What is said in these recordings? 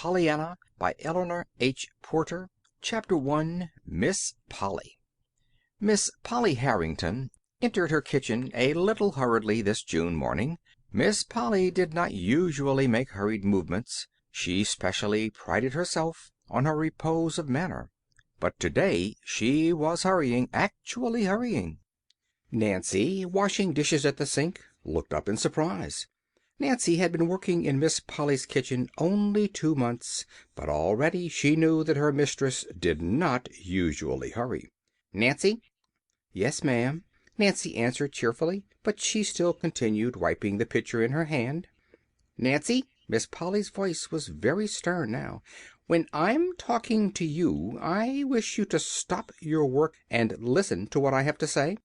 Pollyanna by Eleanor H. Porter. Chapter 1. Miss Polly. Miss Polly Harrington entered her kitchen a little hurriedly this June morning. Miss Polly did not usually make hurried movements. She specially prided herself on her repose of manner. But today she was hurrying, actually hurrying. Nancy, washing dishes at the sink, looked up in surprise. Nancy had been working in Miss Polly's kitchen only 2 months, but already she knew that her mistress did not usually hurry. "Nancy?" "Yes, ma'am," Nancy answered cheerfully, but she still continued wiping the pitcher in her hand. "Nancy," Miss Polly's voice was very stern now, "when I'm talking to you I wish you to stop your work and listen to what I have to say."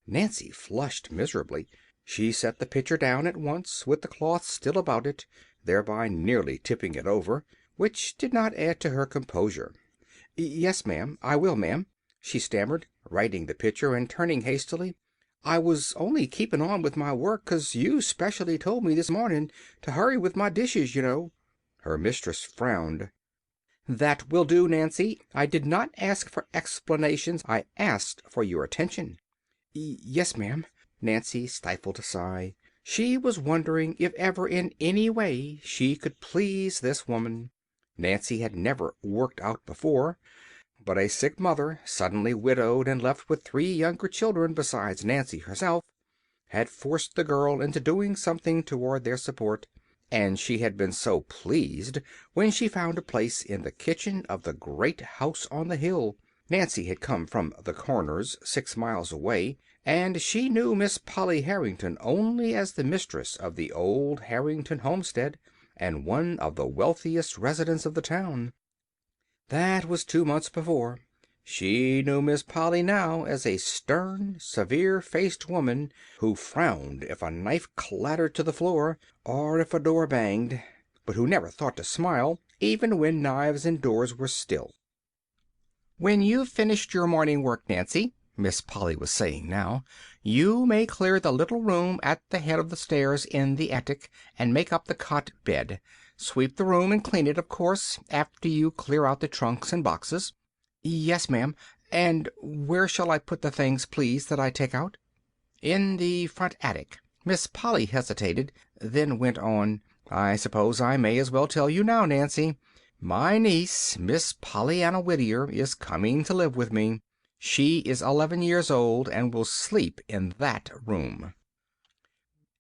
Nancy flushed miserably. She set the pitcher down at once, with the cloth still about it, thereby nearly tipping it over, which did not add to her composure. "Yes, ma'am, I will, ma'am," she stammered, righting the pitcher and turning hastily. "I was only keeping on with my work 'cause you specially told me this morning to hurry with my dishes, you know." Her mistress frowned. "That will do, Nancy. I did not ask for explanations. I asked for your attention." "Yes, ma'am." Nancy stifled a sigh. She was wondering if ever in any way she could please this woman. Nancy had never worked out before, but a sick mother, suddenly widowed and left with 3 younger children besides Nancy herself, had forced the girl into doing something toward their support, and she had been so pleased when she found a place in the kitchen of the great house on the hill. Nancy had come from the Corners, 6 miles away, and she knew Miss Polly Harrington only as the mistress of the old Harrington homestead and one of the wealthiest residents of the town. That was 2 months before. She knew Miss Polly now as a stern, severe-faced woman who frowned if a knife clattered to the floor or if a door banged, but who never thought to smile even when knives and doors were still. "When you've finished your morning work, Nancy," Miss Polly was saying now, "you may clear the little room at the head of the stairs in the attic, and make up the cot bed. Sweep the room and clean it, of course, after you clear out the trunks and boxes." "Yes, ma'am. And where shall I put the things, please, that I take out?" "In the front attic." Miss Polly hesitated, then went on. "I suppose I may as well tell you now, Nancy. My niece, Miss Pollyanna Whittier, is coming to live with me. She is 11 years old and will sleep in that room."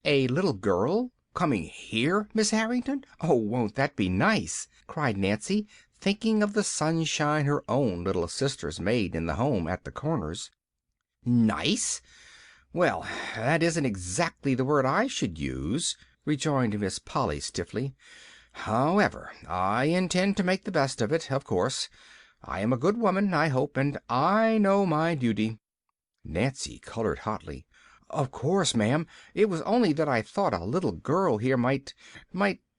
"A little girl coming here, Miss Harrington? Oh, won't that be nice?" cried Nancy, thinking of the sunshine her own little sisters made in the home at the Corners. "Nice? Well, that isn't exactly the word I should use," rejoined Miss Polly stiffly. "However, I intend to make the best of it, of course. I am a good woman, I hope, and I know my duty." Nancy colored hotly. "Of course, ma'am. It was only that I thought a little girl here might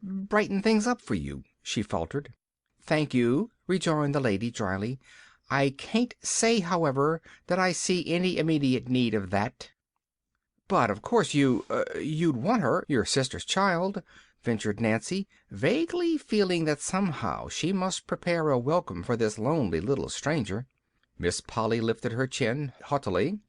brighten things up for you," she faltered. "Thank you," rejoined the lady dryly. "I can't say, however, that I see any immediate need of that." "But of course you'd want her, your sister's child," ventured Nancy, vaguely feeling that somehow she must prepare a welcome for this lonely little stranger. Miss Polly lifted her chin haughtily.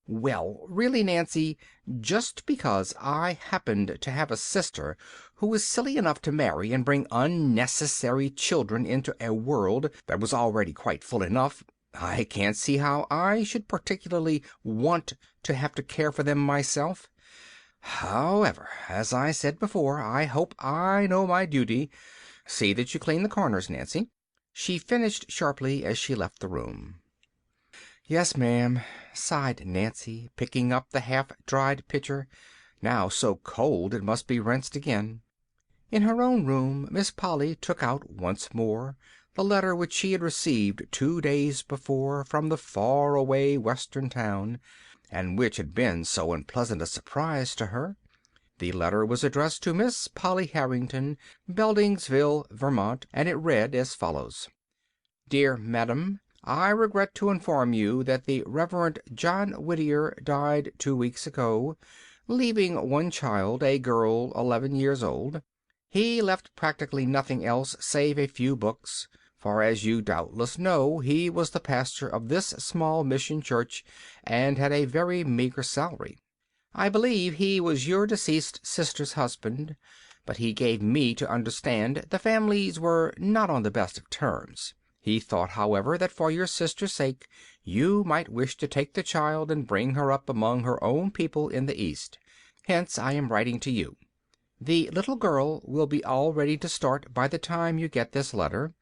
"Well, really, Nancy, just because I happened to have a sister who was silly enough to marry and bring unnecessary children into a world that was already quite full enough, I can't see how I should particularly want to have to care for them myself. However, as I said before, I hope I know my duty. See that you clean the corners, Nancy," she finished sharply as she left the room. "Yes, ma'am," sighed Nancy, picking up the half-dried pitcher, now so cold it must be rinsed again. In her own room Miss Polly took out once more the letter which she had received 2 days before from the far-away western town, and which had been so unpleasant a surprise to her. The letter was addressed to Miss Polly Harrington, Beldingsville, Vermont, and it read as follows: "Dear Madam, I regret to inform you that the Reverend John Whittier died 2 weeks ago, leaving one child, a girl 11 years old. He left practically nothing else save a few books, for as you doubtless know, he was the pastor of this small mission church and had a very meager salary. I believe he was your deceased sister's husband, but he gave me to understand the families were not on the best of terms. He thought, however, that for your sister's sake you might wish to take the child and bring her up among her own people in the East. Hence I am writing to you. The little girl will be all ready to start by the time you get this letter,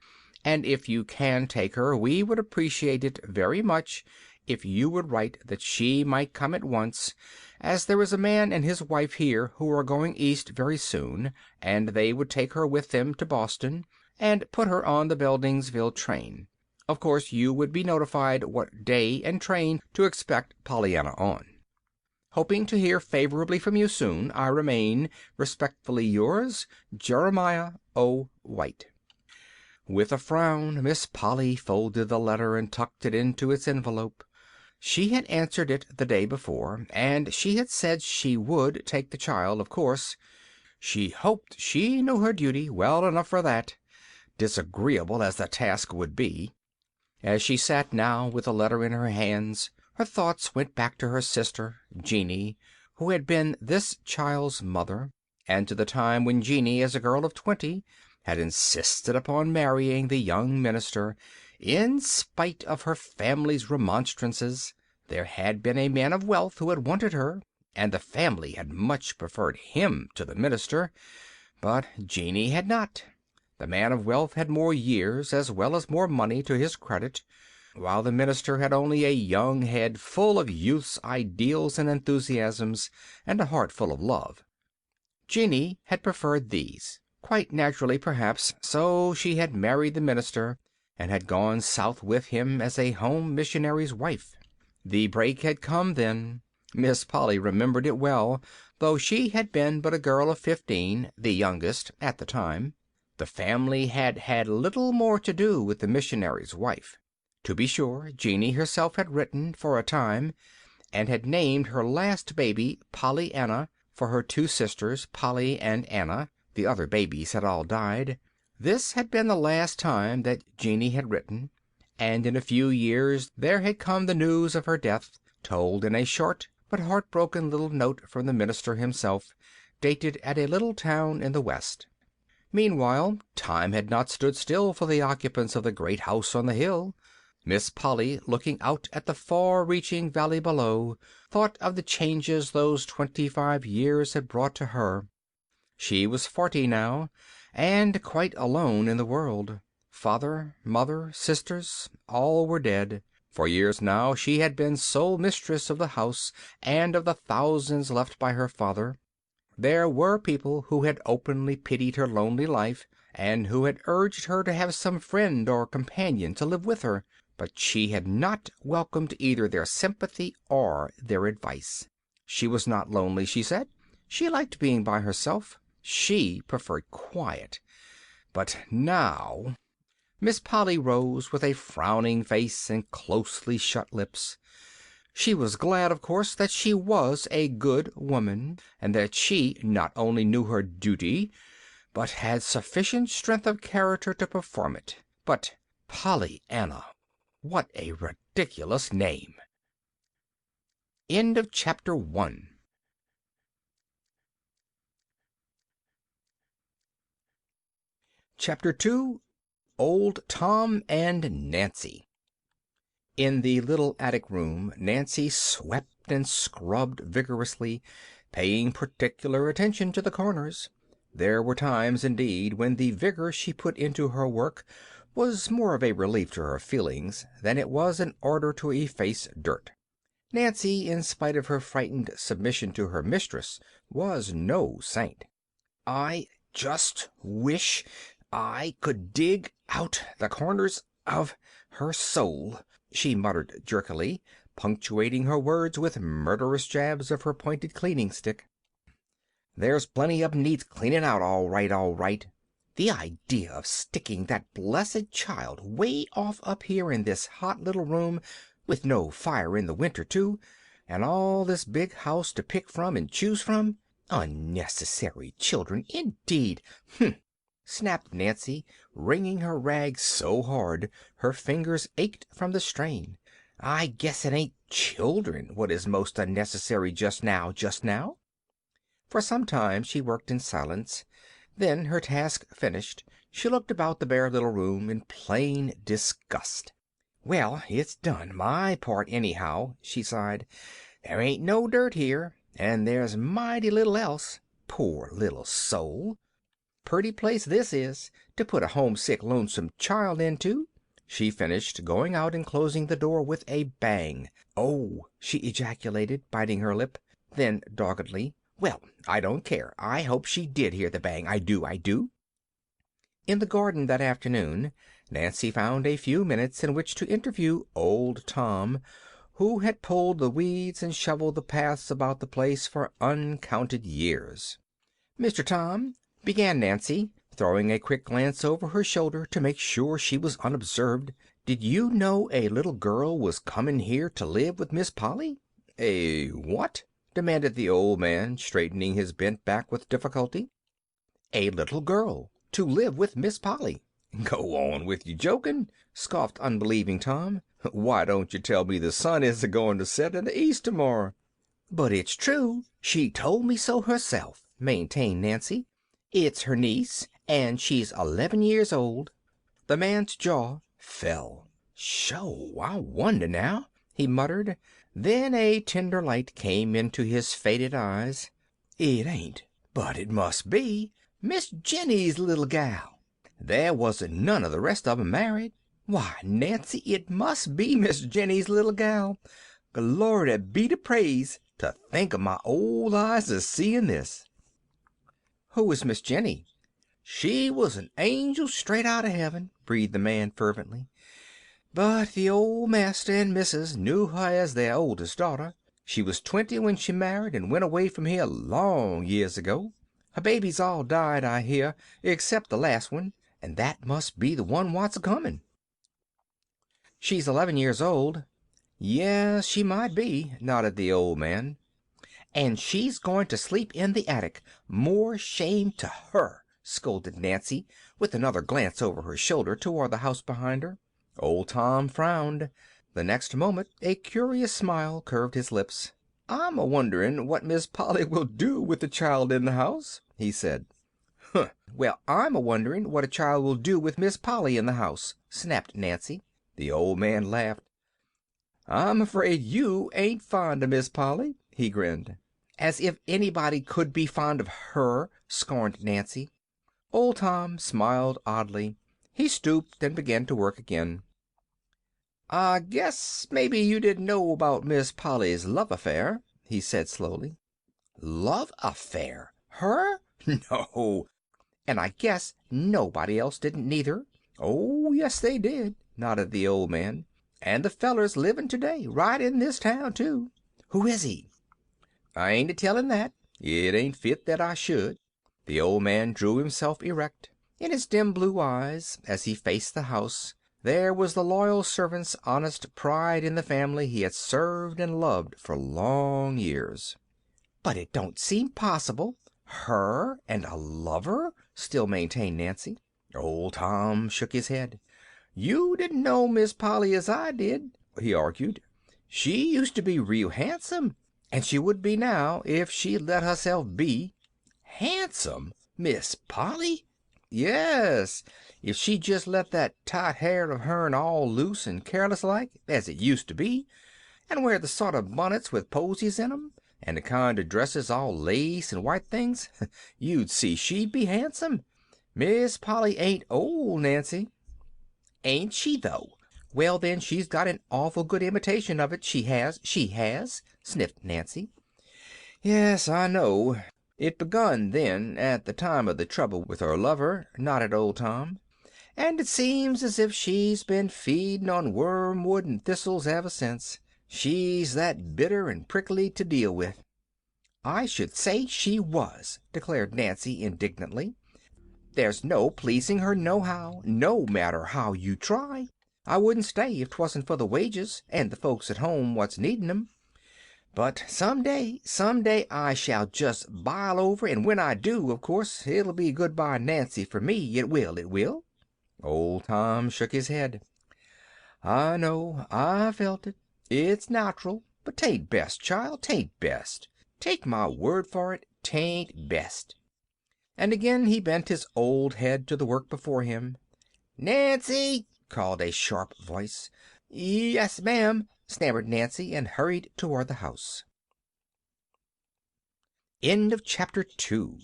and if you can take her, we would appreciate it very much if you would write that she might come at once, as there is a man and his wife here who are going East very soon, and they would take her with them to Boston and put her on the Beldingsville train. Of course you would be notified what day and train to expect Pollyanna on. Hoping to hear favorably from you soon, I remain, respectfully yours, Jeremiah O. White. With a frown, Miss Polly folded the letter and tucked it into its envelope. She had answered it the day before, and she had said she would take the child, of course. She hoped she knew her duty well enough for that, disagreeable as the task would be. As she sat now with the letter in her hands, her thoughts went back to her sister, Jeanie, who had been this child's mother, and to the time when Jeanie, as a girl of 20, had insisted upon marrying the young minister, in spite of her family's remonstrances. There had been a man of wealth who had wanted her, and the family had much preferred him to the minister, but Jeanie had not. The man of wealth had more years as well as more money to his credit, while the minister had only a young head full of youth's ideals and enthusiasms, and a heart full of love. Jeanie had preferred these. Quite naturally, perhaps, so she had married the minister and had gone south with him as a home missionary's wife. The break had come then. Miss Polly remembered it well, though she had been but a girl of 15, the youngest, at the time. The family had had little more to do with the missionary's wife. To be sure, Jeanie herself had written, for a time, and had named her last baby Pollyanna, for her two sisters, Polly and Anna. The other babies had all died. This had been the last time that Jeanie had written, and in a few years there had come the news of her death, told in a short but heartbroken little note from the minister himself, dated at a little town in the West. Meanwhile, time had not stood still for the occupants of the great house on the hill. Miss Polly, looking out at the far-reaching valley below, thought of the changes those 25 years had brought to her. She was 40 now, and quite alone in the world. Father, mother, sisters, all were dead. For years now she had been sole mistress of the house and of the thousands left by her father. There were people who had openly pitied her lonely life, and who had urged her to have some friend or companion to live with her, but she had not welcomed either their sympathy or their advice. She was not lonely, she said. She liked being by herself. She preferred quiet. But now... Miss Polly rose with a frowning face and closely shut lips. She was glad, of course, that she was a good woman, and that she not only knew her duty, but had sufficient strength of character to perform it. But Pollyanna, what a ridiculous name! End of Chapter 1. Chapter 2. Old Tom and Nancy. In the little attic room Nancy swept and scrubbed vigorously, paying particular attention to the corners. There were times, indeed, when the vigor she put into her work was more of a relief to her feelings than it was in order to efface dirt. Nancy, in spite of her frightened submission to her mistress, was no saint. "I just wish I could dig out the corners of her soul," she muttered jerkily, punctuating her words with murderous jabs of her pointed cleaning stick. "There's plenty of 'em needs cleaning out, all right, all right. The idea of sticking that blessed child way off up here in this hot little room, with no fire in the winter, too, and all this big house to pick from and choose from. Unnecessary children, indeed! Humph! Snapped Nancy, wringing her rags so hard her fingers ached from the strain. I guess it ain't children what is most unnecessary just now, just now. For some time she worked in silence. Then, her task finished, she looked about the bare little room in plain disgust. "Well, it's done, my part, anyhow," she sighed. "There ain't no dirt here, and there's mighty little else. Poor little soul! Purty place this is, to put a homesick, lonesome child into," she finished, going out and closing the door with a bang. "Oh!" she ejaculated, biting her lip. Then, doggedly, "Well, I don't care. I hope she did hear the bang. I do, I do." In the garden that afternoon Nancy found a few minutes in which to interview old Tom, who had pulled the weeds and shoveled the paths about the place for uncounted years. "Mr. Tom," began Nancy, throwing a quick glance over her shoulder to make sure she was unobserved, "did you know a little girl was comin' here to live with Miss Polly?" "A what?" demanded the old man, straightening his bent back with difficulty. "A little girl to live with Miss Polly." "Go on with your joking," scoffed unbelieving Tom. "Why don't you tell me the sun is a-goin' to set in the east tomorrow?" "But it's true. She told me so herself," maintained Nancy. "It's her niece, and she's 11 years old." The man's jaw fell. "Sho! I wonder now," he muttered. Then a tender light came into his faded eyes. "It ain't, but it must be, Miss Jenny's little gal. There wasn't none of the rest of 'em married. Why, Nancy, it must be Miss Jenny's little gal. Glory be to praise, to think of my old eyes a seein' this." "Who is Miss Jenny?" "She was an angel straight out of heaven," breathed the man fervently. "But the old master and missus knew her as their oldest daughter. She was 20 when she married and went away from here long years ago. Her babies all died, I hear, except the last one, and that must be the one what's a-comin'." "She's 11 years old." "Yes, she might be," nodded the old man. "And she's going to sleep in the attic. More shame to her," scolded Nancy, with another glance over her shoulder toward the house behind her. Old Tom frowned. The next moment a curious smile curved his lips. "I'm a-wonderin' what Miss Polly will do with the child in the house," he said. "Huh! Well, I'm a-wonderin' what a child will do with Miss Polly in the house," snapped Nancy. The old man laughed. "I'm afraid you ain't fond of Miss Polly," he grinned. "As if anybody could be fond of her," scorned Nancy. Old Tom smiled oddly. He stooped and began to work again. "I guess maybe you didn't know about Miss Polly's love affair," he said slowly. "Love affair? Her? No. And I guess nobody else didn't neither." "Oh, yes, they did," nodded the old man. "And the feller's livin' today, right in this town, too." "Who is he?" "I ain't a-tellin' that. It ain't fit that I should." The old man drew himself erect. In his dim blue eyes, as he faced the house, there was the loyal servant's honest pride in the family he had served and loved for long years. "But it don't seem possible. Her and a lover?" still maintained Nancy. Old Tom shook his head. "You didn't know Miss Polly as I did," he argued. "She used to be real handsome, and she would be now if she'd let herself be." "Handsome? Miss Polly?" "Yes, if she'd just let that tight hair of hern all loose and careless like, as it used to be, and wear the sort of bonnets with posies in 'em, and the kind of dresses all lace and white things, you'd see she'd be handsome. Miss Polly ain't old, Nancy." "Ain't she, though? Well, then, she's got an awful good imitation of it, she has, sniffed Nancy. "Yes, I know. It begun then, at the time of the trouble with her lover," nodded old Tom. "And it seems as if she's been feedin' on wormwood and thistles ever since. She's that bitter and prickly to deal with." "I should say she was," declared Nancy indignantly. "There's no pleasing her nohow, no matter how you try. I wouldn't stay if 'twasn't for the wages and the folks at home what's needin' 'em. But some day I shall just bile over, and when I do, of course, it'll be goodbye Nancy for me. It will, it will." Old Tom shook his head. "I know, I felt it. It's natural, but 'tain't best, child, 'tain't best. Take my word for it, 'tain't best." And again he bent his old head to the work before him. "Nancy!" called a sharp voice. "Yes, ma'am," stammered Nancy, and hurried toward the house. End of chapter 2.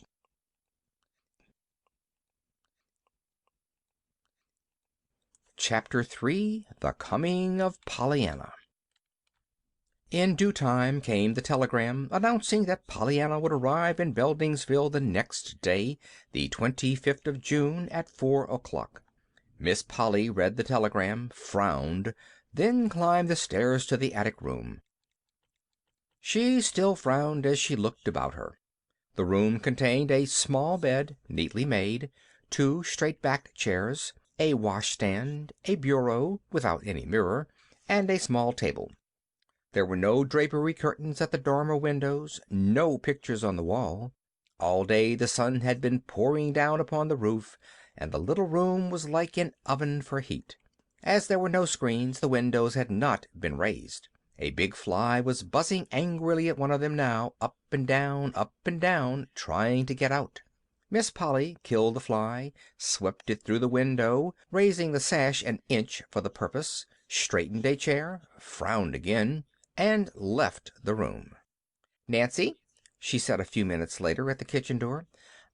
Chapter 3. The Coming of Pollyanna. In due time came the telegram announcing that Pollyanna would arrive in Beldingsville the next day, the 25th of June, at 4 o'clock. Miss Polly read the telegram, frowned, then climbed the stairs to the attic room. She still frowned as she looked about her. The room contained a small bed, neatly made, 2 straight-backed chairs, a washstand, a bureau without any mirror, and a small table. There were no drapery curtains at the dormer windows, no pictures on the wall. All day the sun had been pouring down upon the roof, and the little room was like an oven for heat. As there were no screens, the windows had not been raised. A big fly was buzzing angrily at one of them now, up and down, trying to get out. Miss Polly killed the fly, swept it through the window, raising the sash an inch for the purpose, straightened a chair, frowned again, and left the room. "Nancy," she said a few minutes later at the kitchen door,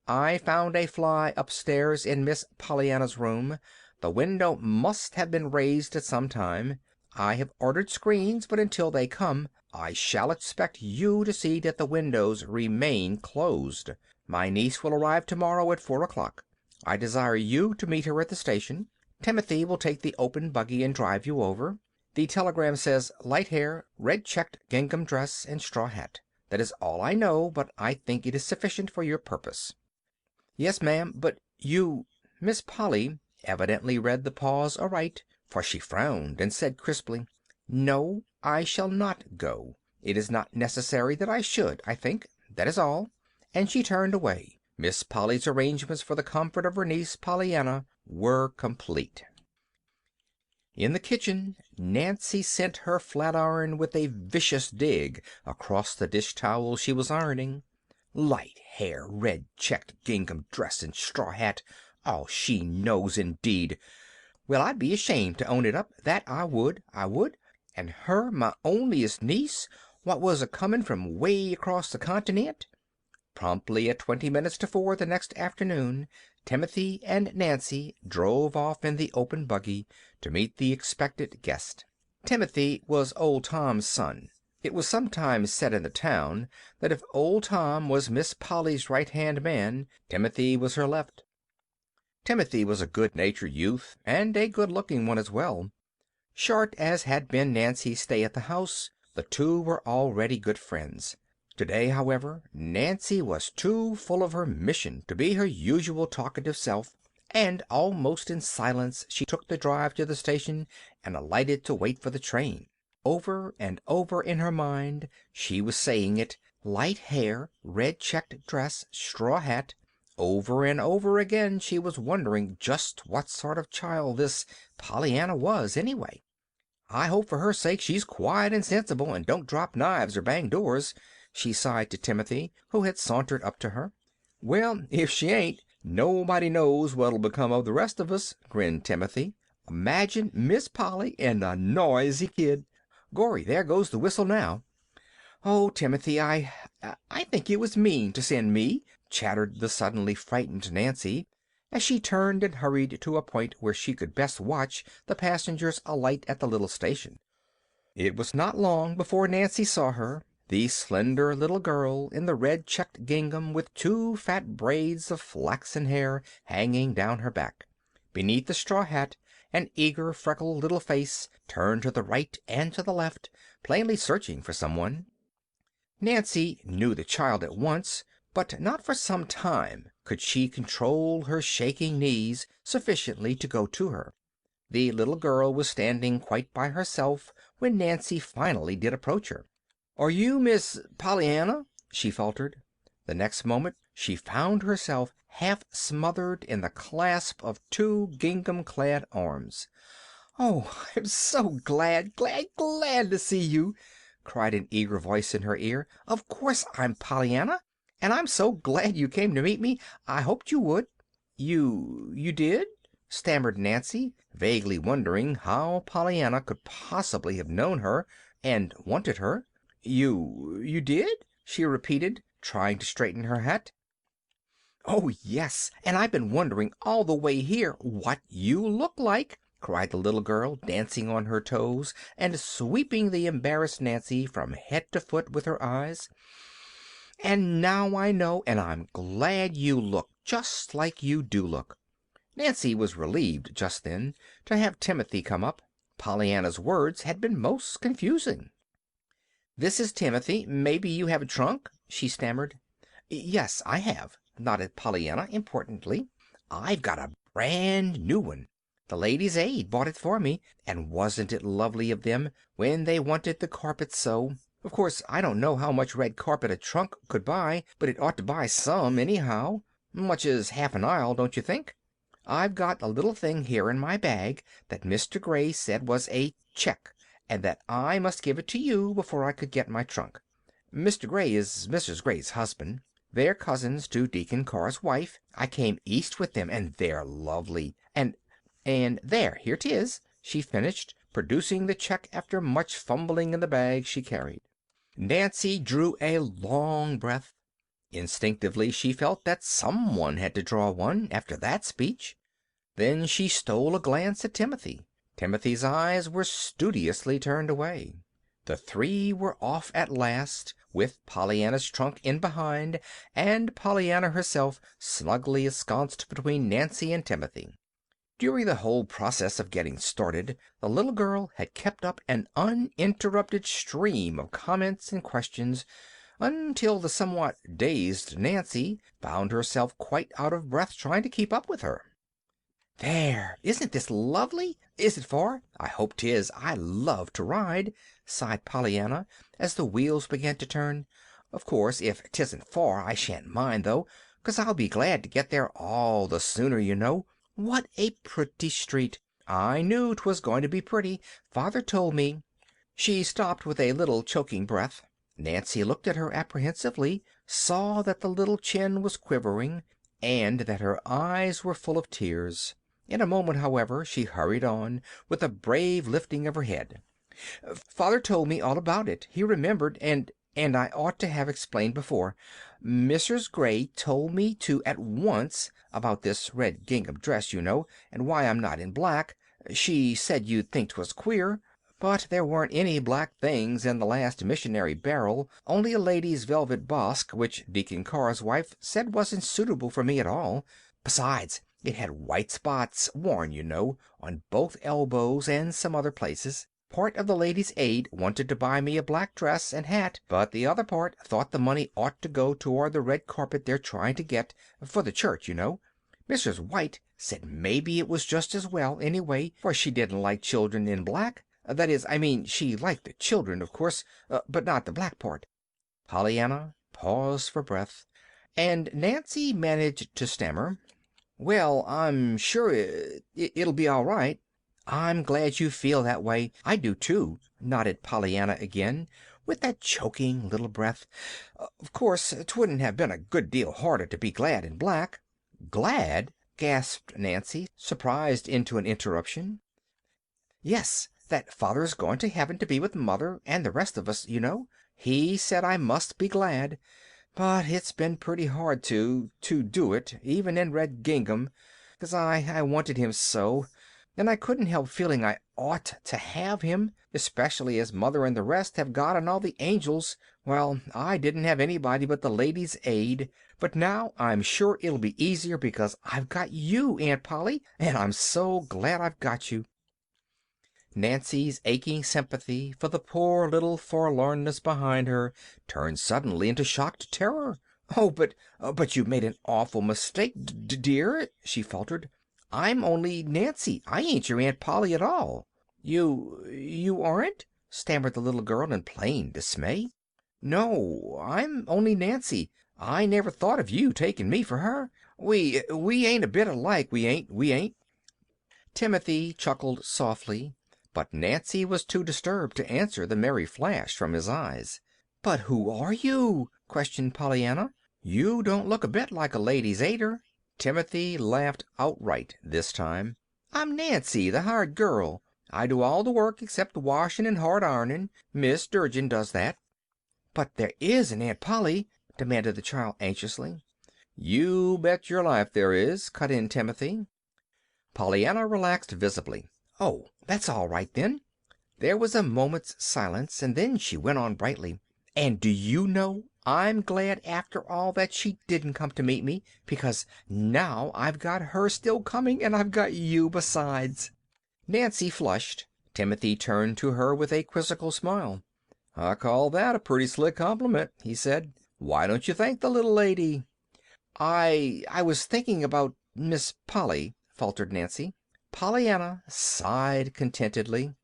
"I found a fly upstairs in Miss Pollyanna's room. The window must have been raised at some time. I have ordered screens, but until they come I shall expect you to see that the windows remain closed. My niece will arrive tomorrow at 4 o'clock. I desire you to meet her at the station. Timothy will take the open buggy and drive you over. The telegram says light hair, red checked gingham dress, and straw hat. That is all I know, but I think it is sufficient for your purpose." "Yes, ma'am, but you—" Miss Polly evidently read the pause aright, for she frowned and said crisply, "No, I shall not go. It is not necessary that I should, I think. That is all." And she turned away. Miss Polly's arrangements for the comfort of her niece Pollyanna were complete. In the kitchen, Nancy sent her flatiron with a vicious dig across the dish towel she was ironing. Light hair, red checked gingham dress, and straw hat. All she knows, indeed. Well, I'd be ashamed to own it up, that I would, I would. And her my onliest niece, what was a-comin' from way across the continent. Promptly at 20 minutes to 4 the next afternoon, Timothy and Nancy drove off in the open buggy to meet the expected guest. Timothy was old Tom's son. It was sometimes said in the town that if old Tom was Miss Polly's right-hand man, Timothy was her left. Timothy was a good-natured youth, and a good-looking one as well. Short as had been Nancy's stay at the house, the two were already good friends. Today, however, Nancy was too full of her mission to be her usual talkative self, and almost in silence she took the drive to the station and alighted to wait for the train. Over and over in her mind she was saying it: light hair, red checked dress, straw hat. Over and over again she was wondering just what sort of child this Pollyanna was, anyway. "I hope for her sake she's quiet and sensible, and don't drop knives or bang doors," she sighed to Timothy, who had sauntered up to her. "Well, if she ain't, nobody knows what'll become of the rest of us," grinned Timothy. "Imagine Miss Polly and a noisy kid! Gorry, there goes the whistle now." "Oh, Timothy, I think it was mean to send me," chattered the suddenly frightened Nancy, as she turned and hurried to a point where she could best watch the passengers alight at the little station. It was not long before Nancy saw her, the slender little girl in the red checked gingham with 2 fat braids of flaxen hair hanging down her back. Beneath the straw hat, an eager, freckled little face turned to the right and to the left, plainly searching for someone. Nancy knew the child at once, but not for some time could she control her shaking knees sufficiently to go to her. The little girl was standing quite by herself when Nancy finally did approach her. "Are you Miss Pollyanna?" she faltered. The next moment she found herself half smothered in the clasp of two gingham-clad arms. "Oh, I'm so glad, glad, glad to see you!" cried an eager voice in her ear. "Of course I'm Pollyanna, and I'm so glad you came to meet me. I hoped you would." "You did?" stammered Nancy, vaguely wondering how Pollyanna could possibly have known her and wanted her. "You did?" she repeated, trying to straighten her hat. "Oh, yes, and I've been wondering all the way here what you look like," cried the little girl, dancing on her toes and sweeping the embarrassed Nancy from head to foot with her eyes. "And now I know, and I'm glad you look just like you do look." Nancy was relieved just then to have Timothy come up. Pollyanna's words had been most confusing. "This is Timothy. Maybe you have a trunk?" she stammered. "Yes, I have," nodded Pollyanna importantly. "I've got a brand new one. The Ladies' Aid bought it for me, and wasn't it lovely of them, when they wanted the carpet so? Of course, I don't know how much red carpet a trunk could buy, but it ought to buy some, anyhow. Much as half an aisle, don't you think? I've got a little thing here in my bag that Mr. Gray said was a check, and that I must give it to you before I could get my trunk. Mr. Gray is Mrs. Gray's husband. They're cousins to Deacon Carr's wife. I came East with them, and they're lovely. And there, here 'tis," she finished, producing the check after much fumbling in the bag she carried. Nancy drew a long breath. Instinctively she felt that someone had to draw one after that speech. Then she stole a glance at Timothy. Timothy's eyes were studiously turned away. The three were off at last, with Pollyanna's trunk in behind, and Pollyanna herself snugly ensconced between Nancy and Timothy. During the whole process of getting started, the little girl had kept up an uninterrupted stream of comments and questions, until the somewhat dazed Nancy found herself quite out of breath trying to keep up with her. "There! Isn't this lovely? Is it far? I hope 'tis. I love to ride," sighed Pollyanna, as the wheels began to turn. "Of course, if 'tisn't far I shan't mind, though, 'cause I'll be glad to get there all the sooner, you know. What a pretty street! I knew 'twas going to be pretty. Father told me—" She stopped with a little choking breath. Nancy looked at her apprehensively, saw that the little chin was quivering, and that her eyes were full of tears. In a moment, however, she hurried on, with a brave lifting of her head. "Father told me all about it. He remembered, and I ought to have explained before. Mrs. Gray told me to at once, about this red gingham dress, you know, and why I'm not in black. She said you'd think 'twas queer, but there weren't any black things in the last missionary barrel, only a lady's velvet basque, which Deacon Carr's wife said wasn't suitable for me at all. Besides, it had white spots, worn, you know, on both elbows and some other places. Part of the Ladies' Aid wanted to buy me a black dress and hat, but the other part thought the money ought to go toward the red carpet they're trying to get, for the church, you know. Mrs. White said maybe it was just as well, anyway, for she didn't like children in black. That is, I mean, she liked the children, of course, but not the black part." Pollyanna paused for breath, and Nancy managed to stammer, "Well, I'm sure it'll be all right." "I'm glad you feel that way. I do, too," nodded Pollyanna again, with that choking little breath. "Of course, 'twouldn't have been a good deal harder to be glad in black." "Glad?" gasped Nancy, surprised into an interruption. "Yes, that Father's going to heaven to be with Mother and the rest of us, you know. He said I must be glad. But it's been pretty hard to do it, even in red gingham, 'cause I wanted him so, and I couldn't help feeling I ought to have him, especially as Mother and the rest have God and all the angels, while I didn't have anybody but the Ladies' Aid. But now I'm sure it'll be easier because I've got you, Aunt Polly, and I'm so glad I've got you." Nancy's aching sympathy for the poor little forlornness behind her turned suddenly into shocked terror. "Oh, but you've made an awful mistake, dear," she faltered. "I'm only Nancy. I ain't your Aunt Polly at all." "You aren't?" stammered the little girl in plain dismay. "No, I'm only Nancy. I never thought of you taking me for her. We ain't a bit alike, we ain't." Timothy chuckled softly, but Nancy was too disturbed to answer the merry flash from his eyes. "But who are you?" questioned Pollyanna. "You don't look a bit like a lady's aider." Timothy laughed outright this time. "I'm Nancy, the hired girl. I do all the work except the washing and hard ironing. Miss Durgin does that." "But there is an Aunt Polly," demanded the child anxiously. "You bet your life there is," cut in Timothy. Pollyanna relaxed visibly. "Oh, that's all right, then." There was a moment's silence, and then she went on brightly. "And do you know, I'm glad after all that she didn't come to meet me, because now I've got her still coming, and I've got you besides." Nancy flushed. Timothy turned to her with a quizzical smile. "I call that a pretty slick compliment," he said. "Why don't you thank the little lady?" I was thinking about Miss Polly," faltered Nancy. Pollyanna sighed contentedly.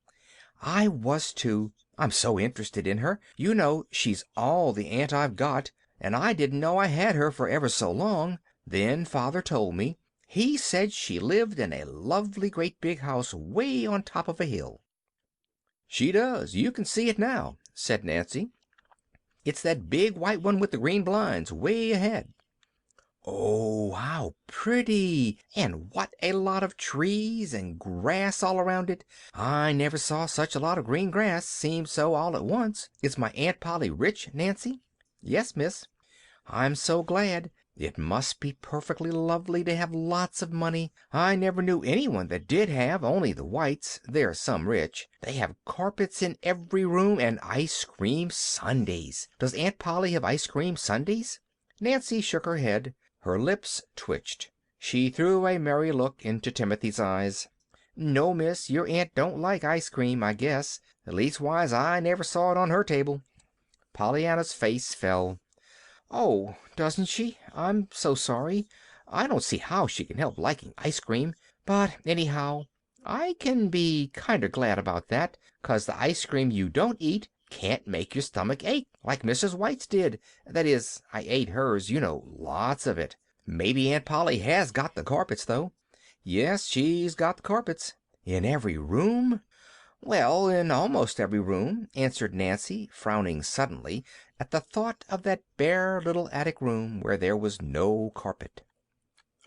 "I was too. I'm so interested in her. You know, she's all the aunt I've got, and I didn't know I had her for ever so long. Then Father told me. He said she lived in a lovely great big house way on top of a hill." "She does. You can see it now," said Nancy. "It's that big white one with the green blinds way ahead." "Oh, how pretty! And what a lot of trees and grass all around it. I never saw such a lot of green grass seem so all at once. Is my Aunt Polly rich, Nancy?" "Yes, miss." "I'm so glad. It must be perfectly lovely to have lots of money. I never knew anyone that did have, only the Whites. They're some rich. They have carpets in every room and ice cream sundaes. Does Aunt Polly have ice cream sundaes?" Nancy shook her head. Her lips twitched. She threw a merry look into Timothy's eyes. "No, miss, your aunt don't like ice cream, I guess. Leastwise, I never saw it on her table." Pollyanna's face fell. "Oh, doesn't she? I'm so sorry. I don't see how she can help liking ice cream. But anyhow, I can be kinder glad about that, 'cause the ice cream you don't eat can't make your stomach ache, like Mrs. White's did. That is, I ate hers, you know, lots of it. Maybe Aunt Polly has got the carpets, though." "Yes, she's got the carpets." "In every room?" "Well, in almost every room," answered Nancy, frowning suddenly at the thought of that bare little attic room where there was no carpet.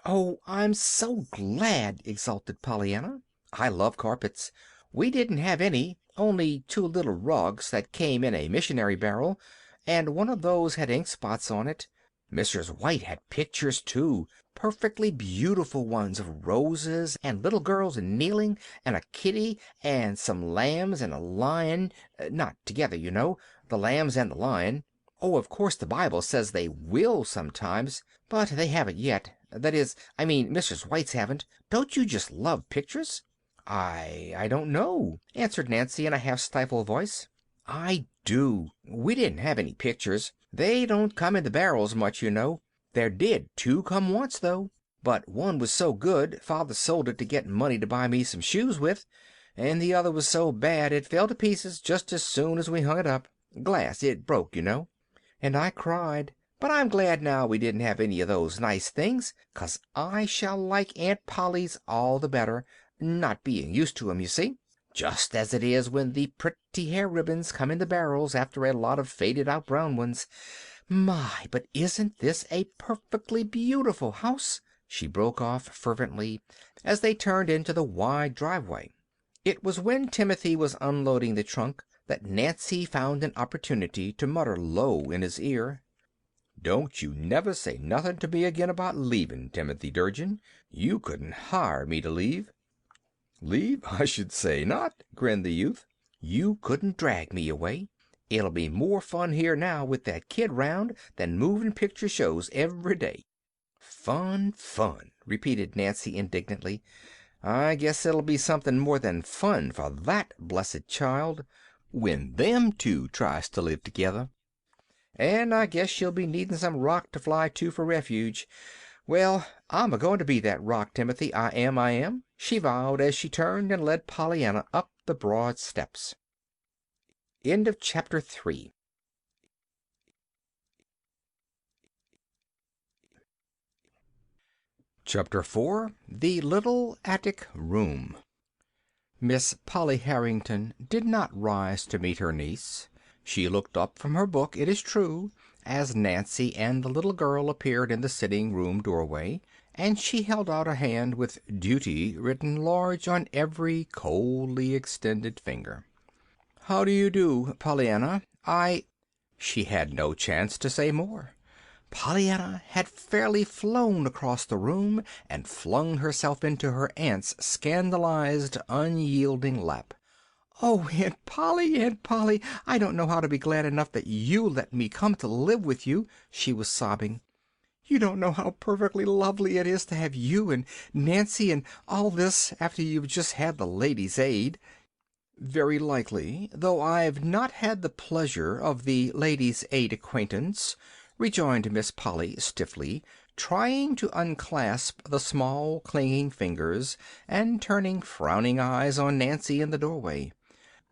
"Oh, I'm so glad!" exulted Pollyanna. "I love carpets. We didn't have any, only two little rugs that came in a missionary barrel, and one of those had ink spots on it. Mrs. White had pictures, too, perfectly beautiful ones of roses and little girls kneeling, and a kitty, and some lambs and a lion, not together, you know, the lambs and the lion. Oh, of course the Bible says they will sometimes, but they haven't yet. That is, I mean, Mrs. White's haven't. Don't you just love pictures?" "I don't know," answered Nancy in a half stifled voice. "I do. We didn't have any pictures. They don't come in the barrels much, you know. There did two come once, though. But one was so good Father sold it to get money to buy me some shoes with, and the other was so bad it fell to pieces just as soon as we hung it up. Glass, it broke, you know. And I cried. But I'm glad now we didn't have any of those nice things, 'cause I shall like Aunt Polly's all the better, not being used to 'em, you see. Just as it is when the pretty hair ribbons come in the barrels after a lot of faded out brown ones. My, but isn't this a perfectly beautiful house?" she broke off fervently as they turned into the wide driveway. It was when Timothy was unloading the trunk that Nancy found an opportunity to mutter low in his ear, "Don't you never say nothing to me again about leaving, Timothy Durgin. You couldn't hire me to leave." "Leave? I should say not," grinned the youth. "You couldn't drag me away. It'll be more fun here now with that kid round than moving picture shows every day." "Fun, fun," repeated Nancy indignantly. "I guess it'll be something more than fun for that blessed child when them two tries to live together. And I guess she'll be needing some rock to fly to for refuge. Well, I'm a-going to be that rock, Timothy. I am," she vowed as she turned and led Pollyanna up the broad steps. End of chapter 3. Chapter 4. The Little Attic Room. Miss Polly Harrington did not rise to meet her niece. She looked up from her book, it is true, as Nancy and the little girl appeared in the sitting-room doorway, and she held out a hand with duty written large on every coldly extended finger. "How do you do, Pollyanna? She had no chance to say more. Pollyanna had fairly flown across the room and flung herself into her aunt's scandalized, unyielding lap. "Oh, Aunt Polly, I don't know how to be glad enough that you let me come to live with you," she was sobbing. "You don't know how perfectly lovely it is to have you and Nancy and all this after you've just had the Ladies' Aid." "Very likely, though I've not had the pleasure of the Ladies' Aid acquaintance," rejoined Miss Polly stiffly, trying to unclasp the small clinging fingers and turning frowning eyes on Nancy in the doorway.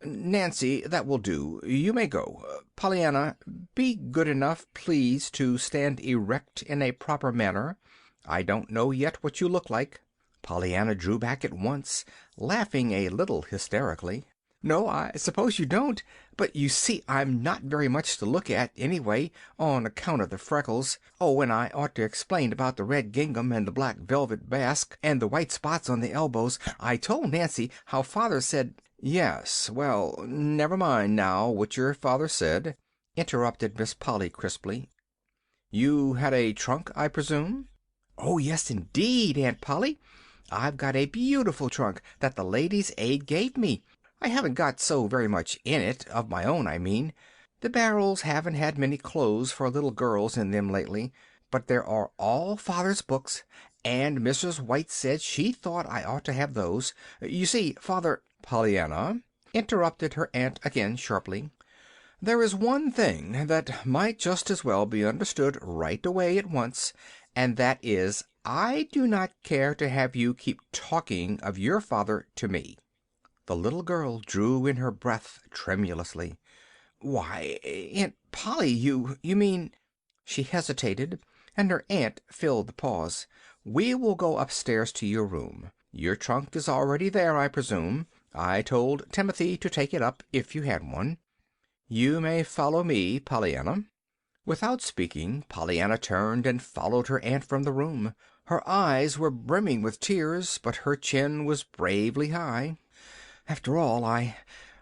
"Nancy, that will do. You may go. Pollyanna, be good enough, please, to stand erect in a proper manner. I don't know yet what you look like." Pollyanna drew back at once, laughing a little hysterically. "No, I suppose you don't. But you see I'm not very much to look at, anyway, on account of the freckles. Oh, and I ought to explain about the red gingham and the black velvet basque and the white spots on the elbows. I told Nancy how father said—" "Yes, well, never mind now what your father said," interrupted Miss Polly crisply. "You had a trunk, I presume?" "Oh, yes, indeed, Aunt Polly. I've got a beautiful trunk that the Ladies' Aid gave me. I haven't got so very much in it, of my own, I mean. The barrels haven't had many clothes for little girls in them lately. But there are all father's books, and Mrs. White said she thought I ought to have those. You see, father—" "Pollyanna," interrupted her aunt again sharply, "there is one thing that might just as well be understood right away at once, and that is I do not care to have you keep talking of your father to me." The little girl drew in her breath tremulously. "Why, Aunt Polly, you mean—" She hesitated, and her aunt filled the pause. "We will go upstairs to your room. Your trunk is already there, I presume. I told Timothy to take it up, if you had one. You may follow me, Pollyanna." Without speaking, Pollyanna turned and followed her aunt from the room. Her eyes were brimming with tears, but her chin was bravely high. "After all, I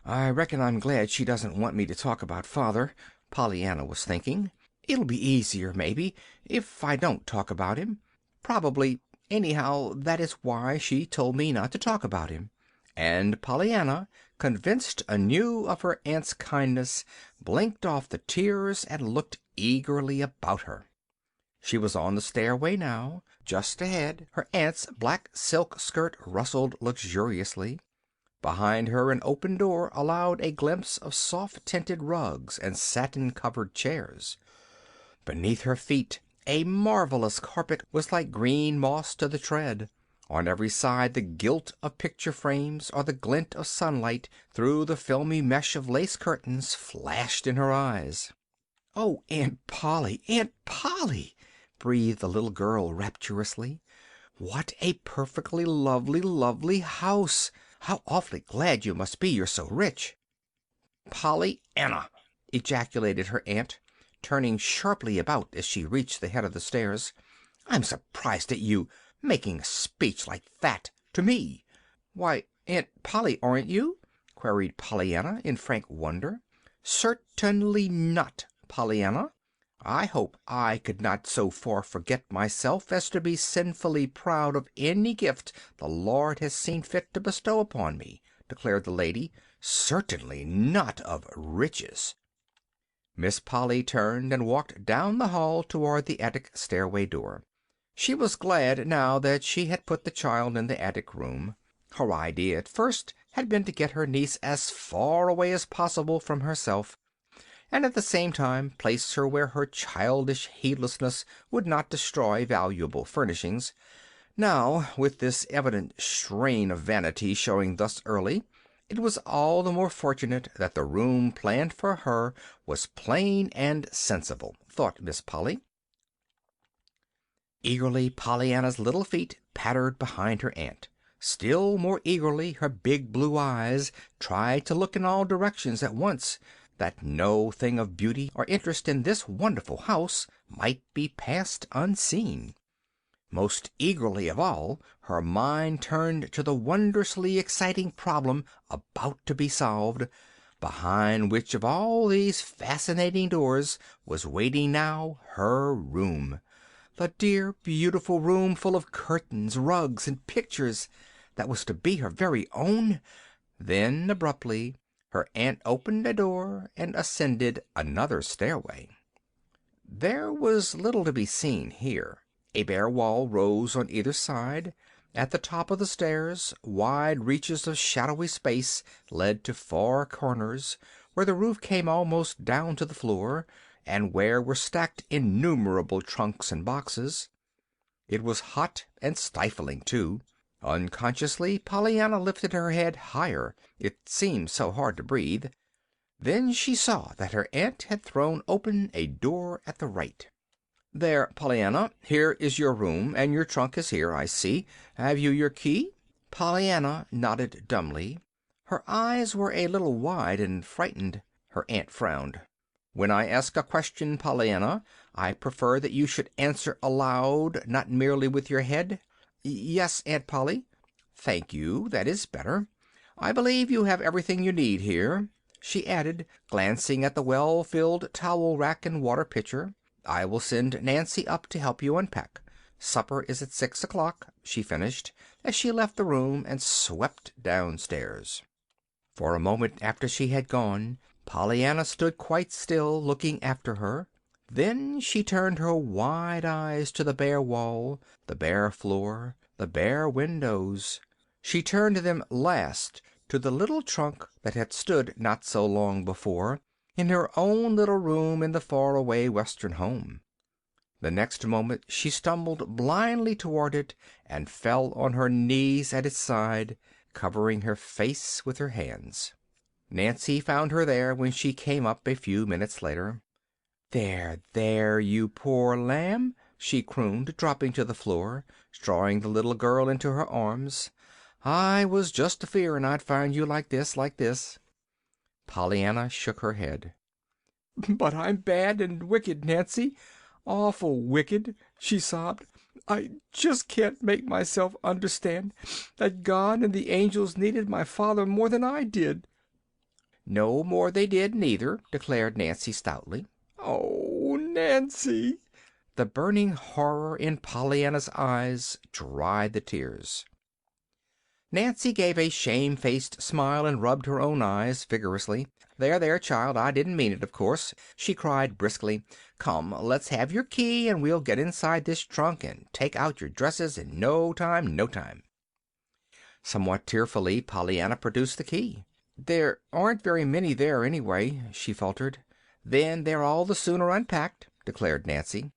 reckon I'm glad she doesn't want me to talk about father," Pollyanna was thinking. "It'll be easier, maybe, if I don't talk about him. Probably. Anyhow, that is why she told me not to talk about him." And Pollyanna, convinced anew of her aunt's kindness, blinked off the tears and looked eagerly about her. She was on the stairway now. Just ahead, her aunt's black silk skirt rustled luxuriously. Behind her an open door allowed a glimpse of soft-tinted rugs and satin-covered chairs. Beneath her feet a marvelous carpet was like green moss to the tread. On every side the gilt of picture frames or the glint of sunlight through the filmy mesh of lace curtains flashed in her eyes. "Oh, Aunt Polly, Aunt Polly!" breathed the little girl rapturously. "What a perfectly lovely, lovely house! How awfully glad you must be you're so rich." "Pollyanna!" ejaculated her aunt, turning sharply about as she reached the head of the stairs. "I'm surprised at you, making a speech like that to me." "Why, Aunt Polly, aren't you?" queried Pollyanna, in frank wonder. "Certainly not, Pollyanna. I hope I could not so far forget myself as to be sinfully proud of any gift the Lord has seen fit to bestow upon me," declared the lady. "Certainly not of riches." Miss Polly turned and walked down the hall toward the attic stairway door. She was glad now that she had put the child in the attic room. Her idea at first had been to get her niece as far away as possible from herself, and at the same time place her where her childish heedlessness would not destroy valuable furnishings. Now, with this evident strain of vanity showing thus early, it was all the more fortunate that the room planned for her was plain and sensible, thought Miss Polly. Eagerly Pollyanna's little feet pattered behind her aunt. Still more eagerly her big blue eyes tried to look in all directions at once, that no thing of beauty or interest in this wonderful house might be passed unseen. Most eagerly of all her mind turned to the wondrously exciting problem about to be solved, behind which of all these fascinating doors was waiting now her room. The dear, beautiful room full of curtains, rugs, and pictures that was to be her very own. Then, abruptly, her aunt opened a door and ascended another stairway. There was little to be seen here. A bare wall rose on either side. At the top of the stairs, wide reaches of shadowy space led to far corners, where the roof came almost down to the floor, and where were stacked innumerable trunks and boxes. It was hot and stifling, too. Unconsciously, Pollyanna lifted her head higher. It seemed so hard to breathe. Then she saw that her aunt had thrown open a door at the right. "There, Pollyanna, here is your room, and your trunk is here, I see. Have you your key?" Pollyanna nodded dumbly. Her eyes were a little wide and frightened. Her aunt frowned. "When I ask a question, Pollyanna, I prefer that you should answer aloud, not merely with your head." "Yes, Aunt Polly." "Thank you. That is better. I believe you have everything you need here," she added, glancing at the well-filled towel rack and water pitcher. "I will send Nancy up to help you unpack. Supper is at 6 o'clock," she finished, as she left the room and swept downstairs. For a moment after she had gone, Pollyanna stood quite still, looking after her. Then she turned her wide eyes to the bare wall, the bare floor, the bare windows. She turned them last to the little trunk that had stood not so long before in her own little room in the far-away Western home. The next moment she stumbled blindly toward it and fell on her knees at its side, covering her face with her hands. Nancy found her there when she came up a few minutes later. "There, there, you poor lamb," she crooned, dropping to the floor, drawing the little girl into her arms. "I was just a-fearin' I'd find you like this. Pollyanna shook her head. "But I'm bad and wicked, Nancy. Awful wicked," she sobbed. "I just can't make myself understand that God and the angels needed my father more than I did." "No more they did, neither," declared Nancy stoutly. "Oh, Nancy!" The burning horror in Pollyanna's eyes dried the tears. Nancy gave a shamefaced smile and rubbed her own eyes vigorously. "There, there, child, I didn't mean it, of course," she cried briskly. "Come, let's have your key, and we'll get inside this trunk and take out your dresses in no time, no time." Somewhat tearfully, Pollyanna produced the key. "There aren't very many there, anyway," she faltered. "Then they're all the sooner unpacked," declared Nancy.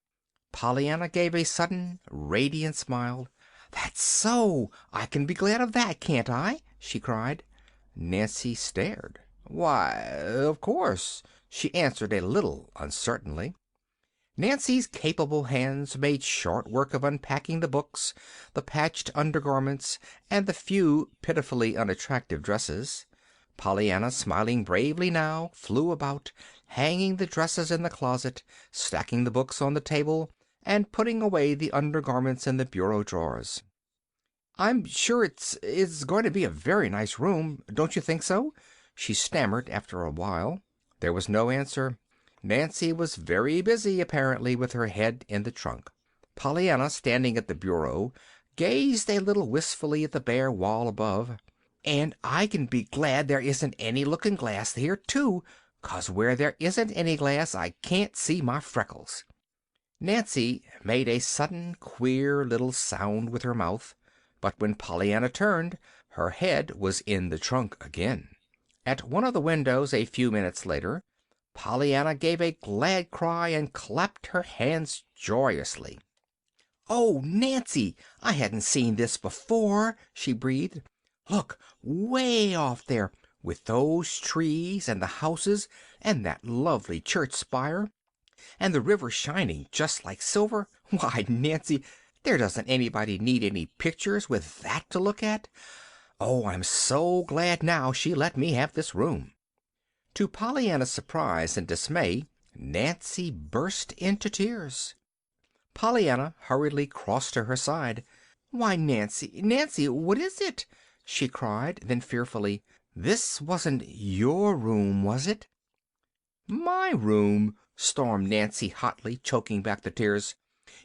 Pollyanna gave a sudden, radiant smile. "That's so! I can be glad of that, can't I?" she cried. Nancy stared. "Why, of course," she answered a little uncertainly. Nancy's capable hands made short work of unpacking the books, the patched undergarments, and the few pitifully unattractive dresses. Pollyanna, smiling bravely now, flew about, hanging the dresses in the closet, stacking the books on the table, and putting away the undergarments in the bureau drawers. "I'm sure it's going to be a very nice room. Don't you think so?" she stammered after a while. There was no answer. Nancy was very busy, apparently, with her head in the trunk. Pollyanna, standing at the bureau, gazed a little wistfully at the bare wall above. "And I can be glad there isn't any looking glass here, too, 'cause where there isn't any glass I can't see my freckles." Nancy made a sudden queer little sound with her mouth, but when Pollyanna turned, her head was in the trunk again. At one of the windows a few minutes later, Pollyanna gave a glad cry and clapped her hands joyously. "Oh, Nancy, I hadn't seen this before," she breathed. "Look, way off there, with those trees and the houses and that lovely church spire, and the river shining just like silver. Why, Nancy, there doesn't anybody need any pictures with that to look at. Oh, I'm so glad now she let me have this room." To Pollyanna's surprise and dismay, Nancy burst into tears. Pollyanna hurriedly crossed to her side. "Why, Nancy, Nancy, what is it?" she cried, then fearfully, "this wasn't your room, was it?" "My room!" stormed Nancy hotly, choking back the tears.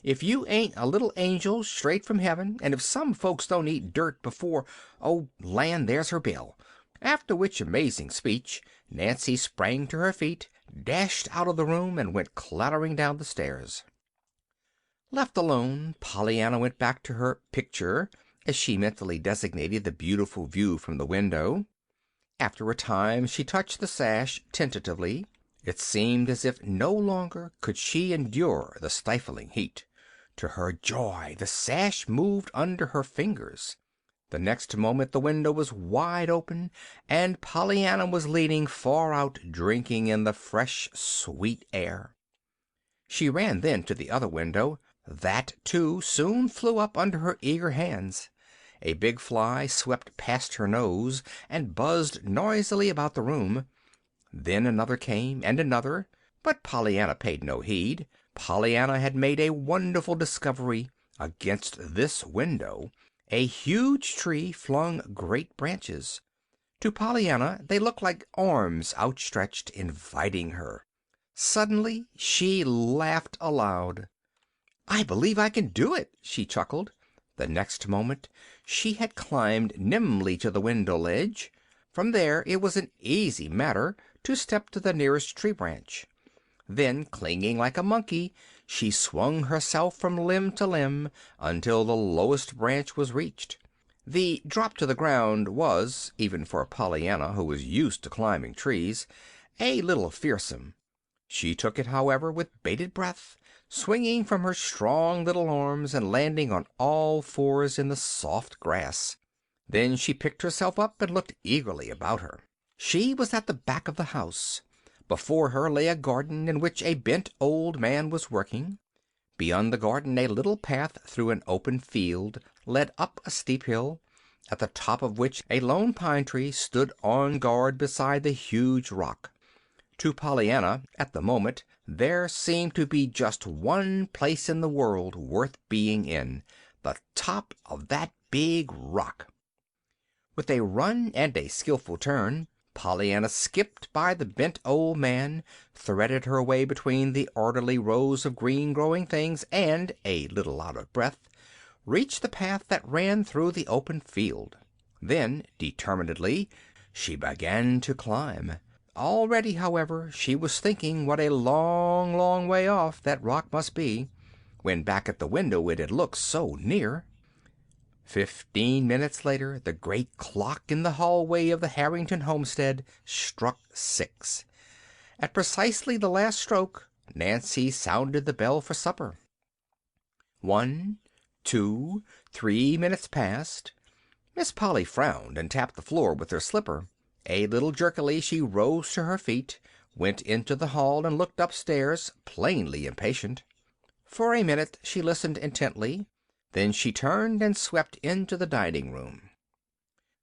"If you ain't a little angel straight from heaven, and if some folks don't eat dirt before— Oh, land, there's her bell." After which amazing speech Nancy sprang to her feet, dashed out of the room, and went clattering down the stairs. Left alone, Pollyanna went back to her picture, as she mentally designated the beautiful view from the window. After a time she touched the sash tentatively. It seemed as if no longer could she endure the stifling heat. To her joy the sash moved under her fingers. The next moment the window was wide open, and Pollyanna was leaning far out, drinking in the fresh, sweet air. She ran then to the other window. That, too, soon flew up under her eager hands. A big fly swept past her nose and buzzed noisily about the room. Then another came, and another, but Pollyanna paid no heed. Pollyanna had made a wonderful discovery. Against this window a huge tree flung great branches. To Pollyanna they looked like arms outstretched, inviting her. Suddenly she laughed aloud. "I believe I can do it," she chuckled. The next moment she had climbed nimbly to the window ledge. From there it was an easy matter to step to the nearest tree branch. Then, clinging like a monkey, she swung herself from limb to limb until the lowest branch was reached. The drop to the ground was, even for Pollyanna, who was used to climbing trees, a little fearsome. She took it, however, with bated breath, swinging from her strong little arms and landing on all fours in the soft grass. Then she picked herself up and looked eagerly about her. She was at the back of the house. Before her lay a garden in which a bent old man was working. Beyond the garden a little path through an open field led up a steep hill, at the top of which a lone pine tree stood on guard beside the huge rock. To Pollyanna, at the moment, there seemed to be just one place in the world worth being in: the top of that big rock. With a run and a skillful turn, Pollyanna skipped by the bent old man, threaded her way between the orderly rows of green growing things, and, a little out of breath, reached the path that ran through the open field. Then, determinedly, she began to climb. Already, however, she was thinking what a long, long way off that rock must be, when back at the window it had looked so near. 15 minutes later the great clock in the hallway of the Harrington homestead struck 6. At precisely the last stroke Nancy sounded the bell for supper. 1, 2, 3 minutes passed. Miss Polly frowned and tapped the floor with her slipper. A little jerkily she rose to her feet, went into the hall, and looked upstairs, plainly impatient. For a minute she listened intently. Then she turned and swept into the dining room.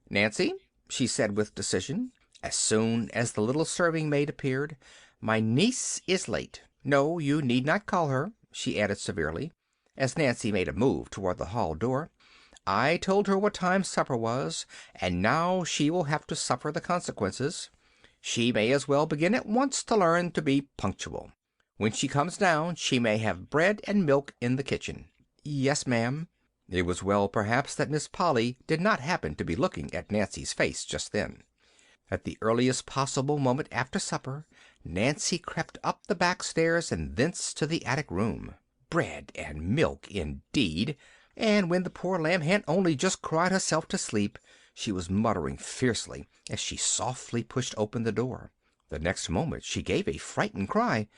"Nancy," she said with decision, as soon as the little serving maid appeared, "my niece is late. No, you need not call her," she added severely, as Nancy made a move toward the hall door. "I told her what time supper was, and now she will have to suffer the consequences. She may as well begin at once to learn to be punctual. When she comes down she may have bread and milk in the kitchen." "Yes, ma'am." It was well, perhaps, that Miss Polly did not happen to be looking at Nancy's face just then. At the earliest possible moment after supper Nancy crept up the back stairs and thence to the attic room. Bread and milk, indeed! And when the poor lamb had only just cried herself to sleep, she was muttering fiercely as she softly pushed open the door. The next moment she gave a frightened cry.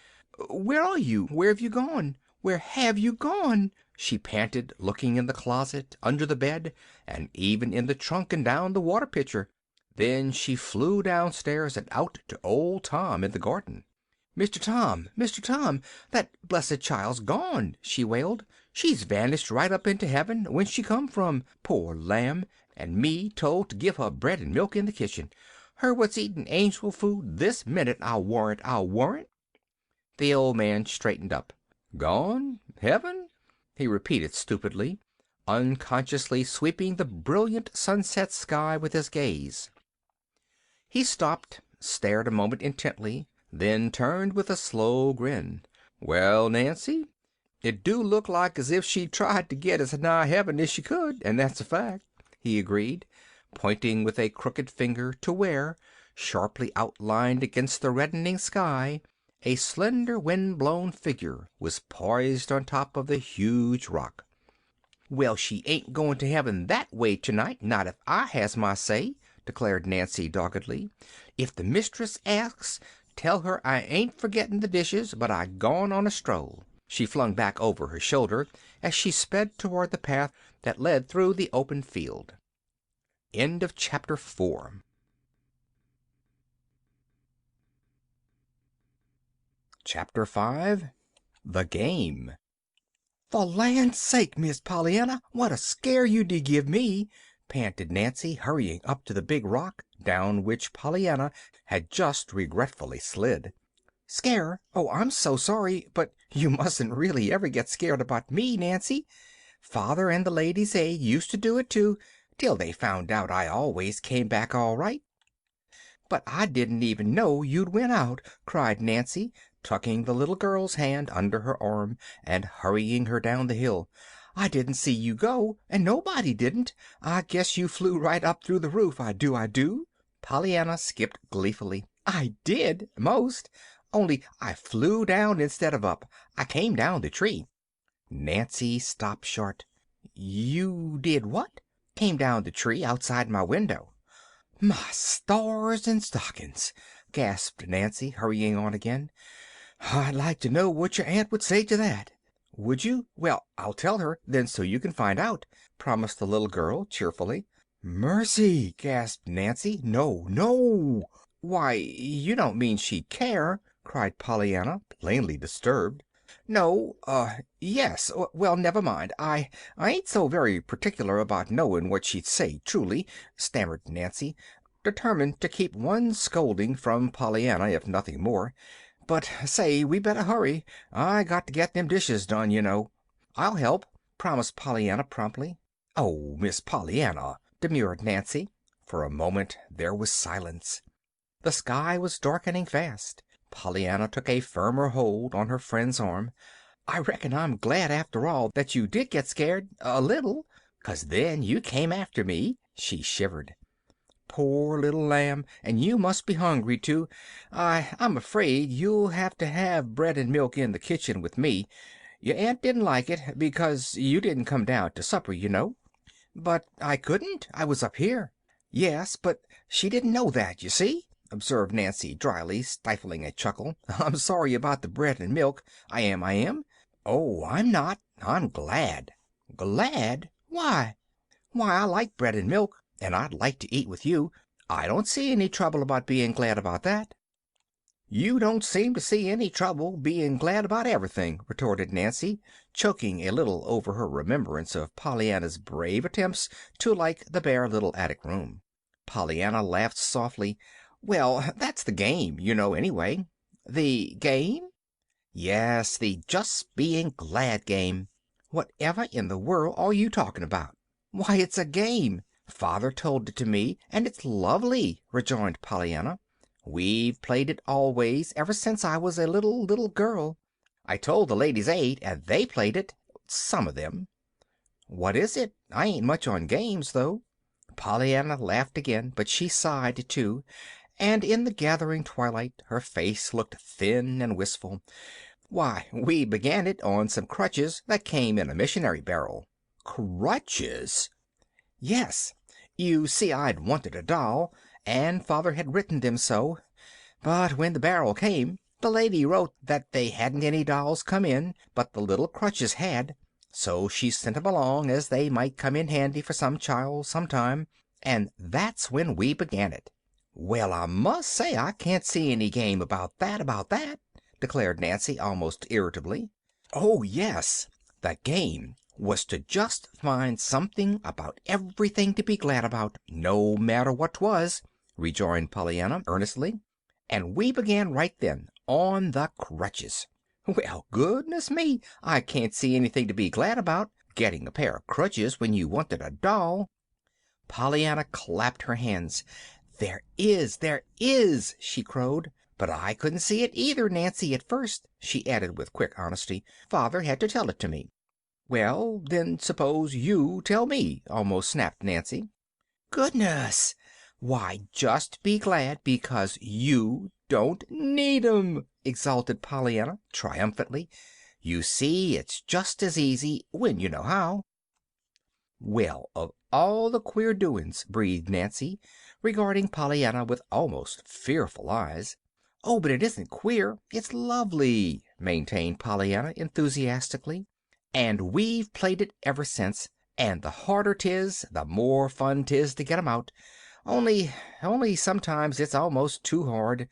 "Where are you? Where have you gone? Where have you gone?" she panted, looking in the closet, under the bed, and even in the trunk and down the water pitcher. Then she flew downstairs and out to old Tom in the garden. Mr. Tom, that blessed child's gone," she wailed. "She's vanished right up into heaven, whence she come from, poor lamb, and me told to give her bread and milk in the kitchen. Her what's eating angel food this minute, I'll warrant, I'll warrant." The old man straightened up. "Gone? Heaven?" he repeated stupidly, unconsciously sweeping the brilliant sunset sky with his gaze. He stopped, stared a moment intently, then turned with a slow grin. "Well, Nancy, it do look like as if she tried to get as nigh heaven as she could, and that's a fact," he agreed, pointing with a crooked finger to where, sharply outlined against the reddening sky, a slender wind-blown figure was poised on top of the huge rock. "Well, she ain't going to heaven that way tonight, not if I has my say," declared Nancy doggedly. "If the mistress asks, tell her I ain't forgetting the dishes, but I gone on a stroll," she flung back over her shoulder as she sped toward the path that led through the open field. End of chapter 4. Chapter 5. The Game. "For land's sake, Miss Pollyanna, what a scare you did give me!" panted Nancy, hurrying up to the big rock, down which Pollyanna had just regretfully slid. "Scare? Oh, I'm so sorry, but you mustn't really ever get scared about me, Nancy. Father and the Ladies' Aid used to do it too, till they found out I always came back all right." "But I didn't even know you'd went out," cried Nancy, tucking the little girl's hand under her arm and hurrying her down the hill. "I didn't see you go, and nobody didn't. I guess you flew right up through the roof, I do." Pollyanna skipped gleefully. "I did, 'most. Only I flew down instead of up. I came down the tree." Nancy stopped short. "You did what?" "Came down the tree outside my window." "My stars and stockings!" gasped Nancy, hurrying on again. "I'd like to know what your aunt would say to that." "Would you? Well, I'll tell her, then, so you can find out," promised the little girl, cheerfully. "Mercy!" gasped Nancy. "No, no!" "Why, you don't mean she'd care?" cried Pollyanna, plainly disturbed. "No, yes. Well, never mind. I ain't so very particular about knowing what she'd say, truly," stammered Nancy, determined to keep one scolding from Pollyanna, if nothing more. "But say, we better hurry. I got to get them dishes done, you know." "I'll help," promised Pollyanna promptly. "Oh, Miss Pollyanna," demurred Nancy. For a moment there was silence. The sky was darkening fast. Pollyanna took a firmer hold on her friend's arm. "I reckon I'm glad, after all, that you did get scared a little, 'cause then you came after me." She shivered. "Poor little lamb, and you must be hungry, too. I'm afraid you'll have to have bread and milk in the kitchen with me. Your aunt didn't like it, because you didn't come down to supper, you know." "But I couldn't. I was up here." "Yes, but she didn't know that, you see," observed Nancy dryly, stifling a chuckle. "I'm sorry about the bread and milk. I am." "Oh, I'm not. I'm glad." "Glad? Why?" "Why, I like bread and milk, and I'd like to eat with you. I don't see any trouble about being glad about that." "You don't seem to see any trouble being glad about everything," retorted Nancy, choking a little over her remembrance of Pollyanna's brave attempts to like the bare little attic room. Pollyanna laughed softly. "Well, that's the game, you know, anyway." "The game?" "Yes, the just being glad game." "Whatever in the world are you talking about?" "Why, it's a game. Father told it to me, and it's lovely," rejoined Pollyanna. "We've played it always, ever since I was a little girl. I told the Ladies' Aid, and they played it. Some of them." "What is it? I ain't much on games, though." Pollyanna laughed again, but she sighed, too, and in the gathering twilight her face looked thin and wistful. "Why, we began it on some crutches that came in a missionary barrel." "Crutches!" "Yes. You see, I'd wanted a doll, and Father had written them so. But when the barrel came, the lady wrote that they hadn't any dolls come in, but the little crutches had. So she sent 'em along, as they might come in handy for some child sometime. And that's when we began it." "Well, I must say I can't see any game about that. declared Nancy almost irritably. Oh, yes. The game was to just find something about everything to be glad about, no matter what 'twas, rejoined Pollyanna earnestly. And we began right then, on the crutches. Well, goodness me, I can't see anything to be glad about, getting a pair of crutches when you wanted a doll. Pollyanna clapped her hands. There is, she crowed. But I couldn't see it either, Nancy, at first, she added with quick honesty. Father had to tell it to me. Well, then suppose you tell me, almost snapped Nancy. Goodness! Why, just be glad because you don't need 'em, exulted Pollyanna triumphantly. You see, it's just as easy when you know how. Well, of all the queer doin's, breathed Nancy, regarding Pollyanna with almost fearful eyes. Oh, but it isn't queer, it's lovely, maintained Pollyanna enthusiastically. And we've played it ever since, and the harder 'tis, the more fun 'tis to get 'em out. Only sometimes it's almost too hard,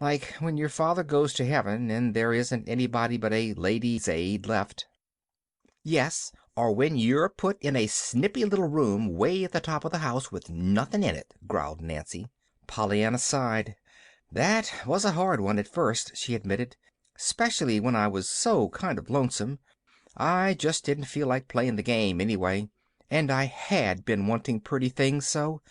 like when your father goes to heaven and there isn't anybody but a lady's aid left. Yes, or when you're put in a snippy little room way at the top of the house with nothing in it, growled Nancy. Pollyanna sighed. That was a hard one at first, she admitted, especially when I was so kind of lonesome. I just didn't feel like playing the game anyway, and I had been wanting pretty things so.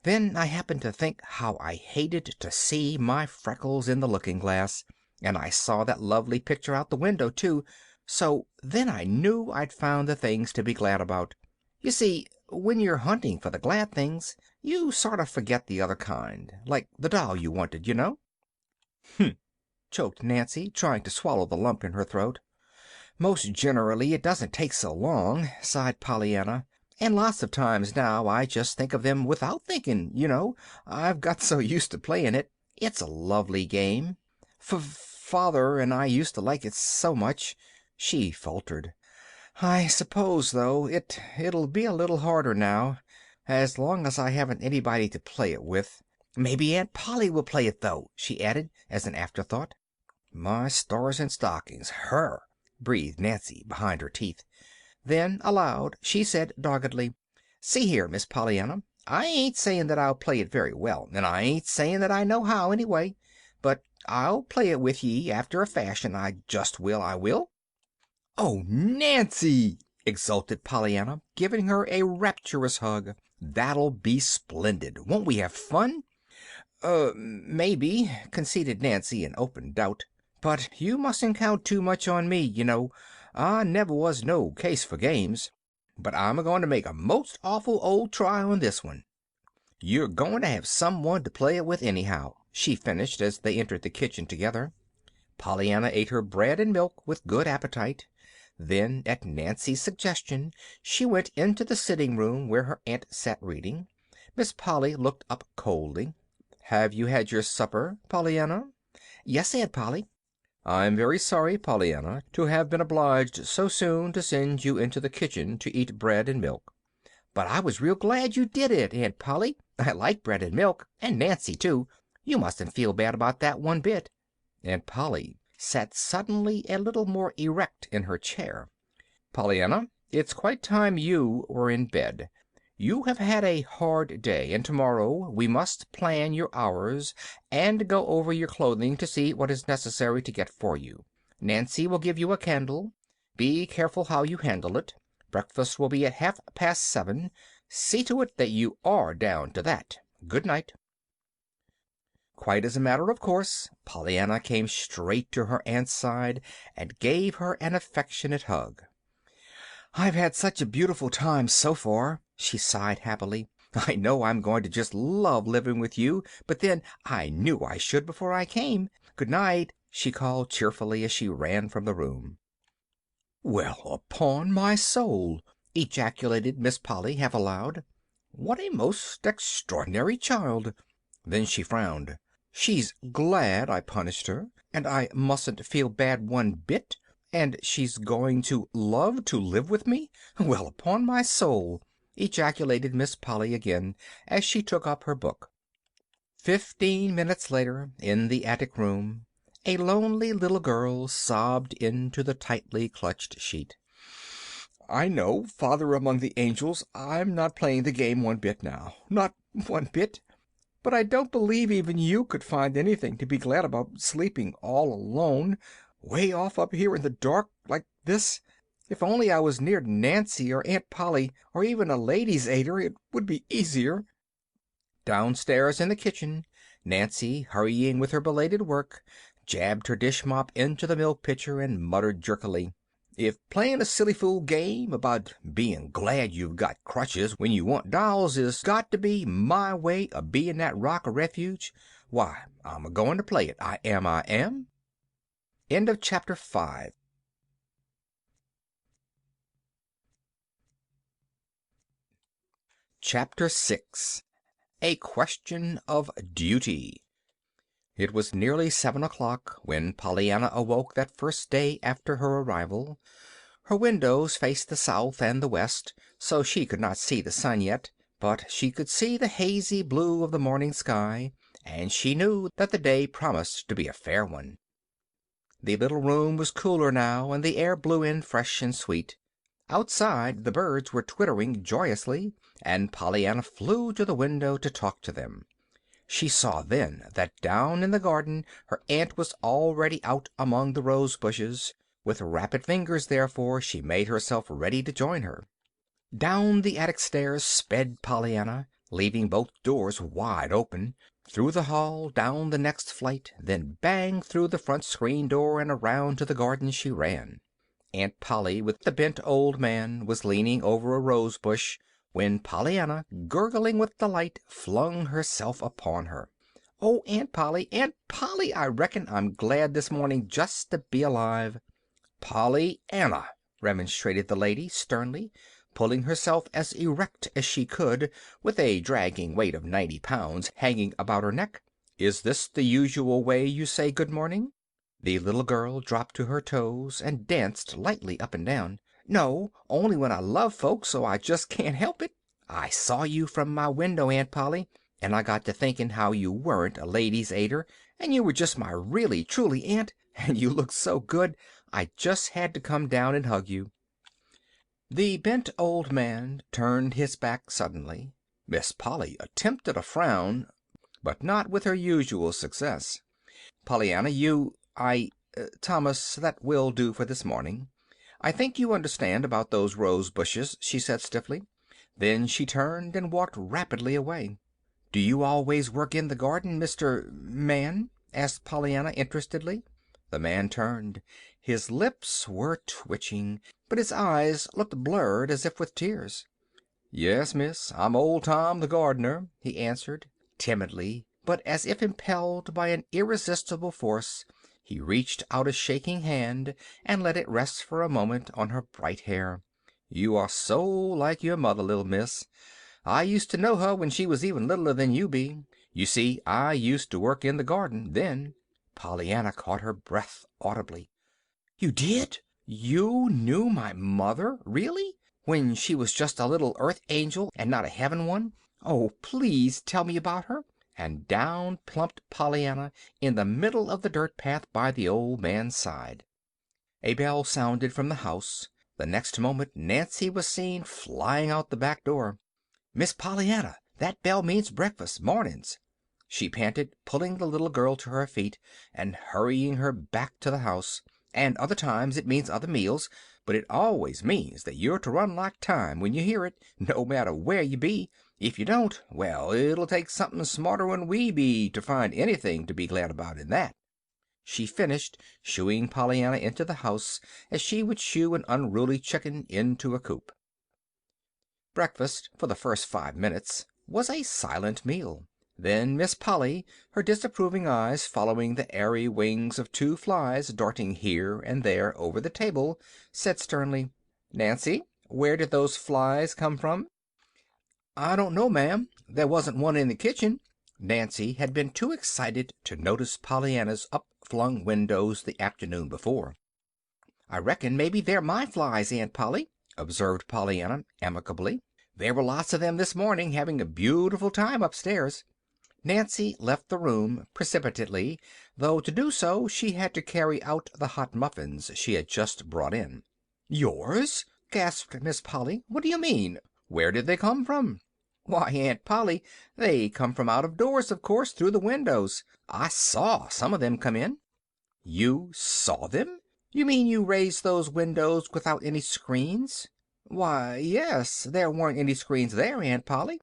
Then I happened to think how I hated to see my freckles in the looking-glass, and I saw that lovely picture out the window, too, so then I knew I'd found the things to be glad about. You see, when you're hunting for the glad things, you sort of forget the other kind, like the doll you wanted, you know. Hm, choked Nancy, trying to swallow the lump in her throat. Most generally it doesn't take so long, sighed Pollyanna. And lots of times now I just think of them without thinking, you know. I've got so used to playing it. It's a lovely game. Father and I used to like it so much, she faltered. I suppose, though, it'll be a little harder now, as long as I haven't anybody to play it with. Maybe Aunt Polly will play it, though, she added, as an afterthought. My stars and stockings, her, breathed Nancy behind her teeth. Then, aloud, she said doggedly, See here, Miss Pollyanna, I ain't saying that I'll play it very well, and I ain't saying that I know how, anyway, but I'll play it with ye after a fashion, I just will, I will. Oh, Nancy, exulted Pollyanna, giving her a rapturous hug. That'll be splendid. Won't we have fun? Maybe, conceded Nancy in open doubt. But you mustn't count too much on me, you know. I never was no case for games. But I'm a-going to make a most awful old try on this one. You're going to have someone to play it with anyhow, she finished as they entered the kitchen together. Pollyanna ate her bread and milk with good appetite. Then, at Nancy's suggestion, she went into the sitting room where her aunt sat reading. Miss Polly looked up coldly. Have you had your supper, Pollyanna? Yes, Aunt Polly. I'm very sorry, Pollyanna, to have been obliged so soon to send you into the kitchen to eat bread and milk. But I was real glad you did it, Aunt Polly. I like bread and milk, and Nancy, too. You mustn't feel bad about that one bit. Aunt Polly sat suddenly a little more erect in her chair. Pollyanna, it's quite time you were in bed. You have had a hard day, and tomorrow we must plan your hours and go over your clothing to see what is necessary to get for you. Nancy will give you a candle. Be careful how you handle it. Breakfast will be at 7:30. See to it that you are down to that. Good night. Quite as a matter of course, Pollyanna came straight to her aunt's side and gave her an affectionate hug. I've had such a beautiful time so far, she sighed happily. I know I'm going to just love living with you, but then I knew I should before I came. Good night, she called cheerfully as she ran from the room. Well, upon my soul, ejaculated Miss Polly half aloud. What a most extraordinary child. Then she frowned. She's glad I punished her, and I mustn't feel bad one bit, and she's going to love to live with me? Well, upon my soul, ejaculated Miss Polly again as she took up her book. 15 minutes later, in the attic room, A lonely little girl sobbed into the tightly clutched sheet. "I know, Father among the angels, I'm not playing the game one bit now. Not one bit. But I don't believe even you could find anything to be glad about sleeping all alone, way off up here in the dark like this. If only I was near Nancy or Aunt Polly or even a lady's aider, it would be easier." Downstairs in the kitchen, Nancy, hurrying with her belated work, jabbed her dish mop into the milk pitcher and muttered jerkily, "If playing a silly fool game about being glad you've got crutches when you want dolls is got to be my way of being that rock of refuge, why, I'm a-going to play it. I am. End of chapter 5. Chapter 6. A Question of Duty. It was nearly 7 o'clock when Pollyanna awoke that first day after her arrival. Her windows faced the south and the west, so she could not see the sun yet, but she could see the hazy blue of the morning sky, and she knew that the day promised to be a fair one. The little room was cooler now, and the air blew in fresh and sweet. Outside the birds were twittering joyously, and Pollyanna flew to the window to talk to them. She saw then that down in the garden her aunt was already out among the rose bushes. With rapid fingers, therefore, she made herself ready to join her. Down the attic stairs sped Pollyanna, leaving both doors wide open. Through the hall, down the next flight, then bang through the front screen door and around to the garden she ran. Aunt Polly, with the bent old man, was leaning over a rose bush when Pollyanna, gurgling with delight, flung herself upon her. "Oh, Aunt Polly, I reckon I'm glad this morning just to be alive." "Pollyanna," remonstrated the lady, sternly, pulling herself as erect as she could, with a dragging weight of 90 pounds hanging about her neck, "is this the usual way you say good morning?" The little girl dropped to her toes and danced lightly up and down. "No, only when I love folks so I just can't help it. I saw you from my window, Aunt Polly, and I got to thinking how you weren't a lady's aider, and you were just my really truly aunt, and you looked so good I just had to come down and hug you." The bent old man turned his back suddenly. Miss Polly attempted a frown, but not with her usual success. "Pollyanna, Thomas, that will do for this morning. I think you understand about those rose bushes," she said stiffly. Then she turned and walked rapidly away. "Do you always work in the garden, Mr. Man?" asked Pollyanna interestedly. The man turned. His lips were twitching, but his eyes looked blurred as if with tears. "Yes, miss, I'm old Tom the gardener," he answered, timidly, but as if impelled by an irresistible force. He reached out a shaking hand and let it rest for a moment on her bright hair. "You are so like your mother, little miss. I used to know her when she was even littler than you be. You see, I used to work in the garden then." Pollyanna caught her breath audibly. "You did? You knew my mother? Really? When she was just a little earth angel and not a heaven one? Oh, please tell me about her." And down plumped Pollyanna in the middle of the dirt path by the old man's side. A bell sounded from the house. The next moment Nancy was seen flying out the back door. "Miss Pollyanna, that bell means breakfast, mornings," she panted, pulling the little girl to her feet and hurrying her back to the house. "And other times it means other meals, but it always means that you're to run like time when you hear it, no matter where you be. If you don't, well, it'll take something smarter'n we be to find anything to be glad about in that." She finished, shooing Pollyanna into the house as she would shoo an unruly chicken into a coop. Breakfast, for the first 5 minutes, was a silent meal. Then Miss Polly, her disapproving eyes following the airy wings of 2 flies darting here and there over the table, said sternly, "Nancy, where did those flies come from?" "I don't know, ma'am. There wasn't one in the kitchen." Nancy had been too excited to notice Pollyanna's upflung windows the afternoon before. "I reckon maybe they're my flies, Aunt Polly," observed Pollyanna, amicably. "There were lots of them this morning, having a beautiful time upstairs." Nancy left the room precipitately, though to do so she had to carry out the hot muffins she had just brought in. "Yours?" gasped Miss Polly. "What do you mean? Where did they come from?" "Why, Aunt Polly, they come from out of doors, of course, through the windows. I saw some of them come in." "You saw them? You mean you raised those windows without any screens?" "Why, yes, there weren't any screens there, Aunt Polly."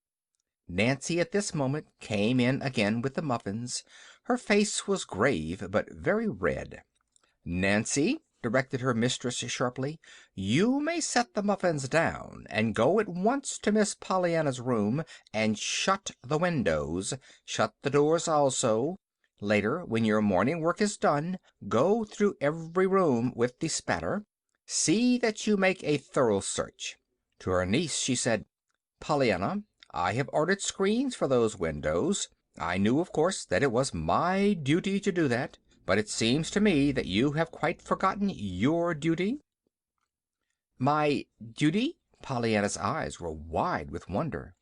Nancy at this moment came in again with the muffins. Her face was grave, but very red. "Nancy," directed her mistress sharply, "you may set the muffins down and go at once to Miss Pollyanna's room and shut the windows. Shut the doors also. Later, when your morning work is done, go through every room with the spatter. See that you make a thorough search." To her niece she said, "Pollyanna, I have ordered screens for those windows. I knew, of course, that it was my duty to do that, but it seems to me that you have quite forgotten your duty." "My duty?" Pollyanna's eyes were wide with wonder.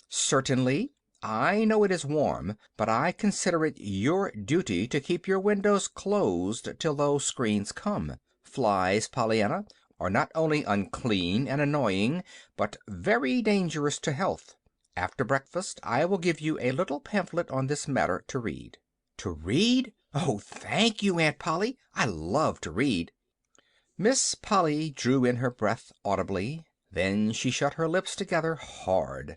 "Certainly. I know it is warm, but I consider it your duty to keep your windows closed till those screens come. Flies, Pollyanna, are not only unclean and annoying, but very dangerous to health. After breakfast I will give you a little pamphlet on this matter to read." "To read? Oh, thank you, Aunt Polly. I love to read." Miss Polly drew in her breath audibly. Then she shut her lips together hard.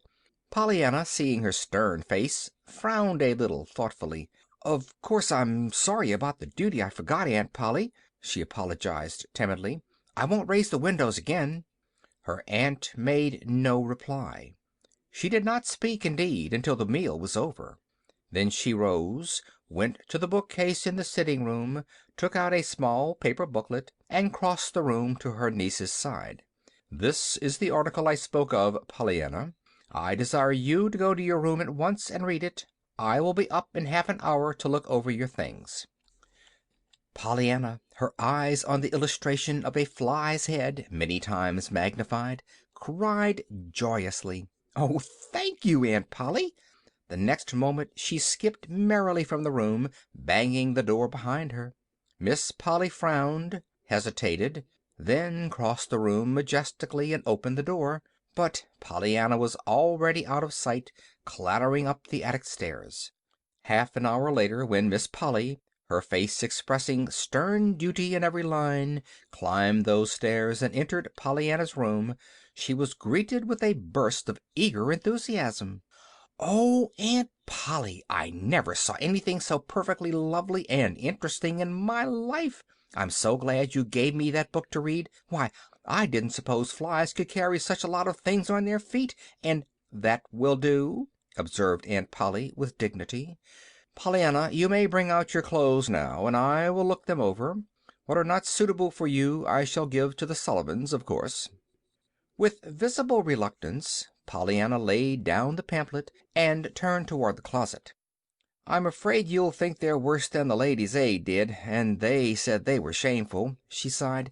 Pollyanna, seeing her stern face, frowned a little thoughtfully. "Of course I'm sorry about the duty. I forgot, Aunt Polly," she apologized timidly. "I won't raise the windows again." Her aunt made no reply. She did not speak, indeed, until the meal was over. Then she rose, went to the bookcase in the sitting room, took out a small paper booklet, and crossed the room to her niece's side. "This is the article I spoke of, Pollyanna. I desire you to go to your room at once and read it. I will be up in half an hour to look over your things." Pollyanna, her eyes on the illustration of a fly's head, many times magnified, cried joyously. "Oh, thank you, Aunt Polly!" The next moment she skipped merrily from the room, banging the door behind her. Miss Polly frowned, hesitated, then crossed the room majestically and opened the door. But Pollyanna was already out of sight, clattering up the attic stairs. Half an hour later, when Miss Polly, her face expressing stern duty in every line, climbed those stairs and entered Pollyanna's room, she was greeted with a burst of eager enthusiasm. "Oh, Aunt Polly, I never saw anything so perfectly lovely and interesting in my life. I'm so glad you gave me that book to read. Why, I didn't suppose flies could carry such a lot of things on their feet, and—" "That will do," observed Aunt Polly with dignity. "Pollyanna, you may bring out your clothes now, and I will look them over. What are not suitable for you I shall give to the Sullivans, of course." With visible reluctance, Pollyanna laid down the pamphlet and turned toward the closet. "I'm afraid you'll think they're worse than the Ladies' Aid did, and they said they were shameful," she sighed.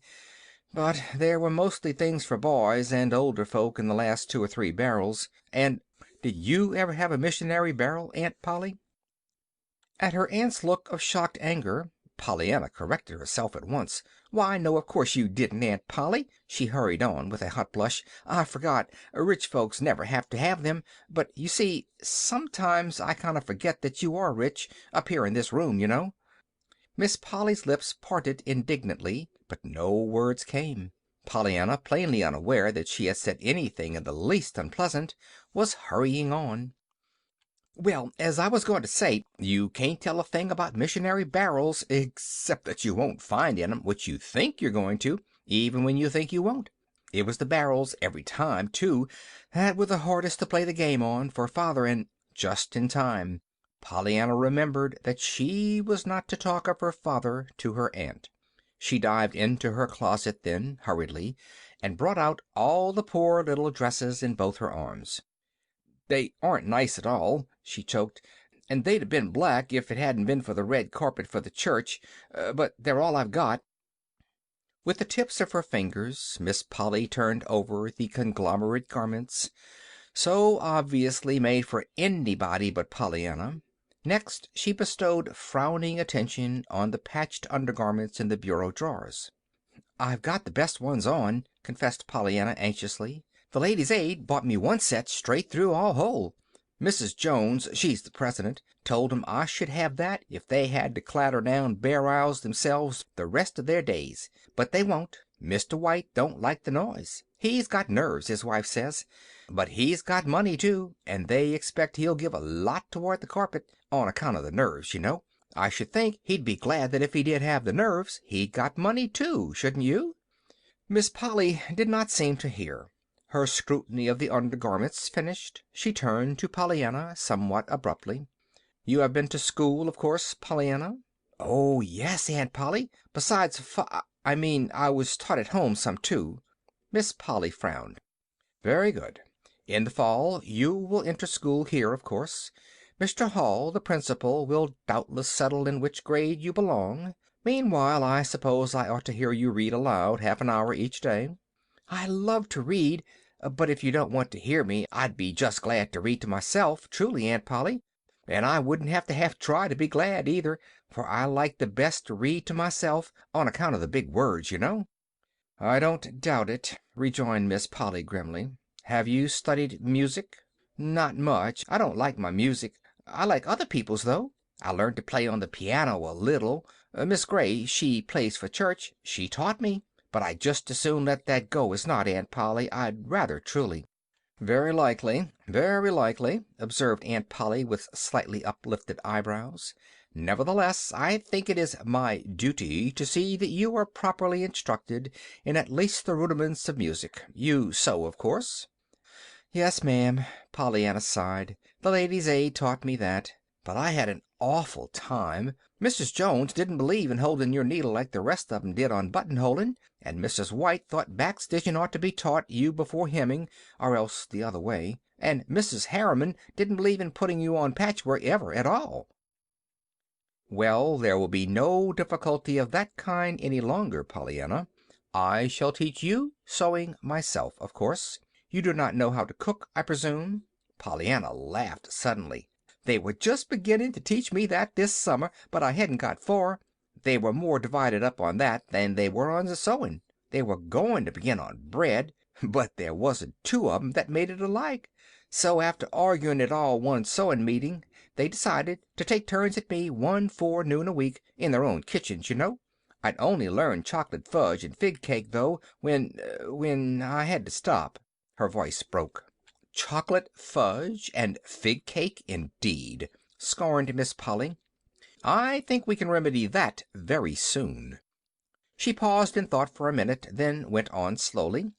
"But there were mostly things for boys and older folk in the last 2 or 3 barrels. And did you ever have a missionary barrel, Aunt Polly?" At her aunt's look of shocked anger, Pollyanna corrected herself at once. "Why, no, of course you didn't, Aunt Polly," she hurried on, with a hot blush. "I forgot. Rich folks never have to have them. But, you see, sometimes I kind of forget that you are rich, up here in this room, you know." Miss Polly's lips parted indignantly, but no words came. Pollyanna, plainly unaware that she had said anything in the least unpleasant, was hurrying on. "Well, as I was going to say, you can't tell a thing about missionary barrels except that you won't find in 'em what you think you're going to, even when you think you won't. It was the barrels every time, too, that were the hardest to play the game on for Father, and—" Just in time Pollyanna remembered that she was not to talk of her father to her aunt. She dived into her closet then, hurriedly, and brought out all the poor little dresses in both her arms. "They aren't nice at all," she choked, "and they'd have been black if it hadn't been for the red carpet for the church. But they're all I've got." With the tips of her fingers Miss Polly turned over the conglomerate garments, so obviously made for anybody but Pollyanna. Next she bestowed frowning attention on the patched undergarments in the bureau drawers. "I've got the best ones on," confessed Pollyanna anxiously. "The Ladies' Aid bought me one set straight through, all whole. Mrs. Jones, she's the president, told 'em I should have that if they had to clatter down bare aisles themselves the rest of their days. But they won't. Mr. White don't like the noise. He's got nerves, his wife says. But he's got money, too, and they expect he'll give a lot toward the carpet, on account of the nerves, you know. I should think he'd be glad that if he did have the nerves, he'd got money, too, shouldn't you?" Miss Polly did not seem to hear. Her scrutiny of the undergarments finished, she turned to Pollyanna somewhat abruptly. "You have been to school, of course, Pollyanna?" "Oh, yes, Aunt Polly. Besides, I was taught at home some, too." Miss Polly frowned. "Very good. In the fall you will enter school here, of course. Mr. Hall, the principal, will doubtless settle in which grade you belong. Meanwhile, I suppose I ought to hear you read aloud half an hour each day." "I love to read, but if you don't want to hear me, I'd be just glad to read to myself, truly, Aunt Polly. And I wouldn't have to half try to be glad, either, for I like the best to read to myself, on account of the big words, you know." "I don't doubt it," rejoined Miss Polly grimly. "Have you studied music?" "Not much. I don't like my music. I like other people's, though. I learned to play on the piano a little. Miss Gray, she plays for church. She taught me. But I'd just as soon let that go as not, Aunt Polly. I'd rather, truly." Very likely," observed Aunt Polly with slightly uplifted eyebrows. "Nevertheless, I think it is my duty to see that you are properly instructed in at least the rudiments of music. You sew, of course?" "Yes, ma'am." Pollyanna sighed. "The Ladies' Aid taught me that. But I had an awful time. Mrs. Jones didn't believe in holding your needle like the rest of 'em did on buttonholing, and Mrs. White thought backstitching ought to be taught you before hemming, or else the other way. And Mrs. Harriman didn't believe in putting you on patchwork ever at all." "Well, there will be no difficulty of that kind any longer, Pollyanna. I shall teach you sewing myself, of course. You do not know how to cook, I presume?" Pollyanna laughed suddenly. "They were just beginning to teach me that this summer, but I hadn't got far. They were more divided up on that than they were on the sewing. They were going to begin on bread, but there wasn't two of 'em that made it alike. So after arguing it all one sewing meeting, they decided to take turns at me one forenoon a week, in their own kitchens, you know. I'd only learned chocolate fudge and fig cake, though, when I had to stop." Her voice broke. "Chocolate fudge and fig cake, indeed!" scorned Miss Polly. "I think we can remedy that very soon." She paused in thought for a minute, then went on slowly.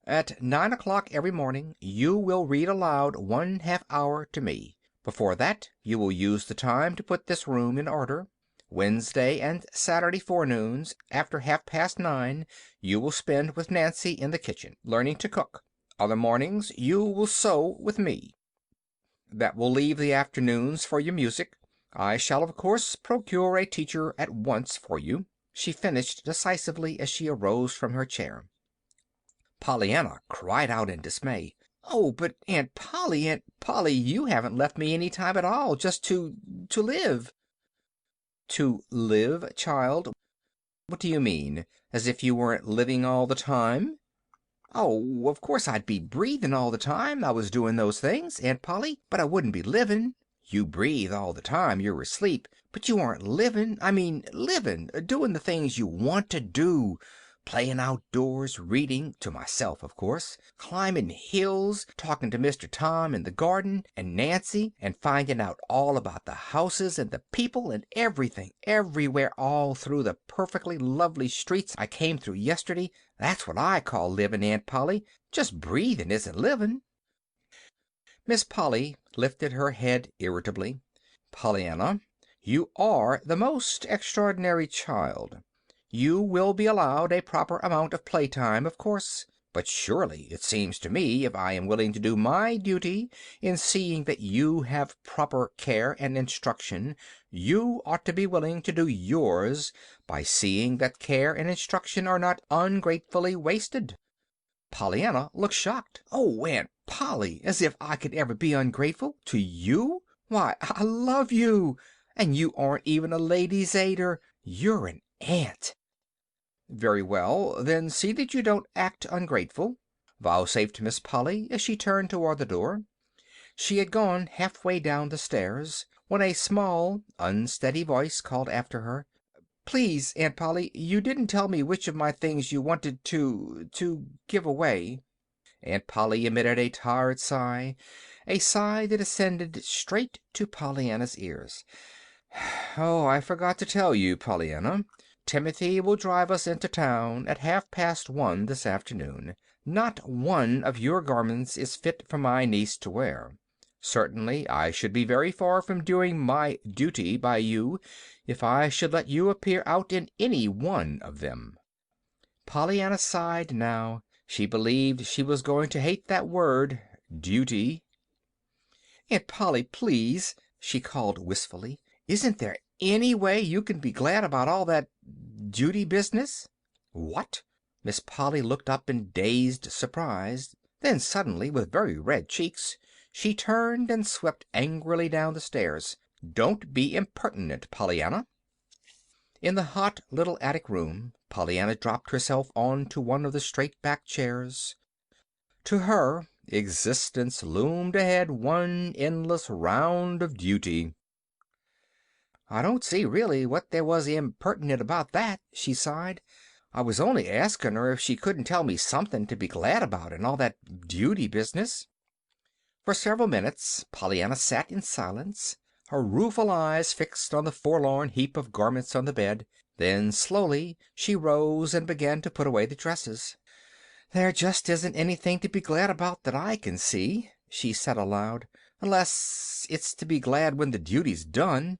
"At 9 o'clock every morning you will read aloud 1/2 hour to me. Before that you will use the time to put this room in order. Wednesday and Saturday forenoons, after 9:30, you will spend with Nancy in the kitchen, learning to cook. Other mornings you will sew with me. That will leave the afternoons for your music. I shall, of course, procure a teacher at once for you," she finished decisively as she arose from her chair. Pollyanna cried out in dismay. "Oh, but Aunt Polly, you haven't left me any time at all just to live." "To live, child? What do you mean? As if you weren't living all the time?" "Oh, of course I'd be breathing all the time I was doing those things, Aunt Polly, but I wouldn't be living. You breathe all the time you're asleep, but you aren't living. I mean living, doing the things you want to do. Playing outdoors, reading, to myself, of course, climbing hills, talking to Mr. Tom in the garden, and Nancy, and finding out all about the houses and the people and everything, everywhere, all through the perfectly lovely streets I came through yesterday. That's what I call living, Aunt Polly. Just breathing isn't living." Miss Polly lifted her head irritably. "Pollyanna, you are the most extraordinary child. You will be allowed a proper amount of playtime, of course. But surely, it seems to me, if I am willing to do my duty in seeing that you have proper care and instruction, you ought to be willing to do yours by seeing that care and instruction are not ungratefully wasted." Pollyanna looked shocked. "Oh, Aunt Polly, as if I could ever be ungrateful to you! Why, I love you! And you aren't even a lady's aider. You're an aunt." "Very well, then see that you don't act ungrateful," vouchsafed Miss Polly as she turned toward the door. She had gone halfway down the stairs when a small, unsteady voice called after her, "Please, Aunt Polly, you didn't tell me which of my things you wanted to give away." Aunt Polly emitted a tired sigh, a sigh that ascended straight to Pollyanna's ears. "Oh, I forgot to tell you, Pollyanna. Timothy will drive us into town at 1:30 this afternoon. Not one of your garments is fit for my niece to wear. Certainly I should be very far from doing my duty by you if I should let you appear out in any one of them." Pollyanna sighed now. She believed she was going to hate that word, duty. "Aunt Polly, please," she called wistfully. "Isn't there any way you can be glad about all that duty business?" "What?" Miss Polly looked up in dazed surprise. Then suddenly, with very red cheeks, she turned and swept angrily down the stairs. "Don't be impertinent, Pollyanna." In the hot little attic room, Pollyanna dropped herself onto one of the straight-backed chairs. To her, existence loomed ahead one endless round of duty. "I don't see really what there was impertinent about that," she sighed. "I was only asking her if she couldn't tell me something to be glad about in all that duty business." For several minutes Pollyanna sat in silence, her rueful eyes fixed on the forlorn heap of garments on the bed. Then slowly she rose and began to put away the dresses. "There just isn't anything to be glad about that I can see," she said aloud, "unless it's to be glad when the duty's done."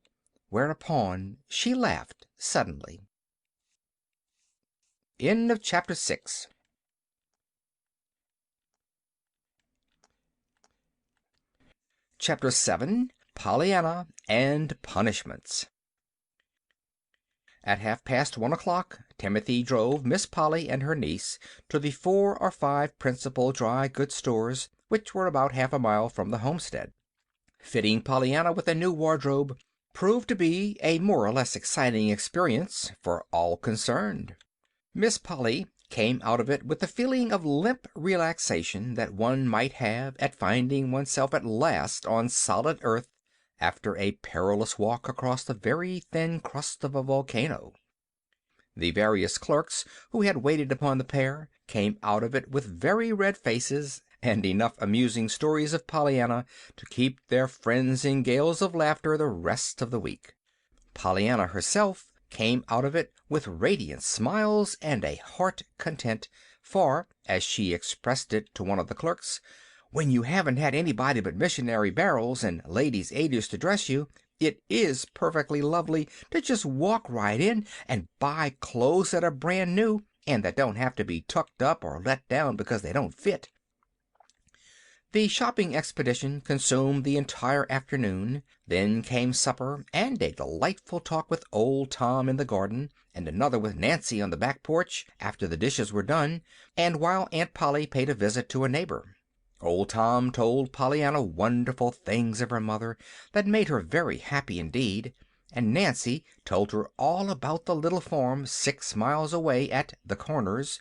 Whereupon she laughed suddenly. End of chapter 6. Chapter 7. Pollyanna and Punishments. At 1:30, Timothy drove Miss Polly and her niece to the 4 or 5 principal dry goods stores, which were about half a mile from the homestead. Fitting Pollyanna with a new wardrobe proved to be a more or less exciting experience for all concerned. Miss Polly came out of it with the feeling of limp relaxation that one might have at finding oneself at last on solid earth after a perilous walk across the very thin crust of a volcano. The various clerks who had waited upon the pair came out of it with very red faces and enough amusing stories of Pollyanna to keep their friends in gales of laughter the rest of the week. Pollyanna herself came out of it with radiant smiles and a heart content, for, as she expressed it to one of the clerks, when you haven't had anybody but missionary barrels and ladies' aiders to dress you, it is perfectly lovely to just walk right in and buy clothes that are brand new and that don't have to be tucked up or let down because they don't fit. The shopping expedition consumed the entire afternoon. Then came supper and a delightful talk with old Tom in the garden, and another with Nancy on the back porch after the dishes were done, and while Aunt Polly paid a visit to a neighbor. Old Tom told Pollyanna wonderful things of her mother that made her very happy indeed, and Nancy told her all about the little farm 6 miles away at The Corners,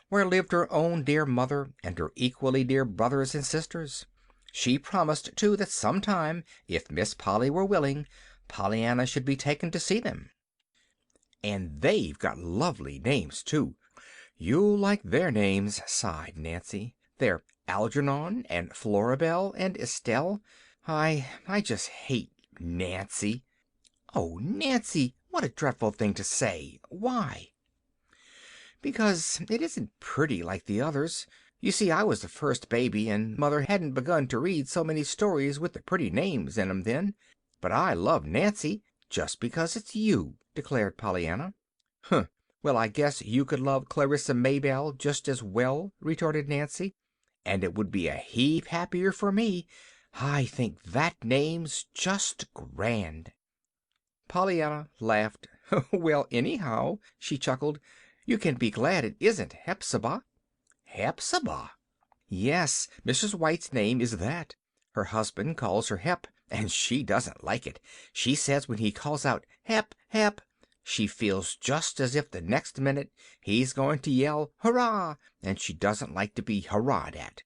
where lived her own dear mother and her equally dear brothers and sisters. She promised, too, that sometime, if Miss Polly were willing, Pollyanna should be taken to see them. "And they've got lovely names, too. You'll like their names," sighed Nancy. "They're Algernon and Floribel and Estelle. I just hate Nancy." "Oh, Nancy, what a dreadful thing to say. Why?" "Because it isn't pretty like the others. You see, I was the first baby, and Mother hadn't begun to read so many stories with the pretty names in 'em then. But I love Nancy, just because it's you," declared Pollyanna. "Huh! Well, I guess you could love Clarissa Maybelle just as well," retorted Nancy, "and it would be a heap happier for me. I think that name's just grand." Pollyanna laughed. "Well, anyhow," she chuckled, "you can be glad it isn't Hepzibah." "Hepzibah?" "Yes, Mrs. White's name is that. Her husband calls her Hep, and she doesn't like it. She says when he calls out, "Hep, hep," she feels just as if the next minute he's going to yell, "Hurrah!" and she doesn't like to be hurrahed at.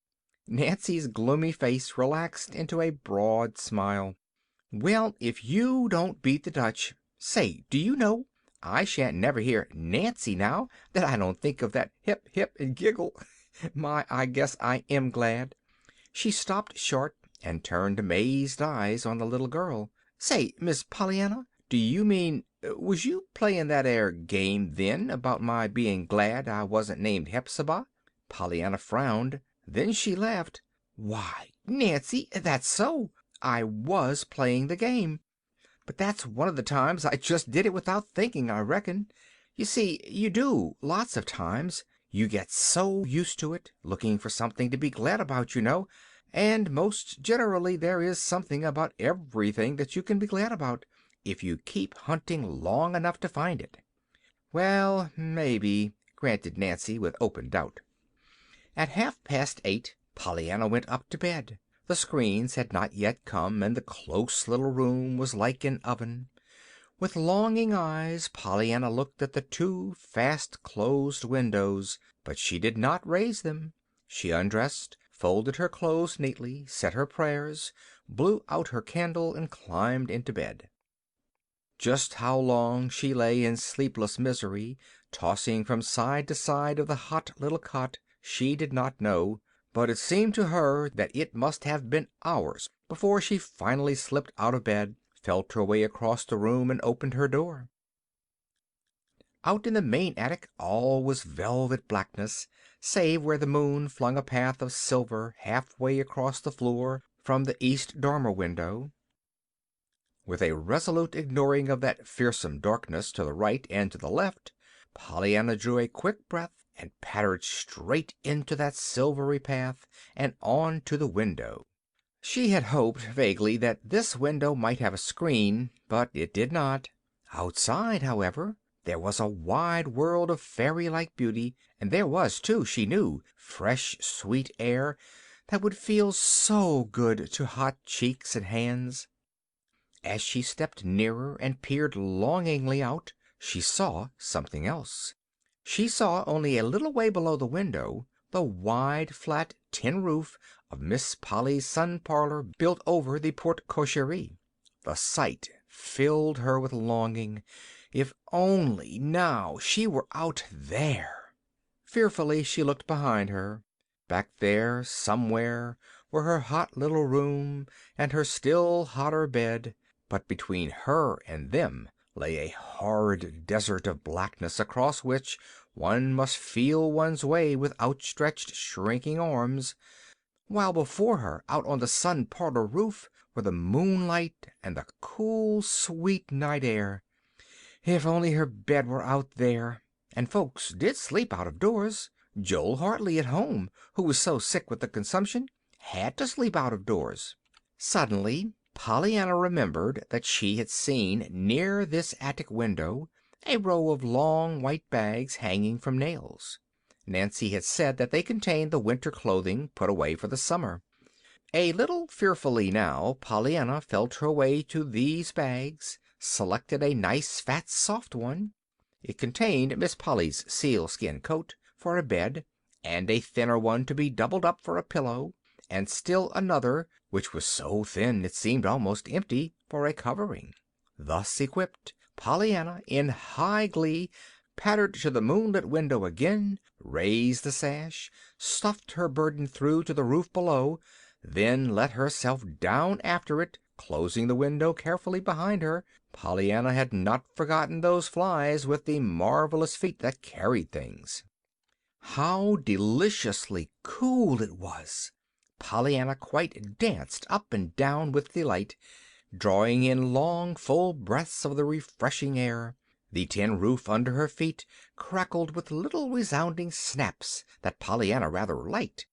Nancy's gloomy face relaxed into a broad smile. "Well, if you don't beat the Dutch. Say, do you know, I shan't never hear Nancy now that I don't think of that hip, hip, and giggle. My, I guess I am glad." She stopped short and turned amazed eyes on the little girl. "Say, Miss Pollyanna, do you mean, was you playin' that 'ere game, then, about my being glad I wasn't named Hepzibah?" Pollyanna frowned. Then she laughed. "Why, Nancy, that's so. I was playing the game. But that's one of the times I just did it without thinking, I reckon. You see, you do, lots of times. You get so used to it, looking for something to be glad about, you know. And most generally there is something about everything that you can be glad about, if you keep hunting long enough to find it." "Well, maybe," granted Nancy with open doubt. At 8:30, Pollyanna went up to bed. The screens had not yet come, and the close little room was like an oven. With longing eyes Pollyanna looked at the two fast-closed windows, but she did not raise them. She undressed, folded her clothes neatly, said her prayers, blew out her candle, and climbed into bed. Just how long she lay in sleepless misery, tossing from side to side of the hot little cot, she did not know, but it seemed to her that it must have been hours before she finally slipped out of bed, felt her way across the room, and opened her door. Out in the main attic all was velvet blackness, save where the moon flung a path of silver halfway across the floor from the east dormer window. With a resolute ignoring of that fearsome darkness to the right and to the left, Pollyanna drew a quick breath and pattered straight into that silvery path and on to the window. She had hoped vaguely that this window might have a screen, but it did not. Outside, however, there was a wide world of fairy-like beauty, and there was, too, she knew, fresh, sweet air that would feel so good to hot cheeks and hands. As she stepped nearer and peered longingly out, she saw something else. She saw, only a little way below the window, the wide, flat tin roof of Miss Polly's sun parlor built over the porte cochère. The sight filled her with longing. If only now she were out there! Fearfully she looked behind her. Back there, somewhere, were her hot little room and her still hotter bed. But between her and them lay a horrid desert of blackness across which one must feel one's way with outstretched, shrinking arms, while before her, out on the sun parlor roof, were the moonlight and the cool, sweet night air. If only her bed were out there! And folks did sleep out of doors. Joel Hartley at home, who was so sick with the consumption, had to sleep out of doors. Suddenly Pollyanna remembered that she had seen near this attic window a row of long white bags hanging from nails. Nancy had said that they contained the winter clothing put away for the summer. A little fearfully now Pollyanna felt her way to these bags, selected a nice fat soft one. It contained Miss Polly's sealskin coat for a bed, and a thinner one to be doubled up for a pillow, and still another, which was so thin it seemed almost empty, for a covering. Thus equipped, Pollyanna, in high glee, pattered to the moonlit window again, raised the sash, stuffed her burden through to the roof below, then let herself down after it, closing the window carefully behind her. Pollyanna had not forgotten those flies with the marvelous feet that carried things. How deliciously cool it was! Pollyanna quite danced up and down with delight, drawing in long, full breaths of the refreshing air. The tin roof under her feet crackled with little resounding snaps that Pollyanna rather liked.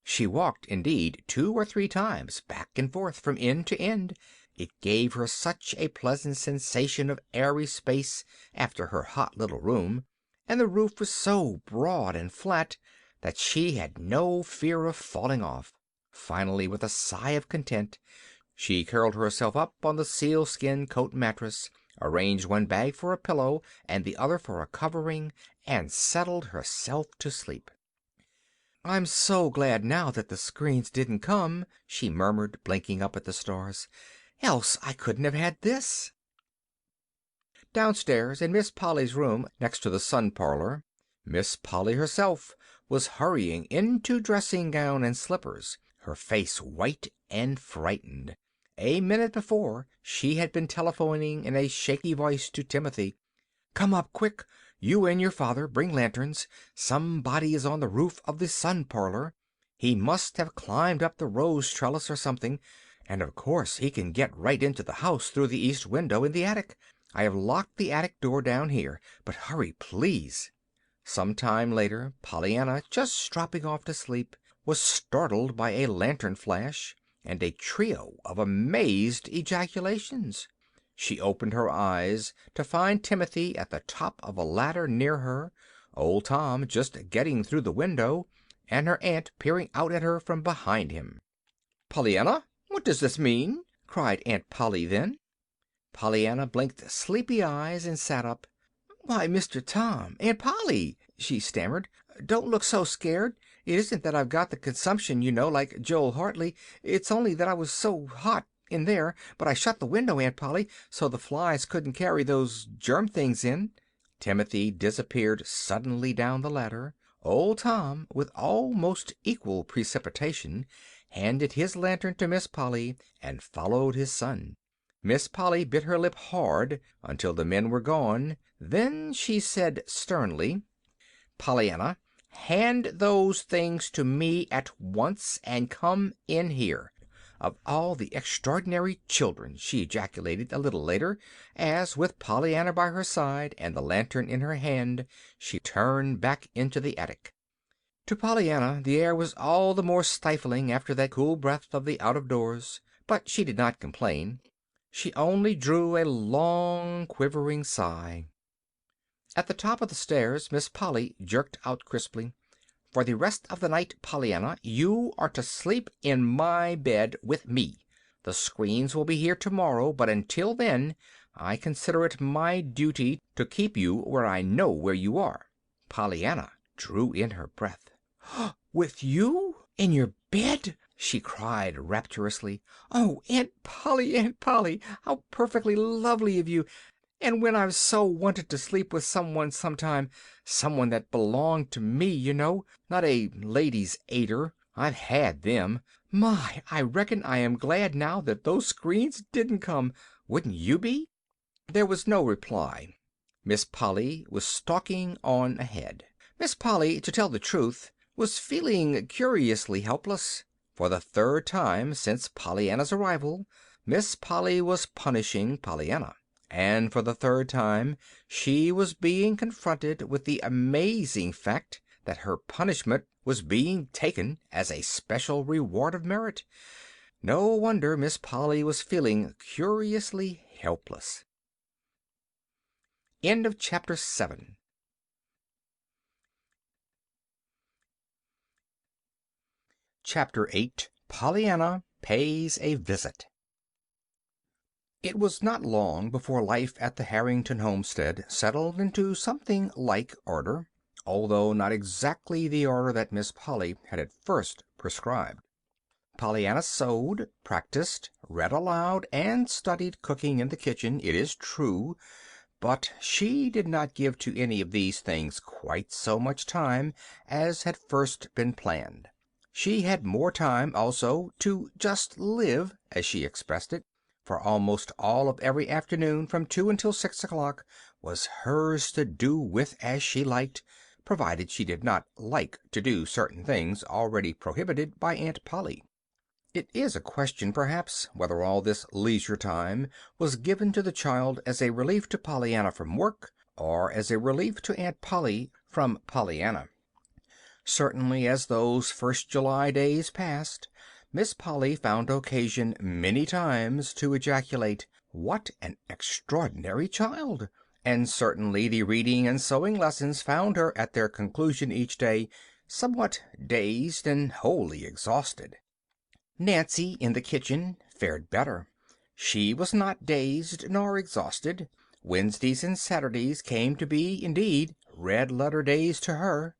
She walked, indeed, 2 or 3 times back and forth from end to end. It gave her such a pleasant sensation of airy space after her hot little room, and the roof was so broad and flat that she had no fear of falling off. Finally, with a sigh of content, She curled herself up on the sealskin coat mattress, arranged one bag for a pillow and the other for a covering, and settled herself to sleep. "I'm so glad now that the screens didn't come," she murmured, blinking up at the stars. "Else I couldn't have had this." Downstairs, in Miss Polly's room next to the sun parlor, Miss Polly herself was hurrying into dressing gown and slippers, her face white and frightened. A minute before she had been telephoning in a shaky voice to Timothy. "Come up, quick! You and your father. Bring lanterns. Somebody is on the roof of the sun parlor. He must have climbed up the rose trellis or something, and of course he can get right into the house through the east window in the attic. I have locked the attic door down here, but hurry, please." Some time later, Pollyanna, just dropping off to sleep, was startled by a lantern flash and a trio of amazed ejaculations. She opened her eyes to find Timothy at the top of a ladder near her, old Tom just getting through the window, and her aunt peering out at her from behind him. "Pollyanna, what does this mean?" cried Aunt Polly then. Pollyanna blinked sleepy eyes and sat up. "Why, Mr. Tom, Aunt Polly," she stammered, "don't look so scared. It isn't that I've got the consumption, you know, like Joel Hartley. It's only that I was so hot in there, but I shut the window, Aunt Polly, so the flies couldn't carry those germ things in." Timothy disappeared suddenly down the ladder. Old Tom, with almost equal precipitation, handed his lantern to Miss Polly and followed his son. Miss Polly bit her lip hard until the men were gone. Then she said sternly, "Pollyanna, hand those things to me at once and come in here. Of all the extraordinary children!" she ejaculated a little later, as, with Pollyanna by her side and the lantern in her hand, she turned back into the attic. To Pollyanna the air was all the more stifling after that cool breath of the out of doors, but she did not complain. She only drew a long, quivering sigh. At the top of the stairs Miss Polly jerked out crisply, "For the rest of the night, Pollyanna, you are to sleep in my bed with me. The screens will be here tomorrow, but until then I consider it my duty to keep you where I know where you are." Pollyanna drew in her breath. "With you? In your bed?" she cried rapturously. "Oh, Aunt Polly, Aunt Polly, how perfectly lovely of you! And when I've so wanted to sleep with someone sometime, someone that belonged to me, you know, not a ladies' aider. I've had them. My, I reckon I am glad now that those screens didn't come. Wouldn't you be?" There was no reply. Miss Polly was stalking on ahead. Miss Polly, to tell the truth, was feeling curiously helpless. For the third time since Pollyanna's arrival, Miss Polly was punishing Pollyanna. And for the third time she was being confronted with the amazing fact that her punishment was being taken as a special reward of merit. No wonder Miss Polly was feeling curiously helpless. End of chapter 7. Chapter 8. Pollyanna Pays a Visit. It was not long before life at the Harrington homestead settled into something like order, although not exactly the order that Miss Polly had at first prescribed. Pollyanna sewed, practiced, read aloud, and studied cooking in the kitchen, it is true, but she did not give to any of these things quite so much time as had first been planned. She had more time, also, to just live, as she expressed it, for almost all of every afternoon from 2 until 6 o'clock was hers to do with as she liked, provided she did not like to do certain things already prohibited by Aunt Polly. It is a question, perhaps, whether all this leisure time was given to the child as a relief to Pollyanna from work, or as a relief to Aunt Polly from Pollyanna. Certainly, as those first July days passed, Miss Polly found occasion many times to ejaculate, "What an extraordinary child!" And certainly the reading and sewing lessons found her at their conclusion each day somewhat dazed and wholly exhausted. Nancy, in the kitchen, fared better. She was not dazed nor exhausted. Wednesdays and Saturdays came to be, indeed, red-letter days to her.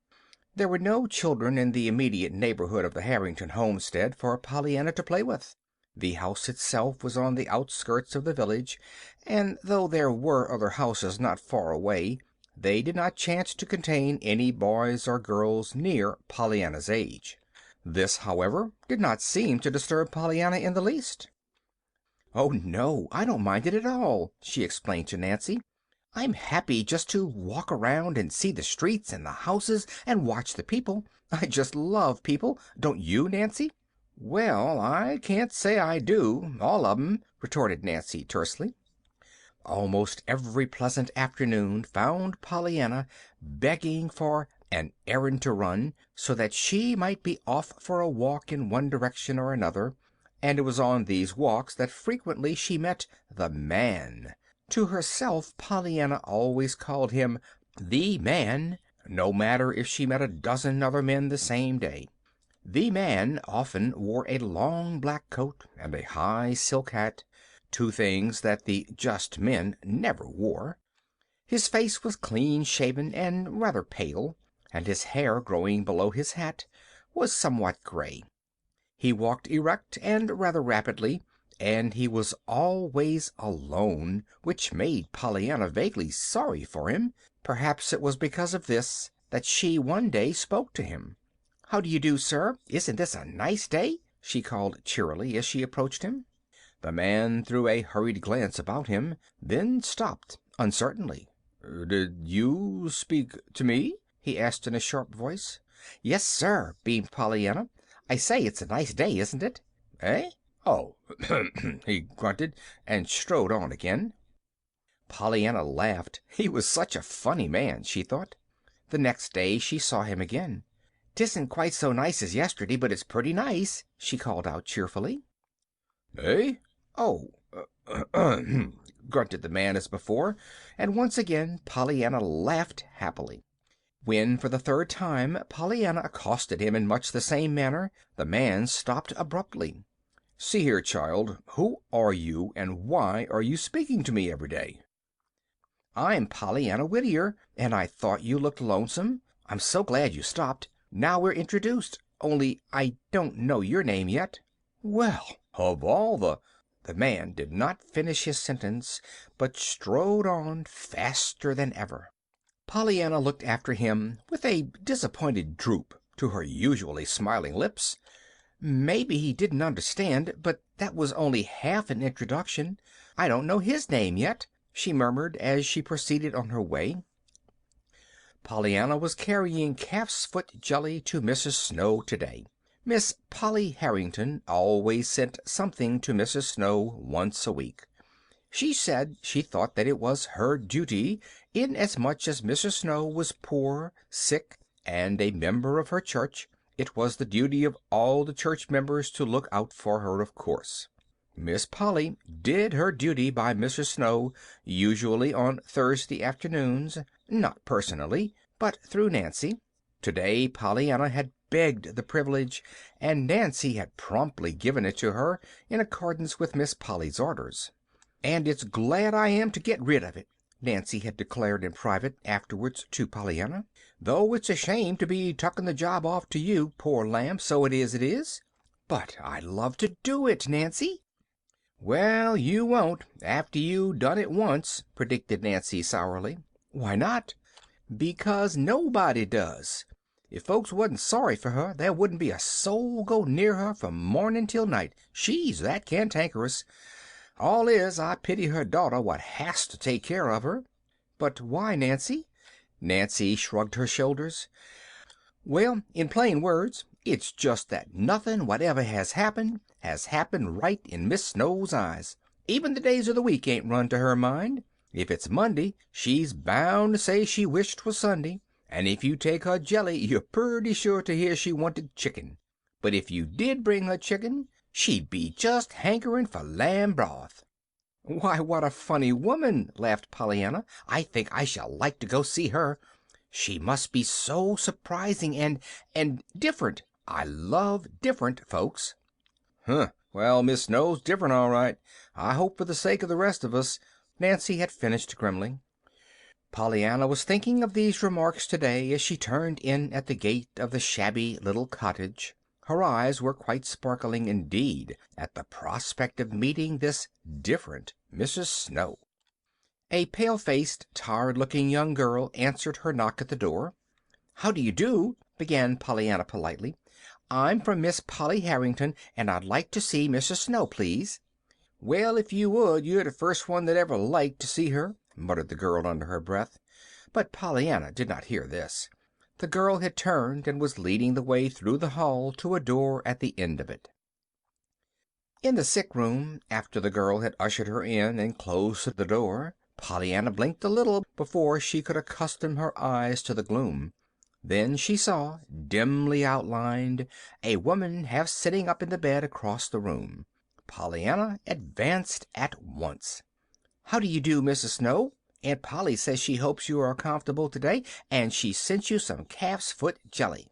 There were no children in the immediate neighborhood of the Harrington homestead for Pollyanna to play with. The house itself was on the outskirts of the village, and though there were other houses not far away, they did not chance to contain any boys or girls near Pollyanna's age. This, however, did not seem to disturb Pollyanna in the least. "Oh, no, I don't mind it at all," she explained to Nancy. "I'm happy just to walk around and see the streets and the houses and watch the people. I just love people. Don't you, Nancy?" "Well, I can't say I do, all of 'em," retorted Nancy tersely. Almost every pleasant afternoon found Pollyanna begging for an errand to run, so that she might be off for a walk in one direction or another, and it was on these walks that frequently she met the man. To herself Pollyanna always called him the man, no matter if she met a dozen other men the same day. The man often wore a long black coat and a high silk hat, two things that the just men never wore. His face was clean-shaven and rather pale, and his hair, growing below his hat, was somewhat gray. He walked erect and rather rapidly, and he was always alone, which made Pollyanna vaguely sorry for him. Perhaps it was because of this that she one day spoke to him. "How do you do, sir? Isn't this a nice day?" she called cheerily as she approached him. The man threw a hurried glance about him, then stopped uncertainly. "Did you speak to me?" he asked in a sharp voice. "Yes, sir," beamed Pollyanna. "I say, it's a nice day, isn't it?" "Eh? Oh," he grunted, and strode on again. Pollyanna laughed. He was such a funny man, she thought. The next day she saw him again. "'Tisn't quite so nice as yesterday, but it's pretty nice," she called out cheerfully. "Eh? Oh, grunted the man as before, and once again Pollyanna laughed happily. When for the third time Pollyanna accosted him in much the same manner, the man stopped abruptly. "See here, child, who are you, and why are you speaking to me every day?" "I'm Pollyanna Whittier, and I thought you looked lonesome. I'm so glad you stopped. Now we're introduced, only I don't know your name yet." "Well, of all the—" The man did not finish his sentence, but strode on faster than ever. Pollyanna looked after him with a disappointed droop to her usually smiling lips. Maybe he didn't understand, but that was only half an introduction. "I don't know his name yet," she murmured as she proceeded on her way. Pollyanna was carrying calf's foot jelly to Mrs. Snow today. Miss Polly Harrington always sent something to Mrs. Snow once a week. She said she thought that it was her duty, inasmuch as Mrs. Snow was poor, sick, and a member of her church. It was the duty of all the church members to look out for her, of course. Miss Polly did her duty by Mrs. Snow, usually on Thursday afternoons, not personally, but through Nancy. Today Pollyanna had begged the privilege, and Nancy had promptly given it to her in accordance with Miss Polly's orders. "And it's glad I am to get rid of it," Nancy had declared in private afterwards to Pollyanna. "Though it's a shame to be tucking the job off to you, poor lamb, so it is. But I'd love to do it, Nancy." "Well, you won't, after you done it once," predicted Nancy sourly. "Why not?" "Because nobody does. If folks wasn't sorry for her, there wouldn't be a soul go near her from morning till night. She's that cantankerous. All is, I pity her daughter what has to take care of her." "But why, Nancy?" Nancy shrugged her shoulders. "Well, in plain words, it's just that nothing whatever has happened right in Miss Snow's eyes. Even the days of the week ain't run to her mind. If it's Monday, she's bound to say she wished 'twas Sunday. And if you take her jelly, you're pretty sure to hear she wanted chicken. But if you did bring her chicken, she'd be just hankering for lamb broth." "Why, what a funny woman!" laughed Pollyanna. "I think I shall like to go see her. She must be so surprising and different. I love different folks." "Huh! Well, Miss Snow's different, all right. I hope for the sake of the rest of us," Nancy had finished grimly. Pollyanna was thinking of these remarks today as she turned in at the gate of the shabby little cottage. Her eyes were quite sparkling indeed at the prospect of meeting this different Mrs. Snow. A pale-faced, tired-looking young girl answered her knock at the door. "How do you do?" began Pollyanna politely. "I'm from Miss Polly Harrington, and I'd like to see Mrs. Snow, please." "Well, if you would, you're the first one that ever liked to see her," muttered the girl under her breath. But Pollyanna did not hear this. The girl had turned and was leading the way through the hall to a door at the end of it. In the sick room, after the girl had ushered her in and closed the door, Pollyanna blinked a little before she could accustom her eyes to the gloom. Then she saw, dimly outlined, a woman half sitting up in the bed across the room. Pollyanna advanced at once. "How do you do, Mrs. Snow? Aunt Polly says she hopes you are comfortable today, and she sent you some calf's foot jelly."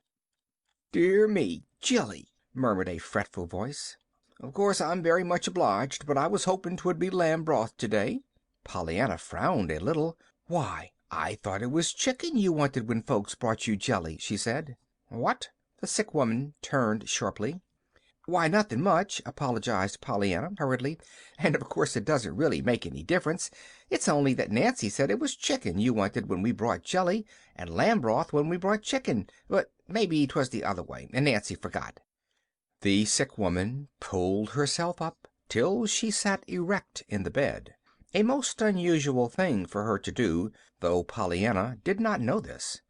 "Dear me, jelly!" murmured a fretful voice. "Of course I'm very much obliged, but I was hoping 'twould be lamb broth today." Pollyanna frowned a little. "Why, I thought it was chicken you wanted when folks brought you jelly," she said. "What?" The sick woman turned sharply. "Why, nothing much," apologized Pollyanna hurriedly. "And of course it doesn't really make any difference. It's only that Nancy said it was chicken you wanted when we brought jelly, and lamb broth when we brought chicken. But maybe 'twas the other way, and Nancy forgot." The sick woman pulled herself up till she sat erect in the bed, a most unusual thing for her to do, though Pollyanna did not know this.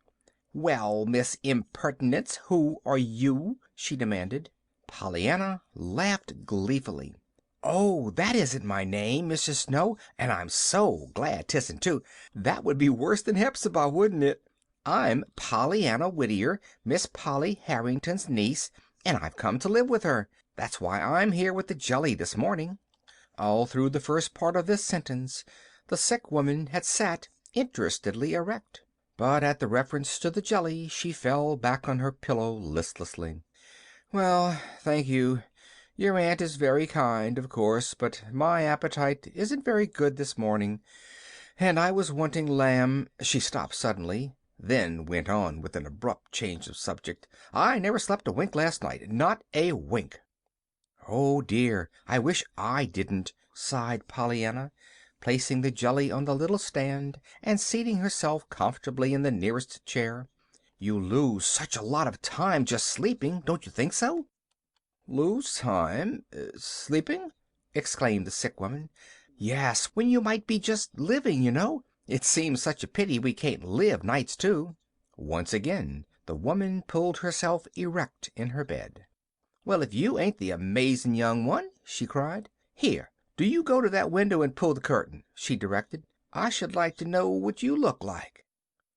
"Well, Miss Impertinence, who are you?" she demanded. Pollyanna laughed gleefully. "Oh, that isn't my name, Mrs. Snow, and I'm so glad 'tisn't, too. That would be worse than Hepzibah, wouldn't it? I'm Pollyanna Whittier, Miss Polly Harrington's niece, and I've come to live with her. That's why I'm here with the jelly this morning." All through the first part of this sentence the sick woman had sat interestedly erect, but at the reference to the jelly she fell back on her pillow listlessly. "Well, thank you. Your aunt is very kind, of course, but my appetite isn't very good this morning, and I was wanting lamb—" She stopped suddenly, then went on with an abrupt change of subject. "I never slept a wink last night, not a wink." "Oh dear, I wish I didn't," sighed Pollyanna, placing the jelly on the little stand and seating herself comfortably in the nearest chair. "You lose such a lot of time just sleeping, don't you think so?" "Lose time? Sleeping?" exclaimed the sick woman. "Yes, when you might be just living, you know. It seems such a pity we can't live nights, too." Once again the woman pulled herself erect in her bed. "Well, if you ain't the amazin' young one!" she cried. "Here, do you go to that window and pull the curtain," she directed. "I should like to know what you look like."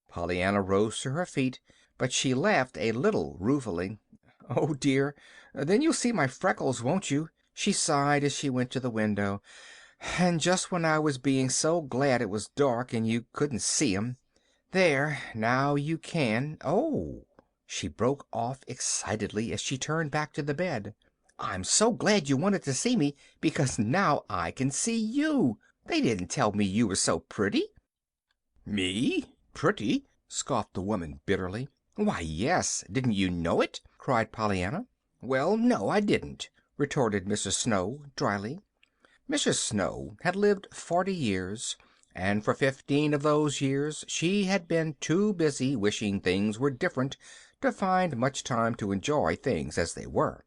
Pollyanna rose to her feet, but she laughed a little ruefully. "Oh, dear! Then you'll see my freckles, won't you?" she sighed as she went to the window. "And just when I was being so glad it was dark and you couldn't see 'em. There, now you can. Oh!" she broke off excitedly as she turned back to the bed. "I'm so glad you wanted to see me, because now I can see you. They didn't tell me you were so pretty." "Me? Pretty?" scoffed the woman bitterly. "Why, yes. Didn't you know it?" cried Pollyanna. "Well, no, I didn't," retorted Mrs. Snow dryly. Mrs. Snow had lived 40 years, and for 15 of those years she had been too busy wishing things were different to find much time to enjoy things as they were.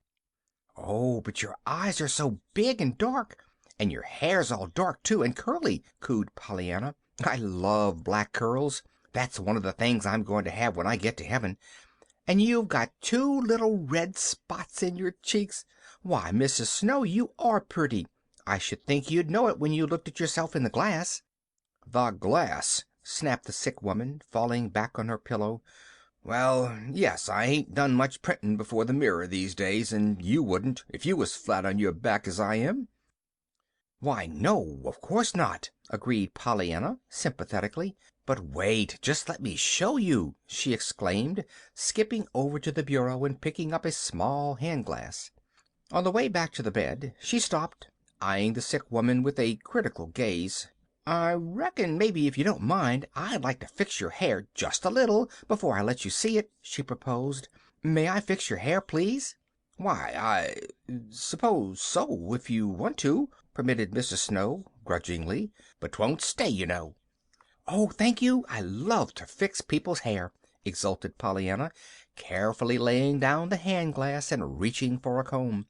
"Oh, but your eyes are so big and dark, and your hair's all dark, too, and curly," cooed Pollyanna. "I love black curls. That's one of the things I'm going to have when I get to heaven. And you've got 2 little red spots in your cheeks. Why, Mrs. Snow, you are pretty. I should think you'd know it when you looked at yourself in the glass." "The glass!" snapped the sick woman, falling back on her pillow. "Well, yes, I ain't done much printin' before the mirror these days, and you wouldn't, if you was flat on your back as I am." "Why, no, of course not," agreed Pollyanna sympathetically. "But wait, just let me show you," she exclaimed, skipping over to the bureau and picking up a small hand glass. On the way back to the bed, she stopped, eyeing the sick woman with a critical gaze. "I reckon maybe if you don't mind, I'd like to fix your hair just a little before I let you see it," she proposed. "May I fix your hair, please?" "Why, I suppose so, if you want to," permitted Mrs. Snow, grudgingly. "But 'twon't stay, you know." "Oh, thank you. I love to fix people's hair," exulted Pollyanna, carefully laying down the hand glass and reaching for a comb.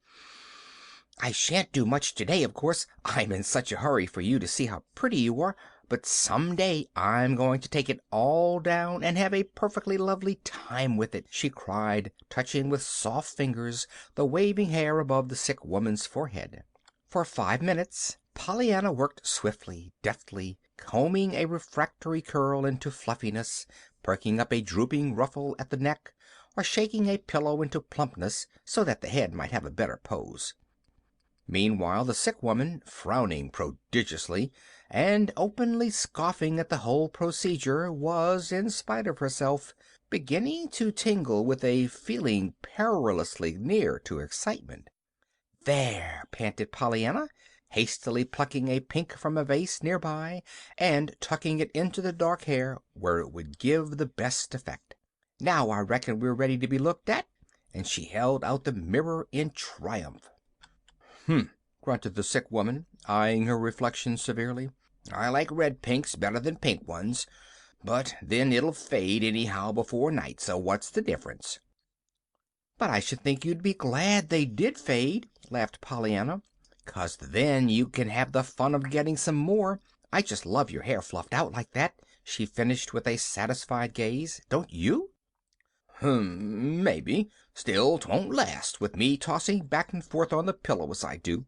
"I shan't do much today, of course. I'm in such a hurry for you to see how pretty you are, but some day I'm going to take it all down and have a perfectly lovely time with it," she cried, touching with soft fingers the waving hair above the sick woman's forehead. For 5 minutes Pollyanna worked swiftly, deftly, combing a refractory curl into fluffiness, perking up a drooping ruffle at the neck, or shaking a pillow into plumpness so that the head might have a better pose. Meanwhile the sick woman, frowning prodigiously and openly scoffing at the whole procedure, was, in spite of herself, beginning to tingle with a feeling perilously near to excitement. "There!" panted Pollyanna, hastily plucking a pink from a vase near by and tucking it into the dark hair where it would give the best effect. "Now I reckon we're ready to be looked at," and she held out the mirror in triumph. "Hm!" grunted the sick woman, eyeing her reflection severely. "I like red pinks better than pink ones, but then it'll fade anyhow before night, so what's the difference?" "But I should think you'd be glad they did fade," laughed Pollyanna, "'cause then you can have the fun of getting some more. I just love your hair fluffed out like that," she finished with a satisfied gaze. "Don't you?" Maybe. Still, 'twon't last, with me tossing back and forth on the pillow as I do."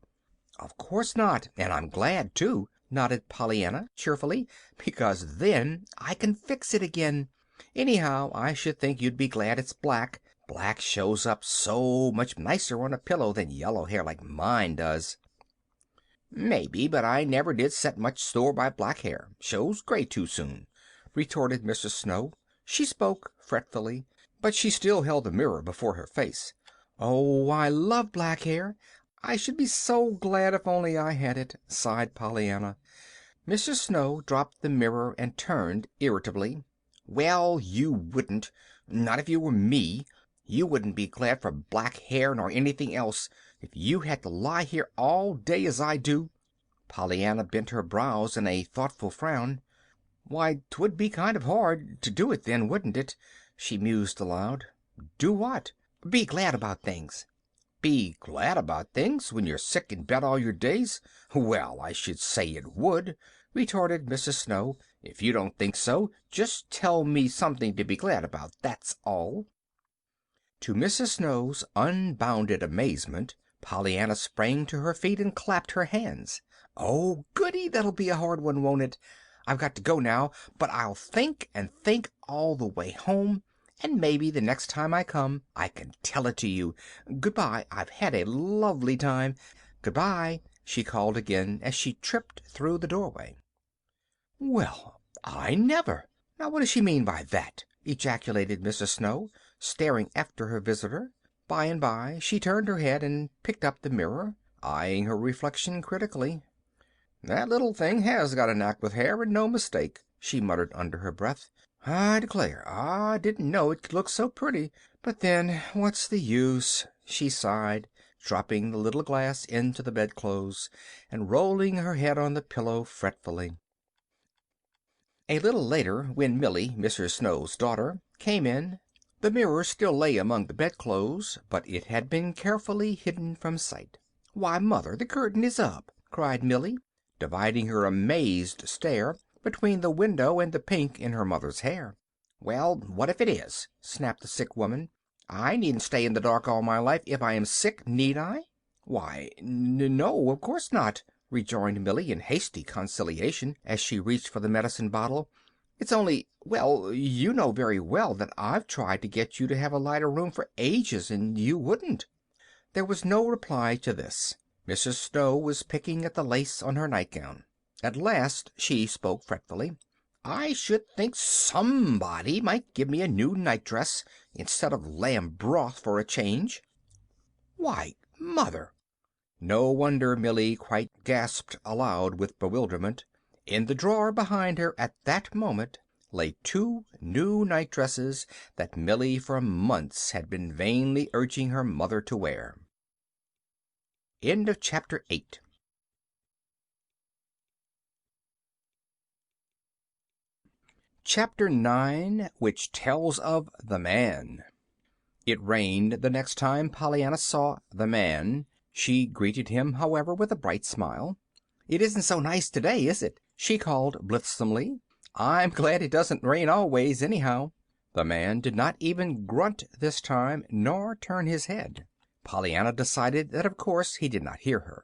"Of course not, and I'm glad, too," nodded Pollyanna, cheerfully, "because then I can fix it again. Anyhow, I should think you'd be glad it's black. Black shows up so much nicer on a pillow than yellow hair like mine does." "Maybe, but I never did set much store by black hair. Shows gray too soon," retorted Mrs. Snow. She spoke fretfully, but she still held the mirror before her face. "Oh, I love black hair. I should be so glad if only I had it," sighed Pollyanna. Mrs. Snow dropped the mirror and turned irritably. "Well, you wouldn't. Not if you were me. You wouldn't be glad for black hair nor anything else if you had to lie here all day as I do." Pollyanna bent her brows in a thoughtful frown. "Why, 'twould be kind of hard to do it then, wouldn't it?" she mused aloud. "Do what?" "Be glad about things." "Be glad about things when you're sick in bed all your days? Well, I should say it would," retorted Mrs. Snow. "If you don't think so, just tell me something to be glad about, that's all." To Mrs. Snow's unbounded amazement, Pollyanna sprang to her feet and clapped her hands. "Oh, goody! That'll be a hard one, won't it? I've got to go now, but I'll think and think all the way home, and maybe the next time I come I can tell it to you. Goodbye. I've had a lovely time. Goodbye," she called again as she tripped through the doorway. "Well, I never! Now what does she mean by that?" ejaculated Mrs. Snow, staring after her visitor. By and by she turned her head and picked up the mirror, eyeing her reflection critically. "That little thing has got a knack with hair, and no mistake," she muttered under her breath. "I declare, I didn't know it could look so pretty. But then, what's the use?" she sighed, dropping the little glass into the bedclothes and rolling her head on the pillow fretfully. A little later, when Millie, Mrs. Snow's daughter, came in, the mirror still lay among the bedclothes, but it had been carefully hidden from sight. "Why, Mother, the curtain is up!" cried Millie, dividing her amazed stare between the window and the pink in her mother's hair. "Well, what if it is?" snapped the sick woman. "I needn't stay in the dark all my life if I am sick, need I?" "Why, no, of course not," rejoined Millie in hasty conciliation as she reached for the medicine bottle. "It's only, well, you know very well that I've tried to get you to have a lighter room for ages, and you wouldn't." There was no reply to this. Mrs. Snow was picking at the lace on her nightgown. At last she spoke fretfully. "I should think somebody might give me a new nightdress instead of lamb broth for a change." "Why, Mother! No wonder Millie quite gasped aloud with bewilderment. In the drawer behind her at that moment lay 2 new night-dresses that Millie for months had been vainly urging her mother to wear. End of chapter 8. Chapter 9, which tells of the man. It rained the next time Pollyanna saw the man. She greeted him, however, with a bright smile. "It isn't so nice today, is it?" she called blithesomely. "I'm glad it doesn't rain always, anyhow." The man did not even grunt this time, nor turn his head. Pollyanna decided that of course he did not hear her.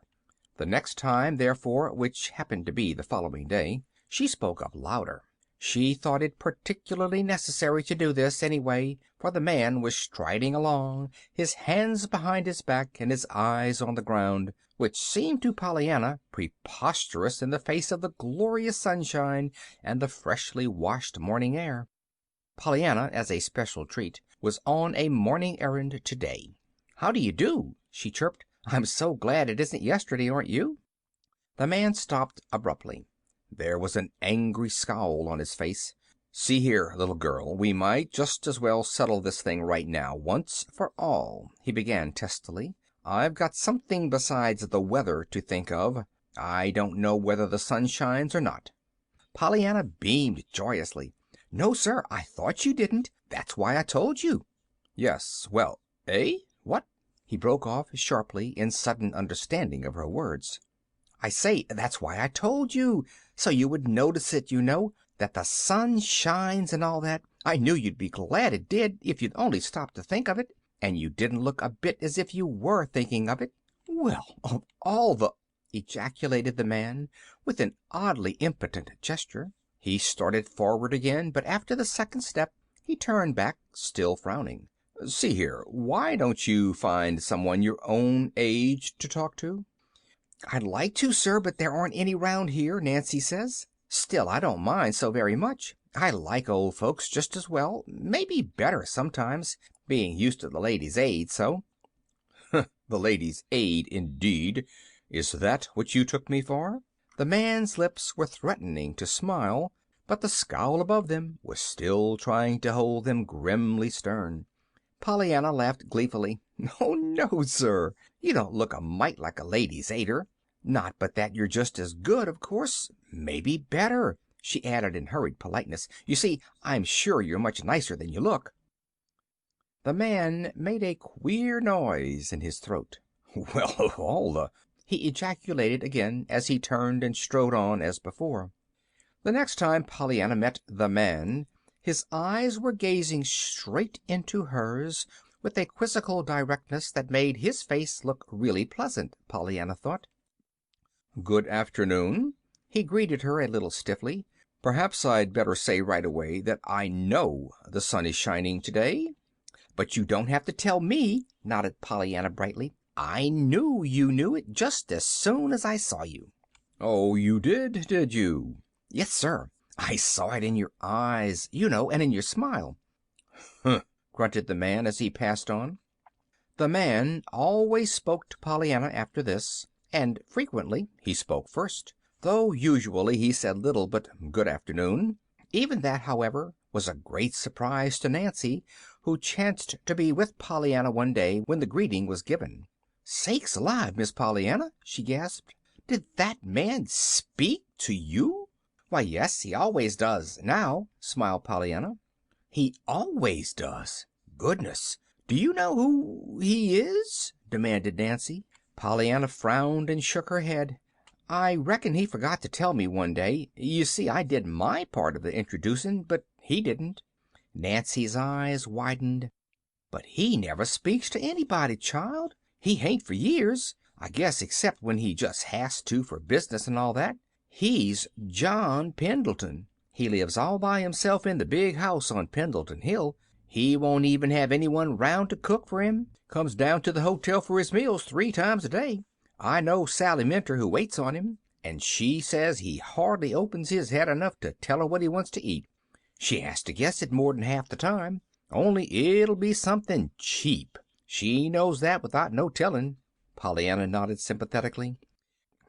The next time, therefore, which happened to be the following day, she spoke up louder. She thought it particularly necessary to do this, anyway, for the man was striding along, his hands behind his back and his eyes on the ground, which seemed to Pollyanna preposterous in the face of the glorious sunshine and the freshly washed morning air. Pollyanna, as a special treat, was on a morning errand today. "How do you do?" she chirped. "I'm so glad it isn't yesterday, aren't you?" The man stopped abruptly. There was an angry scowl on his face. "See here, little girl, we might just as well settle this thing right now, once for all," he began testily. "I've got something besides the weather to think of. I don't know whether the sun shines or not." Pollyanna beamed joyously. "No, sir, I thought you didn't. That's why I told you." "Yes, well, eh? What?" He broke off sharply in sudden understanding of her words. "I say, that's why I told you. So you would notice it, you know, that the sun shines and all that. I knew you'd be glad it did, if you'd only stop to think of it. And you didn't look a bit as if you were thinking of it." "Well, of all the—" ejaculated the man, with an oddly impotent gesture. He started forward again, but after the second step he turned back, still frowning. "See here, why don't you find someone your own age to talk to?" "I'd like to, sir, but there aren't any round here, Nancy says. Still, I don't mind so very much. I like old folks just as well, maybe better sometimes, being used to the Ladies' Aid so." "The Ladies' Aid, indeed. Is that what you took me for?" The man's lips were threatening to smile, but the scowl above them was still trying to hold them grimly stern. Pollyanna laughed gleefully. "Oh, no, sir. You don't look a mite like a Ladies' Aider. Not but that you're just as good, of course. Maybe better," she added in hurried politeness. "You see, I'm sure you're much nicer than you look." The man made a queer noise in his throat. "Well, of all the—" he ejaculated again as he turned and strode on as before. The next time Pollyanna met the man, his eyes were gazing straight into hers with a quizzical directness that made his face look really pleasant, Pollyanna thought. "Good afternoon," he greeted her a little stiffly. "Perhaps I'd better say right away that I know the sun is shining today." "But you don't have to tell me," nodded Pollyanna brightly. "I knew you knew it just as soon as I saw you." "Oh, you did you?" "Yes, sir. I saw it in your eyes, you know, and in your smile." "Huh," grunted the man as he passed on. The man always spoke to Pollyanna after this, and frequently he spoke first, though usually he said little but "Good afternoon." Even that, however, was a great surprise to Nancy, who chanced to be with Pollyanna one day when the greeting was given. "Sakes alive, Miss Pollyanna!" she gasped. "Did that man speak to you?" "Why, yes, he always does, now," smiled Pollyanna. "He always does? Goodness! Do you know who he is?" demanded Nancy. Pollyanna frowned and shook her head. "I reckon he forgot to tell me one day. You see, I did my part of the introducin', but he didn't." Nancy's eyes widened. "But he never speaks to anybody, child. He hain't for years, I guess, except when he just has to for business and all that. He's John Pendleton. He lives all by himself in the big house on Pendleton Hill. He won't even have anyone round to cook for him. Comes down to the hotel for his meals 3 times a day. I know Sally Minter, who waits on him, and she says he hardly opens his head enough to tell her what he wants to eat. She has to guess it more'n half the time, only it'll be something cheap. She knows that without no telling." Pollyanna nodded sympathetically.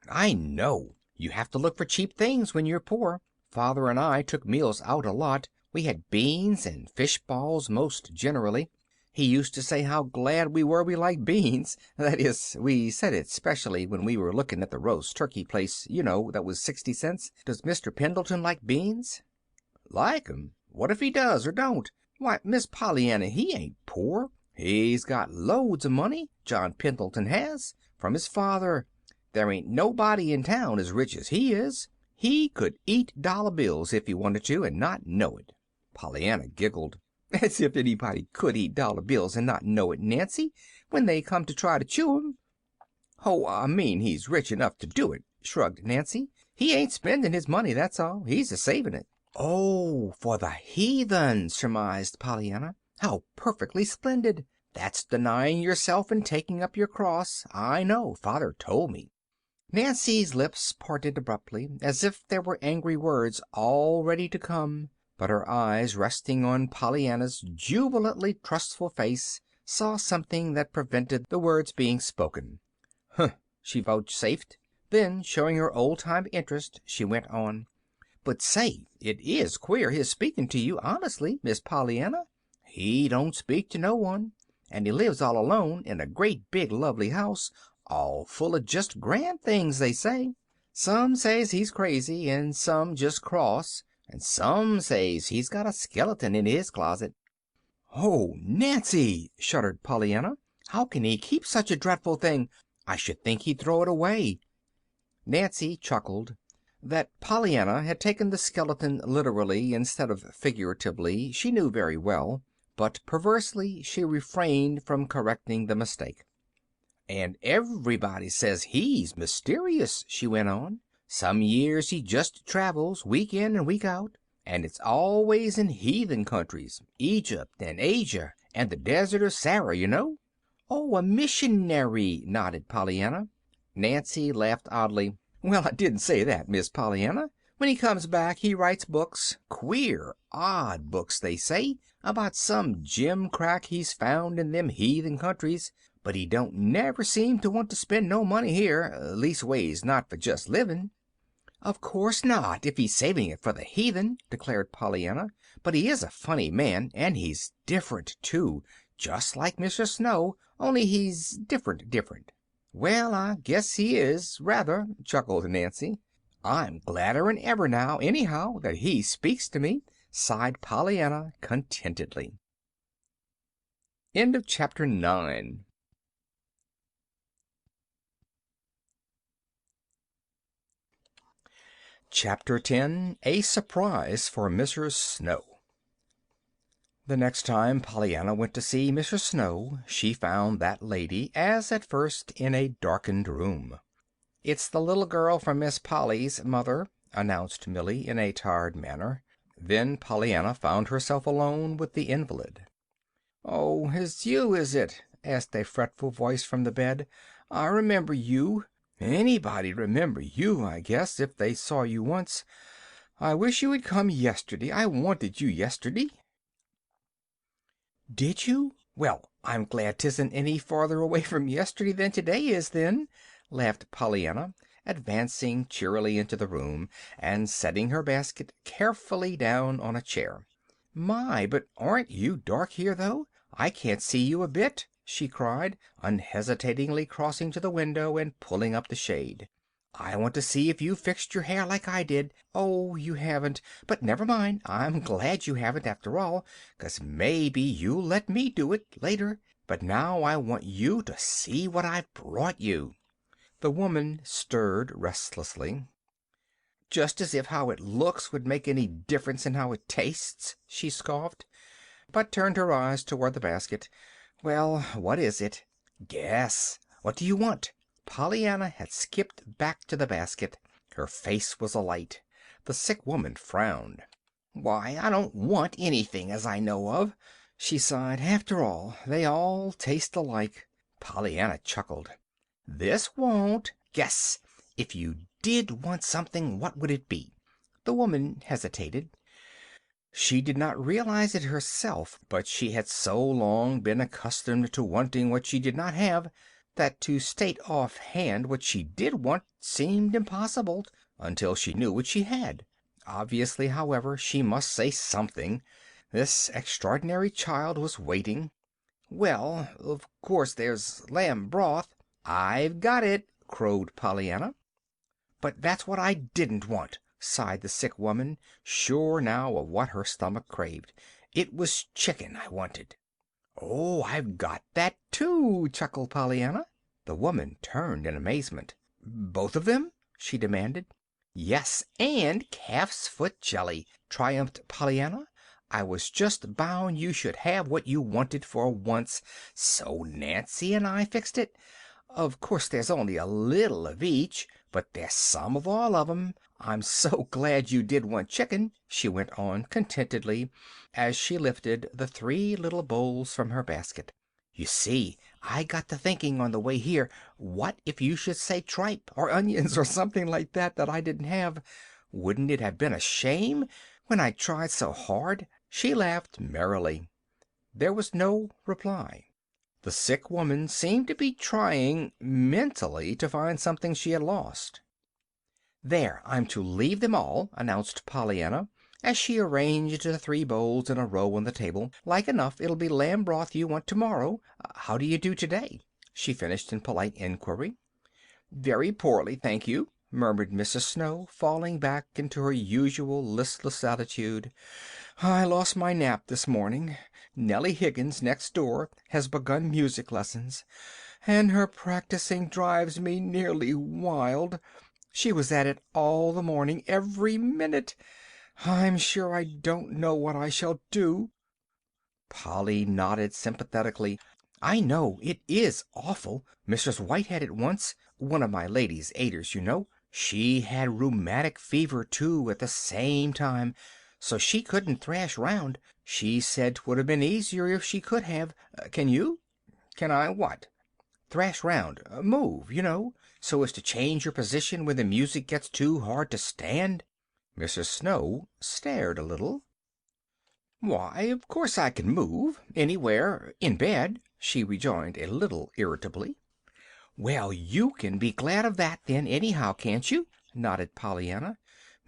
"I know. You have to look for cheap things when you're poor. Father and I took meals out a lot. We had beans and fish balls most generally. He used to say how glad we were we liked beans. That is, we said it specially when we were looking at the roast turkey place, you know, that was 60 cents. Does Mr. Pendleton like beans?" "Like 'em? What if he does or don't? Why, Miss Pollyanna, he ain't poor. He's got loads of money, John Pendleton has, from his father. There ain't nobody in town as rich as he is. He could eat dollar bills if he wanted to and not know it." Pollyanna giggled. "As if anybody could eat dollar bills and not know it, Nancy, when they come to try to chew 'em." "Oh, I mean he's rich enough to do it," shrugged Nancy. "He ain't spending his money, that's all. He's a saving it." "Oh, for the heathen," surmised Pollyanna. "How perfectly splendid. That's denying yourself and taking up your cross. I know. Father told me." Nancy's lips parted abruptly, as if there were angry words all ready to come, but her eyes, resting on Pollyanna's jubilantly trustful face, saw something that prevented the words being spoken. "Huh," she vouchsafed. Then, showing her old-time interest, she went on. "But say, it is queer his speaking to you honestly, Miss Pollyanna. He don't speak to no one, and he lives all alone in a great big lovely house, all full of just grand things, they say. Some says he's crazy, and some just cross, and some says he's got a skeleton in his closet." "Oh, Nancy!" shuddered Pollyanna. "How can he keep such a dreadful thing? I should think he'd throw it away." Nancy chuckled. That Pollyanna had taken the skeleton literally instead of figuratively she knew very well, but perversely she refrained from correcting the mistake. "And everybody says he's mysterious," she went on. "Some years he just travels, week in and week out, and it's always in heathen countries, Egypt and Asia and the Desert of Sahara, you know." "Oh, a missionary," nodded Pollyanna. Nancy laughed oddly. "Well, I didn't say that, Miss Pollyanna. When he comes back he writes books, queer, odd books, they say, about some gimcrack he's found in them heathen countries, but he don't never seem to want to spend no money here, leastways not for just living." "Of course not, if he's saving it for the heathen," declared Pollyanna. "But he is a funny man, and he's different, too, just like Mr. Snow, only he's different." "Well, I guess he is, rather," chuckled Nancy. "I'm gladder'n ever now, anyhow, that he speaks to me," sighed Pollyanna contentedly. End of chapter 9. Chapter 10. A Surprise for Mrs. Snow. The next time Pollyanna went to see Mrs. Snow, she found that lady, as at first, in a darkened room. "It's the little girl from Miss Polly's, Mother," announced Millie, in a tired manner. Then Pollyanna found herself alone with the invalid. "Oh, it's you, is it?" asked a fretful voice from the bed. "I remember you. Anybody'd remember you, I guess, if they saw you once. I wish you had come yesterday. I wanted you yesterday." "Did you? Well, I'm glad 'tisn't any farther away from yesterday than today is, then," laughed Pollyanna, advancing cheerily into the room and setting her basket carefully down on a chair. "My, but aren't you dark here, though? I can't see you a bit," she cried, unhesitatingly crossing to the window and pulling up the shade. "I want to see if you've fixed your hair like I did. Oh, you haven't. But never mind. I'm glad you haven't, after all, 'cause maybe you'll let me do it later. But now I want you to see what I've brought you." The woman stirred restlessly. "Just as if how it looks would make any difference in how it tastes," she scoffed, but turned her eyes toward the basket. "Well, what is it? Guess. What do you want?" Pollyanna had skipped back to the basket. Her face was alight. The sick woman frowned. "Why, I don't want anything, as I know of," she sighed. "After all, they all taste alike." Pollyanna chuckled. "This won't. Guess. If you did want something, what would it be?" The woman hesitated. She did not realize it herself, but she had so long been accustomed to wanting what she did not have that to state offhand what she did want seemed impossible, until she knew what she had. Obviously, however, she must say something. This extraordinary child was waiting. "Well, of course there's lamb broth." "I've got it," crowed Pollyanna. "But that's what I didn't want," sighed the sick woman, sure now of what her stomach craved. "It was chicken I wanted." "Oh, I've got that, too," chuckled Pollyanna. The woman turned in amazement. "Both of them?" she demanded. "Yes, and calf's foot jelly," triumphed Pollyanna. "I was just bound you should have what you wanted for once, so Nancy and I fixed it. Of course there's only a little of each, but there's some of all of 'em. I'm so glad you did want chicken," she went on contentedly, as she lifted the 3 little bowls from her basket. "You see, I got to thinking on the way here, what if you should say tripe or onions or something like that I didn't have? Wouldn't it have been a shame, when I tried so hard?" She laughed merrily. There was no reply. The sick woman seemed to be trying mentally to find something she had lost. "There, I'm to leave them all," announced Pollyanna, as she arranged the 3 bowls in a row on the table. "Like enough it'll be lamb broth you want tomorrow. How do you do today?" she finished in polite inquiry. "Very poorly, thank you," murmured Mrs. Snow, falling back into her usual listless attitude. "I lost my nap this morning. Nellie Higgins, next door, has begun music lessons, and her practicing drives me nearly wild. She was at it all the morning, every minute. I'm sure I don't know what I shall do." Polly nodded sympathetically. "I know, it is awful. Mrs. White had it once, one of my Ladies' Aiders, you know. She had rheumatic fever, too, at the same time, so she couldn't thrash round. She said 'twould have been easier if she could have. Can you?" "Can I what?" "Thrash round. Move, you know, so as to change your position when the music gets too hard to stand." Mrs. Snow stared a little. "Why, of course I can move, anywhere, in bed," she rejoined a little irritably. "Well, you can be glad of that, then, anyhow, can't you?" nodded Pollyanna.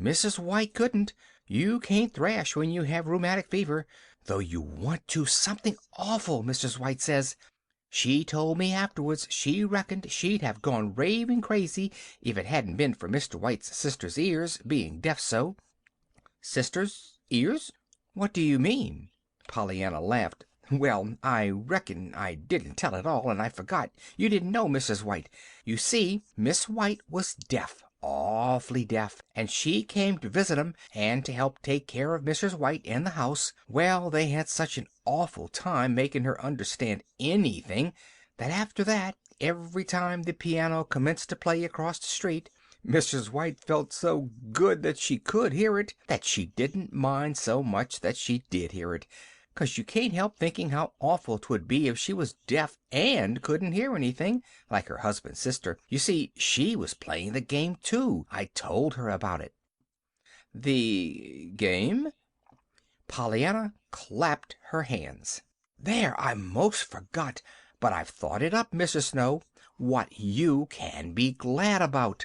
"Mrs. White couldn't. You can't thrash when you have rheumatic fever, though you want to something awful, Mrs. White says. She told me afterwards she reckoned she'd have gone raving crazy if it hadn't been for Mr. White's sister's ears being deaf so." "Sister's ears? What do you mean?" Pollyanna laughed. "Well, I reckon I didn't tell it all, and I forgot you didn't know Mrs. White. You see, Miss White was deaf, awfully deaf, and she came to visit 'em and to help take care of Mrs. White and the house. Well, they had such an awful time making her understand anything that after that, every time the piano commenced to play across the street, Mrs. White felt so good that she could hear it that she didn't mind so much that she did hear it, 'cause you can't help thinking how awful 'twould be if she was deaf and couldn't hear anything, like her husband's sister. You see, she was playing the game, too. I told her about it." "The game?" Pollyanna clapped her hands. "There, I 'most forgot, but I've thought it up, Mrs. Snow. What you can be glad about."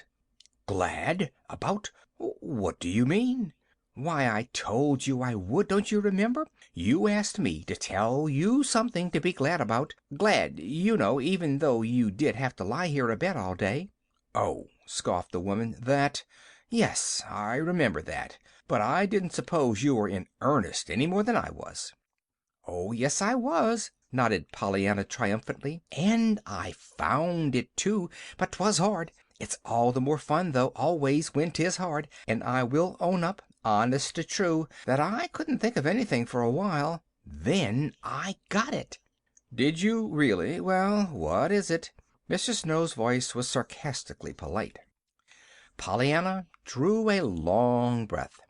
"Glad? About? What do you mean?" "Why, I told you I would. Don't you remember? You asked me to tell you something to be glad about. Glad, you know, even though you did have to lie here in bed all day." "Oh," scoffed the woman, "that? Yes, I remember that. But I didn't suppose you were in earnest any more than I was." "Oh, yes, I was," nodded Pollyanna triumphantly. "And I found it, too. But 'twas hard. It's all the more fun, though, always, when 'tis hard. And I will own up, honest to true, that I couldn't think of anything for a while. Then I got it." "Did you really? Well, what is it?" Mrs. Snow's voice was sarcastically polite. Pollyanna drew a long breath.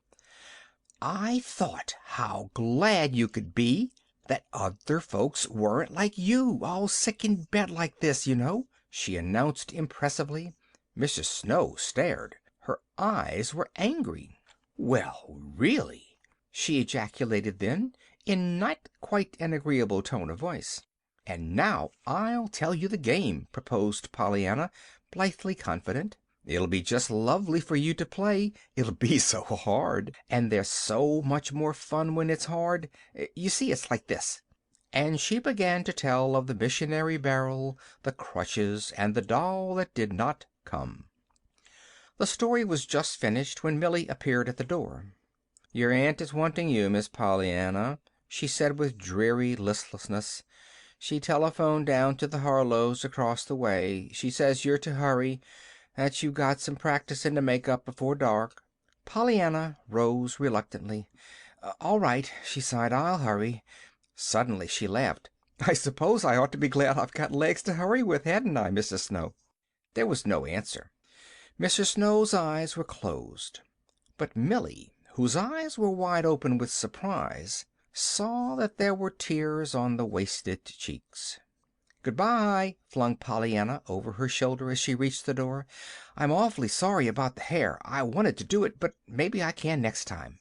"I thought how glad you could be that other folks weren't like you, all sick in bed like this, you know," she announced impressively. Mrs. Snow stared. Her eyes were angry. "Well, really!" she ejaculated then, in not quite an agreeable tone of voice. "And now I'll tell you the game," proposed Pollyanna, blithely confident. "It'll be just lovely for you to play. It'll be so hard, and there's so much more fun when it's hard. You see, it's like this." And she began to tell of the missionary barrel, the crutches, and the doll that did not come. The story was just finished when Millie appeared at the door. "Your aunt is wanting you, Miss Pollyanna," she said with dreary listlessness. "She telephoned down to the Harlows across the way. She says you're to hurry, that you've got some practice in the makeup before dark." Pollyanna rose reluctantly. "All right," she sighed. "I'll hurry." Suddenly she laughed. "I suppose I ought to be glad I've got legs to hurry with, hadn't I, Mrs. Snow?" There was no answer. Mrs. Snow's eyes were closed. But Millie, whose eyes were wide open with surprise, saw that there were tears on the wasted cheeks. "Goodbye," flung Pollyanna over her shoulder as she reached the door. "I'm awfully sorry about the hair. I wanted to do it, but maybe I can next time."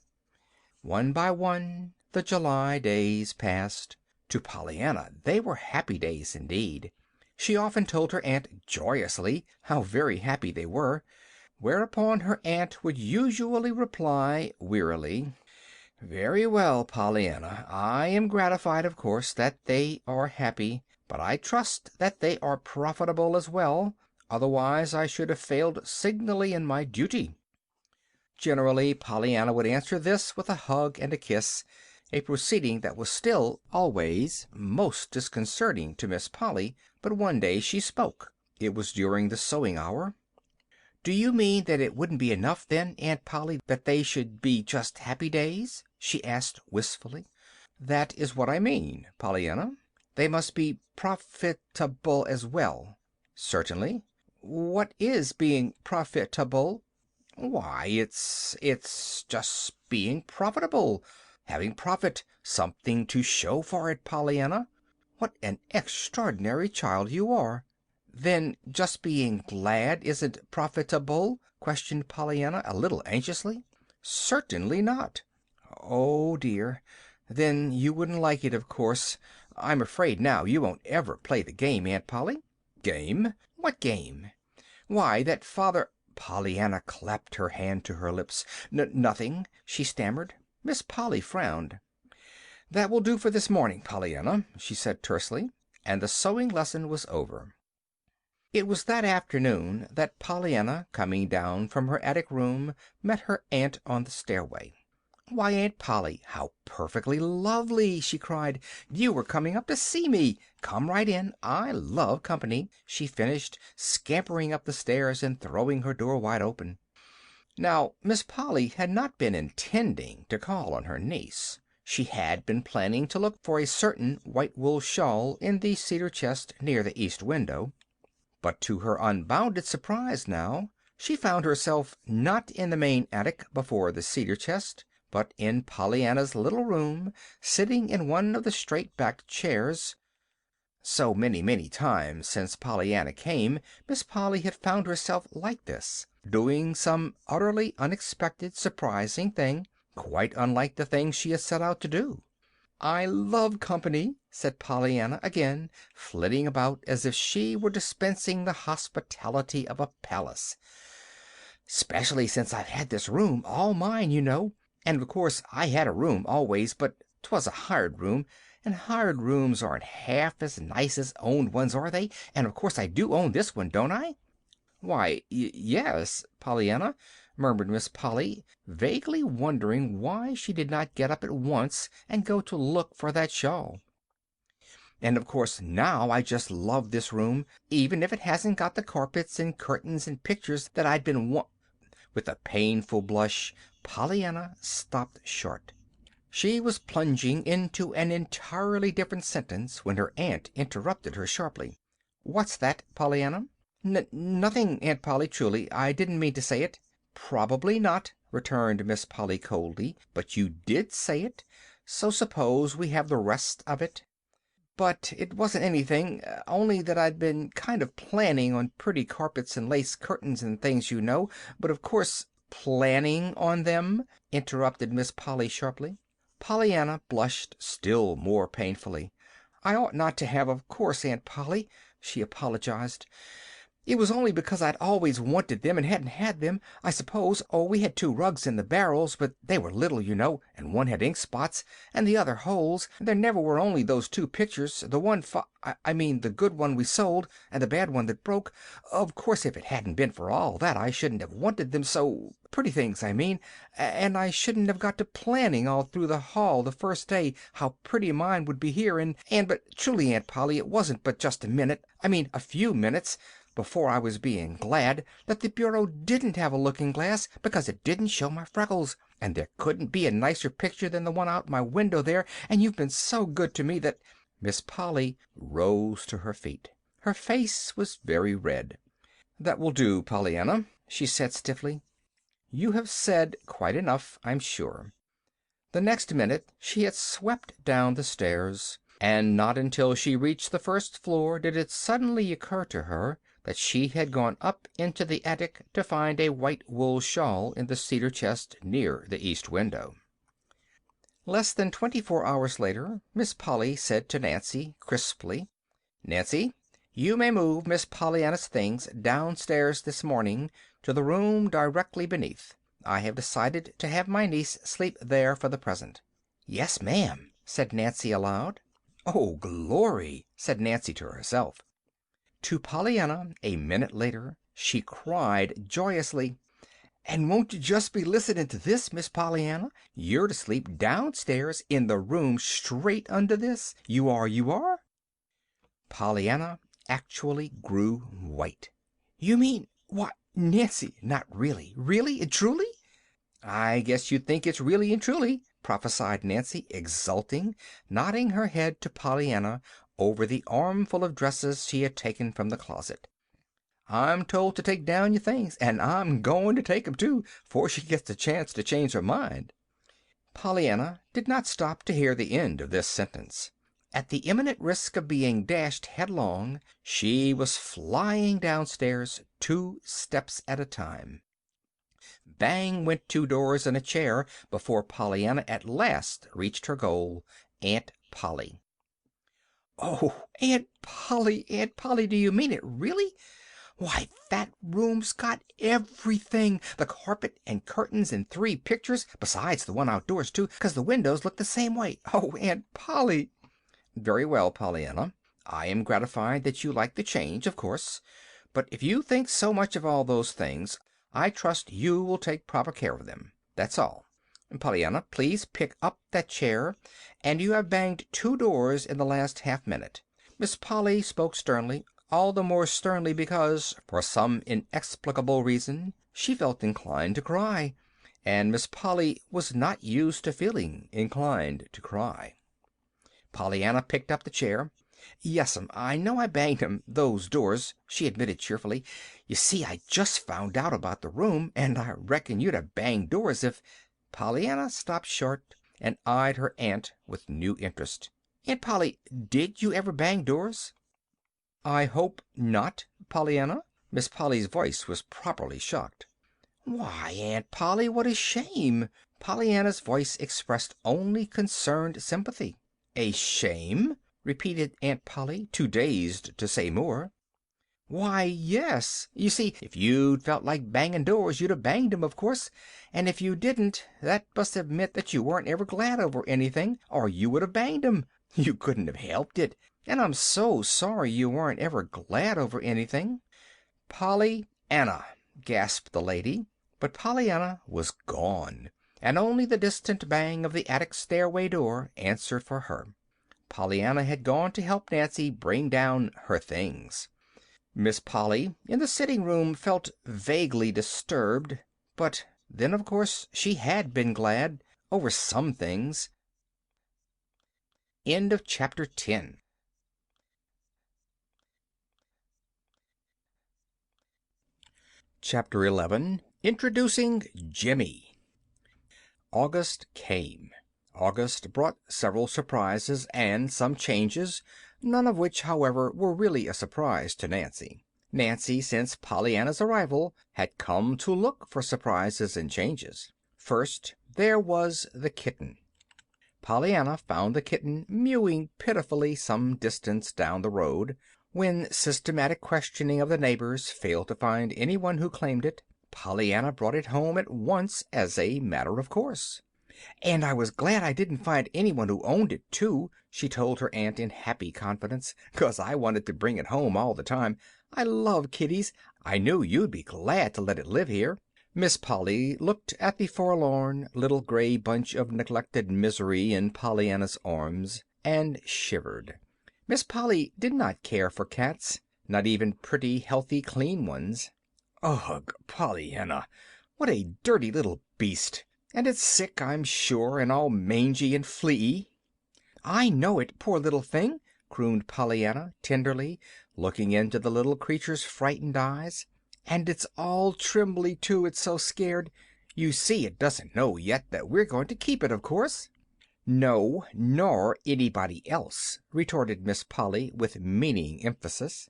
One by one the July days passed. To Pollyanna they were happy days indeed. She often told her aunt joyously how very happy they were, whereupon her aunt would usually reply wearily, "Very well, Pollyanna. I am gratified, of course, that they are happy, but I trust that they are profitable as well. Otherwise I should have failed signally in my duty." Generally Pollyanna would answer this with a hug and a kiss, a proceeding that was still always most disconcerting to Miss Polly. But one day she spoke. It was during the sewing hour. "Do you mean that it wouldn't be enough, then, Aunt Polly, that they should be just happy days?" she asked wistfully. "That is what I mean, Pollyanna. They must be profitable as well." "Certainly. What is being profitable?" "Why, it's just being profitable. Having profit. Something to show for it, Pollyanna." "What an extraordinary child you are!" "Then just being glad isn't profitable?" questioned Pollyanna, a little anxiously. "Certainly not." "Oh, dear. Then you wouldn't like it, of course. I'm afraid now you won't ever play the game, Aunt Polly." "Game? What game?" "Why, that father—" Pollyanna clapped her hand to her lips. "Nothing," she stammered. Miss Polly frowned. "That will do for this morning, Pollyanna," she said tersely, and the sewing lesson was over. It was that afternoon that Pollyanna, coming down from her attic room, met her aunt on the stairway. "Why, Aunt Polly, how perfectly lovely!" she cried. "You were coming up to see me. Come right in. I love company," she finished, scampering up the stairs and throwing her door wide open. Now, Miss Polly had not been intending to call on her niece. She had been planning to look for a certain white wool shawl in the cedar chest near the east window. But to her unbounded surprise now, she found herself not in the main attic before the cedar chest, but in Pollyanna's little room, sitting in one of the straight-backed chairs. So many times since Pollyanna came, Miss Polly had found herself like this, doing some utterly unexpected, surprising thing, quite unlike the thing she had set out to do. "I love company," said Pollyanna again, flitting about as if she were dispensing the hospitality of a palace. "'Specially since I've had this room all mine, you know. And of course I had a room always, but 'twas a hired room, and hired rooms aren't half as nice as owned ones, are they? And of course I do own this one, don't I?" "Why, yes, Pollyanna," murmured Miss Polly, vaguely wondering why she did not get up at once and go to look for that shawl. "And of course now I just love this room, even if it hasn't got the carpets and curtains and pictures that I'd been With a painful blush Pollyanna stopped short. She was plunging into an entirely different sentence when her aunt interrupted her sharply. "What's that, Pollyanna?" Nothing, Aunt Polly, truly. I didn't mean to say it." "Probably not," returned Miss Polly coldly, "but you did say it, so suppose we have the rest of it." "But it wasn't anything, only that I'd been kind of planning on pretty carpets and lace curtains and things, you know. But of course—" "Planning on them?" interrupted Miss Polly sharply. Pollyanna blushed still more painfully. I ought not to have, of course, Aunt Polly," she apologized. "It was only because I'd always wanted them and hadn't had them, I suppose. Oh, we had two rugs in the barrels, but they were little, you know, and one had ink spots and the other holes. There never were only those two pictures, the one I mean the good one we sold and the bad one that broke. Of course, if it hadn't been for all that, I shouldn't have wanted them so pretty things, I mean, and I shouldn't have got to planning all through the hall the first day how pretty mine would be here, and but truly, Aunt Polly, it wasn't but just a minute, I mean a few minutes, before I was being glad that the bureau didn't have a looking-glass, because it didn't show my freckles, and there couldn't be a nicer picture than the one out my window there, and you've been so good to me that—" Miss Polly rose to her feet. Her face was very red. "That will do, Pollyanna," she said stiffly. "You have said quite enough, I'm sure." The next minute she had swept down the stairs, and not until she reached the first floor did it suddenly occur to her that she had gone up into the attic to find a white wool shawl in the cedar chest near the east window. Less than 24 hours later, Miss Polly said to Nancy crisply, "Nancy, you may move Miss Pollyanna's things downstairs this morning to the room directly beneath. I have decided to have my niece sleep there for the present." "Yes, ma'am," said Nancy aloud. "Oh, glory!" said Nancy to herself. To Pollyanna, a minute later, she cried joyously, "And won't you just be listening to this, Miss Pollyanna? You're to sleep downstairs in the room straight under this. You are, you are." Pollyanna actually grew white. "You mean, why, Nancy, not really, really and truly?" "I guess you'd think it's really and truly," prophesied Nancy, exulting, nodding her head to Pollyanna over the armful of dresses she had taken from the closet. "I'm told to take down your things, and I'm going to take 'em, too, 'fore she gets a chance to change her mind." Pollyanna did not stop to hear the end of this sentence. At the imminent risk of being dashed headlong, she was flying downstairs 2 steps at a time. Bang went 2 doors and a chair before Pollyanna at last reached her goal, Aunt Polly. "Oh, Aunt Polly, Aunt Polly, do you mean it, really? Why, that room's got everything. The carpet and curtains and 3 pictures, besides the one outdoors, too, 'cause the windows look the same way. Oh, Aunt Polly!" "Very well, Pollyanna. I am gratified that you like the change, of course. But if you think so much of all those things, I trust you will take proper care of them. That's all. Pollyanna, please pick up that chair, and you have banged 2 doors in the last half-minute." Miss Polly spoke sternly, all the more sternly because, for some inexplicable reason, she felt inclined to cry, and Miss Polly was not used to feeling inclined to cry. Pollyanna picked up the chair. "Yes'm, I know I banged 'em, those doors," she admitted cheerfully. "You see, I just found out about the room, and I reckon you'd have banged doors if—" Pollyanna stopped short and eyed her aunt with new interest. "Aunt Polly, did you ever bang doors?" "I hope not, Pollyanna." Miss Polly's voice was properly shocked. "Why, Aunt Polly, what a shame!" Pollyanna's voice expressed only concerned sympathy. "A shame?" repeated Aunt Polly, too dazed to say more. "Why, yes. You see, if you'd felt like banging doors, you'd have banged 'em, of course. And if you didn't, that must have meant that you weren't ever glad over anything, or you would have banged 'em. You couldn't have helped it. And I'm so sorry you weren't ever glad over anything." "Pollyanna!" gasped the lady. But Pollyanna was gone, and only the distant bang of the attic stairway door answered for her. Pollyanna had gone to help Nancy bring down her things. Miss Polly, in the sitting room, felt vaguely disturbed. But then, of course, she had been glad over some things. End of chapter 10. Chapter 11. Introducing Jimmy. August came. August brought several surprises and some changes, none of which, however, were really a surprise to Nancy. Nancy, since Pollyanna's arrival, had come to look for surprises and changes. First, there was the kitten. Pollyanna found the kitten mewing pitifully some distance down the road. When systematic questioning of the neighbors failed to find anyone who claimed it, Pollyanna brought it home at once as a matter of course. "And I was glad I didn't find anyone who owned it, too," she told her aunt in happy confidence, "'cause I wanted to bring it home all the time. I love kitties. I knew you'd be glad to let it live here." Miss Polly looked at the forlorn little gray bunch of neglected misery in Pollyanna's arms and shivered. Miss Polly did not care for cats, not even pretty, healthy, clean ones. "Ugh, Pollyanna, what a dirty little beast! And it's sick, I'm sure, and all mangy and fleaey." "I know it, poor little thing," crooned Pollyanna, tenderly, looking into the little creature's frightened eyes. "And it's all trembly, too, it's so scared. You see, it doesn't know yet that we're going to keep it, of course." "No, nor anybody else," retorted Miss Polly, with meaning emphasis.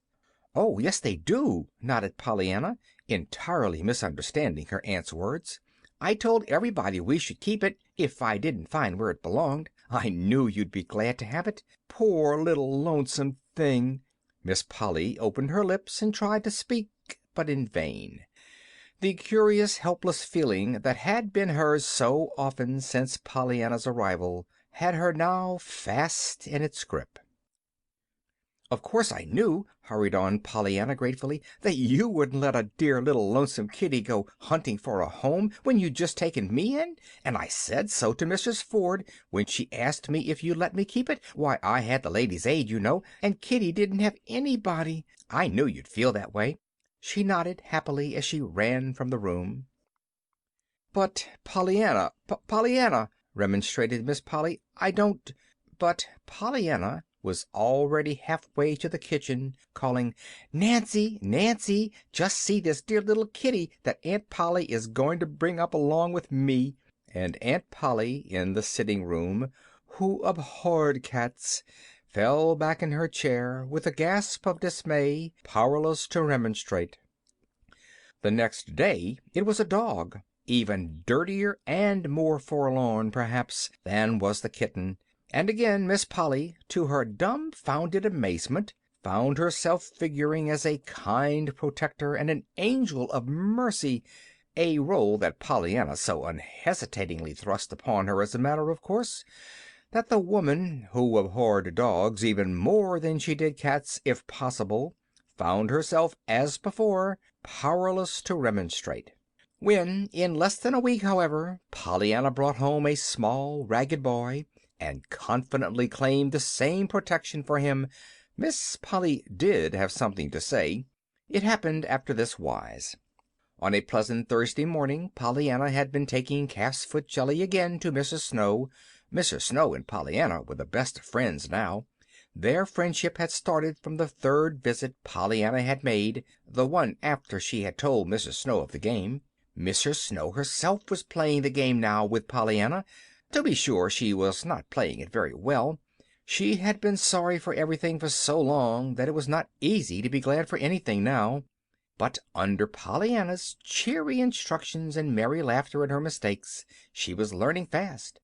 "Oh, yes, they do," nodded Pollyanna, entirely misunderstanding her aunt's words. "I told everybody we should keep it if I didn't find where it belonged. I knew you'd be glad to have it. Poor little lonesome thing." Miss Polly opened her lips and tried to speak, but in vain. The curious, helpless feeling that had been hers so often since Pollyanna's arrival had her now fast in its grip. "Of course I knew," hurried on Pollyanna gratefully, "that you wouldn't let a dear little lonesome kitty go hunting for a home when you'd just taken me in. And I said so to Mrs. Ford when she asked me if you'd let me keep it. Why, I had the Ladies' Aid, you know, and Kitty didn't have anybody. I knew you'd feel that way." She nodded happily as she ran from the room. "But, Pollyanna, Pollyanna," remonstrated Miss Polly, "I don't—" But Pollyanna was already halfway to the kitchen, calling, "Nancy, Nancy, just see this dear little kitty that Aunt Polly is going to bring up along with me." And Aunt Polly, in the sitting room, who abhorred cats, fell back in her chair with a gasp of dismay, powerless to remonstrate. The next day it was a dog, even dirtier and more forlorn, perhaps, than was the kitten. And again Miss Polly, to her dumbfounded amazement, found herself figuring as a kind protector and an angel of mercy, a role that Pollyanna so unhesitatingly thrust upon her as a matter of course, that the woman, who abhorred dogs even more than she did cats if possible, found herself, as before, powerless to remonstrate. When, in less than a week, however, Pollyanna brought home a small, ragged boy, and confidently claimed the same protection for him, Miss Polly did have something to say. It happened after this wise. On a pleasant Thursday morning Pollyanna had been taking calf's foot jelly again to Mrs. Snow. Mrs. Snow and Pollyanna were the best of friends now. Their friendship had started from the third visit Pollyanna had made, the one after she had told Mrs. Snow of the game. Mrs. Snow herself was playing the game now with Pollyanna. To be sure, she was not playing it very well. She had been sorry for everything for so long that it was not easy to be glad for anything now. But under Pollyanna's cheery instructions and merry laughter at her mistakes, she was learning fast.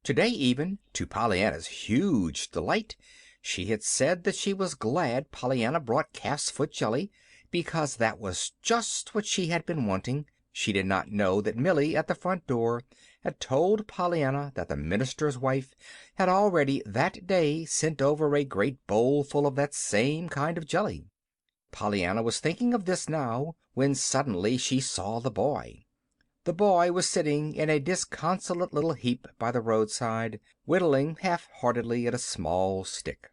Today even, to Pollyanna's huge delight, she had said that she was glad Pollyanna brought calf's foot jelly, because that was just what she had been wanting. She did not know that Millie, at the front door, had told Pollyanna that the minister's wife had already that day sent over a great bowl full of that same kind of jelly. Pollyanna was thinking of this now, when suddenly she saw the boy. The boy was sitting in a disconsolate little heap by the roadside, whittling half-heartedly at a small stick.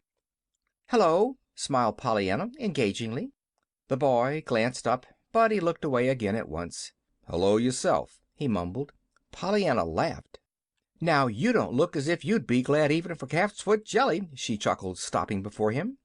"Hello," smiled Pollyanna engagingly. The boy glanced up, but he looked away again at once. "Hello yourself," he mumbled. Pollyanna laughed. "Now you don't look as if you'd be glad even for calf's foot jelly," she chuckled, stopping before him.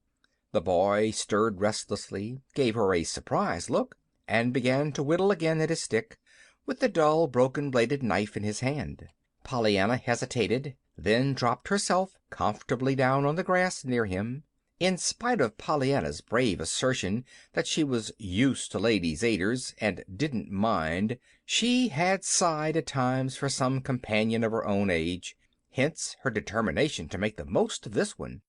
The boy stirred restlessly, gave her a surprised look, and began to whittle again at his stick, with the dull, broken-bladed knife in his hand. Pollyanna hesitated, then dropped herself comfortably down on the grass near him. In spite of Pollyanna's brave assertion that she was used to ladies' aiders and didn't mind, she had sighed at times for some companion of her own age. hence her determination to make the most of this one.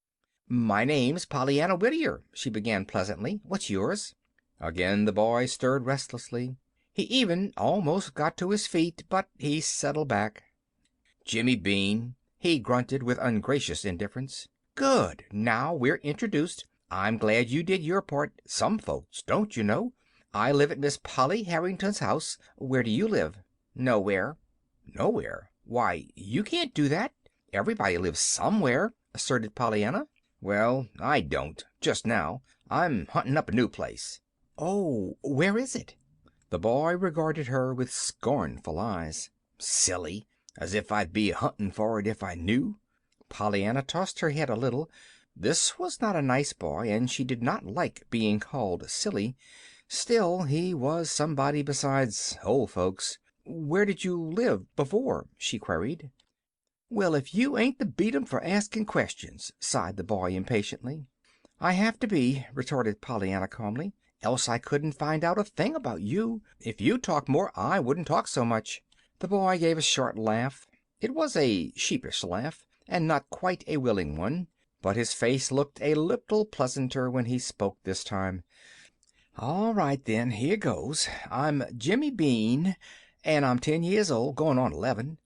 "My name's Pollyanna Whittier," she began pleasantly. "What's yours?" Again the boy stirred restlessly. He even almost got to his feet, but he settled back. "Jimmy Bean," he grunted with ungracious indifference. "Good. Now we're introduced. I'm glad you did your part. Some folks don't, you know. I live at Miss Polly Harrington's house. Where do you live?" "Nowhere." "Nowhere? Why, you can't do that. Everybody lives somewhere," asserted Pollyanna. "Well, I don't, just now. I'm hunting up a new place." "Oh, where is it?" The boy regarded her with scornful eyes. "Silly! As if I'd be hunting for it if I knew." Pollyanna tossed her head a little. This was not a nice boy, and she did not like being called silly. Still, he was somebody besides old folks. "Where did you live before?" she queried. "Well, if you ain't the beat 'em for asking questions," sighed the boy impatiently. "I have to be," retorted Pollyanna calmly. "Else I couldn't find out a thing about you. If you talk more, I wouldn't talk so much." The boy gave a short laugh. It was a sheepish laugh, and not quite a willing one, but his face looked a little pleasanter when he spoke this time. "All right, then, here goes. I'm Jimmy Bean, and I'm 10 years old, going on 11.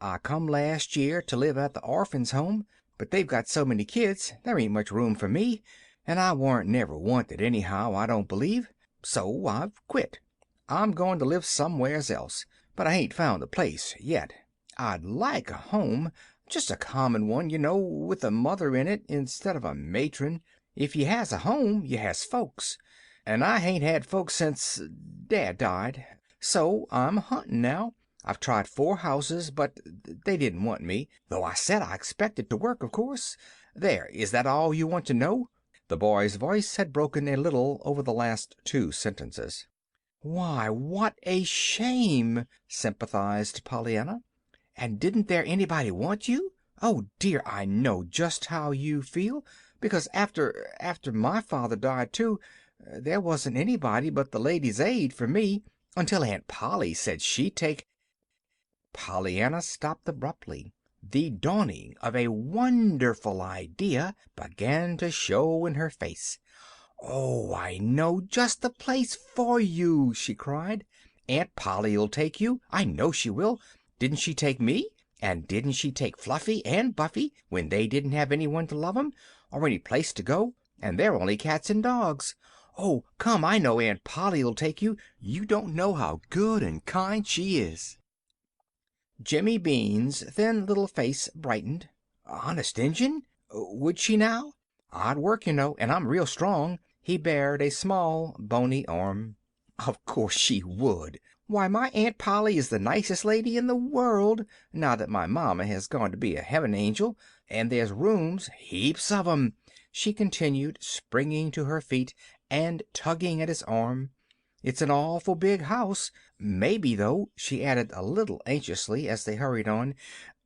I come last year to live at the orphans' home, but they've got so many kids there ain't much room for me, and I warn't never wanted anyhow, I don't believe. So I've quit. I'm going to live somewheres else, but I ain't found a place yet. I'd like a home, just a common one, you know, with a mother in it instead of a matron. If you has a home, you has folks, and I hain't had folks since Dad died. So I'm hunting now. I've tried 4 houses, but they didn't want me, though I said I expected to work, of course. There, is that all you want to know?" The boy's voice had broken a little over the last 2 sentences. "Why, what a shame," sympathized Pollyanna. "And didn't there anybody want you? Oh, dear, I know just how you feel, because after my father died, too, there wasn't anybody but the Ladies' Aid for me, until Aunt Polly said she'd take—" Pollyanna stopped abruptly. The dawning of a wonderful idea began to show in her face. "Oh, I know just the place for you," she cried. "Aunt Polly'll take you. I know she will. Didn't she take me? And didn't she take Fluffy and Buffy when they didn't have anyone to love 'em, or any place to go, and they're only cats and dogs? Oh, come, I know Aunt Polly'll take you. You don't know how good and kind she is." Jimmy Bean's thin little face brightened. "Honest Injun? Would she now? I'd work, you know, and I'm real strong." He bared a small, bony arm. "Of course she would. Why, my Aunt Polly is the nicest lady in the world, now that my mama has gone to be a heaven angel. And there's rooms, heaps of 'em," she continued, springing to her feet and tugging at his arm. "It's an awful big house. Maybe, though," she added a little anxiously as they hurried on,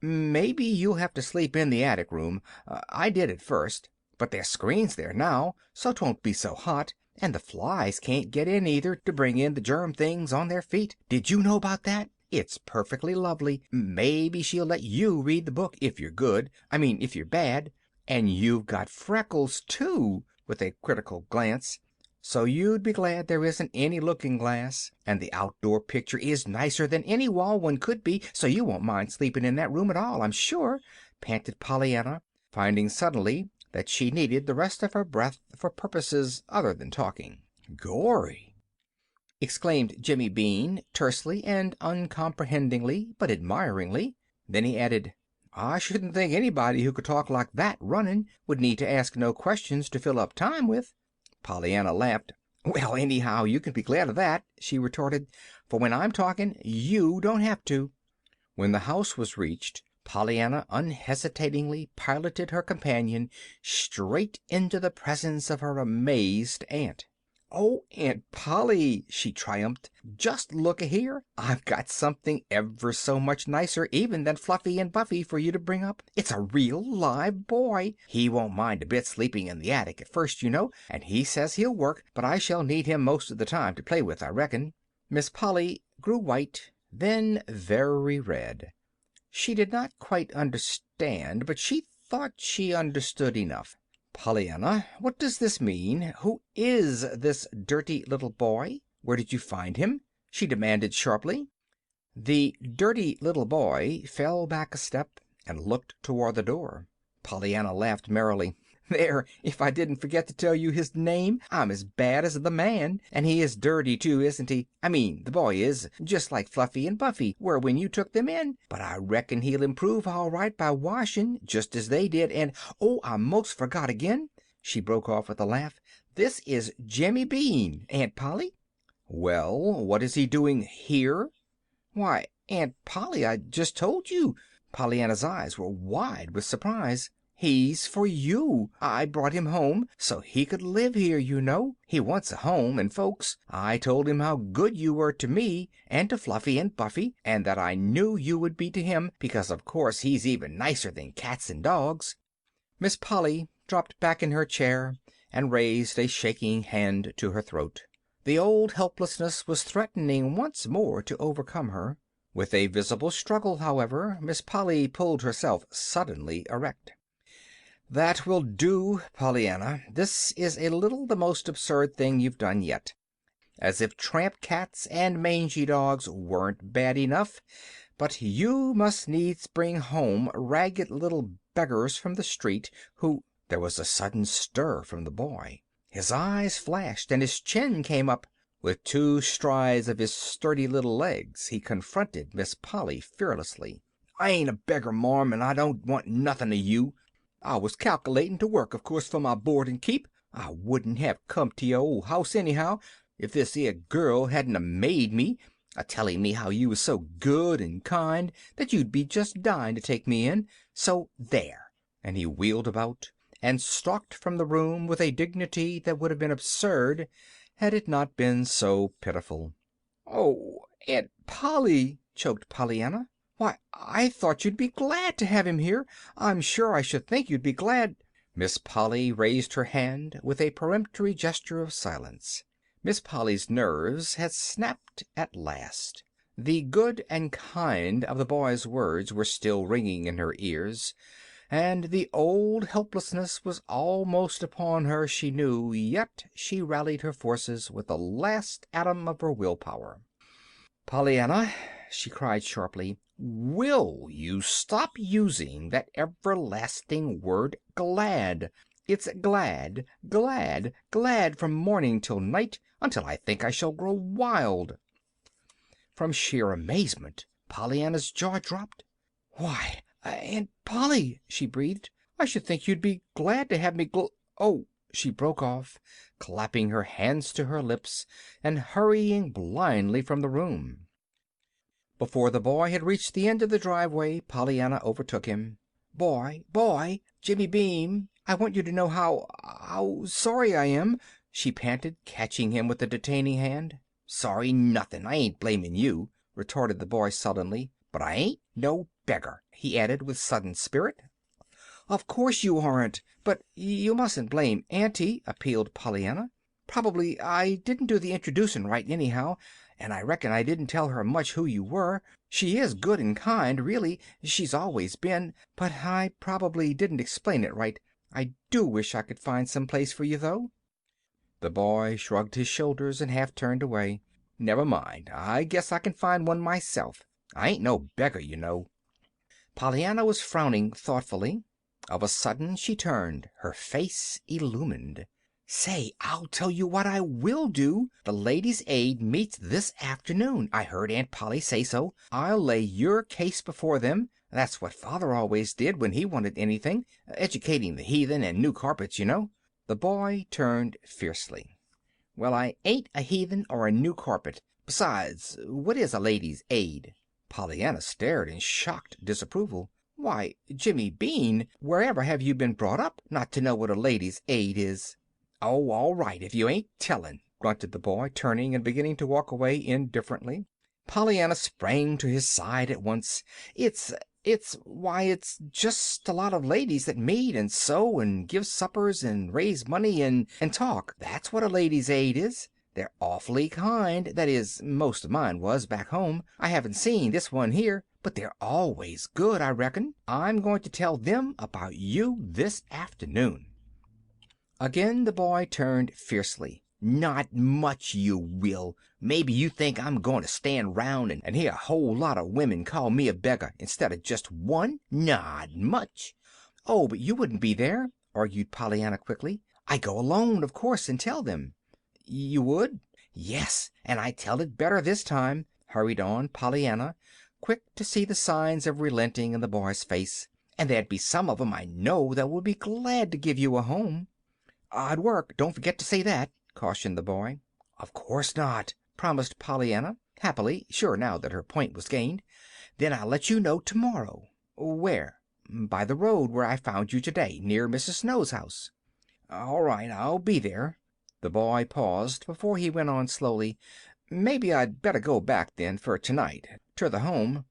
"maybe you'll have to sleep in the attic room. I did at first. But there's screens there now, so 'twon't be so hot, and the flies can't get in either to bring in the germ things on their feet. Did you know about that? It's perfectly lovely. Maybe she'll let you read the book if you're good. I mean, if you're bad. And you've got freckles, too," with a critical glance. "So you'd be glad there isn't any looking glass. And the outdoor picture is nicer than any wall one could be, so you won't mind sleeping in that room at all, I'm sure," panted Pollyanna, finding suddenly that she needed the rest of her breath for purposes other than talking. "Gorry!" exclaimed Jimmy Bean, tersely and uncomprehendingly, but admiringly. Then he added, "I shouldn't think anybody who could talk like that running would need to ask no questions to fill up time with." Pollyanna laughed. "Well, anyhow, you can be glad of that," she retorted, "for when I'm talking, you don't have to." When the house was reached, Pollyanna unhesitatingly piloted her companion straight into the presence of her amazed aunt. "Oh, Aunt Polly," she triumphed, "just look a here. I've got something ever so much nicer even than Fluffy and Buffy for you to bring up. It's a real live boy. He won't mind a bit sleeping in the attic at first, you know, and he says he'll work, but I shall need him most of the time to play with, I reckon." Miss Polly grew white, then very red. She did not quite understand understand, but she thought she understood enough. "Pollyanna, what does this mean? Who is this dirty little boy? Where did you find him?" she demanded sharply. The dirty little boy fell back a step and looked toward the door. Pollyanna laughed merrily. "There, if I didn't forget to tell you his name. I'm as bad as the man, and he is dirty too, isn't he? I mean, the boy is, just like Fluffy and Buffy were when you took them in. But I reckon he'll improve all right by washing, just as they did, and oh, I most forgot again," she broke off with a laugh. "This is Jimmy Bean, Aunt Polly." "Well, what is he doing here?" "Why, Aunt Polly, I just told you." Pollyanna's eyes were wide with surprise. "He's for you. I brought him home so he could live here, you know. He wants a home and folks. I told him how good you were to me and to Fluffy and Buffy, and that I knew you would be to him, because of course he's even nicer than cats and dogs." Miss Polly dropped back in her chair and raised a shaking hand to her throat. The old helplessness was threatening once more to overcome her. With a visible struggle, however, Miss Polly pulled herself suddenly erect. "That will do, Pollyanna. This is a little the most absurd thing you've done yet. As if tramp cats and mangy dogs weren't bad enough, but you must needs bring home ragged little beggars from the street who—" There was a sudden stir from the boy. His eyes flashed and his chin came up. With two strides of his sturdy little legs he confronted Miss Polly fearlessly. "I ain't a beggar, marm, and I don't want nothin' of you. I was calculatin' to work, of course, for my board and keep. I wouldn't have come to your old house anyhow if this 'ere girl hadn't 'a' made me, a-telling me how you was so good and kind that you'd be just dyin' to take me in. So there!" And he wheeled about and stalked from the room with a dignity that would have been absurd had it not been so pitiful. "Oh, Aunt Polly," choked Pollyanna. "Why, I thought you'd be glad to have him here. I'm sure I should think you'd be glad—" Miss Polly raised her hand with a peremptory gesture of silence. Miss Polly's nerves had snapped at last. The good and kind of the boy's words were still ringing in her ears, and the old helplessness was almost upon her, she knew, yet she rallied her forces with the last atom of her willpower. "Pollyanna," she cried sharply, "will you stop using that everlasting word glad? It's glad, glad, glad from morning till night, until I think I shall grow wild." From sheer amazement Pollyanna's jaw dropped. "Why, Aunt Polly," she breathed, "I should think you'd be glad to have me Oh!" she broke off, clapping her hands to her lips and hurrying blindly from the room. Before the boy had reached the end of the driveway, Pollyanna overtook him. Boy, Jimmy Bean, I want you to know how sorry I am," she panted, catching him with a detaining hand. "Sorry nothin'. I ain't blamin' you," retorted the boy sullenly. "But I ain't no beggar," he added with sudden spirit. "Of course you aren't, but you mustn't blame Auntie," appealed Pollyanna. "Probably I didn't do the introducin' right anyhow, and I reckon I didn't tell her much who you were. She is good and kind, really. She's always been. But I probably didn't explain it right. I do wish I could find some place for you, though." The boy shrugged his shoulders and half turned away. "Never mind. I guess I can find one myself. I ain't no beggar, you know." Pollyanna was frowning thoughtfully. Of a sudden she turned, her face illumined. "Say, I'll tell you what I will do. The Ladies' Aid meets this afternoon. I heard Aunt Polly say so. I'll lay your case before them. That's what Father always did when he wanted anything. Educating the heathen and new carpets, you know." The boy turned fiercely. "Well, I ain't a heathen or a new carpet. Besides, what is a Ladies' Aid?" Pollyanna stared in shocked disapproval. "Why, Jimmy Bean, wherever have you been brought up not to know what a Ladies' Aid is?" "Oh, all right, if you ain't tellin'," grunted the boy, turning and beginning to walk away indifferently. Pollyanna sprang to his side at once. Why, it's just a lot of ladies that meet and sew and give suppers and raise money and talk. That's what a Ladies' Aid is. They're awfully kind. That is, most of mine was, back home. I haven't seen this one here, but they're always good, I reckon. I'm going to tell them about you this afternoon." Again the boy turned fiercely. "Not much you will. Maybe you think I'm going to stand round and hear a whole lot of women call me a beggar instead of just one? Not much." "Oh, but you wouldn't be there," argued Pollyanna quickly. "I go alone, of course, and tell them." "You would?" "Yes, and I tell it better this time," hurried on Pollyanna, quick to see the signs of relenting in the boy's face. "And there'd be some of 'em I know that would be glad to give you a home." "I'd work, don't forget to say that," cautioned the boy. "Of course not," promised Pollyanna, happily, sure now that her point was gained. "Then I'll let you know tomorrow." "Where?" "By the road where I found you today, near Mrs. Snow's house." "All right, I'll be there." The boy paused before he went on slowly. "Maybe I'd better go back then, fer tonight, ter the home.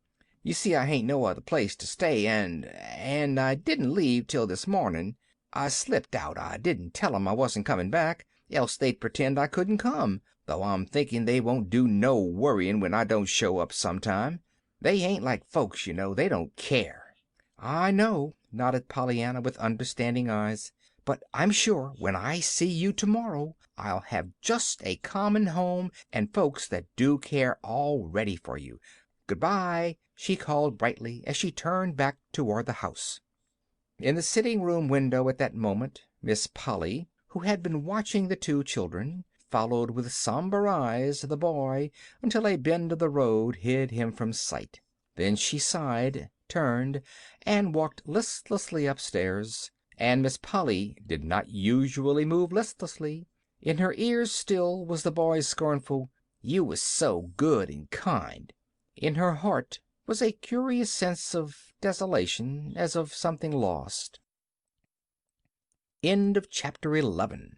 You see, I hain't no other place to stay, and I didn't leave till this mornin'. I slipped out. I didn't tell 'em I wasn't comin' back, else they'd pretend I couldn't come, though I'm thinking they won't do no worryin' when I don't show up sometime. They ain't like folks, you know. They don't care." "I know," nodded Pollyanna with understanding eyes. "But I'm sure when I see you tomorrow I'll have just a common home and folks that do care all ready for you. Goodbye," she called brightly as she turned back toward the house. In the sitting-room window at that moment Miss Polly, who had been watching the two children, followed with somber eyes the boy until a bend of the road hid him from sight. Then she sighed, turned, and walked listlessly upstairs. And Miss Polly did not usually move listlessly. In her ears still was the boy's scornful, "You was so good and kind." In her heart was a curious sense of desolation, as of something lost. End of chapter 11.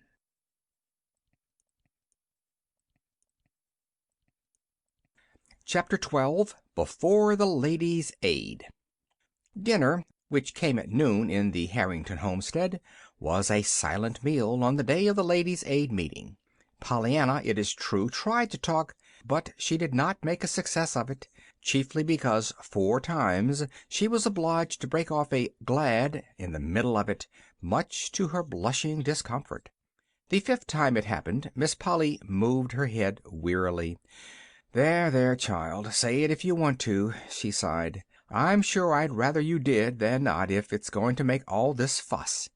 Chapter 12. Before the Ladies' Aid. Dinner, which came at noon in the Harrington homestead, was a silent meal on the day of the Ladies' Aid meeting. Pollyanna, it is true, tried to talk, but she did not make a success of it, chiefly because 4 times she was obliged to break off a "glad" in the middle of it, much to her blushing discomfort. The 5th time it happened, Miss Polly moved her head wearily. "There, there, child, say it if you want to," she sighed. "I'm sure I'd rather you did than not if it's going to make all this fuss."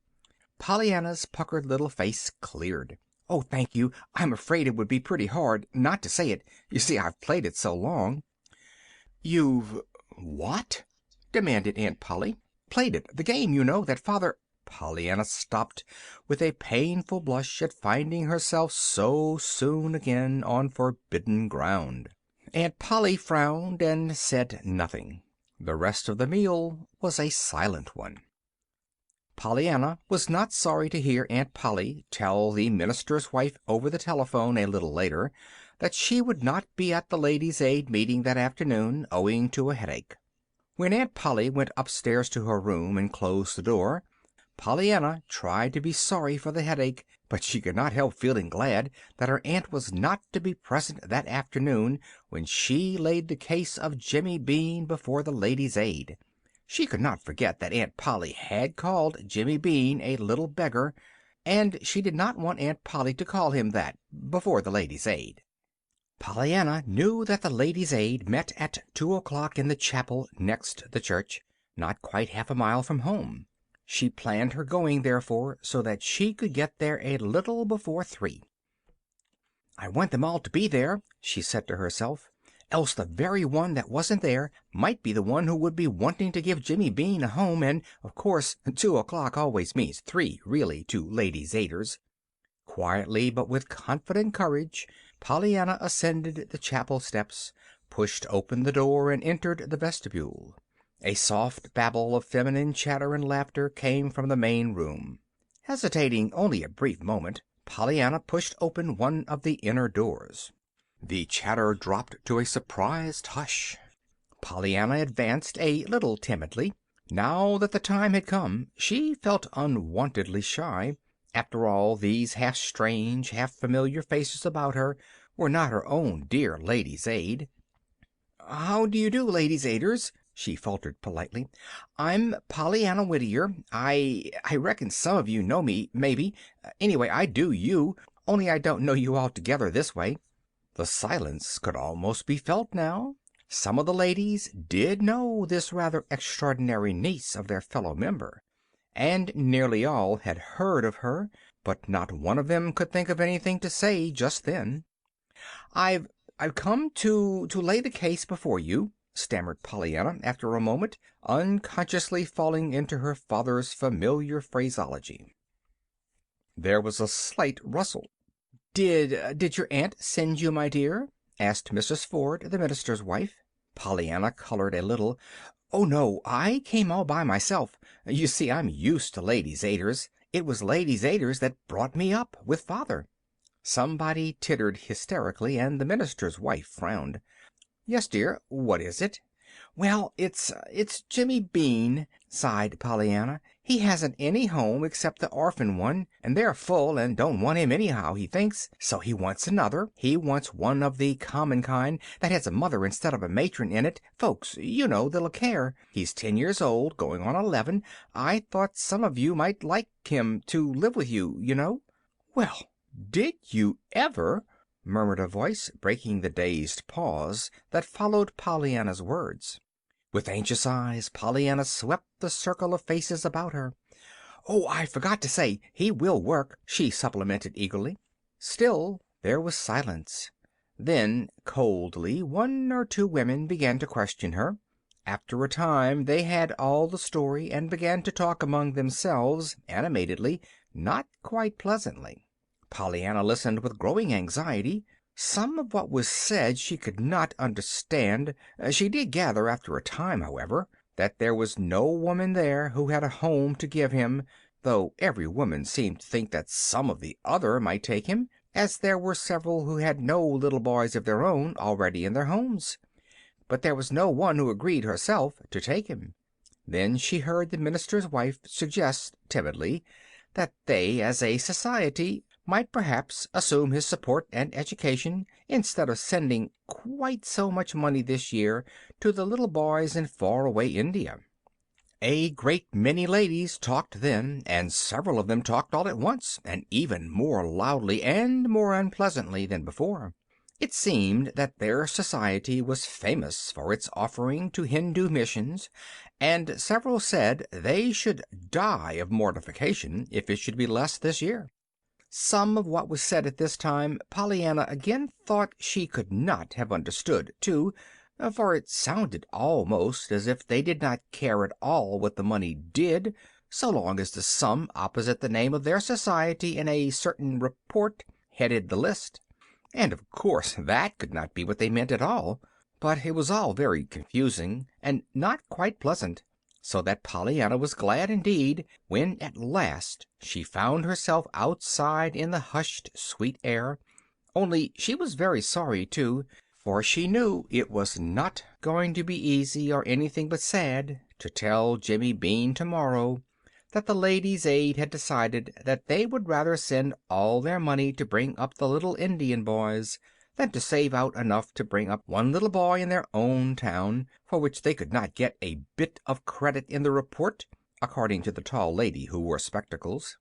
Pollyanna's puckered little face cleared. "Oh, thank you. I'm afraid it would be pretty hard not to say it. You see, I've played it so long." "You've what?" demanded Aunt Polly. "Played it. The game, you know, that Father—" Pollyanna stopped with a painful blush at finding herself so soon again on forbidden ground. Aunt Polly frowned and said nothing. The rest of the meal was a silent one. Pollyanna was not sorry to hear Aunt Polly tell the minister's wife over the telephone a little later that she would not be at the Ladies' Aid meeting that afternoon, owing to a headache. When Aunt Polly went upstairs to her room and closed the door, Pollyanna tried to be sorry for the headache, but she could not help feeling glad that her aunt was not to be present that afternoon when she laid the case of Jimmy Bean before the Ladies' Aid. She could not forget that Aunt Polly had called Jimmy Bean a little beggar, and she did not want Aunt Polly to call him that before the Ladies' Aid. Pollyanna knew that the Ladies' Aid met at 2 o'clock in the chapel next the church, not quite half a mile from home. She planned her going, therefore, so that she could get there a little before 3. "I want them all to be there," she said to herself, "else the very one that wasn't there might be the one who would be wanting to give Jimmy Bean a home, and, of course, 2 o'clock always means 3, really, to Ladies' Aiders." Quietly, but with confident courage, Pollyanna ascended the chapel steps, pushed open the door, and entered the vestibule. A soft babble of feminine chatter and laughter came from the main room. Hesitating only a brief moment, Pollyanna pushed open one of the inner doors. The chatter dropped to a surprised hush. Pollyanna advanced a little timidly. Now that the time had come, she felt unwontedly shy. After all, these half-strange, half-familiar faces about her were not her own dear Ladies' Aid. "How do you do, Ladies' Aiders?" she faltered politely. "I'm Pollyanna Whittier. I reckon some of you know me, maybe. Anyway, I do you, only I don't know you altogether this way." The silence could almost be felt now. Some of the ladies did know this rather extraordinary niece of their fellow member, and nearly all had heard of her, but not one of them could think of anything to say just then. "I've come to lay the case before you," stammered Pollyanna, after a moment, unconsciously falling into her father's familiar phraseology. There was a slight rustle. Did your aunt send you, my dear?" asked Mrs. Ford, the minister's wife. Pollyanna colored a little. "Oh, no, I came all by myself. You see, I'm used to ladies' aiders. It was ladies' aiders that brought me up, with father." Somebody tittered hysterically, and the minister's wife frowned. "Yes, dear, what is it?" "Well, it's Jimmy Bean," sighed Pollyanna. "He hasn't any home except the orphan one, and they're full and don't want him anyhow, he thinks. So he wants another. He wants one of the common kind that has a mother instead of a matron in it. Folks, you know, that'll care. He's 10 years old, going on 11. I thought some of you might like him to live with you, you know." "Well, did you ever?" murmured a voice, breaking the dazed pause that followed Pollyanna's words. With anxious eyes, Pollyanna swept the circle of faces about her. "Oh, I forgot to say, he will work," she supplemented eagerly. Still there was silence. Then, coldly, one or two women began to question her. After a time they had all the story and began to talk among themselves, animatedly, not quite pleasantly. Pollyanna listened with growing anxiety. Some of what was said she could not understand. She did gather, after a time, however, that there was no woman there who had a home to give him, though every woman seemed to think that some of the other might take him, as there were several who had no little boys of their own already in their homes. But there was no one who agreed herself to take him. Then she heard the minister's wife suggest, timidly, that they, as a society, might perhaps assume his support and education, instead of sending quite so much money this year to the little boys in far-away India. A great many ladies talked then, and several of them talked all at once, and even more loudly and more unpleasantly than before. It seemed that their society was famous for its offering to Hindu missions, and several said they should die of mortification if it should be less this year. Some of what was said at this time Pollyanna again thought she could not have understood, too, for it sounded almost as if they did not care at all what the money did, so long as the sum opposite the name of their society in a certain report headed the list. And of course that could not be what they meant at all. But it was all very confusing, and not quite pleasant, so that Pollyanna was glad indeed when at last she found herself outside in the hushed, sweet air. Only she was very sorry, too, for she knew it was not going to be easy or anything but sad to tell Jimmy Bean tomorrow that the Ladies' Aid had decided that they would rather send all their money to bring up the little Indian boys than to save out enough to bring up one little boy in their own town, for which they could not get a bit of credit in the report, according to the tall lady who wore spectacles.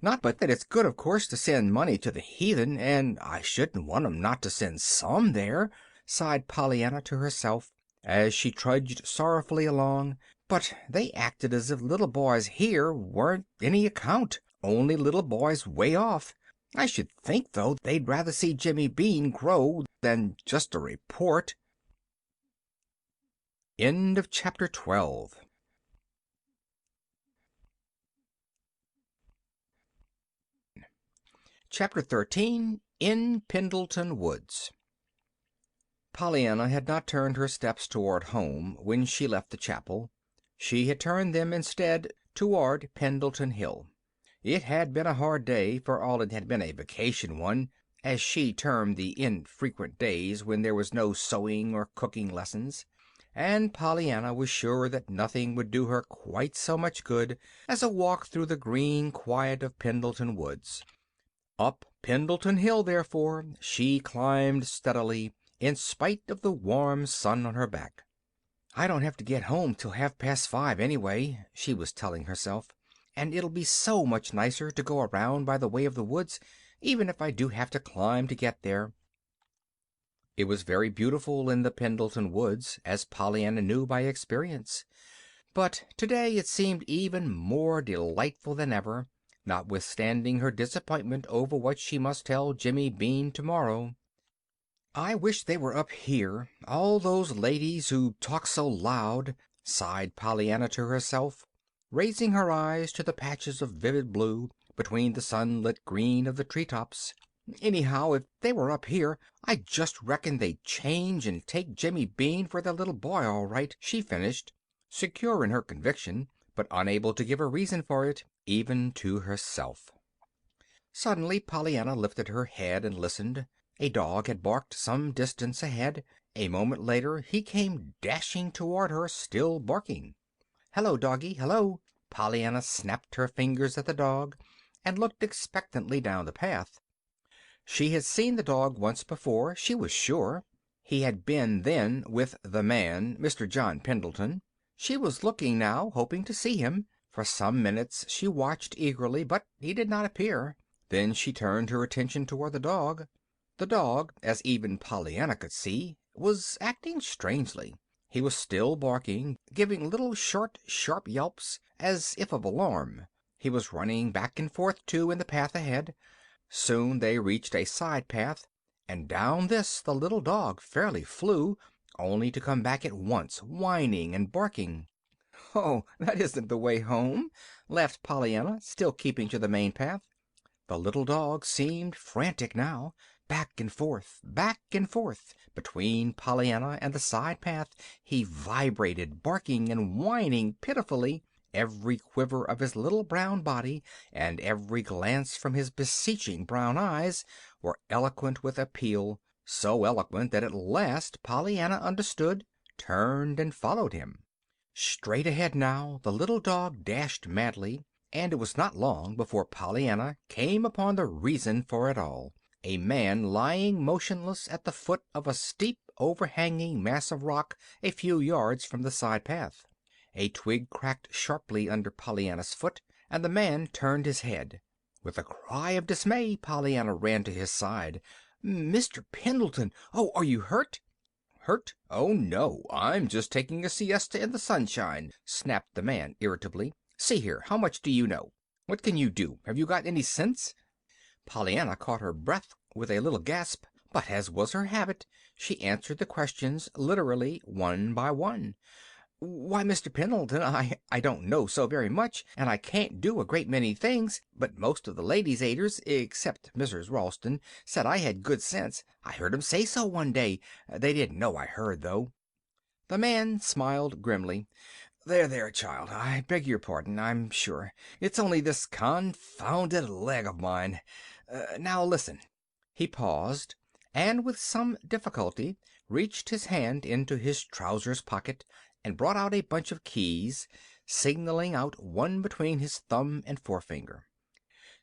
"Not but that it's good, of course, to send money to the heathen, and I shouldn't want 'em not to send some there," sighed Pollyanna to herself, as she trudged sorrowfully along. "But they acted as if little boys here weren't any account, only little boys way off. I should think, though, they'd rather see Jimmy Bean grow than just a report." End of chapter 12. Chapter 13. In Pendleton Woods. Pollyanna had not turned her steps toward home when she left the chapel. She had turned them instead toward Pendleton Hill. It had been a hard day, for all it had been a vacation one, as she termed the infrequent days when there was no sewing or cooking lessons, and Pollyanna was sure that nothing would do her quite so much good as a walk through the green quiet of Pendleton Woods. Up Pendleton Hill, therefore, she climbed steadily, in spite of the warm sun on her back. "I don't have to get home till 5:30 anyway," she was telling herself. "And it'll be so much nicer to go around by the way of the woods, even if I do have to climb to get there." It was very beautiful in the Pendleton woods, as Pollyanna knew by experience. But today it seemed even more delightful than ever, notwithstanding her disappointment over what she must tell Jimmy Bean tomorrow. "I wish they were up here, all those ladies who talk so loud," sighed Pollyanna to herself, raising her eyes to the patches of vivid blue between the sunlit green of the treetops. "Anyhow, if they were up here, I just reckon they'd change and take Jimmy Bean for their little boy, all right," she finished, secure in her conviction, but unable to give a reason for it, even to herself. Suddenly Pollyanna lifted her head and listened. A dog had barked some distance ahead. A moment later he came dashing toward her, still barking. "Hello, doggy, hello!" Pollyanna snapped her fingers at the dog and looked expectantly down the path. She had seen the dog once before, she was sure. He had been then with the man, Mr. John Pendleton. She was looking now, hoping to see him. For some minutes she watched eagerly, but he did not appear. Then she turned her attention toward the dog. The dog, as even Pollyanna could see, was acting strangely. He was still barking, giving little short, sharp yelps, as if of alarm. He was running back and forth, too, in the path ahead. Soon they reached a side path, and down this the little dog fairly flew, only to come back at once, whining and barking. "Oh, that isn't the way home," laughed Pollyanna, still keeping to the main path. The little dog seemed frantic now. Back and forth, between Pollyanna and the side path he vibrated, barking and whining pitifully. Every quiver of his little brown body and every glance from his beseeching brown eyes were eloquent with appeal, so eloquent that at last Pollyanna understood, turned, and followed him. Straight ahead now the little dog dashed madly, and it was not long before Pollyanna came upon the reason for it all. A man lying motionless at the foot of a steep, overhanging mass of rock a few yards from the side path. A twig cracked sharply under Pollyanna's foot, and the man turned his head. With a cry of dismay Pollyanna ran to his side. "Mr. Pendleton! Oh, are you hurt?" "Hurt? Oh, no. I'm just taking a siesta in the sunshine," snapped the man irritably. "See here, how much do you know? What can you do? Have you got any sense?" Pollyanna caught her breath with a little gasp, but as was her habit, she answered the questions literally one by one. "Why, Mr. Pendleton, I don't know so very much, and I can't do a great many things, but most of the ladies aiders, except Mrs. Ralston, said I had good sense. I heard 'em say so one day. They didn't know I heard, though." The man smiled grimly. There, child, I beg your pardon, I'm sure. It's only this confounded leg of mine. Now listen." He paused, and with some difficulty reached his hand into his trousers pocket and brought out a bunch of keys, signaling out one between his thumb and forefinger.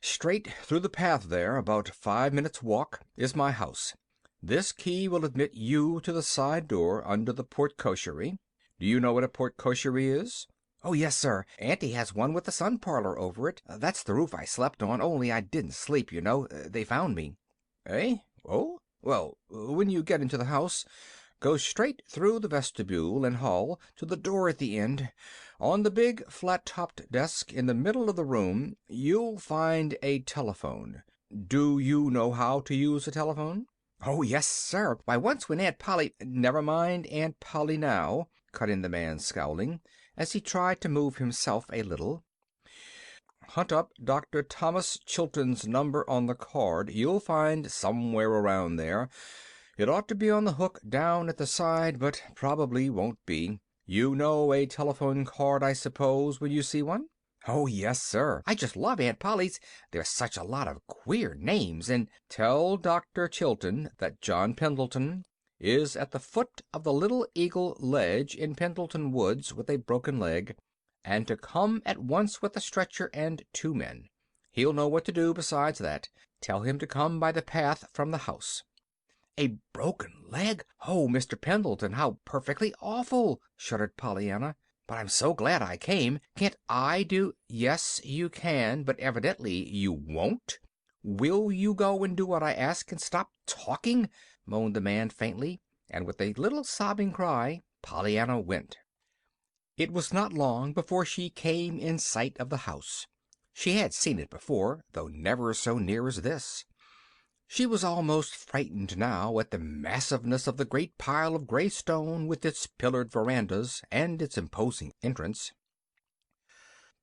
"Straight through the path there, about 5 minutes' walk, is my house. This key will admit you to the side door under the porte-cocherie. Do you know what a porte-cocherie is?" "Oh, yes, sir. Auntie has one with a sun parlor over it. That's the roof I slept on, only I didn't sleep, you know. They found me." "Eh? Oh? Well, when you get into the house, go straight through the vestibule and hall to the door at the end. On the big flat-topped desk in the middle of the room you'll find a telephone. Do you know how to use a telephone?" "Oh, yes, sir. Why, once when Aunt Polly—" "Never mind Aunt Polly now," cut in the man, scowling, as he tried to move himself a little. "Hunt up Dr. Thomas Chilton's number on the card you'll find somewhere around there. It ought to be on the hook down at the side, but probably won't be. You know a telephone card, I suppose, when you see one?" "Oh, yes, sir. I just love Aunt Polly's. There's such a lot of queer names, and—" "Tell Dr. Chilton that John Pendleton is at the foot of the Little Eagle Ledge in Pendleton Woods with a broken leg, and to come at once with a stretcher and 2 men. He'll know what to do besides that. Tell him to come by the path from the house." A broken leg? Oh, Mr. Pendleton, how perfectly awful!" shuddered Pollyanna. "But I'm so glad I came. Can't I do—" "Yes, you can, but evidently you won't. Will you go and do what I ask and stop talking?" moaned the man faintly, and with a little sobbing cry Pollyanna went. It was not long before she came in sight of the house. She had seen it before, though never so near as this. She was almost frightened now at the massiveness of the great pile of gray stone with its pillared verandas and its imposing entrance.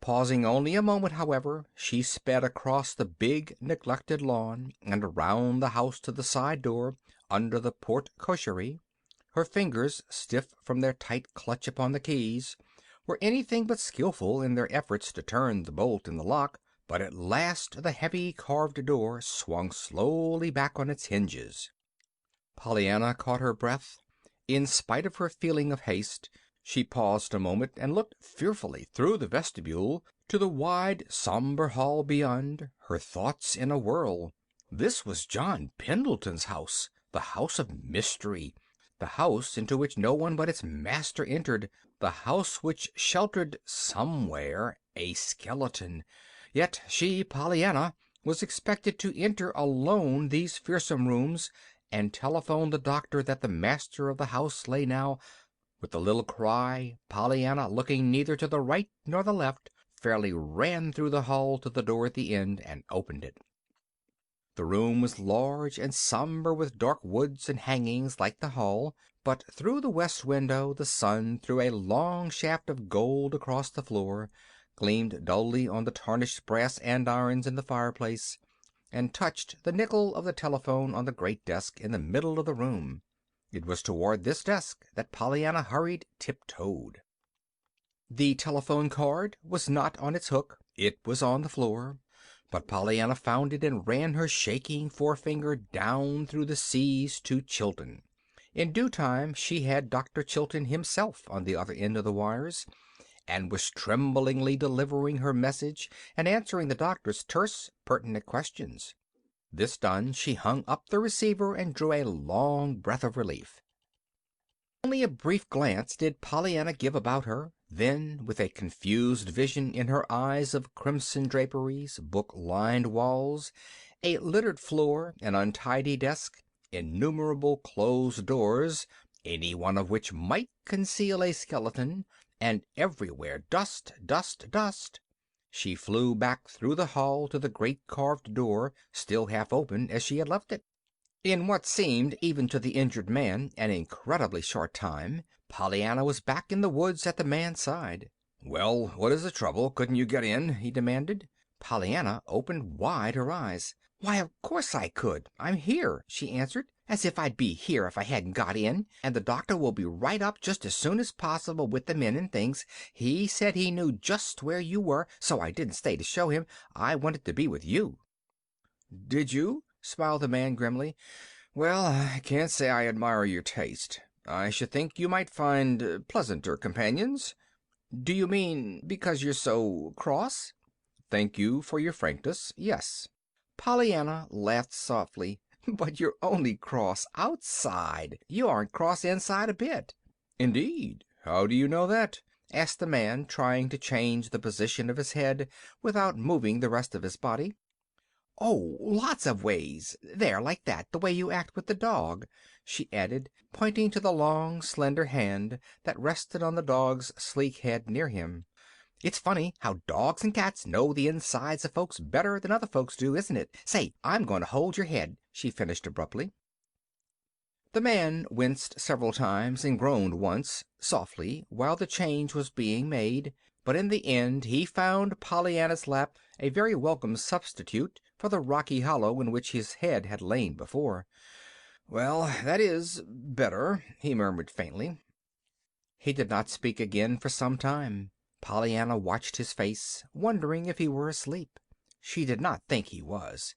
Pausing only a moment, however, she sped across the big neglected lawn and around the house to the side door under the porte cochère. Her fingers, stiff from their tight clutch upon the keys, were anything but skillful in their efforts to turn the bolt in the lock, but at last the heavy carved door swung slowly back on its hinges. Pollyanna caught her breath. In spite of her feeling of haste, she paused a moment and looked fearfully through the vestibule to the wide, somber hall beyond, her thoughts in a whirl. This was John Pendleton's house, the house of mystery, the house into which no one but its master entered, the house which sheltered somewhere a skeleton. Yet she, Pollyanna, was expected to enter alone these fearsome rooms and telephone the doctor that the master of the house lay now. With a little cry, Pollyanna, looking neither to the right nor the left, fairly ran through the hall to the door at the end and opened it. The room was large and somber, with dark woods and hangings like the hall, but through the west window the sun threw a long shaft of gold across the floor, gleamed dully on the tarnished brass andirons in the fireplace, and touched the nickel of the telephone on the great desk in the middle of the room. It was toward this desk that Pollyanna hurried tiptoed. The telephone cord was not on its hook. It was on the floor. But Pollyanna found it and ran her shaking forefinger down through the C's to Chilton. In due time she had Dr. Chilton himself on the other end of the wires, and was tremblingly delivering her message and answering the doctor's terse, pertinent questions. This done, she hung up the receiver and drew a long breath of relief. Only a brief glance did Pollyanna give about her. Then, with a confused vision in her eyes of crimson draperies, book-lined walls, a littered floor, an untidy desk, innumerable closed doors, any one of which might conceal a skeleton, and everywhere dust, dust, dust, she flew back through the hall to the great carved door, still half open as she had left it. In what seemed, even to the injured man, an incredibly short time, Pollyanna was back in the woods at the man's side. "Well, what is the trouble? Couldn't you get in?" he demanded. Pollyanna opened wide her eyes. "Why, of course I could. I'm here," she answered. "As if I'd be here if I hadn't got in. And the doctor will be right up just as soon as possible with the men and things. He said he knew just where you were, so I didn't stay to show him. I wanted to be with you." "Did you?" smiled the man grimly. "Well, I can't say I admire your taste. I should think you might find pleasanter companions." "Do you mean because you're so cross?" "Thank you for your frankness. Yes." Pollyanna laughed softly. "But you're only cross outside. You aren't cross inside a bit." "Indeed? How do you know that?" asked the man, trying to change the position of his head without moving the rest of his body. "Oh, lots of ways. There, like that, the way you act with the dog," she added, pointing to the long, slender hand that rested on the dog's sleek head near him. "It's funny how dogs and cats know the insides of folks better than other folks do, isn't it? Say, I'm going to hold your head," she finished abruptly. The man winced several times and groaned once, softly, while the change was being made, but in the end he found Pollyanna's lap a very welcome substitute for the rocky hollow in which his head had lain before. "Well, that is better," he murmured faintly. He did not speak again for some time. Pollyanna watched his face, wondering if he were asleep. She did not think he was.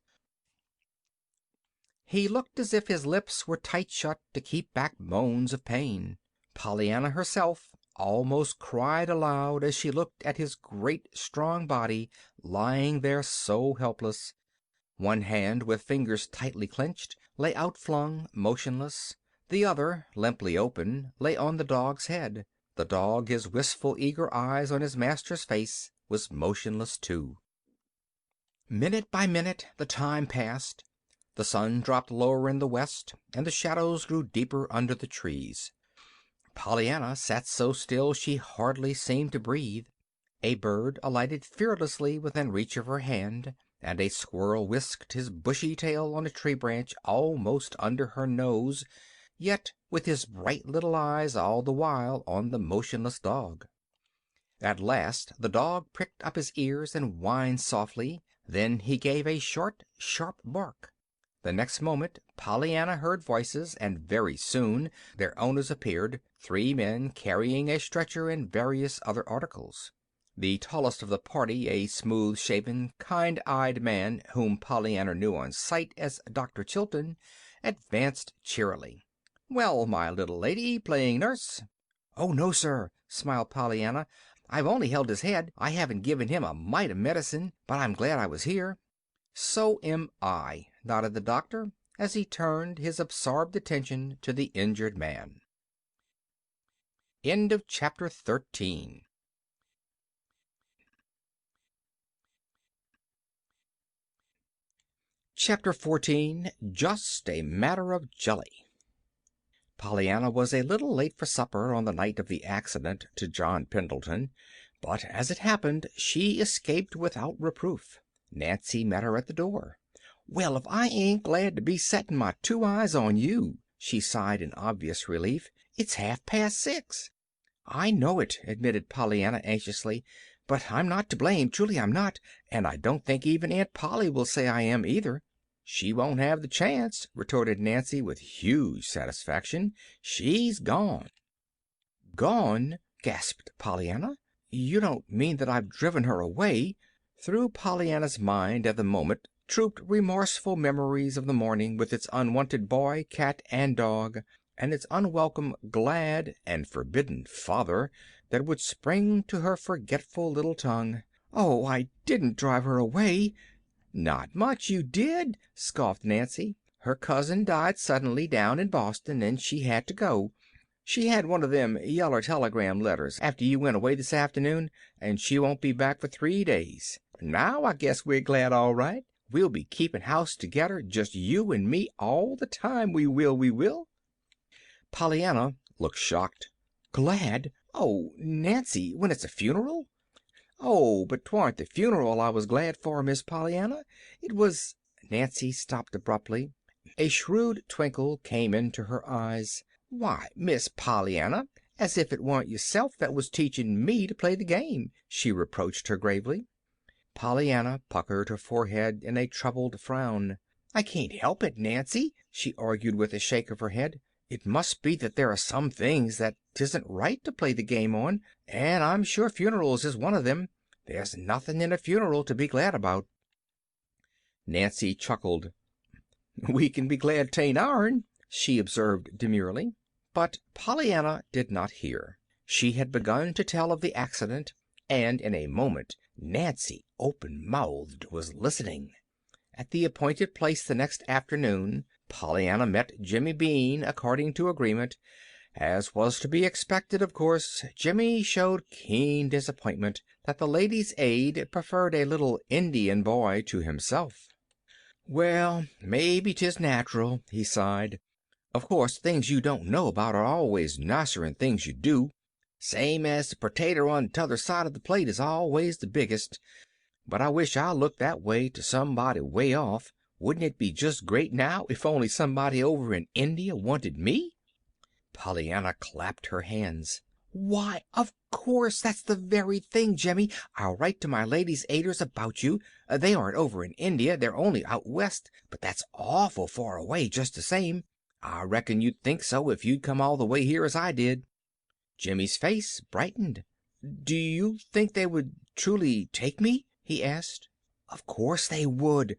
He looked as if his lips were tight shut to keep back moans of pain. Pollyanna herself almost cried aloud as she looked at his great strong body lying there so helpless. One hand, with fingers tightly clenched, lay outflung, motionless. The other, limply open, lay on the dog's head. The dog, his wistful, eager eyes on his master's face, was motionless too. Minute by minute the time passed. The sun dropped lower in the west, and the shadows grew deeper under the trees. Pollyanna sat so still she hardly seemed to breathe. A bird alighted fearlessly within reach of her hand, and a squirrel whisked his bushy tail on a tree branch almost under her nose, yet with his bright little eyes all the while on the motionless dog. At last the dog pricked up his ears and whined softly. Then he gave a short, sharp bark. The next moment Pollyanna heard voices, and very soon their owners appeared, 3 men carrying a stretcher and various other articles. The tallest of the party, a smooth-shaven, kind-eyed man whom Pollyanna knew on sight as Dr. Chilton, advanced cheerily. "Well, my little lady, playing nurse?" "Oh, no, sir," smiled Pollyanna. "I've only held his head. I haven't given him a mite of medicine, but I'm glad I was here." "So am I," nodded the doctor, as he turned his absorbed attention to the injured man. End of chapter 13. Chapter 14. Just a Matter of Jelly. Pollyanna was a little late for supper on the night of the accident to John Pendleton, but as it happened she escaped without reproof. Nancy met her at the door. "Well, if I ain't glad to be setting my 2 eyes on you," she sighed in obvious relief. "It's 6:30. "I know it," admitted Pollyanna anxiously, "but I'm not to blame, truly I'm not, and I don't think even Aunt Polly will say I am either." "She won't have the chance," retorted Nancy with huge satisfaction. "She's gone." "Gone?" gasped Pollyanna. "You don't mean that I've driven her away?" Through Pollyanna's mind at the moment trooped remorseful memories of the morning with its unwanted boy, cat, and dog, and its unwelcome, glad, and forbidden father that would spring to her forgetful little tongue. "Oh, I didn't drive her away." "Not much you did," scoffed Nancy. "Her cousin died suddenly down in Boston, and she had to go. She had one of them yeller telegram letters after you went away this afternoon, and she won't be back for 3 days. Now I guess we're glad, all right. We'll be keeping house together, just you and me all the time, we will, we will." Pollyanna looked shocked. "Glad? Oh, Nancy, when it's a funeral?" "Oh, but 'twarn't the funeral I was glad for, Miss Pollyanna. It was—" Nancy stopped abruptly. A shrewd twinkle came into her eyes. "Why, Miss Pollyanna, as if it weren't yourself that was teaching me to play the game," she reproached her gravely. Pollyanna puckered her forehead in a troubled frown. "I can't help it, Nancy," she argued with a shake of her head. "It must be that there are some things that 'tisn't right to play the game on, and I'm sure funerals is one of them. There's nothing in a funeral to be glad about." Nancy chuckled. "We can be glad 'tain't ourn," she observed demurely. But Pollyanna did not hear. She had begun to tell of the accident, and in a moment Nancy, open-mouthed, was listening. At the appointed place the next afternoon Pollyanna met Jimmy Bean according to agreement. As was to be expected, of course, Jimmy showed keen disappointment that the Ladies' Aid preferred a little Indian boy to himself. "Well, maybe 'tis natural," he sighed. "Of course, things you don't know about are always nicer'n things you do. Same as the pertater on t'other side of the plate is always the biggest. But I wish I looked that way to somebody way off. Wouldn't it be just great now if only somebody over in India wanted me?" Pollyanna clapped her hands. "Why, of course, that's the very thing, Jimmy. I'll write to my Ladies' Aiders about you. They aren't over in India. They're only out west, but that's awful far away just the same. I reckon you'd think so if you'd come all the way here as I did." Jimmy's face brightened. "Do you think they would truly take me?" he asked. "Of course they would.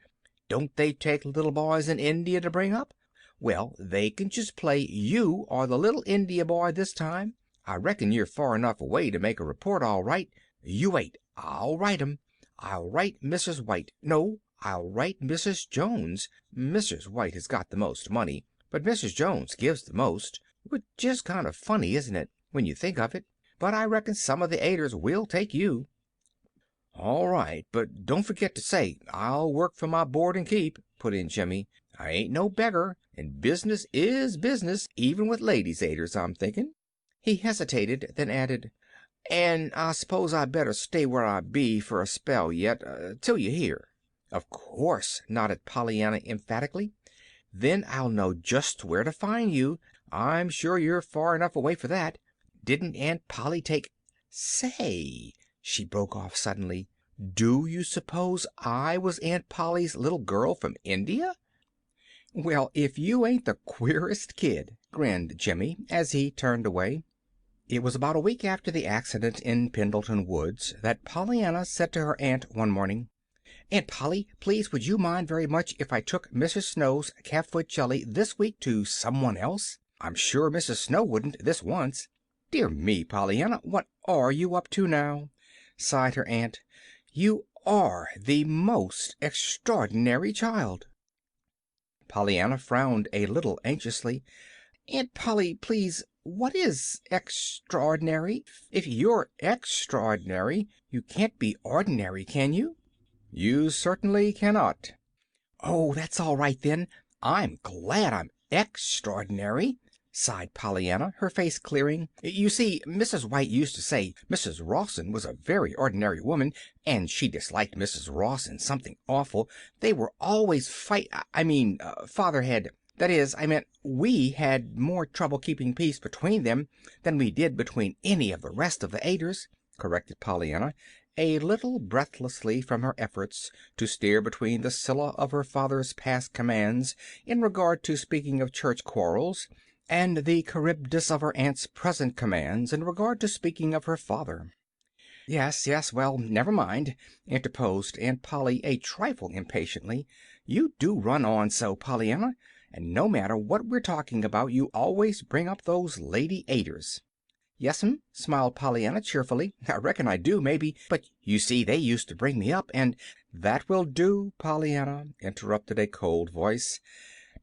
Don't they take little boys in India to bring up? Well, they can just play you are the little India boy this time. I reckon you're far enough away to make a report all right. You wait. I'll write 'em. I'll write Mrs. White. No, I'll write Mrs. Jones. Mrs. White has got the most money, but Mrs. Jones gives the most, which is kind of funny, isn't it, when you think of it? But I reckon some of the Aiders will take you." "All right, but don't forget to say I'll work for my board and keep," put in Jimmy. "I ain't no beggar, and business is business, even with ladies' Aiders, I'm thinking." He hesitated, then added, "And I s'pose I better stay where I be for a spell yet, till you hear." "Of course," nodded Pollyanna emphatically. "Then I'll know just where to find you. I'm sure you're far enough away for that. Didn't Aunt Polly take Say," she broke off suddenly, "do you suppose I was Aunt Polly's little girl from India?" "Well, if you ain't the queerest kid," grinned Jimmy, as he turned away. It was about a week after the accident in Pendleton Woods that Pollyanna said to her aunt one morning, "Aunt Polly, please would you mind very much if I took Mrs. Snow's calf-foot jelly this week to someone else? I'm sure Mrs. Snow wouldn't this once." "Dear me, Pollyanna, what are you up to now?" sighed her aunt. "You are the most extraordinary child." Pollyanna frowned a little anxiously. "Aunt Polly, please, what is extraordinary? If you're extraordinary, you can't be ordinary, can you?" "You certainly cannot." "Oh, that's all right, then. I'm glad I'm extraordinary," sighed Pollyanna, her face clearing. "You see, Mrs. White used to say Mrs. Rawson was a very ordinary woman, and she disliked Mrs. Rawson something awful. They were always Father had... That is, I meant we had more trouble keeping peace between them than we did between any of the rest of the Aiders," corrected Pollyanna, a little breathlessly from her efforts to steer between the Scylla of her father's past commands in regard to speaking of church quarrels, and the Charybdis of her aunt's present commands in regard to speaking of her father. "Yes, yes, well, never mind," interposed Aunt Polly a trifle impatiently. "You do run on so, Pollyanna, and no matter what we're talking about you always bring up those lady Aiders." "Yes'm," smiled Pollyanna cheerfully. "I reckon I do, maybe, but you see they used to bring me up, and—" "That will do, Pollyanna," interrupted a cold voice.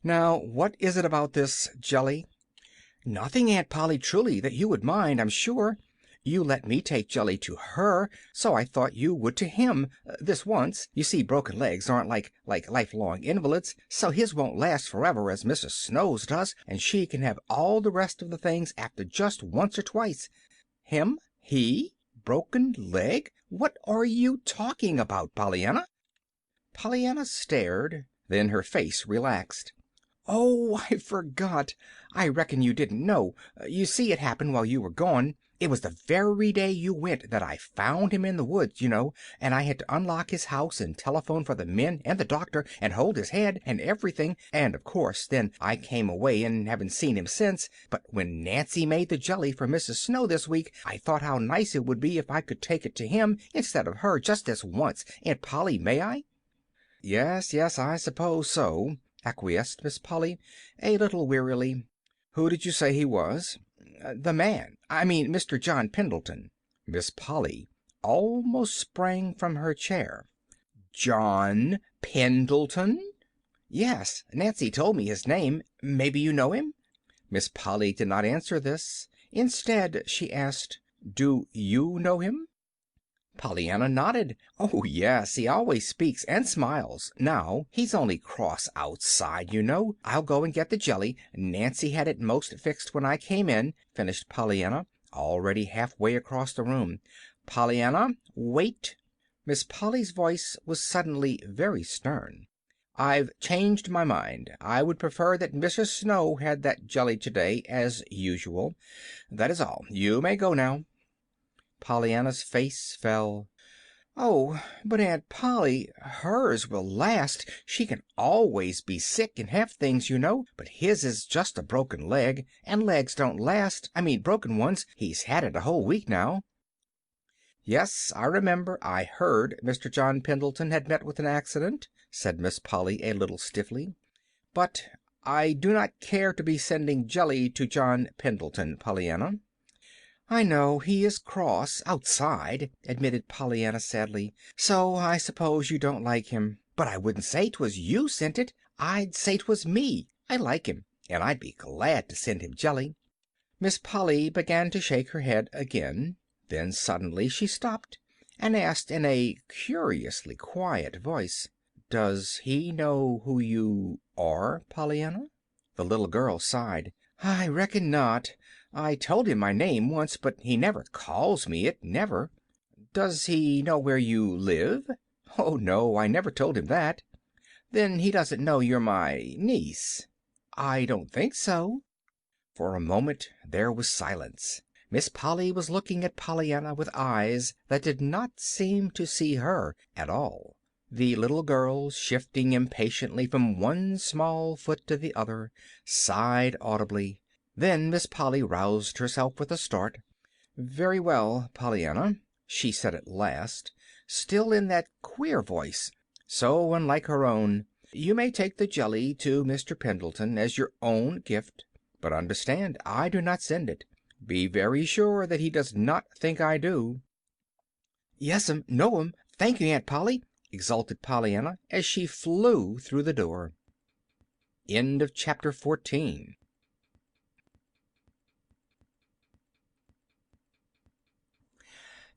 "Now, what is it about this jelly?" "Nothing, Aunt Polly, truly, that you would mind, I'm sure. You let me take jelly to her, so I thought you would to him, this once. You see, broken legs aren't like lifelong invalids, so his won't last forever as Mrs. Snow's does, and she can have all the rest of the things after just once or twice." "Him? He? Broken leg? What are you talking about, Pollyanna?" Pollyanna stared, then her face relaxed. "Oh, I forgot. I reckon you didn't know. You see, it happened while you were gone. It was the very day you went that I found him in the woods, you know, and I had to unlock his house and telephone for the men and the doctor and hold his head and everything, and of course then I came away and haven't seen him since. But when Nancy made the jelly for Mrs. Snow this week, I thought how nice it would be if I could take it to him instead of her just this once. Aunt Polly, may I?" "Yes, yes, I suppose so," acquiesced Miss Polly, a little wearily. "Who did you say he was?" "The man. I mean Mr. John Pendleton." Miss Polly almost sprang from her chair. "John Pendleton?" "Yes. Nancy told me his name. Maybe you know him?" Miss Polly did not answer this. Instead, she asked, "Do you know him?" Pollyanna nodded. "Oh, yes, he always speaks and smiles. Now, he's only cross outside, you know. I'll go and get the jelly. Nancy had it most fixed when I came in," finished Pollyanna, already halfway across the room. "Pollyanna, wait." Miss Polly's voice was suddenly very stern. "I've changed my mind. I would prefer that Mrs. Snow had that jelly today, as usual. That is all. You may go now." Pollyanna's face fell. "Oh, but Aunt Polly, hers will last. She can always be sick and have things, you know. But his is just a broken leg, and legs don't last. I mean broken ones. He's had it a whole week now." "Yes, I remember. I heard Mr. John Pendleton had met with an accident," said Miss Polly a little stiffly. "But I do not care to be sending jelly to John Pendleton, Pollyanna." "I know he is cross outside," admitted Pollyanna sadly. "So I suppose you don't like him. But I wouldn't say 'twas you sent it. I'd say 'twas me. I like him, and I'd be glad to send him jelly." Miss Polly began to shake her head again. Then suddenly she stopped and asked in a curiously quiet voice, "Does he know who you are, Pollyanna?" The little girl sighed. "I reckon not. I told him my name once, but he never calls me it, never." "Does he know where you live?" "Oh, no, I never told him that." "Then he doesn't know you're my niece?" "I don't think so." For a moment there was silence. Miss Polly was looking at Pollyanna with eyes that did not seem to see her at all. The little girl, shifting impatiently from one small foot to the other, sighed audibly. Then Miss Polly roused herself with a start. "Very well, Pollyanna," she said at last, still in that queer voice, so unlike her own. "You may take the jelly to Mr. Pendleton as your own gift. But understand, I do not send it. Be very sure that he does not think I do." "Yes'm, no'm. Thank you, Aunt Polly," exulted Pollyanna as she flew through the door. End of chapter 14.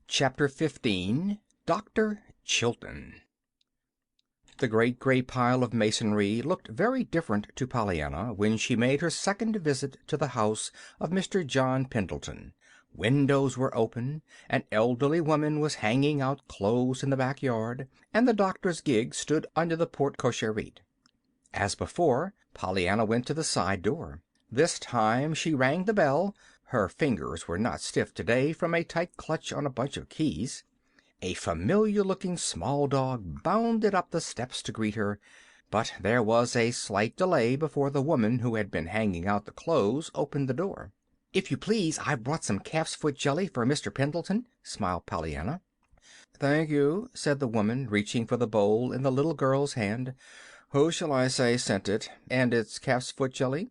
Chapter 15. Dr. Chilton. The great gray pile of masonry looked very different to Pollyanna when she made her second visit to the house of Mr. John Pendleton. Windows were open, an elderly woman was hanging out clothes in the backyard, and the doctor's gig stood under the porte-cochere. As before, Pollyanna went to the side door. This time she rang the bell. Her fingers were not stiff today from a tight clutch on a bunch of keys. A familiar-looking small dog bounded up the steps to greet her, but there was a slight delay before the woman who had been hanging out the clothes opened the door. "If you please, I've brought some calf's foot jelly for Mr. Pendleton," smiled Pollyanna. "Thank you," said the woman, reaching for the bowl in the little girl's hand. "Who shall I say sent it, and it's calf's foot jelly?"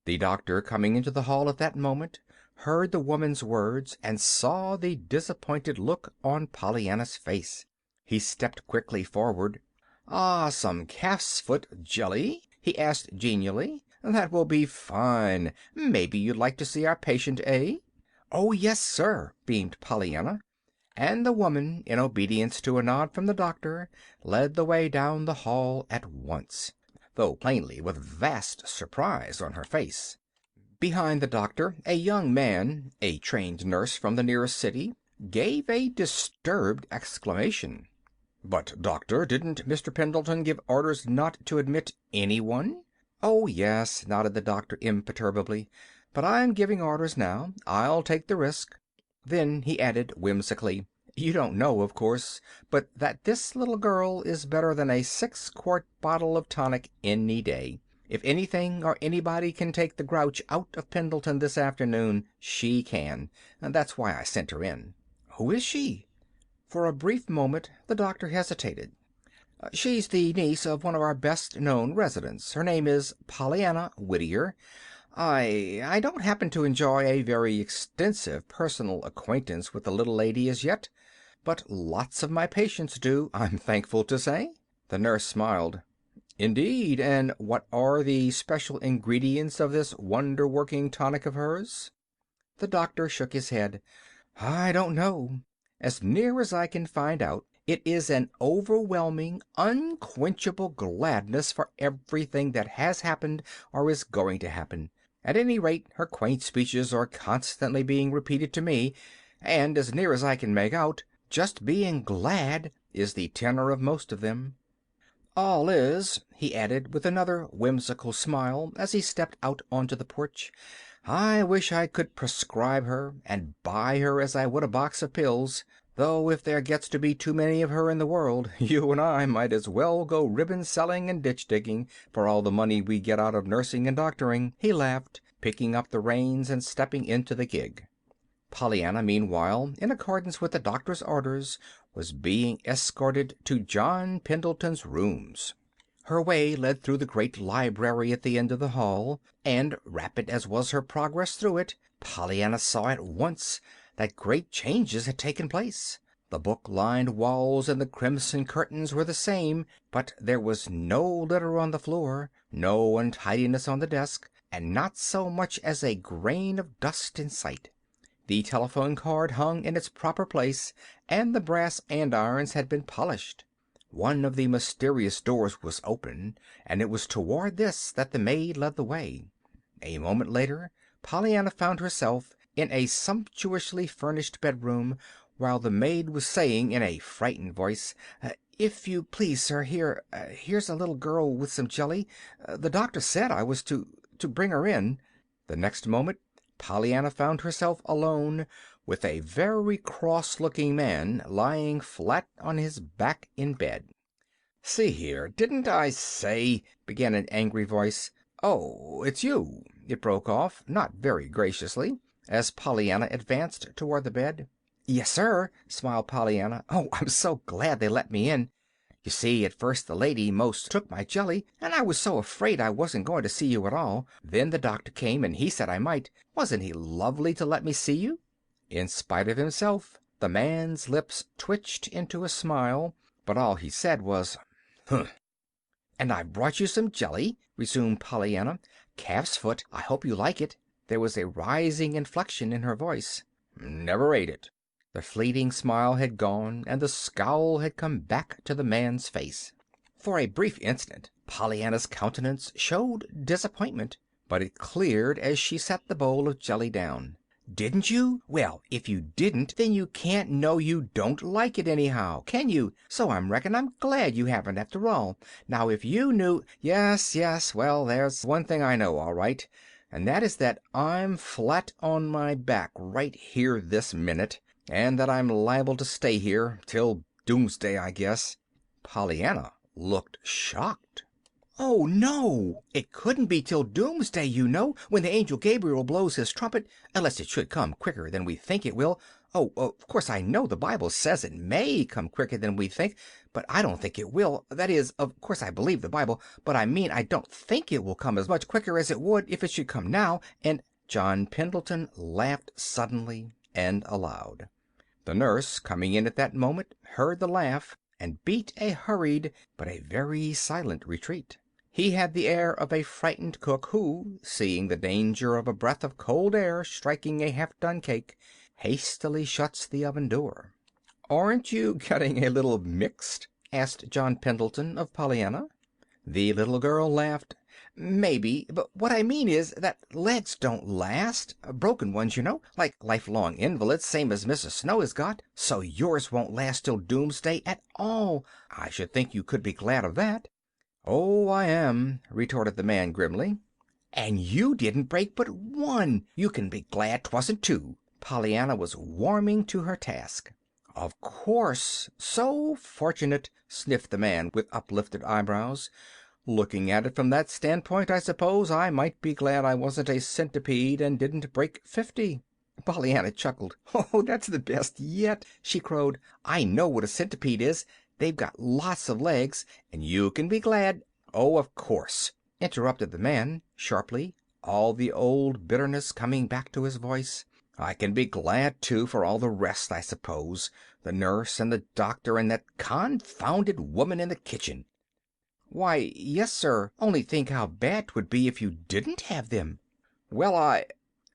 The doctor, coming into the hall at that moment, heard the woman's words and saw the disappointed look on Pollyanna's face. He stepped quickly forward. "Ah, some calf's foot jelly?" he asked genially. "That will be fine. Maybe you'd like to see our patient, eh?" "Oh, yes, sir," beamed Pollyanna, and the woman, in obedience to a nod from the doctor, led the way down the hall at once, though plainly with vast surprise on her face. Behind the doctor, a young man, a trained nurse from the nearest city, gave a disturbed exclamation. "But, doctor, didn't Mr. Pendleton give orders not to admit anyone?" "Oh, yes," nodded the doctor imperturbably. "But I'm giving orders now. I'll take the risk." Then he added whimsically, "You don't know, of course, but that this little girl is better than a 6-quart bottle of tonic any day. If anything or anybody can take the grouch out of Pendleton this afternoon, she can. That's why I sent her in." "Who is she?" For a brief moment the doctor hesitated. "She's the niece of one of our best-known residents. Her name is Pollyanna Whittier. I don't happen to enjoy a very extensive personal acquaintance with the little lady as yet, but lots of my patients do, I'm thankful to say." The nurse smiled. "Indeed, and what are the special ingredients of this wonder-working tonic of hers?" The doctor shook his head. "I don't know. As near as I can find out, it is an overwhelming, unquenchable gladness for everything that has happened or is going to happen. At any rate, her quaint speeches are constantly being repeated to me, and as near as I can make out, just being glad is the tenor of most of them. All is," he added with another whimsical smile as he stepped out onto the porch, "I wish I could prescribe her and buy her as I would a box of pills, though if there gets to be too many of her in the world, you and I might as well go ribbon selling and ditch digging for all the money we get out of nursing and doctoring," he laughed, picking up the reins and stepping into the gig. Pollyanna, meanwhile, in accordance with the doctor's orders, was being escorted to John Pendleton's rooms. Her way led through the great library at the end of the hall, and, rapid as was her progress through it, Pollyanna saw at once that great changes had taken place. The book-lined walls and the crimson curtains were the same, but there was no litter on the floor, no untidiness on the desk, and not so much as a grain of dust in sight. The telephone cord hung in its proper place, and the brass andirons had been polished. One of the mysterious doors was open, and it was toward this that the maid led the way. A moment later Pollyanna found herself in a sumptuously furnished bedroom, while the maid was saying in a frightened voice, "If you please, sir, here's a little girl with some jelly. The doctor said I was to bring her in." The next moment Pollyanna found herself alone, with a very cross-looking man lying flat on his back in bed. "See here, didn't I say—" began an angry voice. "Oh, it's you," it broke off, not very graciously, as Pollyanna advanced toward the bed. "Yes, sir," smiled Pollyanna. "Oh, I'm so glad they let me in. You see, at first the lady most took my jelly, and I was so afraid I wasn't going to see you at all. Then the doctor came, and he said I might. Wasn't he lovely to let me see you?" In spite of himself, the man's lips twitched into a smile, but all he said was, "Huh." "And I've brought you some jelly," resumed Pollyanna. "Calf's foot. I hope you like it." There was a rising inflection in her voice. "Never ate it." The fleeting smile had gone, and the scowl had come back to the man's face. For a brief instant Pollyanna's countenance showed disappointment, but it cleared as she set the bowl of jelly down. "Didn't you? Well, if you didn't, then you can't know you don't like it anyhow, can you? So I reckon I'm glad you haven't, after all. Now, if you knew—" Yes, well, there's one thing I know, all right, and that is that I'm flat on my back right here this minute, and that I'm liable to stay here till doomsday, I guess." Pollyanna looked shocked. "Oh, no! It couldn't be till doomsday, you know, when the angel Gabriel blows his trumpet, unless it should come quicker than we think it will. Oh, of course I know the Bible says it may come quicker than we think, but I don't think it will. That is, of course I believe the Bible, but I mean I don't think it will come as much quicker as it would if it should come now, and—" John Pendleton laughed suddenly and aloud. The nurse, coming in at that moment, heard the laugh and beat a hurried but a very silent retreat. He had the air of a frightened cook who, seeing the danger of a breath of cold air striking a half-done cake, hastily shuts the oven door. "Aren't you getting a little mixed?" asked John Pendleton of Pollyanna. The little girl laughed. "Maybe, but what I mean is that legs don't last. Broken ones, you know, like lifelong invalids, same as Mrs. Snow has got. So yours won't last till doomsday at all. I should think you could be glad of that." "Oh, I am," retorted the man grimly. "And you didn't break but one. You can be glad 'twasn't two." Pollyanna was warming to her task. "Of course. So fortunate," sniffed the man with uplifted eyebrows. "Looking at it from that standpoint, I suppose I might be glad I wasn't a centipede and didn't break 50. Pollyanna chuckled. "Oh, that's the best yet," she crowed. "I know what a centipede is. They've got lots of legs, and you can be glad—" "Oh, of course," interrupted the man sharply, all the old bitterness coming back to his voice. "I can be glad, too, for all the rest, I suppose. The nurse and the doctor and that confounded woman in the kitchen." "Why, yes, sir. Only think how bad 'twould be if you didn't have them." "Well,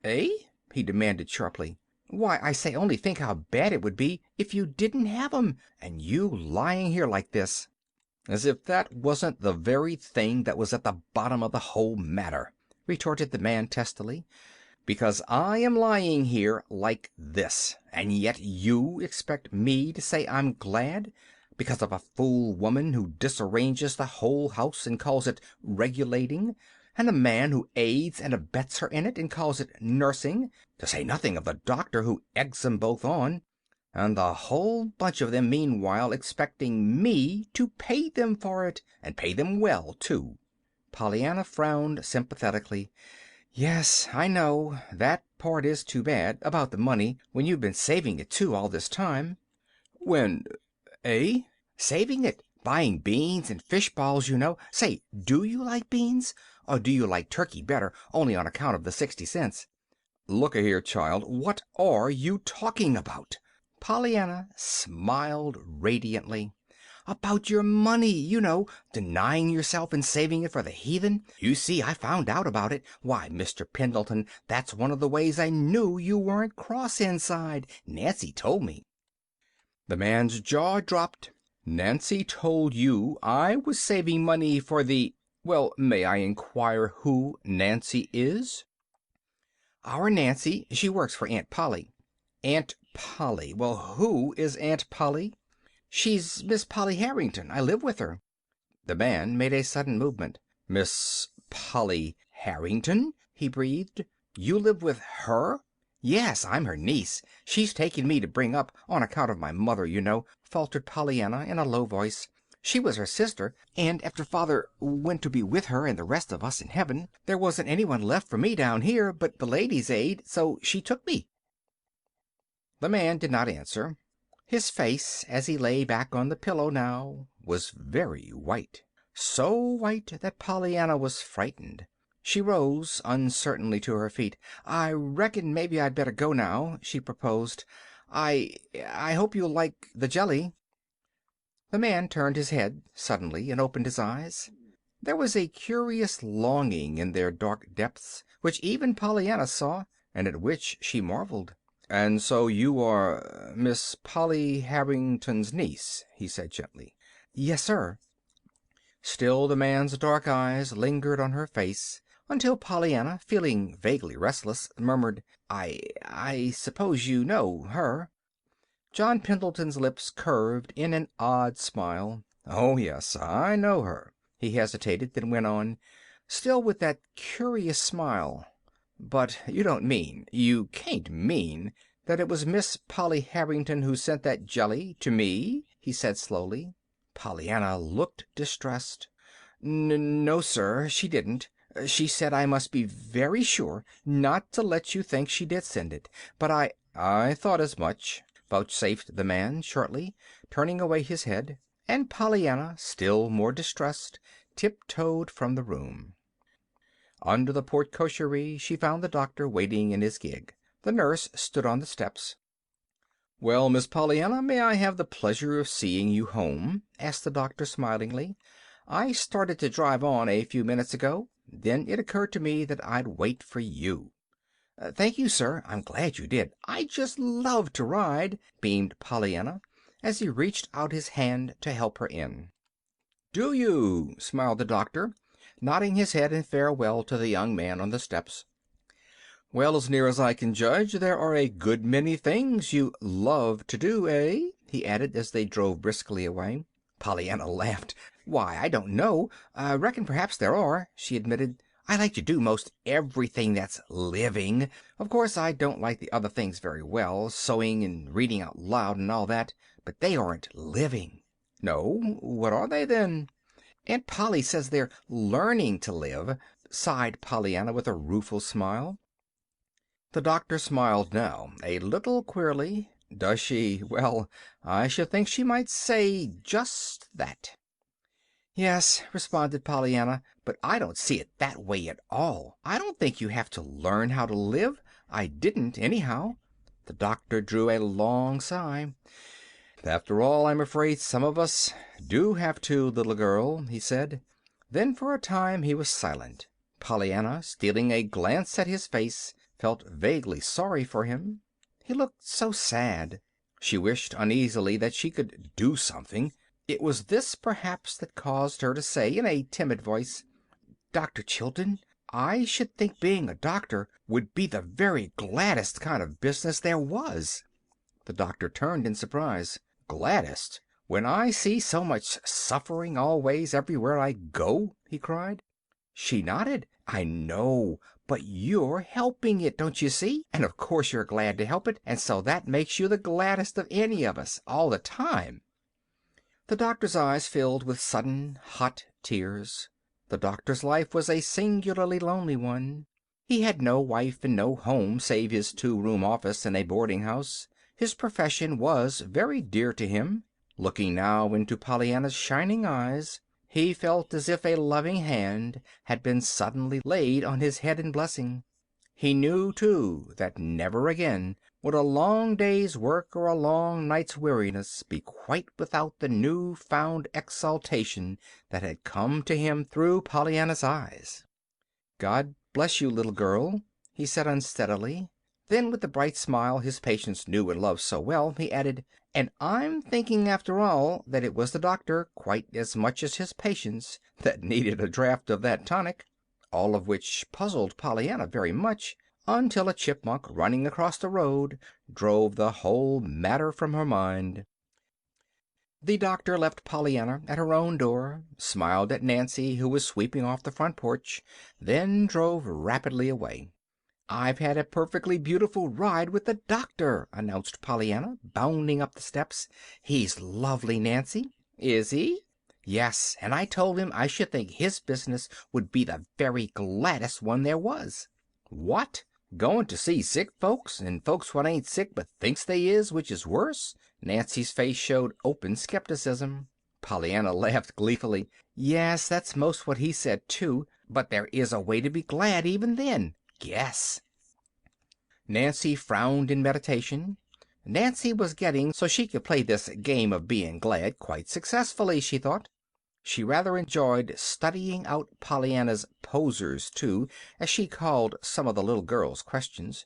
Eh?" he demanded sharply. "Why, I say, only think how bad it would be if you didn't have 'em, and you lying here like this." "As if that wasn't the very thing that was at the bottom of the whole matter," retorted the man testily. "Because I am lying here like this, and yet you expect me to say I'm glad, because of a fool woman who disarranges the whole house and calls it regulating, and a man who aids and abets her in it and calls it nursing, to say nothing of the doctor who eggs 'em both on, and the whole bunch of them meanwhile expecting me to pay them for it, and pay them well, too." Pollyanna frowned sympathetically. "Yes, I know. That part is too bad, about the money, when you've been saving it, too, all this time." "When? Eh?" "Saving it. Buying beans and fish balls, you know. Say, do you like beans? Or do you like turkey better, only on account of the 60 cents? "Look-a-here, child, what are you talking about?" Pollyanna smiled radiantly. "About your money, you know, denying yourself and saving it for the heathen. You see, I found out about it. Why, Mr. Pendleton, that's one of the ways I knew you weren't cross inside. Nancy told me." The man's jaw dropped. "Nancy told you I was saving money for the— Well, may I inquire who Nancy is?" "Our Nancy. She works for Aunt Polly." "Aunt Polly. Well, who is Aunt Polly?" "She's Miss Polly Harrington. I live with her." The man made a sudden movement. "Miss Polly Harrington?" he breathed. "You live with her?" "Yes, I'm her niece. She's taken me to bring up, on account of my mother, you know," faltered Pollyanna in a low voice. "She was her sister, and after Father went to be with her and the rest of us in heaven, there wasn't anyone left for me down here but the Ladies' Aid, so she took me." The man did not answer. His face, as he lay back on the pillow now, was very white. So white that Pollyanna was frightened. She rose uncertainly to her feet. "I reckon maybe I'd better go now," she proposed. I hope you'll like the jelly." The man turned his head suddenly and opened his eyes. There was a curious longing in their dark depths which even Pollyanna saw, and at which she marveled. "And so you are Miss Polly Harrington's niece," he said gently. "Yes, sir." Still the man's dark eyes lingered on her face, until Pollyanna, feeling vaguely restless, murmured, I suppose you know her." John Pendleton's lips curved in an odd smile. "Oh, yes, I know her." He hesitated, then went on, still with that curious smile. "But you can't mean that it was Miss Polly Harrington who sent that jelly to me?" he said slowly. Pollyanna looked distressed. No, sir, she didn't. She said I must be very sure not to let you think she did send it. But I thought as much," vouchsafed the man shortly, turning away his head, and Pollyanna, still more distressed, tiptoed from the room. Under the porte-cochère she found the doctor waiting in his gig. The nurse stood on the steps. "Well, Miss Pollyanna, may I have the pleasure of seeing you home?" asked the doctor smilingly. "I started to drive on a few minutes ago. Then it occurred to me that I'd wait for you." "Thank you, sir. I'm glad you did. I just love to ride," beamed Pollyanna, as he reached out his hand to help her in. "Do you?" smiled the doctor, nodding his head in farewell to the young man on the steps. "Well, as near as I can judge, there are a good many things you love to do, eh?" he added, as they drove briskly away. Pollyanna laughed. "Why, I don't know. I reckon perhaps there are," she admitted. "I like to do most everything that's living. Of course, I don't like the other things very well, sewing and reading out loud and all that, but they aren't living." "No? What are they, then?" "Aunt Polly says they're learning to live," sighed Pollyanna with a rueful smile. The doctor smiled now, a little queerly. "Does she? Well, I should think she might say just that." "Yes," responded Pollyanna, "but I don't see it that way at all. I don't think you have to learn how to live. I didn't, anyhow." The doctor drew a long sigh. "After all, I'm afraid some of us do have to, little girl," he said. Then for a time he was silent. Pollyanna, stealing a glance at his face, felt vaguely sorry for him. He looked so sad. She wished uneasily that she could do something. It was this, perhaps, that caused her to say in a timid voice, "Dr. Chilton, I should think being a doctor would be the very gladdest kind of business there was." The doctor turned in surprise. "Gladdest? When I see so much suffering always, everywhere I go?" he cried. She nodded. "I know, but you're helping it, don't you see? And of course you're glad to help it, and so that makes you the gladdest of any of us, all the time." The doctor's eyes filled with sudden hot tears. The doctor's life was a singularly lonely one. He had no wife and no home save his 2-room office in a boarding house. His profession was very dear to him. Looking now into Pollyanna's shining eyes, he felt as if a loving hand had been suddenly laid on his head in blessing. He knew, too, that never again Would a long day's work or a long night's weariness be quite without the new-found exaltation that had come to him through Pollyanna's eyes? "God bless you, little girl," he said unsteadily. Then, with the bright smile his patients knew and loved so well, he added, "And I'm thinking, after all, that it was the doctor, quite as much as his patients, that needed a draught of that tonic." All of which puzzled Pollyanna very much, until a chipmunk running across the road drove the whole matter from her mind. The doctor left Pollyanna at her own door, smiled at Nancy, who was sweeping off the front porch, then drove rapidly away. "I've had a perfectly beautiful ride with the doctor," announced Pollyanna, bounding up the steps. "He's lovely, Nancy." "Is he?" "Yes, and I told him I should think his business would be the very gladdest one there was." "What? Goin' to see sick folks, and folks what ain't sick but thinks they is, which is worse?" Nancy's face showed open skepticism. Pollyanna laughed gleefully. "Yes, that's most what he said, too. But there is a way to be glad even then. Guess." Nancy frowned in meditation. Nancy was getting so she could play this game of being glad quite successfully, she thought. She rather enjoyed studying out Pollyanna's posers, too, as she called some of the little girl's questions.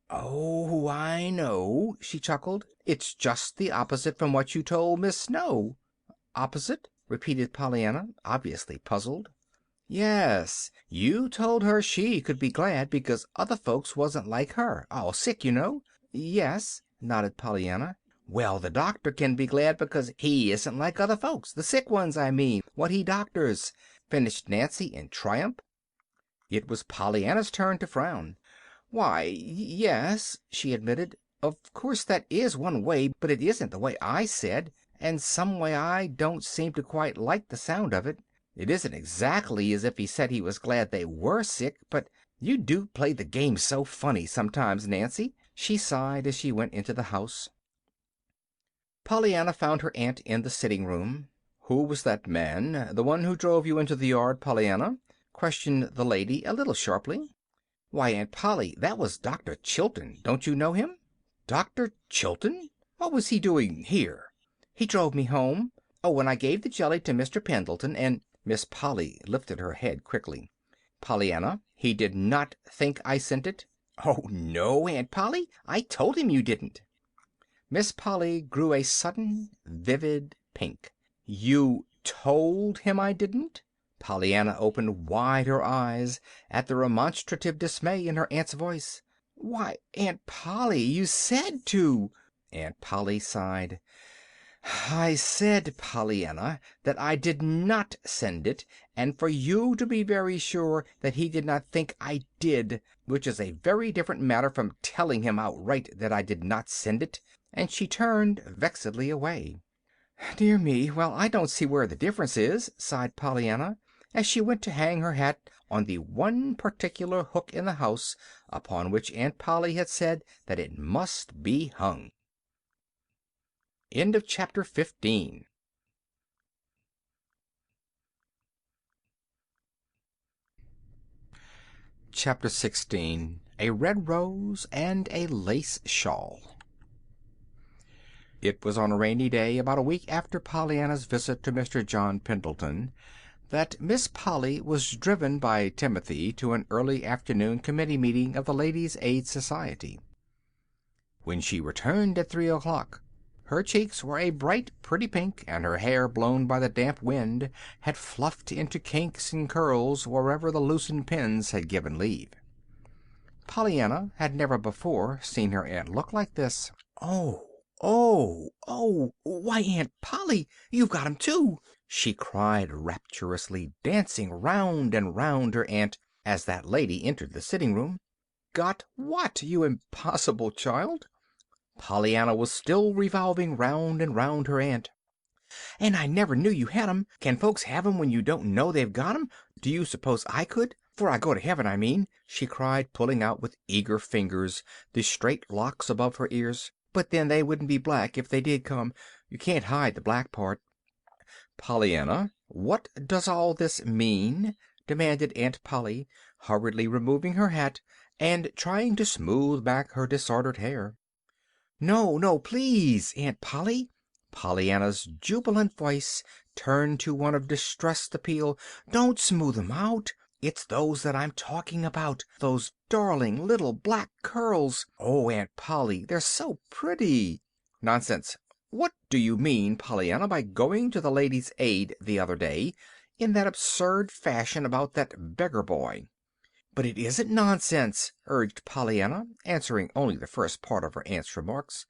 "Oh, I know," she chuckled. "It's just the opposite from what you told Miss Snow." "Opposite?" repeated Pollyanna, obviously puzzled. "Yes. You told her she could be glad because other folks wasn't like her, all sick, you know." "Yes," nodded Pollyanna. "Well, the doctor can be glad because he isn't like other folks, the sick ones, I mean, what he doctors," finished Nancy in triumph. It was Pollyanna's turn to frown. "Why, yes," she admitted. "Of course that is one way, but it isn't the way I said, and some way I don't seem to quite like the sound of it. It isn't exactly as if he said he was glad they were sick, but you do play the game so funny sometimes, Nancy," she sighed as she went into the house. Pollyanna found her aunt in the sitting room. "Who was that man? The one who drove you into the yard, Pollyanna?" questioned the lady a little sharply. "Why, Aunt Polly, that was Dr. Chilton. Don't you know him?" "Dr. Chilton? What was he doing here?" "He drove me home. Oh, and I gave the jelly to Mr. Pendleton, and—" Miss Polly lifted her head quickly. "Pollyanna, he did not think I sent it?" "Oh, no, Aunt Polly. I told him you didn't." Miss Polly grew a sudden vivid pink. "You told him I didn't?" Pollyanna opened wide her eyes at the remonstrative dismay in her aunt's voice. "Why, Aunt Polly, you said to." Aunt Polly sighed. "I said, Pollyanna, that I did not send it, and for you to be very sure that he did not think I did, which is a very different matter from telling him outright that I did not send it," and she turned vexedly away. "Dear me, well, I don't see where the difference is," sighed Pollyanna, as she went to hang her hat on the one particular hook in the house upon which Aunt Polly had said that it must be hung. End of chapter 15. Chapter 16. A Red Rose and a Lace Shawl. It was on a rainy day, about a week after Pollyanna's visit to Mr. John Pendleton, that Miss Polly was driven by Timothy to an early afternoon committee meeting of the Ladies' Aid Society. When she returned at 3 o'clock, her cheeks were a bright, pretty pink, and her hair, blown by the damp wind, had fluffed into kinks and curls wherever the loosened pins had given leave. Pollyanna had never before seen her aunt look like this. "Oh, oh, oh! Why, Aunt Polly, you've got 'em too!" she cried rapturously, dancing round and round her aunt as that lady entered the sitting room. "Got what, you impossible child?" Pollyanna was still revolving round and round her aunt. "And I never knew you had 'em. Can folks have 'em when you don't know they've got 'em? Do you suppose I could? 'Fore I go to heaven, I mean," she cried, pulling out with eager fingers the straight locks above her ears. "But then they wouldn't be black if they did come. You can't hide the black part." "Pollyanna, what does all this mean?" demanded Aunt Polly, hurriedly removing her hat and trying to smooth back her disordered hair. "No, no, please, Aunt Polly." Pollyanna's jubilant voice turned to one of distressed appeal. "Don't smooth 'em out. It's those that I'm talking about. Those darling little black curls. Oh, Aunt Polly, they're so pretty." "Nonsense. What do you mean, Pollyanna, by going to the Ladies' Aid the other day in that absurd fashion about that beggar boy?" "But it isn't nonsense," urged Pollyanna, answering only the first part of her aunt's remarks.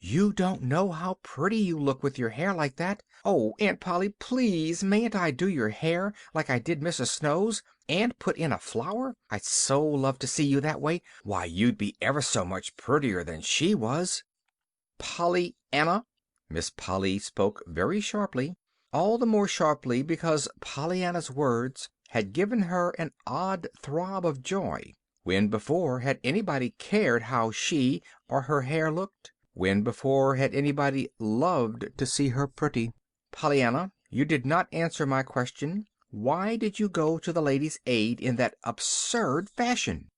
"You don't know how pretty you look with your hair like that. Oh, Aunt Polly, please, mayn't I do your hair like I did Mrs. Snow's, and put in a flower? I'd so love to see you that way. Why, you'd be ever so much prettier than she was." "Pollyanna!" Miss Polly spoke very sharply, all the more sharply because Pollyanna's words had given her an odd throb of joy. When before had anybody cared how she or her hair looked? When before had anybody loved to see her pretty? "Pollyanna, you did not answer my question. Why did you go to the Ladies' Aid in that absurd fashion?"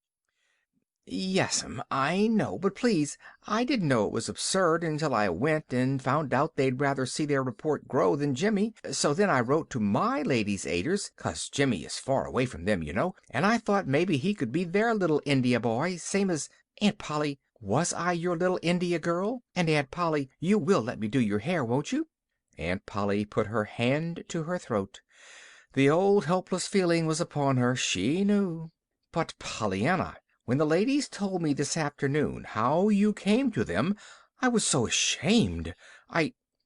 "Yes'm, I know, but please, I didn't know it was absurd until I went and found out they'd rather see their report grow than Jimmy. So then I wrote to my Ladies' Aiders, 'cause Jimmy is far away from them, you know, and I thought maybe he could be their little India boy, same as Aunt Polly, was I your little India girl? And Aunt Polly, you will let me do your hair, won't you?" Aunt Polly put her hand to her throat. The old helpless feeling was upon her, she knew. "But, Pollyanna, when the ladies told me this afternoon how you came to them, I was so ashamed.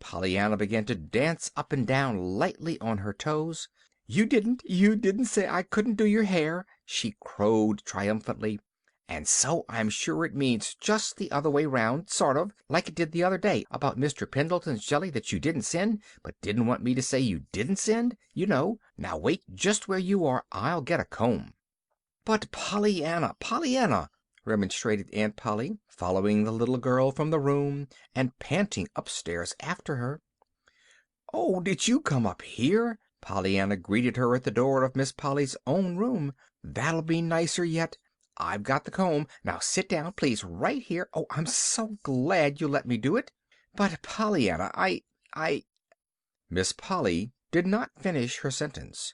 Pollyanna began to dance up and down lightly on her toes. "You didn't say I couldn't do your hair," she crowed triumphantly. "And so I'm sure it means just the other way round, sort of, like it did the other day about Mr. Pendleton's jelly that you didn't send, but didn't want me to say you didn't send, you know. Now wait just where you are. I'll get a comb." "But Pollyanna, Pollyanna," remonstrated Aunt Polly, following the little girl from the room and panting upstairs after her. "Oh, did you come up here?" Pollyanna greeted her at the door of Miss Polly's own room. "That'll be nicer yet. I've got the comb. Now sit down, please, right here. Oh, I'm so glad you let me do it." "But, Pollyanna, I Miss Polly did not finish her sentence.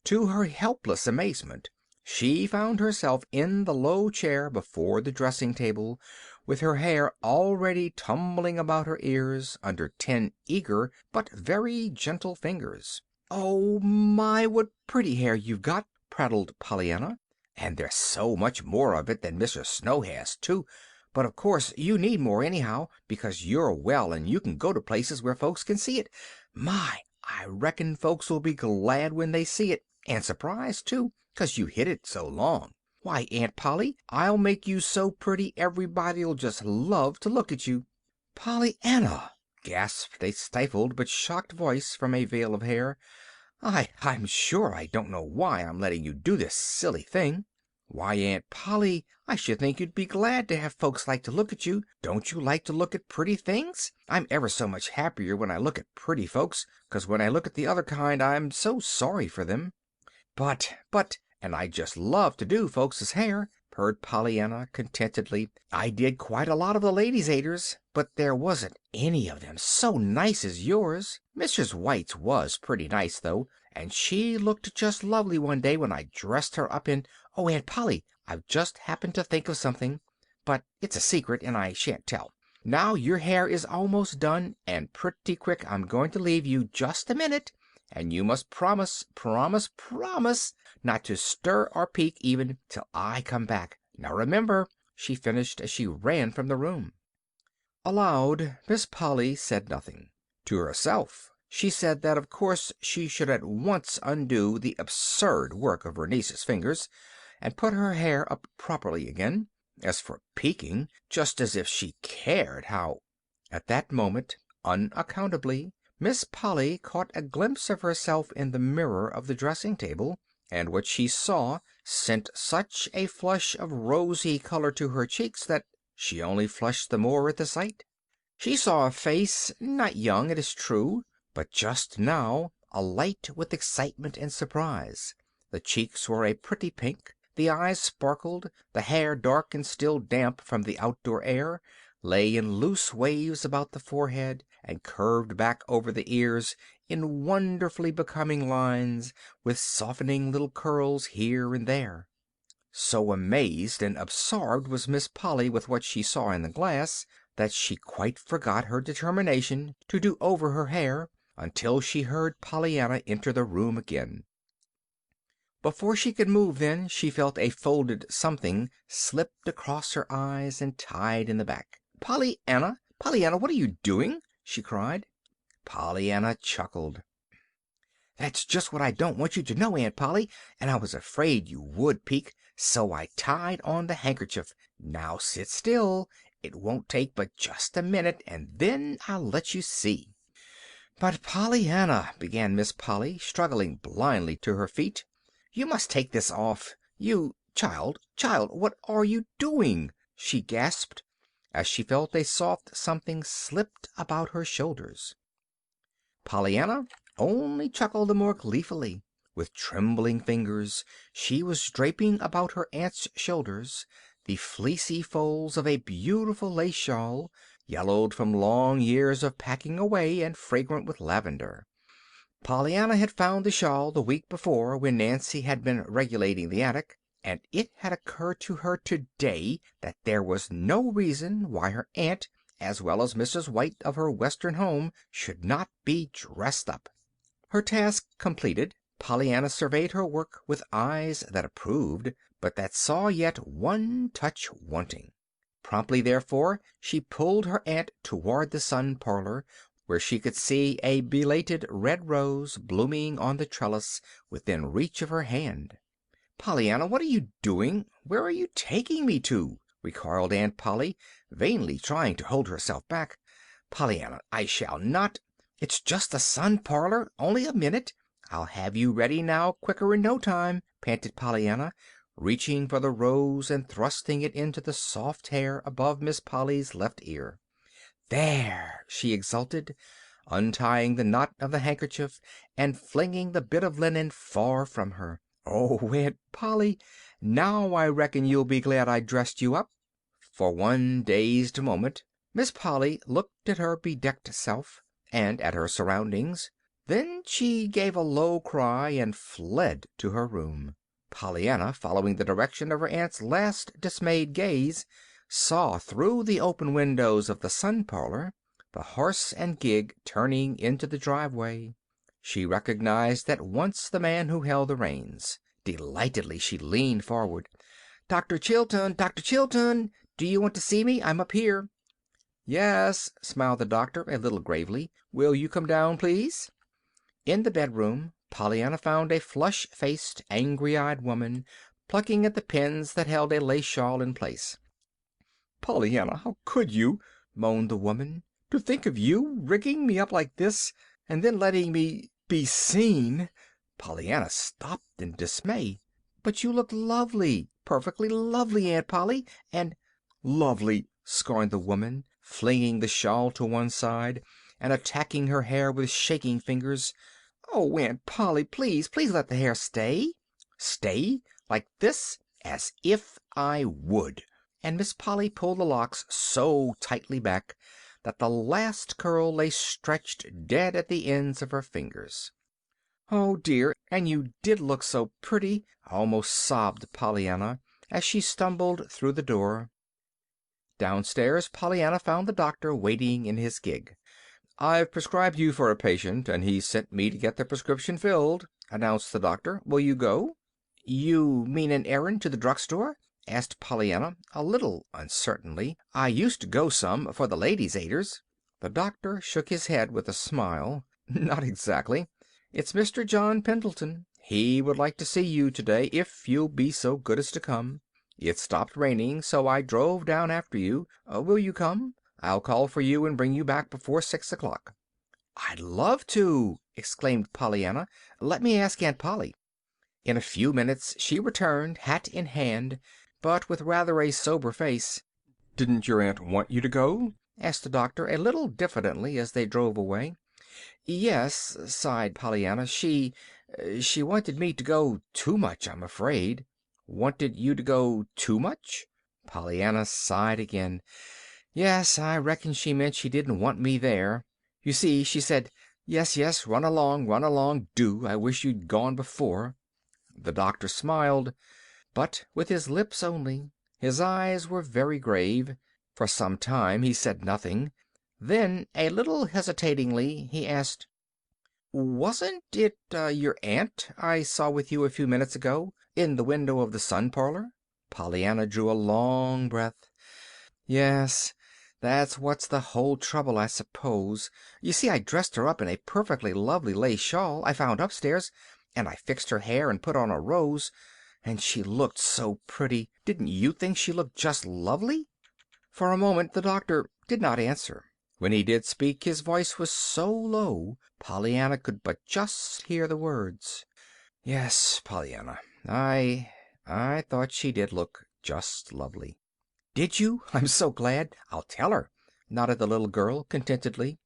To her helpless amazement, she found herself in the low chair before the dressing table, with her hair already tumbling about her ears under 10 eager but very gentle fingers. "Oh, my, what pretty hair you've got!" prattled Pollyanna. "And there's so much more of it than Mr. Snow has, too. But of course you need more anyhow, because you're well and you can go to places where folks can see it. My, I reckon folks will be glad when they see it, and surprised, too, 'cause you hid it so long. Why, Aunt Polly, I'll make you so pretty everybody'll just love to look at you." "Pollyanna!" gasped a stifled but shocked voice from a veil of hair. I'm sure I don't know why I'm letting you do this silly thing." "Why, Aunt Polly, I should think you'd be glad to have folks like to look at you. Don't you like to look at pretty things? I'm ever so much happier when I look at pretty folks, 'cause when I look at the other kind I'm so sorry for them." But, and I just love to do folks's hair," purred Pollyanna contentedly. "I did quite a lot of the Ladies' Aiders, but there wasn't any of them so nice as yours. Mrs. White's was pretty nice, though, and she looked just lovely one day when I dressed her up in— Oh, Aunt Polly, I've just happened to think of something, but it's a secret and I shan't tell. Now your hair is almost done, and pretty quick I'm going to leave you just a minute, and you must promise, promise, promise not to stir or peek even till I come back. Now remember," she finished as she ran from the room. Aloud, Miss Polly said nothing. To herself she said that of course she should at once undo the absurd work of her niece's fingers, and put her hair up properly again. As for peeking, just as if she cared how— At that moment, unaccountably, Miss Polly caught a glimpse of herself in the mirror of the dressing table, and what she saw sent such a flush of rosy color to her cheeks that she only flushed the more at the sight. She saw a face, not young, it is true, but just now alight with excitement and surprise. The cheeks were a pretty pink, the eyes sparkled, the hair dark and still damp from the outdoor air, lay in loose waves about the forehead and curved back over the ears in wonderfully becoming lines, with softening little curls here and there. So amazed and absorbed was Miss Polly with what she saw in the glass that she quite forgot her determination to do over her hair until she heard Pollyanna enter the room again. Before she could move then, she felt a folded something slipped across her eyes and tied in the back. "Pollyanna, Pollyanna, what are you doing?" she cried. Pollyanna chuckled. "That's just what I don't want you to know, Aunt Polly, and I was afraid you would peek, so I tied on the handkerchief. Now sit still. It won't take but just a minute, and then I'll let you see." "But Pollyanna," began Miss Polly, struggling blindly to her feet, "you must take this off. Child, what are you doing?" she gasped, as she felt a soft something slipped about her shoulders. Pollyanna only chuckled the more gleefully. With trembling fingers she was draping about her aunt's shoulders the fleecy folds of a beautiful lace shawl, yellowed from long years of packing away and fragrant with lavender. Pollyanna had found the shawl the week before when Nancy had been regulating the attic, and it had occurred to her today that there was no reason why her aunt, as well as Mrs. White of her Western home, should not be dressed up. Her task completed, Pollyanna surveyed her work with eyes that approved, but that saw yet one touch wanting. Promptly, therefore, she pulled her aunt toward the sun parlor, where she could see a belated red rose blooming on the trellis within reach of her hand. "Pollyanna, what are you doing? Where are you taking me to?" recoiled Aunt Polly, vainly trying to hold herself back. "Pollyanna, I shall not—" "It's just the sun parlor. Only a minute. I'll have you ready now quicker'n no time," panted Pollyanna, reaching for the rose and thrusting it into the soft hair above Miss Polly's left ear. "There!" she exulted, untying the knot of the handkerchief and flinging the bit of linen far from her. "Oh, Aunt Polly, now I reckon you'll be glad I dressed you up." For one dazed moment Miss Polly looked at her bedecked self, and at her surroundings. Then she gave a low cry and fled to her room. Pollyanna, following the direction of her aunt's last dismayed gaze, saw through the open windows of the sun parlor the horse and gig turning into the driveway. She recognized at once the man who held the reins. Delightedly she leaned forward. "Dr. Chilton! Dr. Chilton! Do you want to see me? I'm up here." "Yes," smiled the doctor, a little gravely. "Will you come down, please?" In the bedroom Pollyanna found a flush-faced, angry-eyed woman plucking at the pins that held a lace shawl in place. "Pollyanna, how could you?" moaned the woman. "To think of you rigging me up like this, and then letting me be seen!" Pollyanna stopped in dismay. "But you look lovely, perfectly lovely, Aunt Polly, and—" "Lovely!" scorned the woman, flinging the shawl to one side and attacking her hair with shaking fingers. "Oh, Aunt Polly, please, please let the hair stay." "Stay? Like this? As if I would!" And Miss Polly pulled the locks so tightly back that the last curl lay stretched dead at the ends of her fingers. "Oh, dear, and you did look so pretty," almost sobbed Pollyanna as she stumbled through the door. Downstairs Pollyanna found the doctor waiting in his gig. "I've prescribed you for a patient, and he sent me to get the prescription filled," announced the doctor. "Will you go?" "You mean an errand to the drugstore?" asked Pollyanna, a little uncertainly. "I used to go some for the Ladies' Aiders." The doctor shook his head with a smile. "Not exactly. It's Mr. John Pendleton. He would like to see you today, if you'll be so good as to come. It stopped raining, so I drove down after you. Will you come? I'll call for you and bring you back before 6 o'clock." "I'd love to!" exclaimed Pollyanna. "Let me ask Aunt Polly." In a few minutes she returned, hat in hand, but with rather a sober face. "Didn't your aunt want you to go?" asked the doctor, a little diffidently, as they drove away. "Yes," sighed Pollyanna. She wanted me to go too much, I'm afraid." "Wanted you to go too much?" Pollyanna sighed again. Yes, I reckon she meant she didn't want me there. You see, she said, 'Yes, yes, run along, do. I wish you'd gone before.'" The doctor smiled, but with his lips only. His eyes were very grave. For some time he said nothing. Then, a little hesitatingly, he asked, "Wasn't it your aunt I saw with you a few minutes ago, in the window of the sun parlor?" Pollyanna drew a long breath. "Yes, that's what's the whole trouble, I suppose. You see, I dressed her up in a perfectly lovely lace shawl I found upstairs, and I fixed her hair and put on a rose, and she looked so pretty. Didn't you think she looked just lovely?" For a moment the doctor did not answer. When he did speak, his voice was so low Pollyanna could but just hear the words. "Yes, Pollyanna, I thought she did look just lovely." "Did you? I'm so glad. I'll tell her," nodded the little girl contentedly.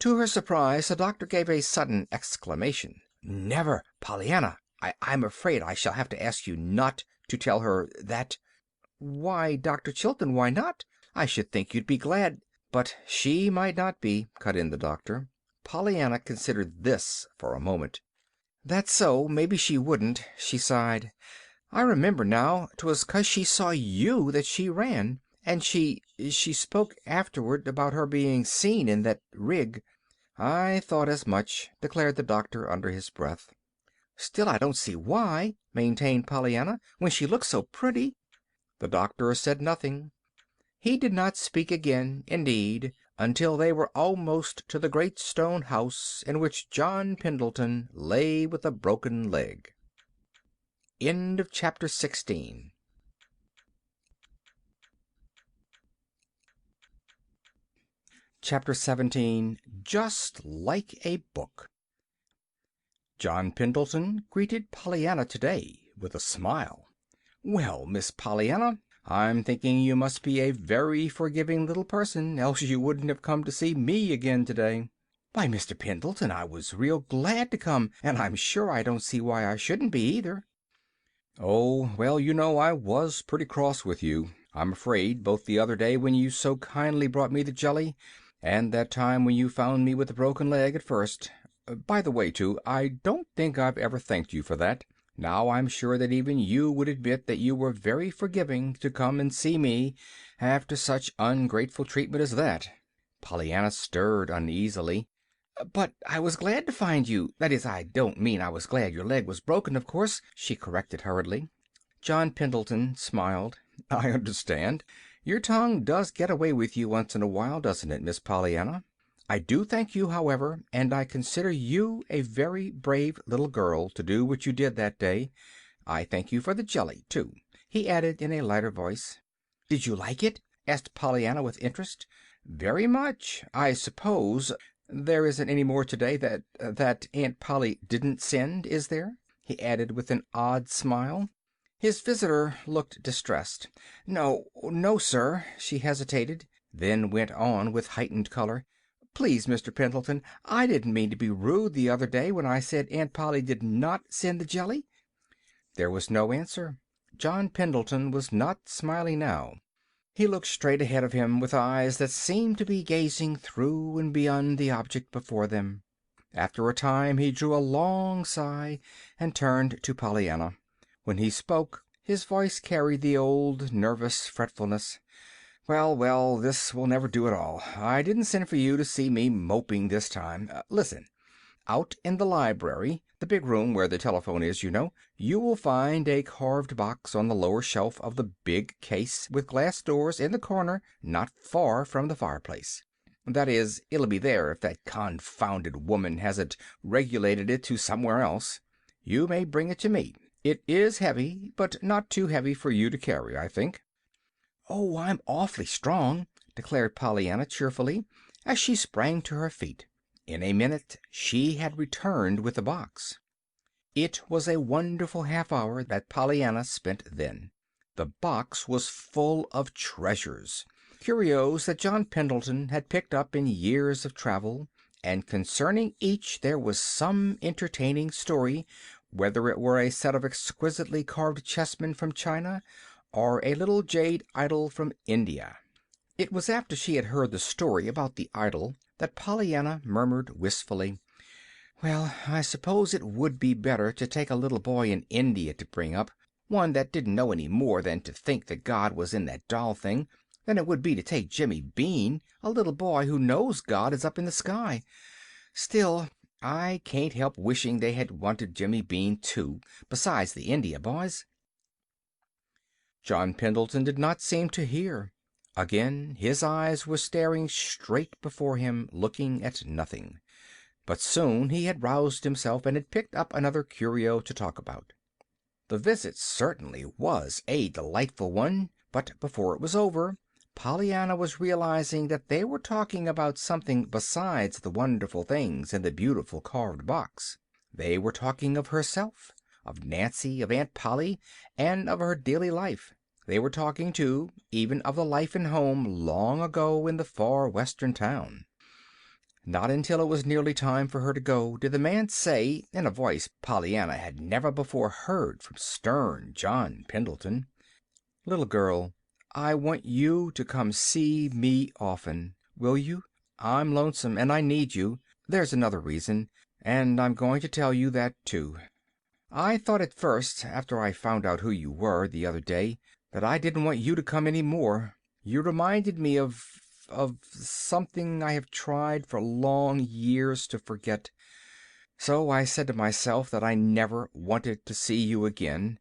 To her surprise, the doctor gave a sudden exclamation. "Never, Pollyanna! I'm afraid I shall have to ask you not to tell her that." "Why, Dr. Chilton, why not? I should think you'd be glad—" "But she might not be," cut in the doctor. Pollyanna considered this for a moment. "That's so. Maybe she wouldn't," she sighed. "I remember now. 'Twas 'cause she saw you that she ran. And she spoke afterward about her being seen in that rig." "I thought as much," declared the doctor under his breath. "Still, I don't see why," maintained Pollyanna, "when she looks so pretty." The doctor said nothing. He did not speak again, indeed, until they were almost to the great stone house in which John Pendleton lay with a broken leg. End of chapter 16. Chapter 17. Just Like a Book. John Pendleton greeted Pollyanna today with a smile. "Well, Miss Pollyanna, I'm thinking you must be a very forgiving little person, else you wouldn't have come to see me again today." "Why, Mr. Pendleton, I was real glad to come, and I'm sure I don't see why I shouldn't be, either." "Oh, well, you know I was pretty cross with you, I'm afraid, both the other day when you so kindly brought me the jelly, and that time when you found me with a broken leg at first. By the way, too, I don't think I've ever thanked you for that. Now I'm sure that even you would admit that you were very forgiving to come and see me after such ungrateful treatment as that." Pollyanna stirred uneasily. "But I was glad to find you. That is, I don't mean I was glad your leg was broken, of course," she corrected hurriedly. John Pendleton smiled. "I understand. Your tongue does get away with you once in a while, doesn't it, Miss Pollyanna? I do thank you, however, and I consider you a very brave little girl to do what you did that day. I thank you for the jelly, too," he added in a lighter voice. "Did you like it?" asked Pollyanna with interest. "Very much. I suppose there isn't any more today that Aunt Polly didn't send, is there?" he added with an odd smile. His visitor looked distressed. "No, no, sir," she hesitated, then went on with heightened color. "Please, Mr. Pendleton, I didn't mean to be rude the other day when I said Aunt Polly did not send the jelly." There was no answer. John Pendleton was not smiling now. He looked straight ahead of him with eyes that seemed to be gazing through and beyond the object before them. After a time he drew a long sigh and turned to Pollyanna. When he spoke, his voice carried the old nervous fretfulness. "Well, well, this will never do at all. I didn't send for you to see me moping this time. Listen. Out in the library, the big room where the telephone is, you know, you will find a carved box on the lower shelf of the big case with glass doors in the corner not far from the fireplace. That is, it'll be there if that confounded woman hasn't regulated it to somewhere else. You may bring it to me. It is heavy, but not too heavy for you to carry, I think." "Oh, I'm awfully strong," declared Pollyanna cheerfully, as she sprang to her feet. In a minute she had returned with the box. It was a wonderful half hour that Pollyanna spent then. The box was full of treasures, curios that John Pendleton had picked up in years of travel, and concerning each there was some entertaining story, whether it were a set of exquisitely carved chessmen from China or a little jade idol from India. It was after she had heard the story about the idol that Pollyanna murmured wistfully, "Well, I suppose it would be better to take a little boy in India to bring up, one that didn't know any more than to think that God was in that doll thing, than it would be to take Jimmy Bean, a little boy who knows God is up in the sky. Still, I can't help wishing they had wanted Jimmy Bean too, besides the India boys." John Pendleton did not seem to hear. Again his eyes were staring straight before him, looking at nothing. But soon he had roused himself and had picked up another curio to talk about. The visit certainly was a delightful one, but before it was over, Pollyanna was realizing that they were talking about something besides the wonderful things in the beautiful carved box. They were talking of herself, of Nancy, of Aunt Polly, and of her daily life. They were talking, too, even of the life and home long ago in the far western town. Not until it was nearly time for her to go did the man say, in a voice Pollyanna had never before heard from stern John Pendleton, "Little girl, I want you to come see me often. Will you? I'm lonesome, and I need you. There's another reason, and I'm going to tell you that, too. I thought at first, after I found out who you were the other day, that I didn't want you to come any more. You reminded me of something I have tried for long years to forget. So I said to myself that I never wanted to see you again,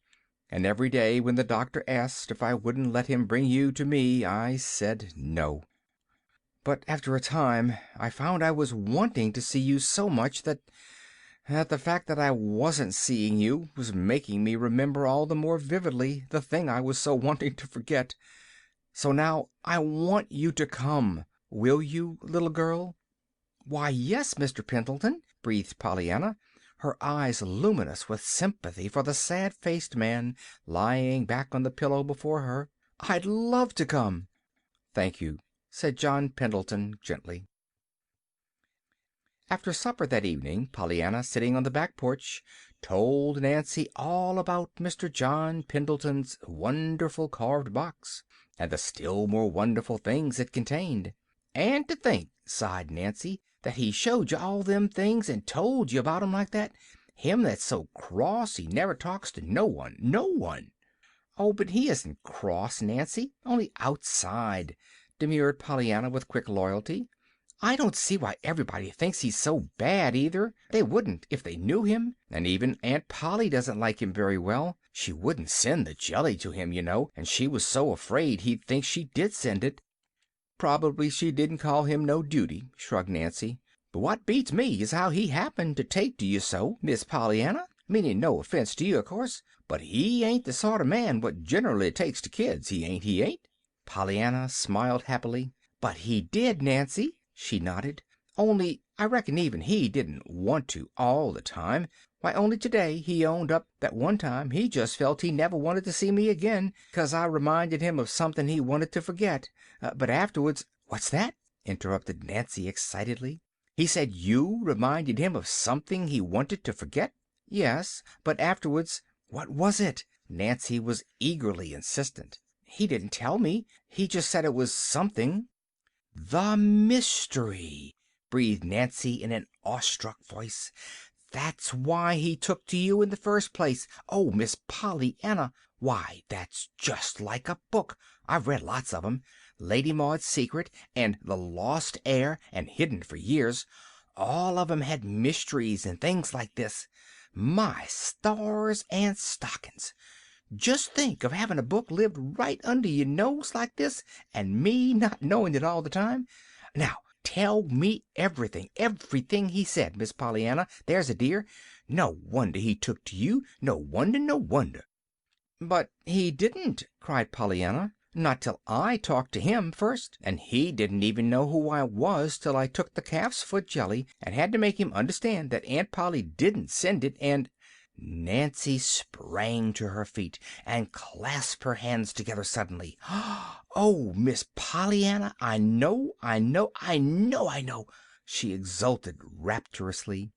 and every day when the doctor asked if I wouldn't let him bring you to me, I said no. But after a time I found I was wanting to see you so much that the fact that I wasn't seeing you was making me remember all the more vividly the thing I was so wanting to forget. So now I want you to come. Will you, little girl?" "Why, yes, Mr. Pendleton," breathed Pollyanna, her eyes luminous with sympathy for the sad-faced man lying back on the pillow before her. "I'd love to come." "Thank you," said John Pendleton gently. After supper that evening, Pollyanna, sitting on the back porch, told Nancy all about Mr. John Pendleton's wonderful carved box, and the still more wonderful things it contained. "And to think," sighed Nancy, "that he showed you all them things and told you about 'em like that. Him that's so cross he never talks to no one, no one." "Oh, but he isn't cross, Nancy, only outside," demurred Pollyanna with quick loyalty. "I don't see why everybody thinks he's so bad, either. They wouldn't if they knew him. And even Aunt Polly doesn't like him very well. She wouldn't send the jelly to him, you know, and she was so afraid he'd think she did send it." "Probably she didn't call him no duty," shrugged Nancy. "But what beats me is how he happened to take to you so, Miss Pollyanna. Meaning no offense to you, of course, but he ain't the sort of man what generally takes to kids, he ain't." Pollyanna smiled happily. "But he did, Nancy." She nodded. "Only I reckon even he didn't want to all the time. Why, only today he owned up that one time he just felt he never wanted to see me again, 'cause I reminded him of something he wanted to forget. But afterwards—" "What's that?" interrupted Nancy excitedly. "He said you reminded him of something he wanted to forget?" "Yes, but afterwards—" "What was it?" Nancy was eagerly insistent. "He didn't tell me. He just said it was something." "The mystery!" breathed Nancy in an awestruck voice. "That's why he took to you in the first place. Oh, Miss Pollyanna! Why, that's just like a book. I've read lots of 'em. Lady Maud's Secret and The Lost Heir and Hidden for Years. All of 'em had mysteries and things like this. My stars and stockings! Just think of having a book lived right under your nose like this, and me not knowing it all the time. Now, tell me everything, everything he said, Miss Pollyanna, there's a dear. No wonder he took to you. No wonder, no wonder." "But he didn't," cried Pollyanna. "Not till I talked to him first. And he didn't even know who I was till I took the calf's foot jelly and had to make him understand that Aunt Polly didn't send it, and—" Nancy sprang to her feet and clasped her hands together suddenly. "Oh, Miss Pollyanna, I know, I know, I know, I know!" she exulted rapturously.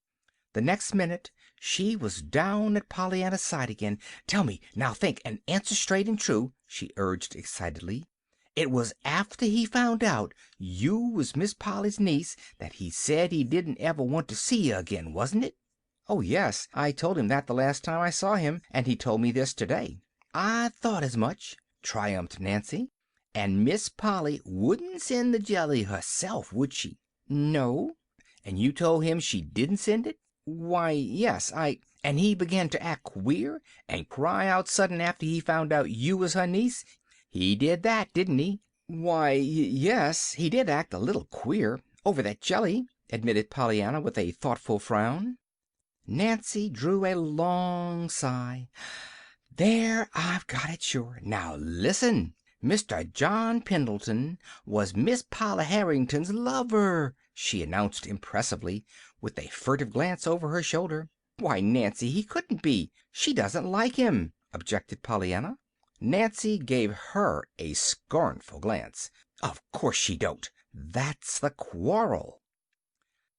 The next minute she was down at Pollyanna's side again. "Tell me, now think, and answer straight and true," she urged excitedly. It was after he found out you was Miss Polly's niece that he said he didn't ever want to see you again, wasn't it?" "Oh, yes. I told him that the last time I saw him, and he told me this today." "I thought as much," triumphed Nancy. "And Miss Polly wouldn't send the jelly herself, would she?" "No." "And you told him she didn't send it?" "Why, yes, I—" "And he began to act queer, and cry out sudden after he found out you was her niece? He did that, didn't he?" "Why, yes, he did act a little queer over that jelly," admitted Pollyanna, with a thoughtful frown. Nancy drew a long sigh. "There, I've got it sure. Now listen. Mr. John Pendleton was Miss Polly Harrington's lover," she announced impressively, with a furtive glance over her shoulder. "Why, Nancy, he couldn't be. She doesn't like him," objected Pollyanna. Nancy gave her a scornful glance. "Of course she don't. That's the quarrel."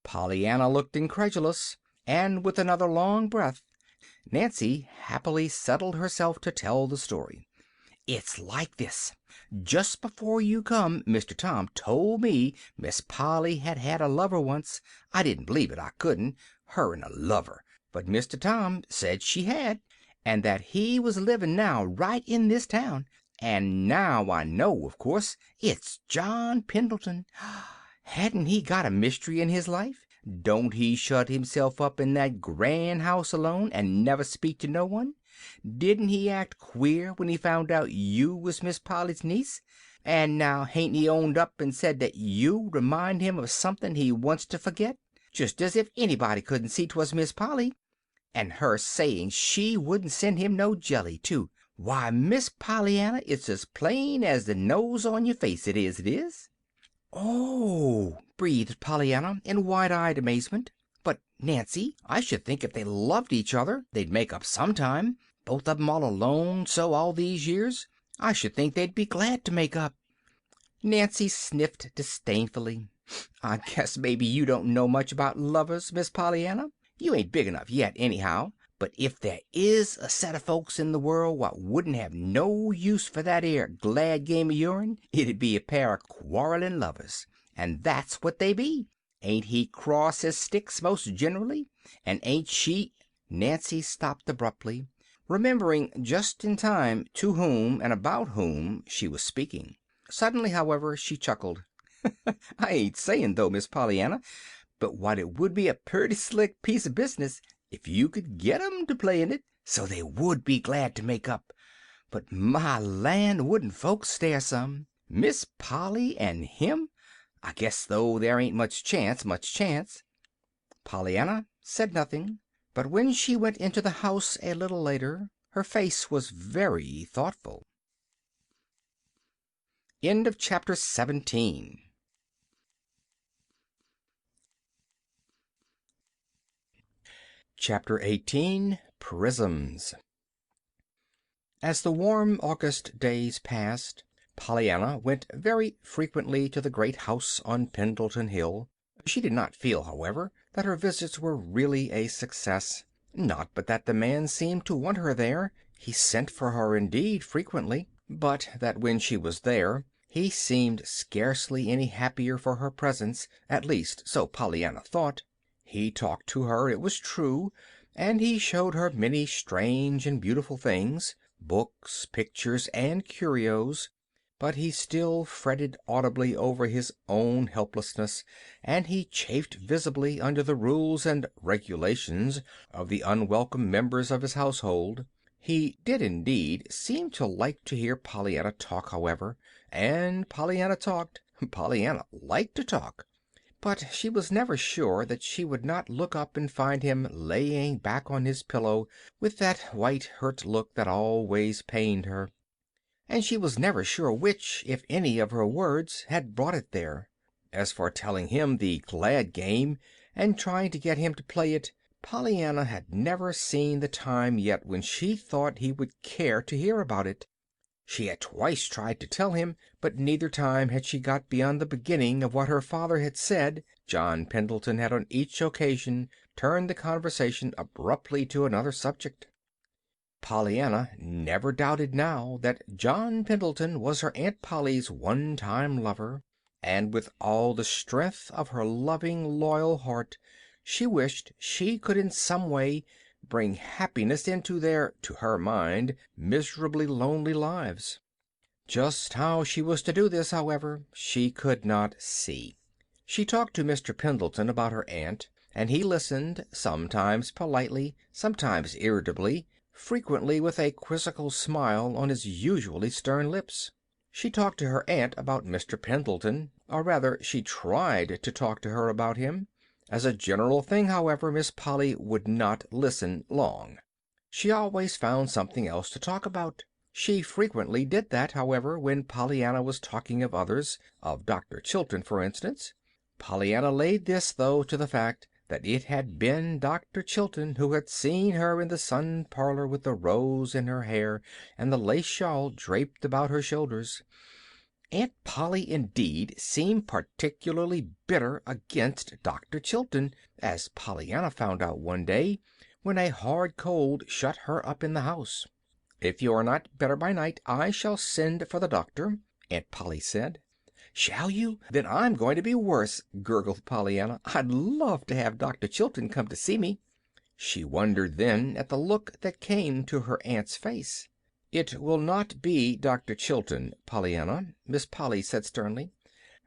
Pollyanna looked incredulous, and with another long breath Nancy happily settled herself to tell the story. "It's like this. Just before you come, Mr. Tom told me Miss Polly had had a lover once. I didn't believe it, I couldn't. Her and a lover. But Mr. Tom said she had, and that he was living now right in this town. And now I know, of course, it's John Pendleton. Hadn't he got a mystery in his life? Don't he shut himself up in that grand house alone, and never speak to no one? Didn't he act queer when he found out you was Miss Polly's niece? And now hain't he owned up and said that you remind him of something he wants to forget? Just as if anybody couldn't see 'twas Miss Polly. And her saying she wouldn't send him no jelly, too. Why, Miss Pollyanna, it's as plain as the nose on your face, it is, it is." "Oh!" breathed Pollyanna, in wide-eyed amazement. "But, Nancy, I should think if they loved each other they'd make up sometime. Both of 'em all alone so all these years. I should think they'd be glad to make up." Nancy sniffed disdainfully. "I guess maybe you don't know much about lovers, Miss Pollyanna. You ain't big enough yet, anyhow. But if there is a set of folks in the world what wouldn't have no use for that 'ere glad game of yourn, it'd be a pair of quarreling lovers. And that's what they be. Ain't he cross as sticks most generally? And ain't she—" Nancy stopped abruptly, remembering just in time to whom and about whom she was speaking. Suddenly, however, she chuckled. "I ain't saying, though, Miss Pollyanna, but what it would be a purty slick piece of business if you could get 'em to play in it, so they would be glad to make up. But my land, wouldn't folks stare some? Miss Polly and him? I guess, though, there ain't much chance, much chance." Pollyanna said nothing, but when she went into the house a little later her face was very thoughtful. End of chapter 17. Chapter 18. Prisms. As the warm August days passed, Pollyanna went very frequently to the great house on Pendleton Hill. She did not feel, however, that her visits were really a success. Not but that the man seemed to want her there. He sent for her, indeed, frequently, but that when she was there he seemed scarcely any happier for her presence, at least so Pollyanna thought. He talked to her, it was true, and he showed her many strange and beautiful things, books, pictures, and curios, but he still fretted audibly over his own helplessness, and he chafed visibly under the rules and regulations of the unwelcome members of his household. He did indeed seem to like to hear Pollyanna talk, however, and Pollyanna talked. Pollyanna liked to talk. But she was never sure that she would not look up and find him laying back on his pillow with that white, hurt look that always pained her. And she was never sure which, if any, of her words had brought it there. As for telling him the glad game and trying to get him to play it, Pollyanna had never seen the time yet when she thought he would care to hear about it. She had twice tried to tell him, but neither time had she got beyond the beginning of what her father had said. John Pendleton had on each occasion turned the conversation abruptly to another subject. Pollyanna never doubted now that John Pendleton was her Aunt Polly's one-time lover, and with all the strength of her loving, loyal heart she wished she could in some way bring happiness into their, to her mind, miserably lonely lives. Just how she was to do this, however, she could not see. She talked to Mr. Pendleton about her aunt, and he listened, sometimes politely, sometimes irritably, frequently with a quizzical smile on his usually stern lips. She talked to her aunt about Mr. Pendleton, or rather she tried to talk to her about him. As a general thing, however, Miss Polly would not listen long. She always found something else to talk about. She frequently did that, however, when Pollyanna was talking of others, of Dr. Chilton, for instance. Pollyanna laid this, though, to the fact that it had been Dr. Chilton who had seen her in the sun parlor with the rose in her hair and the lace shawl draped about her shoulders. Aunt Polly, indeed, seemed particularly bitter against Dr. Chilton, as Pollyanna found out one day when a hard cold shut her up in the house. "If you are not better by night, I shall send for the doctor," Aunt Polly said. "Shall you? Then I'm going to be worse," gurgled Pollyanna. "I'd love to have Dr. Chilton come to see me." She wondered then at the look that came to her aunt's face. "It will not be Dr. Chilton, Pollyanna," Miss Polly said sternly.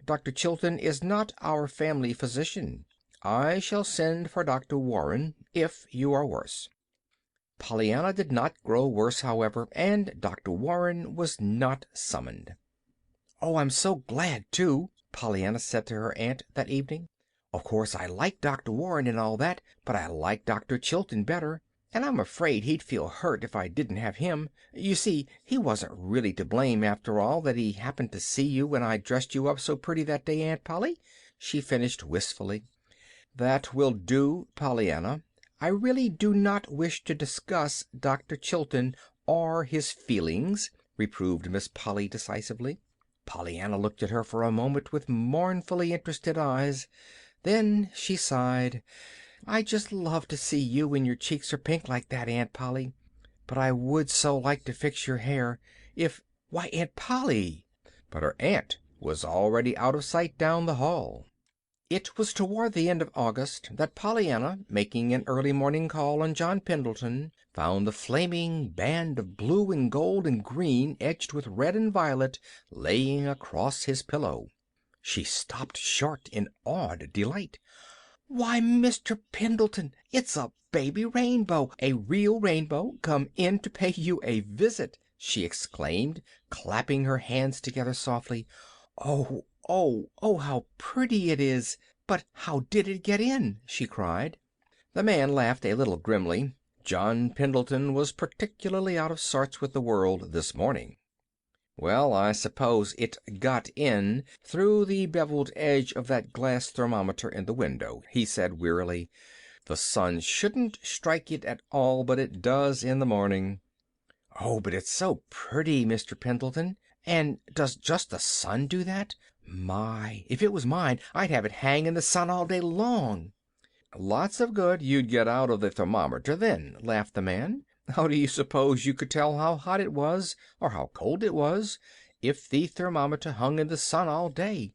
"Dr. Chilton is not our family physician. I shall send for Dr. Warren, if you are worse." Pollyanna did not grow worse, however, and Dr. Warren was not summoned. "Oh, I'm so glad, too," Pollyanna said to her aunt that evening. "Of course I like Dr. Warren and all that, but I like Dr. Chilton better, and I'm afraid he'd feel hurt if I didn't have him. You see, he wasn't really to blame, after all, that he happened to see you when I dressed you up so pretty that day, Aunt Polly," she finished wistfully. "That will do, Pollyanna. I really do not wish to discuss Dr. Chilton or his feelings," reproved Miss Polly decisively. Pollyanna looked at her for a moment with mournfully interested eyes. Then she sighed. "I just love to see you when your cheeks are pink like that, Aunt Polly. But I would so like to fix your hair. Why, Aunt Polly!" But her aunt was already out of sight down the hall. It was toward the end of August that Pollyanna, making an early morning call on John Pendleton, found the flaming band of blue and gold and green edged with red and violet laying across his pillow. She stopped short in awed delight. "Why, Mr. Pendleton, it's a baby rainbow, a real rainbow, come in to pay you a visit!" she exclaimed, clapping her hands together softly. "Oh, oh, oh, how pretty it is! But how did it get in?" she cried. The man laughed a little grimly. John Pendleton was particularly out of sorts with the world this morning. "Well, I suppose it got in through the beveled edge of that glass thermometer in the window," he said wearily. "The sun shouldn't strike it at all, but it does in the morning." "Oh, but it's so pretty, Mr. Pendleton. And does just the sun do that? My, if it was mine, I'd have it hang in the sun all day long." "Lots of good you'd get out of the thermometer then," laughed the man. "How do you suppose you could tell how hot it was, or how cold it was, if the thermometer hung in the sun all day?"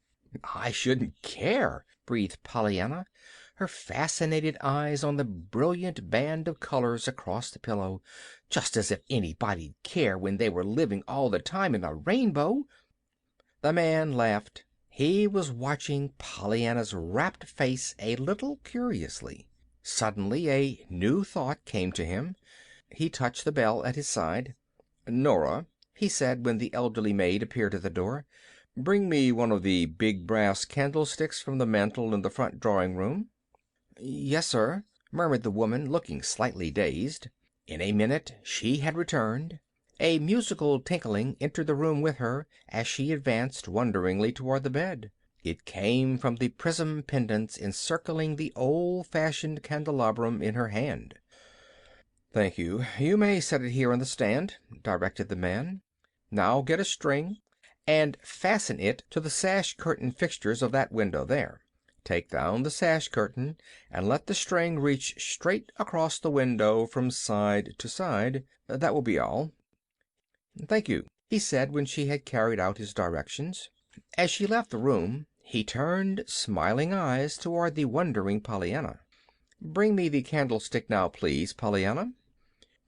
"I shouldn't care," breathed Pollyanna, her fascinated eyes on the brilliant band of colors across the pillow. "Just as if anybody'd care when they were living all the time in a rainbow." The man laughed. He was watching Pollyanna's rapt face a little curiously. Suddenly a new thought came to him. He touched the bell at his side. "Nora," he said when the elderly maid appeared at the door, "bring me one of the big brass candlesticks from the mantel in the front drawing-room." "Yes, sir," murmured the woman, looking slightly dazed. In a minute she had returned. A musical tinkling entered the room with her as she advanced wonderingly toward the bed. It came from the prism pendants encircling the old-fashioned candelabrum in her hand. "Thank you. You may set it here on the stand," directed the man. "Now get a string and fasten it to the sash curtain fixtures of that window there. Take down the sash curtain and let the string reach straight across the window from side to side. That will be all." "Thank you," he said when she had carried out his directions. As she left the room, he turned smiling eyes toward the wondering Pollyanna. "Bring me the candlestick now, please, Pollyanna."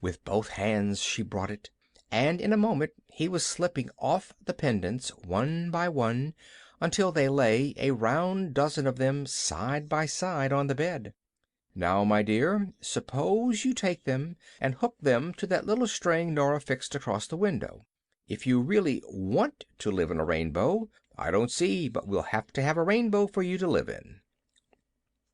With both hands she brought it, and in a moment he was slipping off the pendants one by one until they lay, a round dozen of them, side by side on the bed. "Now, my dear, suppose you take them and hook them to that little string Nora fixed across the window. If you really want to live in a rainbow, I don't see but we'll have to have a rainbow for you to live in."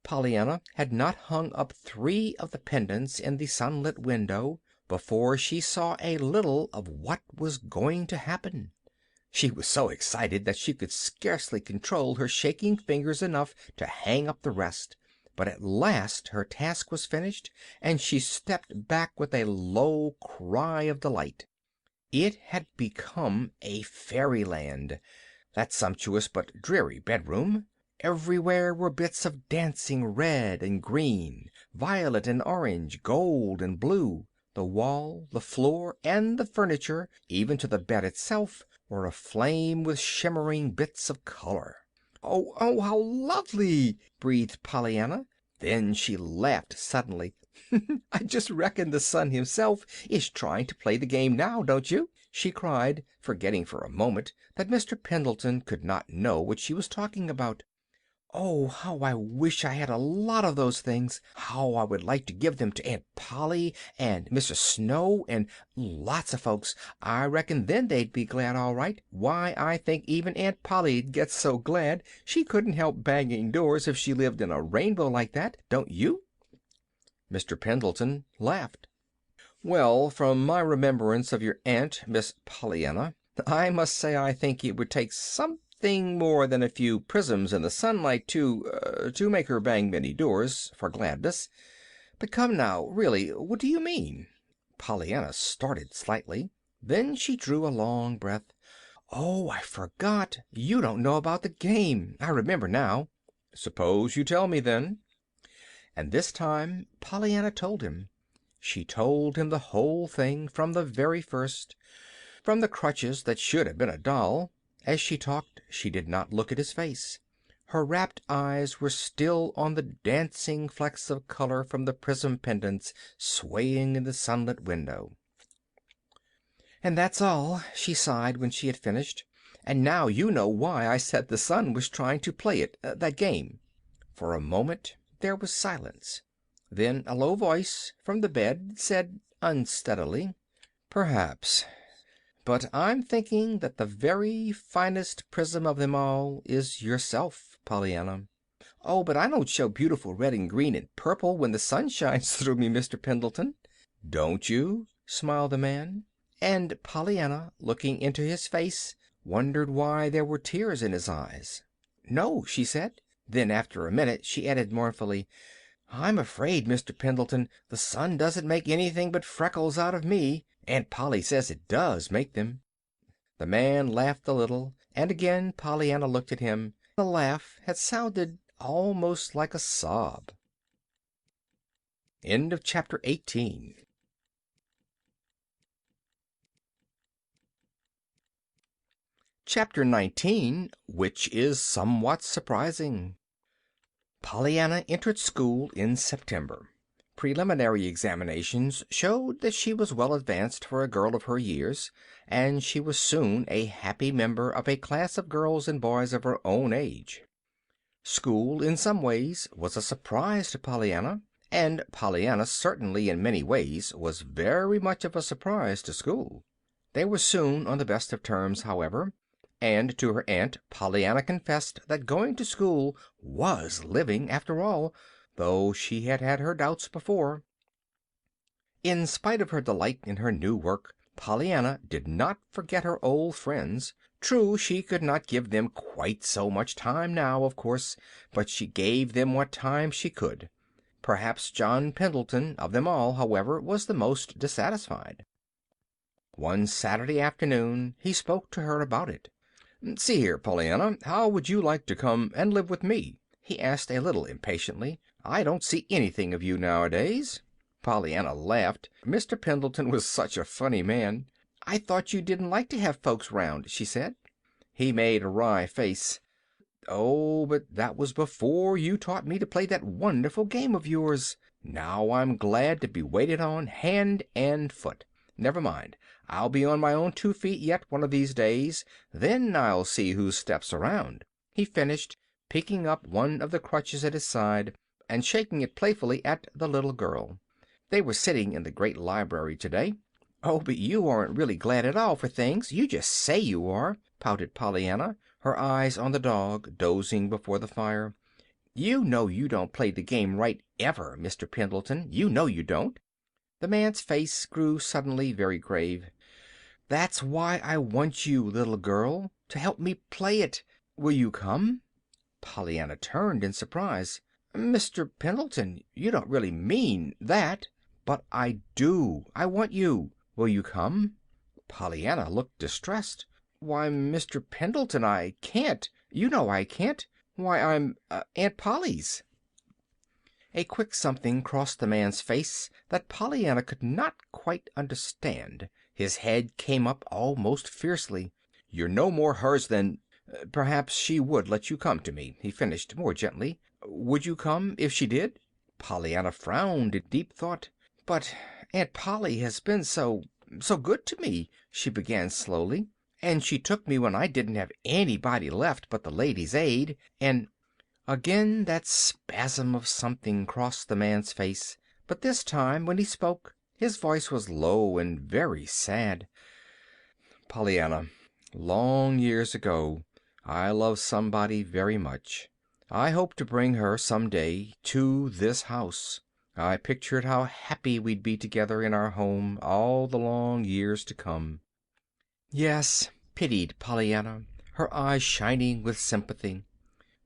Pollyanna had not hung up 3 of the pendants in the sunlit window before she saw a little of what was going to happen. She was so excited that she could scarcely control her shaking fingers enough to hang up the rest, but at last her task was finished, and she stepped back with a low cry of delight. It had become a fairyland, that sumptuous but dreary bedroom. Everywhere were bits of dancing red and green, violet and orange, gold and blue. The wall, the floor, and the furniture, even to the bed itself, were aflame with shimmering bits of color. "Oh, oh, how lovely!" breathed Pollyanna. Then she laughed suddenly. "I just reckon the sun himself is trying to play the game now, don't you?" she cried, forgetting for a moment that Mr. Pendleton could not know what she was talking about. "Oh, how I wish I had a lot of those things! How I would like to give them to Aunt Polly and Mr. Snow and lots of folks. I reckon then they'd be glad, all right. Why, I think even Aunt Polly'd get so glad she couldn't help banging doors if she lived in a rainbow like that. Don't you?" Mr. Pendleton laughed. "Well, from my remembrance of your aunt, Miss Pollyanna, I must say I think it would take something more than a few prisms in the sunlight to make her bang many doors for gladness. But come now, really, what do you mean?" Pollyanna started slightly. Then she drew a long breath. "Oh, I forgot. You don't know about the game. I remember now." "Suppose you tell me, then." And this time Pollyanna told him. She told him the whole thing from the very first, from the crutches that should have been a doll. As she talked, she did not look at his face. Her rapt eyes were still on the dancing flecks of color from the prism pendants swaying in the sunlit window. "And that's all," she sighed when she had finished. "And now you know why I said the sun was trying to play that game." For a moment there was silence. Then a low voice from the bed said unsteadily, "Perhaps. But I'm thinking that the very finest prism of them all is yourself, Pollyanna." "Oh, but I don't show beautiful red and green and purple when the sun shines through me, Mr. Pendleton." "Don't you?" smiled the man. And Pollyanna, looking into his face, wondered why there were tears in his eyes. "No," she said. Then, after a minute, she added mournfully, "I'm afraid, Mr. Pendleton, the sun doesn't make anything but freckles out of me. Aunt Polly says it does make them." The man laughed a little, and again Pollyanna looked at him. The laugh had sounded almost like a sob. End of chapter 18. Chapter 19, which is somewhat surprising. Pollyanna entered school in September. Preliminary examinations showed that she was well advanced for a girl of her years, and she was soon a happy member of a class of girls and boys of her own age. School, in some ways, was a surprise to Pollyanna, and Pollyanna certainly in many ways was very much of a surprise to school. They were soon on the best of terms, however, and to her aunt Pollyanna confessed that going to school was living, after all, though she had had her doubts before. In spite of her delight in her new work, Pollyanna did not forget her old friends. True, she could not give them quite so much time now, of course, but she gave them what time she could. Perhaps John Pendleton, of them all, however, was the most dissatisfied. One Saturday afternoon he spoke to her about it. "See here, Pollyanna, how would you like to come and live with me?" he asked a little impatiently. "I don't see anything of you nowadays." Pollyanna laughed. Mr. Pendleton was such a funny man. "I thought you didn't like to have folks round," she said. He made a wry face. "Oh, but that was before you taught me to play that wonderful game of yours. Now I'm glad to be waited on hand and foot. Never mind, I'll be on my own 2 feet yet one of these days. Then I'll see who steps around," he finished, picking up one of the crutches at his side and shaking it playfully at the little girl. They were sitting in the great library today. "Oh, but you aren't really glad at all for things. You just say you are," pouted Pollyanna, her eyes on the dog dozing before the fire. "You know you don't play the game right ever, Mr. Pendleton. You know you don't." The man's face grew suddenly very grave. "That's why I want you, little girl, to help me play it. Will you come?" Pollyanna turned in surprise. "Mr. Pendleton, you don't really mean that." "But I do. I want you. Will you come?" Pollyanna looked distressed. "Why, Mr. Pendleton, I can't. You know I can't. Why, I'm Aunt Polly's." A quick something crossed the man's face that Pollyanna could not quite understand. His head came up almost fiercely. "You're no more hers than—" "Perhaps she would let you come to me," he finished more gently. "Would you come if she did?" Pollyanna frowned in deep thought. "But Aunt Polly has been so good to me," she began slowly. "And she took me when I didn't have anybody left but the Ladies' Aid, and—" Again that spasm of something crossed the man's face, but this time, when he spoke, his voice was low and very sad. "Pollyanna, long years ago I loved somebody very much. I hoped to bring her some day to this house. I pictured how happy we'd be together in our home all the long years to come." "Yes," pitied Pollyanna, her eyes shining with sympathy.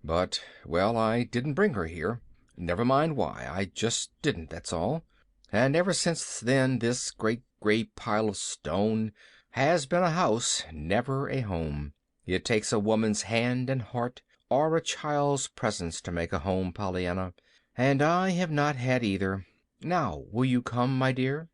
"But, well, I didn't bring her here. Never mind why. I just didn't, that's all. And ever since then this great gray pile of stone has been a house, never a home. It takes a woman's hand and heart or a child's presence to make a home, Pollyanna, and I have not had either. Now, will you come, my dear?"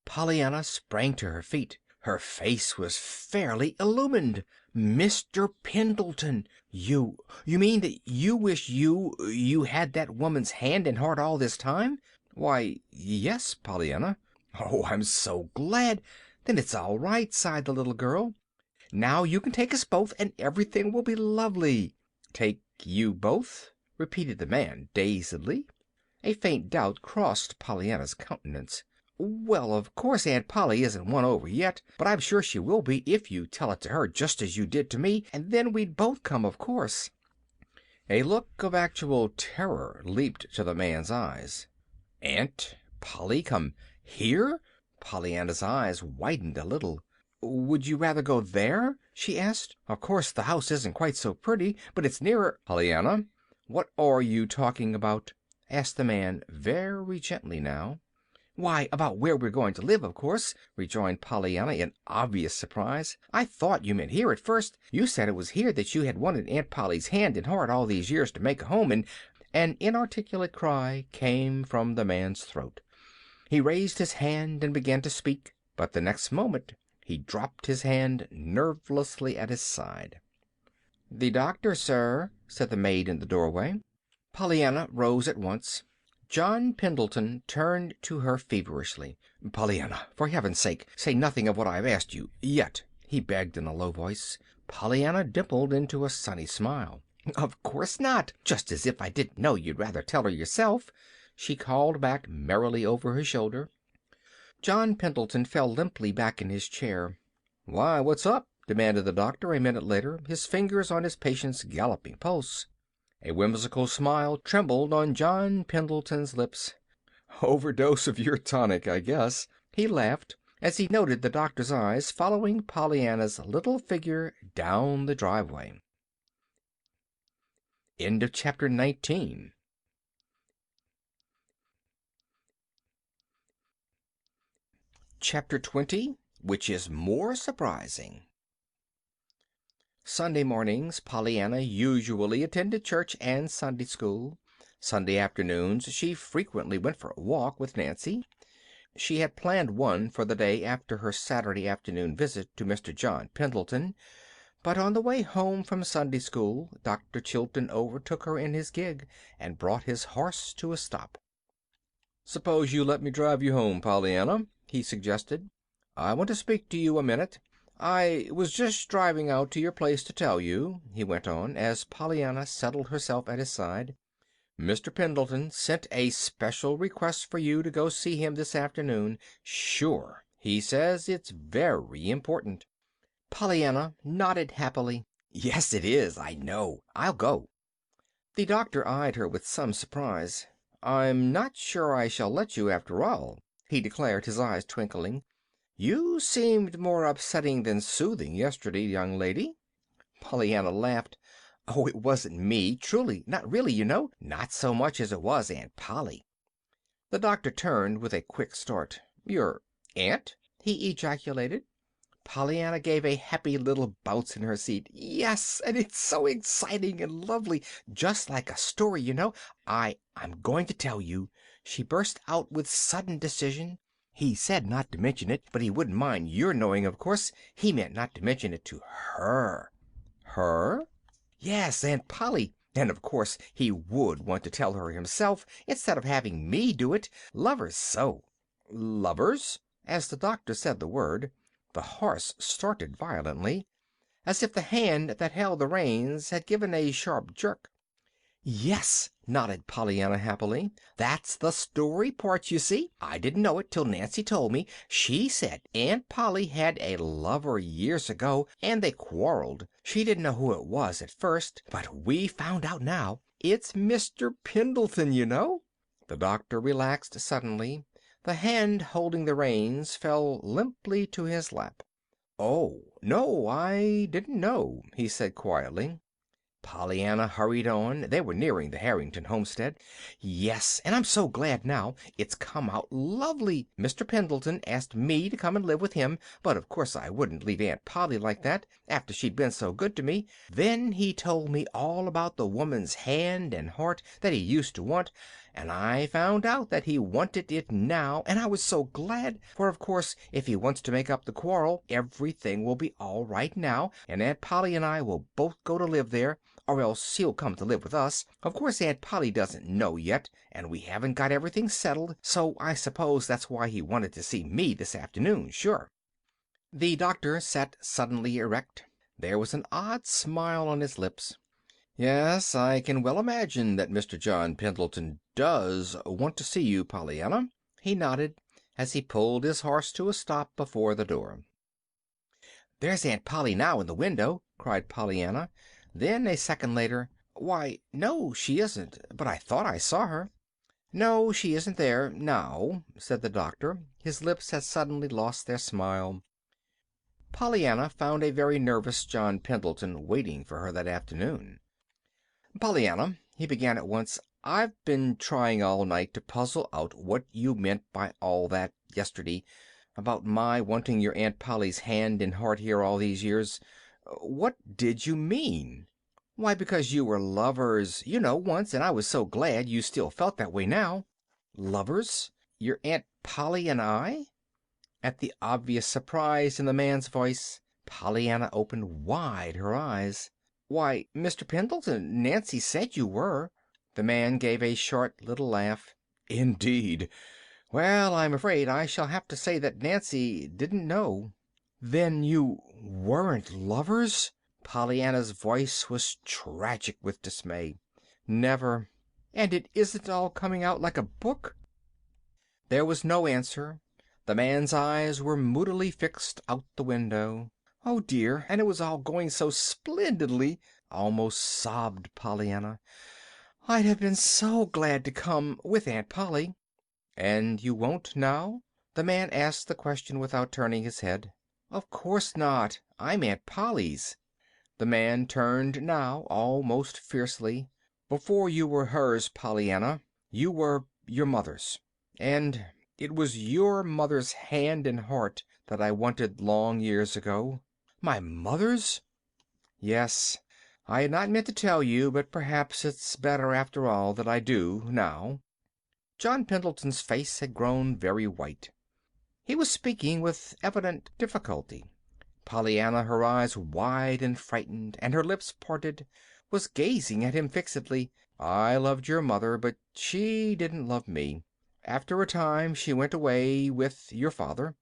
Pollyanna sprang to her feet. Her face was fairly illumined. "Mr. Pendleton, you mean that you wish you had that woman's hand and heart all this time?" "Why, yes, Pollyanna." "Oh, I'm so glad. Then it's all right," sighed the little girl. "Now you can take us both, and everything will be lovely." "Take you both?" repeated the man dazedly. A faint doubt crossed Pollyanna's countenance. "Well, of course Aunt Polly isn't won over yet, but I'm sure she will be if you tell it to her just as you did to me, and then we'd both come, of course." A look of actual terror leaped to the man's eyes. "Aunt Polly come here?" Pollyanna's eyes widened a little. "Would you rather go there?" she asked. "Of course the house isn't quite so pretty, but it's nearer—" "Pollyanna, what are you talking about?" asked the man very gently now. "Why, about where we're going to live, of course," rejoined Pollyanna in obvious surprise. "I thought you meant here at first. You said it was here that you had wanted Aunt Polly's hand and heart all these years to make a home, and—" An inarticulate cry came from the man's throat. He raised his hand and began to speak, but the next moment he dropped his hand nervelessly at his side. "The doctor, sir," said the maid in the doorway. Pollyanna rose at once. John Pendleton turned to her feverishly. "Pollyanna, for heaven's sake, say nothing of what I've asked you yet," he begged in a low voice. Pollyanna dimpled into a sunny smile. "Of course not. Just as if I didn't know you'd rather tell her yourself," she called back merrily over her shoulder. John Pendleton fell limply back in his chair. "Why, what's up?" demanded the doctor a minute later, his fingers on his patient's galloping pulse. A whimsical smile trembled on John Pendleton's lips. "Overdose of your tonic, I guess," he laughed, as he noted the doctor's eyes following Pollyanna's little figure down the driveway. End of chapter 19. Chapter 20, which is more surprising. Sunday mornings Pollyanna usually attended church and Sunday school. Sunday afternoons she frequently went for a walk with Nancy. She had planned one for the day after her Saturday afternoon visit to Mr. John Pendleton, but on the way home from Sunday school Dr. Chilton overtook her in his gig and brought his horse to a stop. "Suppose you let me drive you home, Pollyanna," he suggested. "I want to speak to you a minute. I was just driving out to your place to tell you," he went on, as Pollyanna settled herself at his side. "Mr. Pendleton sent a special request for you to go see him this afternoon. Sure, he says it's very important." Pollyanna nodded happily. "Yes, it is, I know. I'll go." The doctor eyed her with some surprise. "I'm not sure I shall let you, after all," he declared, his eyes twinkling. "You seemed more upsetting than soothing yesterday, young lady." Pollyanna laughed. "Oh, it wasn't me, truly. Not really, you know. Not so much as it was Aunt Polly." The doctor turned with a quick start. "Your aunt?" he ejaculated. Pollyanna gave a happy little bounce in her seat. "Yes, and it's so exciting and lovely, just like a story, you know. I'm going to tell you," she burst out with sudden decision. "He said not to mention it, but he wouldn't mind your knowing, of course. He meant not to mention it to her." "Her?" "Yes, Aunt Polly. And of course he would want to tell her himself instead of having me do it. Lovers so." "Lovers?" As the doctor said the word, the horse started violently, as if the hand that held the reins had given a sharp jerk. "Yes," nodded Pollyanna happily. "That's the story part, you see. I didn't know it till Nancy told me. She said Aunt Polly had a lover years ago, and they quarreled. She didn't know who it was at first, but we found out now. It's Mr. Pendleton, you know." The doctor relaxed suddenly. The hand holding the reins fell limply to his lap. "Oh, no, I didn't know," he said quietly. Pollyanna hurried on. They were nearing the Harrington homestead. "Yes, and I'm so glad now. It's come out lovely. Mr. Pendleton asked me to come and live with him, but of course I wouldn't leave Aunt Polly like that, after she'd been so good to me. Then he told me all about the woman's hand and heart that he used to want, and I found out that he wanted it now, and I was so glad, for of course if he wants to make up the quarrel everything will be all right now, and Aunt Polly and I will both go to live there, or else he'll come to live with us. Of course Aunt Polly doesn't know yet, and we haven't got everything settled, so I suppose that's why he wanted to see me this afternoon, sure." The doctor sat suddenly erect. There was an odd smile on his lips. "Yes, I can well imagine that Mr. John Pendleton does want to see you, Pollyanna," he nodded, as he pulled his horse to a stop before the door. "There's Aunt Polly now in the window," cried Pollyanna. Then, a second later, "Why, no, she isn't, but I thought I saw her." "No, she isn't there now," said the doctor. His lips had suddenly lost their smile. Pollyanna found a very nervous John Pendleton waiting for her that afternoon. "Pollyanna," he began at once, "I've been trying all night to puzzle out what you meant by all that yesterday, about my wanting your Aunt Polly's hand and heart here all these years. What did you mean?" "Why, because you were lovers, you know, once, and I was so glad you still felt that way now." "Lovers? Your Aunt Polly and I?" At the obvious surprise in the man's voice, Pollyanna opened wide her eyes. "Why, Mr. Pendleton, Nancy said you were." The man gave a short little laugh. "Indeed? Well, I'm afraid I shall have to say that Nancy didn't know." "Then you weren't lovers?" Pollyanna's voice was tragic with dismay. "Never. And it isn't all coming out like a book?" There was no answer. The man's eyes were moodily fixed out the window. "Oh, dear, and it was all going so splendidly," almost sobbed Pollyanna. "I'd have been so glad to come with Aunt Polly." "And you won't now?" The man asked the question without turning his head. "Of course not. I'm Aunt Polly's." The man turned now, almost fiercely. "Before you were hers, Pollyanna, you were your mother's. And it was your mother's hand and heart that I wanted long years ago." "My mother's?" Yes, I had not meant to tell you, but perhaps it's better after all that I do, now." John Pendleton's face had grown very white. He was speaking with evident difficulty. Pollyanna, her eyes wide and frightened, and her lips parted, was gazing at him fixedly. "I loved your mother, but she didn't love me. After a time she went away with your father.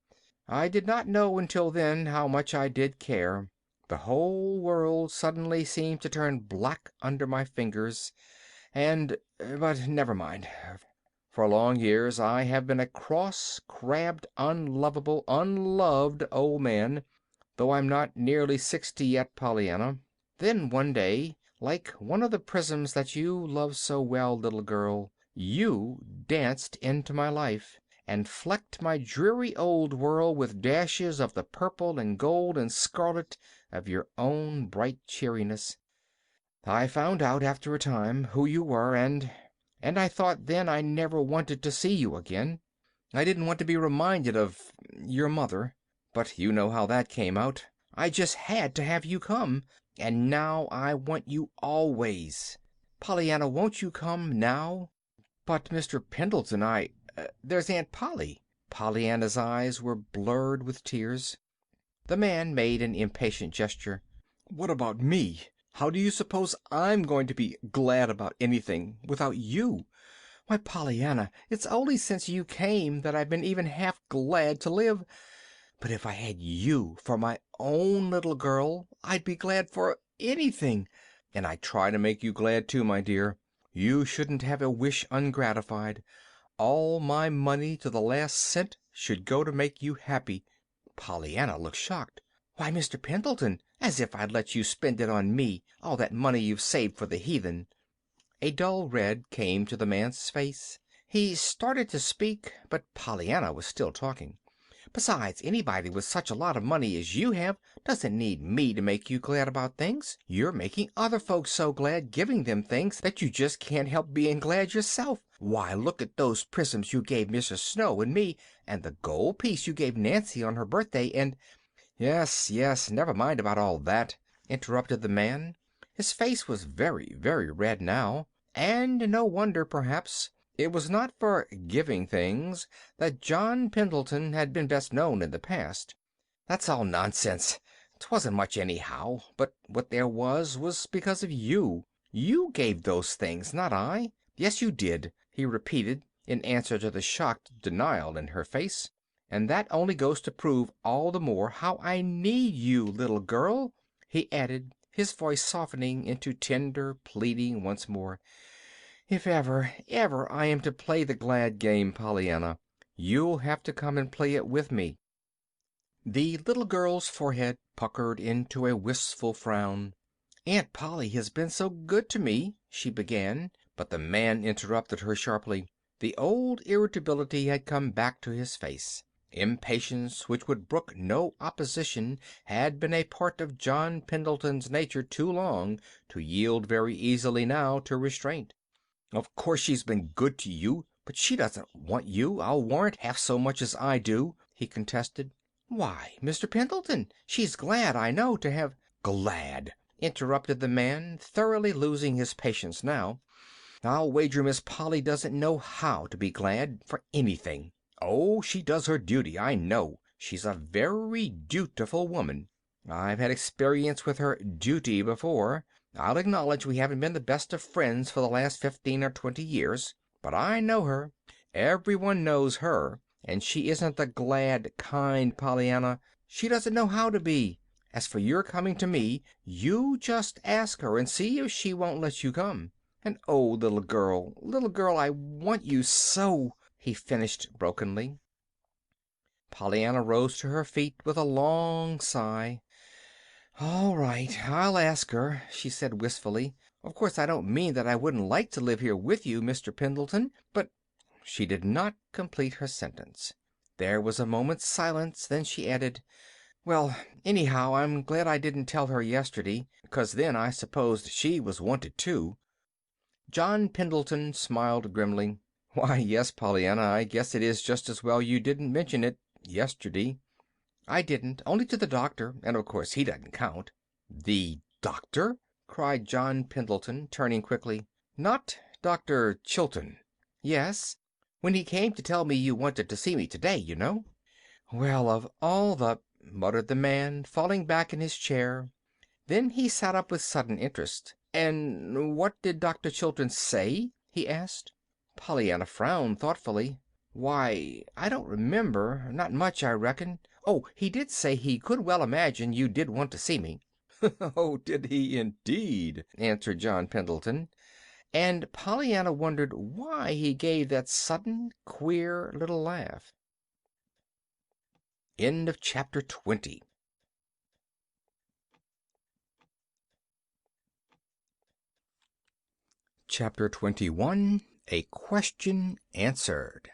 I did not know until then how much I did care. The whole world suddenly seemed to turn black under my fingers, and but never mind. For long years I have been a cross, crabbed, unlovable, unloved old man, though I'm not nearly 60 yet, Pollyanna. Then one day, like one of the prisms that you love so well, little girl, you danced into my life and flecked my dreary old world with dashes of the purple and gold and scarlet of your own bright cheeriness. I found out after a time who you were, and I thought then I never wanted to see you again. I didn't want to be reminded of your mother. But you know how that came out. I just had to have you come, and now I want you always. Pollyanna, won't you come now?" "But Mr. Pendleton, there's Aunt Polly." Pollyanna's eyes were blurred with tears. The man made an impatient gesture. "What about me? How do you suppose I'm going to be glad about anything without you? Why, Pollyanna, it's only since you came that I've been even half glad to live. But if I had you for my own little girl, I'd be glad for anything. And I'd try to make you glad too, my dear. You shouldn't have a wish ungratified. All my money to the last cent should go to make you happy." Pollyanna looked shocked. "Why, Mr. Pendleton, as if I'd let you spend it on me, all that money you've saved for the heathen." A dull red came to the man's face. He started to speak, but Pollyanna was still talking. "Besides, anybody with such a lot of money as you have doesn't need me to make you glad about things. You're making other folks so glad giving them things that you just can't help being glad yourself. Why, look at those prisms you gave Mrs. Snow and me, and the gold piece you gave Nancy on her birthday, and—" "Yes, yes, never mind about all that," interrupted the man. His face was very, very red now, and no wonder, perhaps. It was not for giving things that John Pendleton had been best known in the past. "That's all nonsense. 'Twasn't much anyhow, but what there was because of you. You gave those things, not I." "Yes, you did," he repeated, in answer to the shocked denial in her face. "And that only goes to prove all the more how I need you, little girl," he added, his voice softening into tender pleading once more. "If ever, ever I am to play the glad game, Pollyanna, you'll have to come and play it with me." The little girl's forehead puckered into a wistful frown. "Aunt Polly has been so good to me," she began, but the man interrupted her sharply. The old irritability had come back to his face. Impatience which would brook no opposition had been a part of John Pendleton's nature too long to yield very easily now to restraint. "Of course she's been good to you, but she doesn't want you, I'll warrant, half so much as I do," he contested. "Why, Mr. Pendleton, she's glad, I know, to have—" "Glad!" interrupted the man, thoroughly losing his patience now. "I'll wager Miss Polly doesn't know how to be glad for anything. Oh, she does her duty, I know. She's a very dutiful woman. I've had experience with her duty before. I'll acknowledge we haven't been the best of friends for the last 15 or 20 years, but I know her. Everyone knows her, and she isn't the glad kind Pollyanna. She doesn't know how to be. As for your coming to me, you just ask her and see if she won't let you come. And oh, little girl, I want you so," he finished brokenly. Pollyanna rose to her feet with a long sigh. "All right, I'll ask her," she said wistfully. "Of course I don't mean that I wouldn't like to live here with you, Mr. Pendleton, but—" She did not complete her sentence. There was a moment's silence, then she added, "Well, anyhow, I'm glad I didn't tell her yesterday, 'cause then I supposed she was wanted too." John Pendleton smiled grimly. "Why, yes, Pollyanna, I guess it is just as well you didn't mention it yesterday." "I didn't. Only to the doctor, and of course he doesn't count." "The "Doctor?" cried John Pendleton, turning quickly. "Not Dr. Chilton?" "Yes. When he came to tell me you wanted to see me today, you know." "Well, of all the—" muttered the man, falling back in his chair. Then he sat up with sudden interest. "And what did Dr. Chilton say?" he asked. Pollyanna frowned thoughtfully. "Why, I don't remember. Not much, I reckon. Oh, he did say he could well imagine you did want to see me." "Oh, did he, indeed?" answered John Pendleton, and Pollyanna wondered why he gave that sudden, queer little laugh. End of chapter 20. Chapter 21. A Question Answered.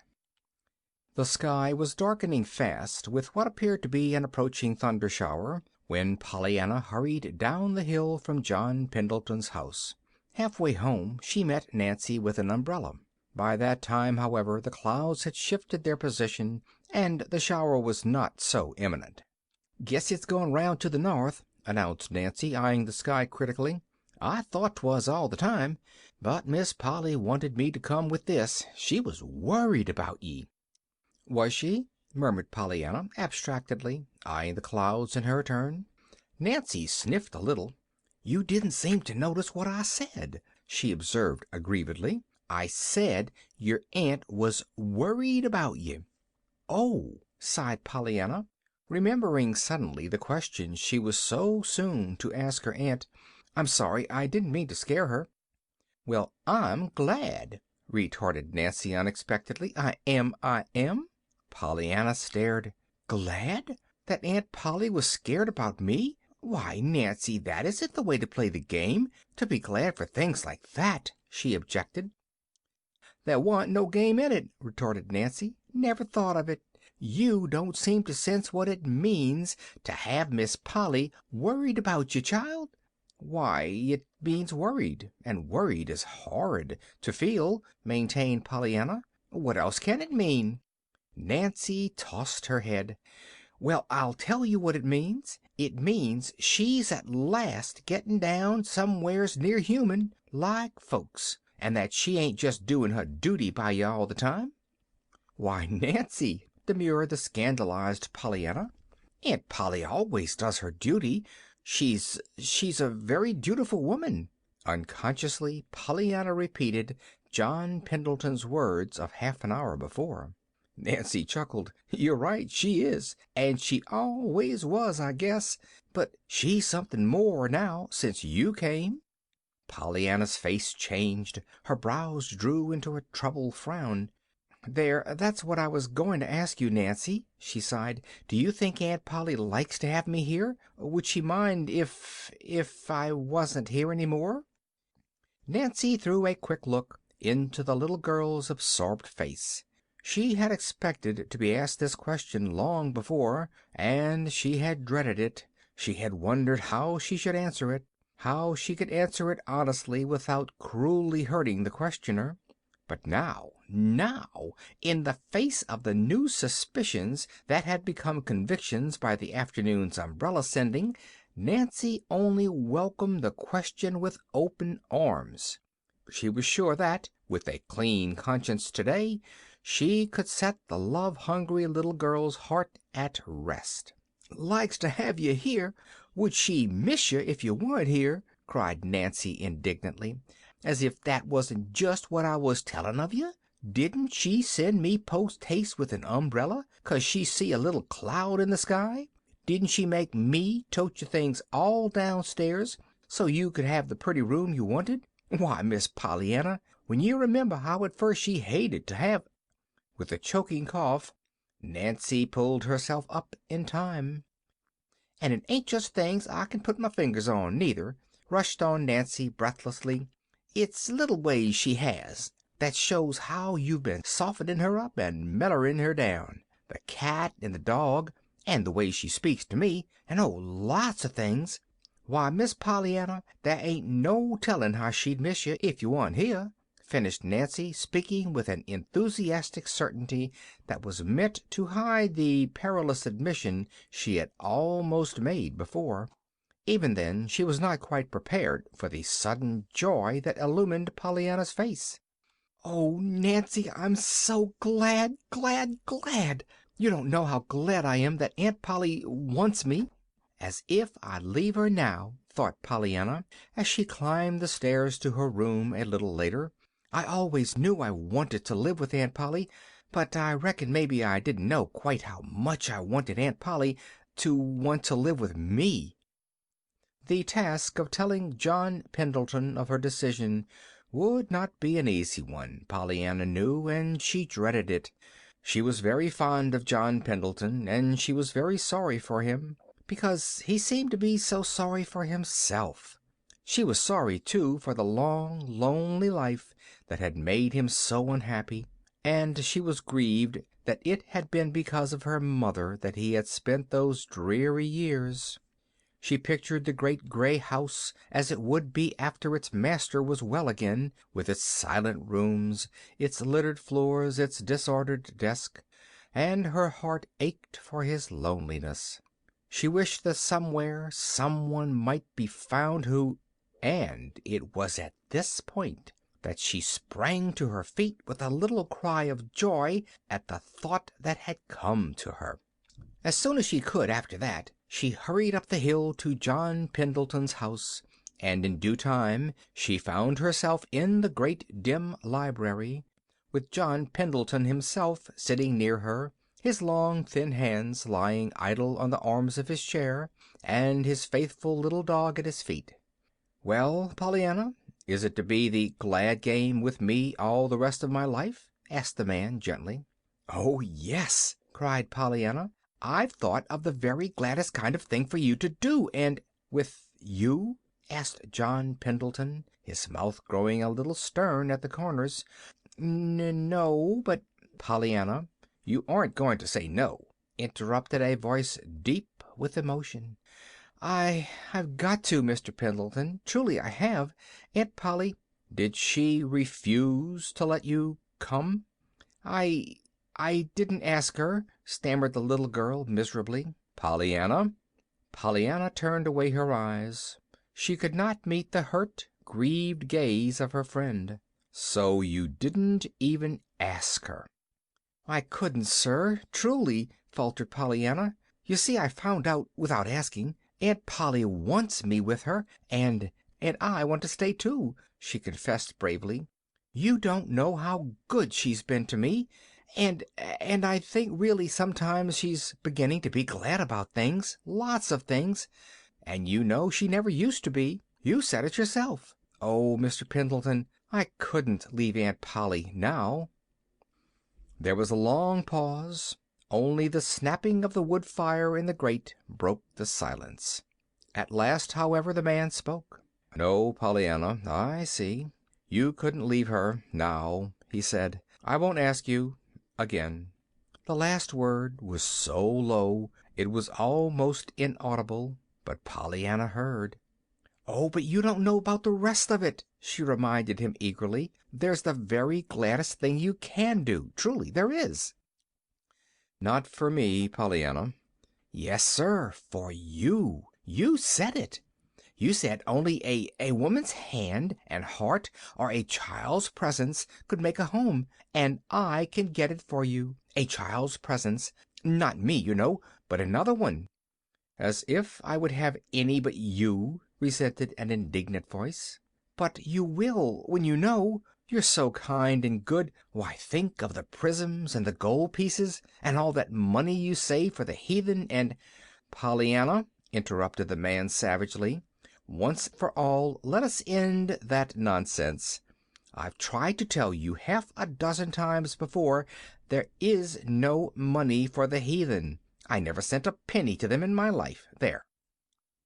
The sky was darkening fast with what appeared to be an approaching thunder shower when Pollyanna hurried down the hill from John Pendleton's house. Halfway home she met Nancy with an umbrella. By that time, however, the clouds had shifted their position and the shower was not so imminent. "Guess it's going round to the north," announced Nancy, eyeing the sky critically. "I thought 'twas all the time, but Miss Polly wanted me to come with this. She was worried about ye." "Was she?" murmured Pollyanna, abstractedly, eyeing the clouds in her turn. Nancy sniffed a little. "You didn't seem to notice what I said," she observed aggrievedly. "I said your aunt was worried about you." "Oh," sighed Pollyanna, remembering suddenly the question she was so soon to ask her aunt. "I'm sorry. I didn't mean to scare her." "Well, I'm glad," retorted Nancy unexpectedly. "I am." Pollyanna stared. "Glad? That Aunt Polly was scared about me? Why, Nancy, that isn't the way to play the game, to be glad for things like that," she objected. "There wa'n't no game in it," retorted Nancy. "Never thought of it. You don't seem to sense what it means to have Miss Polly worried about you, child." "Why, it means worried, and worried is horrid to feel," maintained Pollyanna. "What else can it mean?" Nancy tossed her head. "Well, I'll tell you what it means. It means she's at last getting down somewheres near human, like folks, and that she ain't just doing her duty by you all the time." "Why, Nancy," demurred the scandalized Pollyanna, "Aunt Polly always does her duty. She's a very dutiful woman." Unconsciously, Pollyanna repeated John Pendleton's words of half an hour before. Nancy chuckled. "You're right, she is, and she always was, I guess. But she's something more now, since you came." Pollyanna's face changed. Her brows drew into a troubled frown. "That's what I was going to ask you, Nancy," she sighed. "Do you think Aunt Polly likes to have me here? Would she mind if I wasn't here any more?" Nancy threw a quick look into the little girl's absorbed face. She had expected to be asked this question long before, and she had dreaded it. She had wondered how she should answer it, how she could answer it honestly without cruelly hurting the questioner. But now, in the face of the new suspicions that had become convictions by the afternoon's umbrella sending, Nancy only welcomed the question with open arms. She was sure that, with a clean conscience today, she could set the love-hungry little girl's heart at rest. "Likes to have you here? Would she miss you if you weren't here?" cried Nancy indignantly. "As if that wasn't just what I was telling of you. Didn't she send me post haste with an umbrella 'cause she see a little cloud in the sky? Didn't she make me tote your things all downstairs so you could have the pretty room you wanted? Why, Miss Pollyanna, when you remember how at first she hated to have—" With a choking cough, Nancy pulled herself up in time. "And it ain't just things I can put my fingers on, neither," rushed on Nancy breathlessly. "It's little ways she has that shows how you've been softening her up and mellering her down. The cat and the dog, and the way she speaks to me, and oh, lots of things. Why, Miss Pollyanna, there ain't no telling how she'd miss you if you wa'n't here," finished Nancy, speaking with an enthusiastic certainty that was meant to hide the perilous admission she had almost made before. Even then she was not quite prepared for the sudden joy that illumined Pollyanna's face. "Oh, Nancy, I'm so glad, glad, glad! You don't know how glad I am that Aunt Polly wants me." "As if I'd leave her now," thought Pollyanna, as she climbed the stairs to her room a little later. "I always knew I wanted to live with Aunt Polly, but I reckon maybe I didn't know quite how much I wanted Aunt Polly to want to live with me." The task of telling John Pendleton of her decision would not be an easy one, Pollyanna knew, and she dreaded it. She was very fond of John Pendleton, and she was very sorry for him, because he seemed to be so sorry for himself. She was sorry, too, for the long, lonely life that had made him so unhappy, and she was grieved that it had been because of her mother that he had spent those dreary years. She pictured the great gray house as it would be after its master was well again, with its silent rooms, its littered floors, its disordered desk, and her heart ached for his loneliness. She wished that somewhere someone might be found who... And it was at this point that she sprang to her feet with a little cry of joy at the thought that had come to her. As soon as she could after that, she hurried up the hill to John Pendleton's house, and in due time she found herself in the great dim library, with John Pendleton himself sitting near her, his long thin hands lying idle on the arms of his chair, and his faithful little dog at his feet. "Well, Pollyanna, is it to be the glad game with me all the rest of my life?" asked the man gently. "Oh, yes!" cried Pollyanna. "I've thought of the very gladdest kind of thing for you to do, and—" "With you?" asked John Pendleton, his mouth growing a little stern at the corners. "No, but—" "Pollyanna, you aren't going to say no," interrupted a voice deep with emotion. I've got to, Mr. Pendleton. Truly I have. Aunt Polly—" "Did she refuse to let you come?" I didn't ask her," stammered the little girl miserably. "Pollyanna!" Pollyanna turned away her eyes. She could not meet the hurt, grieved gaze of her friend. "So you didn't even ask her?" "I couldn't, sir, truly," faltered Pollyanna. "You see, I found out without asking. Aunt Polly wants me with her, and I want to stay too," she confessed bravely. "You don't know how good she's been to me, and I think really sometimes she's beginning to be glad about things, lots of things, and you know she never used to be. You said it yourself. Oh, Mr. Pendleton, I couldn't leave Aunt Polly now." There was a long pause. Only the snapping of the wood fire in the grate broke the silence. At last, however, the man spoke. "No, Pollyanna, I see. You couldn't leave her now," he said. "I won't ask you again." The last word was so low it was almost inaudible, but Pollyanna heard. "Oh, but you don't know about the rest of it," she reminded him eagerly. "There's the very gladdest thing you can do. Truly, there is." "Not for me, Pollyanna." "Yes, sir, for you. You said it. You said only a woman's hand and heart or a child's presence could make a home, and I can get it for you. A child's presence. Not me, you know, but another one." "As if I would have any but you," resented an indignant voice. "But you will, when you know. You're so kind and good. Why, think of the prisms and the gold pieces, and all that money you save for the heathen, and—" "Pollyanna," interrupted the man savagely, "once for all let us end that nonsense. I've tried to tell you half a dozen times before there is no money for the heathen. I never sent a penny to them in my life. There."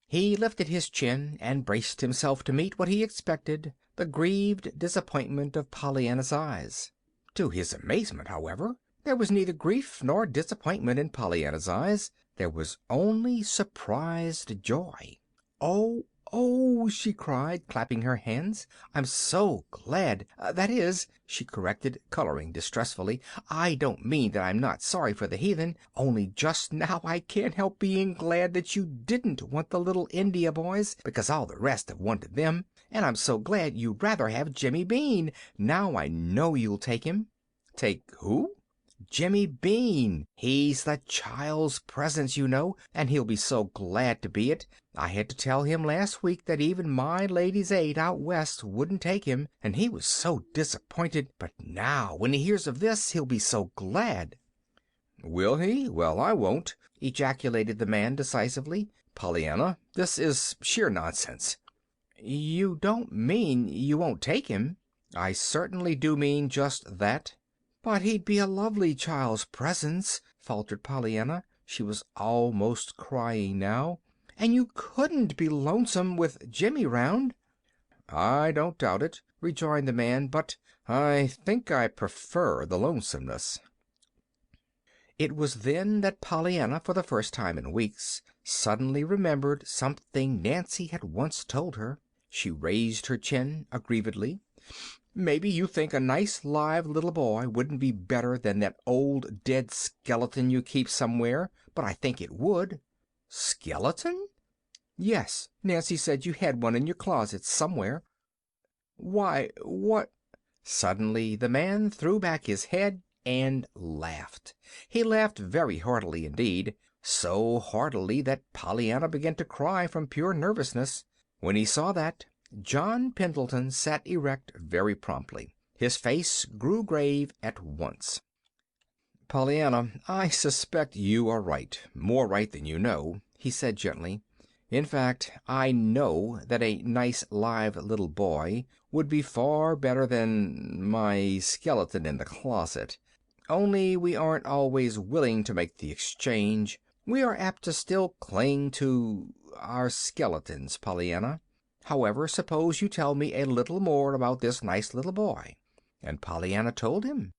He lifted his chin and braced himself to meet what he expected, the grieved disappointment of Pollyanna's eyes. To his amazement, however, there was neither grief nor disappointment in Pollyanna's eyes. There was only surprised joy. "Oh, "Oh," she cried, clapping her hands, "I'm so glad. That is," she corrected, coloring distressfully, "I don't mean that I'm not sorry for the heathen, only just now I can't help being glad that you didn't want the little India boys, because all the rest have wanted them. And I'm so glad you'd rather have Jimmy Bean. Now I know you'll take him." "Take who?" "Jimmy Bean. He's the child's presents, you know, and he'll be so glad to be it. I had to tell him last week that even my Ladies' Aid out West wouldn't take him, and he was so disappointed. But now, when he hears of this, he'll be so glad." "Will he? Well, I won't," ejaculated the man decisively. "Pollyanna, this is sheer nonsense." "You don't mean you won't take him?" "I certainly do mean just that." "But he'd be a lovely child's presence," faltered Pollyanna. She was almost crying now. "And you couldn't be lonesome with Jimmy round." "I don't doubt it," rejoined the man, "but I think I prefer the lonesomeness." It was then that Pollyanna, for the first time in weeks, suddenly remembered something Nancy had once told her. She raised her chin aggrievedly. "Maybe you think a nice live little boy wouldn't be better than that old dead skeleton you keep somewhere, but I think it would." "Skeleton?" "Yes. Nancy said you had one in your closet somewhere." "Why, what—" Suddenly the man threw back his head and laughed. He laughed very heartily indeed, so heartily that Pollyanna began to cry from pure nervousness. When he saw that, John Pendleton sat erect very promptly. His face grew grave at once. "Pollyanna, I suspect you are right, more right than you know," he said gently. "In fact, I know that a nice live little boy would be far better than my skeleton in the closet. Only we aren't always willing to make the exchange. We are apt to still cling to our skeletons, Pollyanna. However, suppose you tell me a little more about this nice little boy." And Pollyanna told him.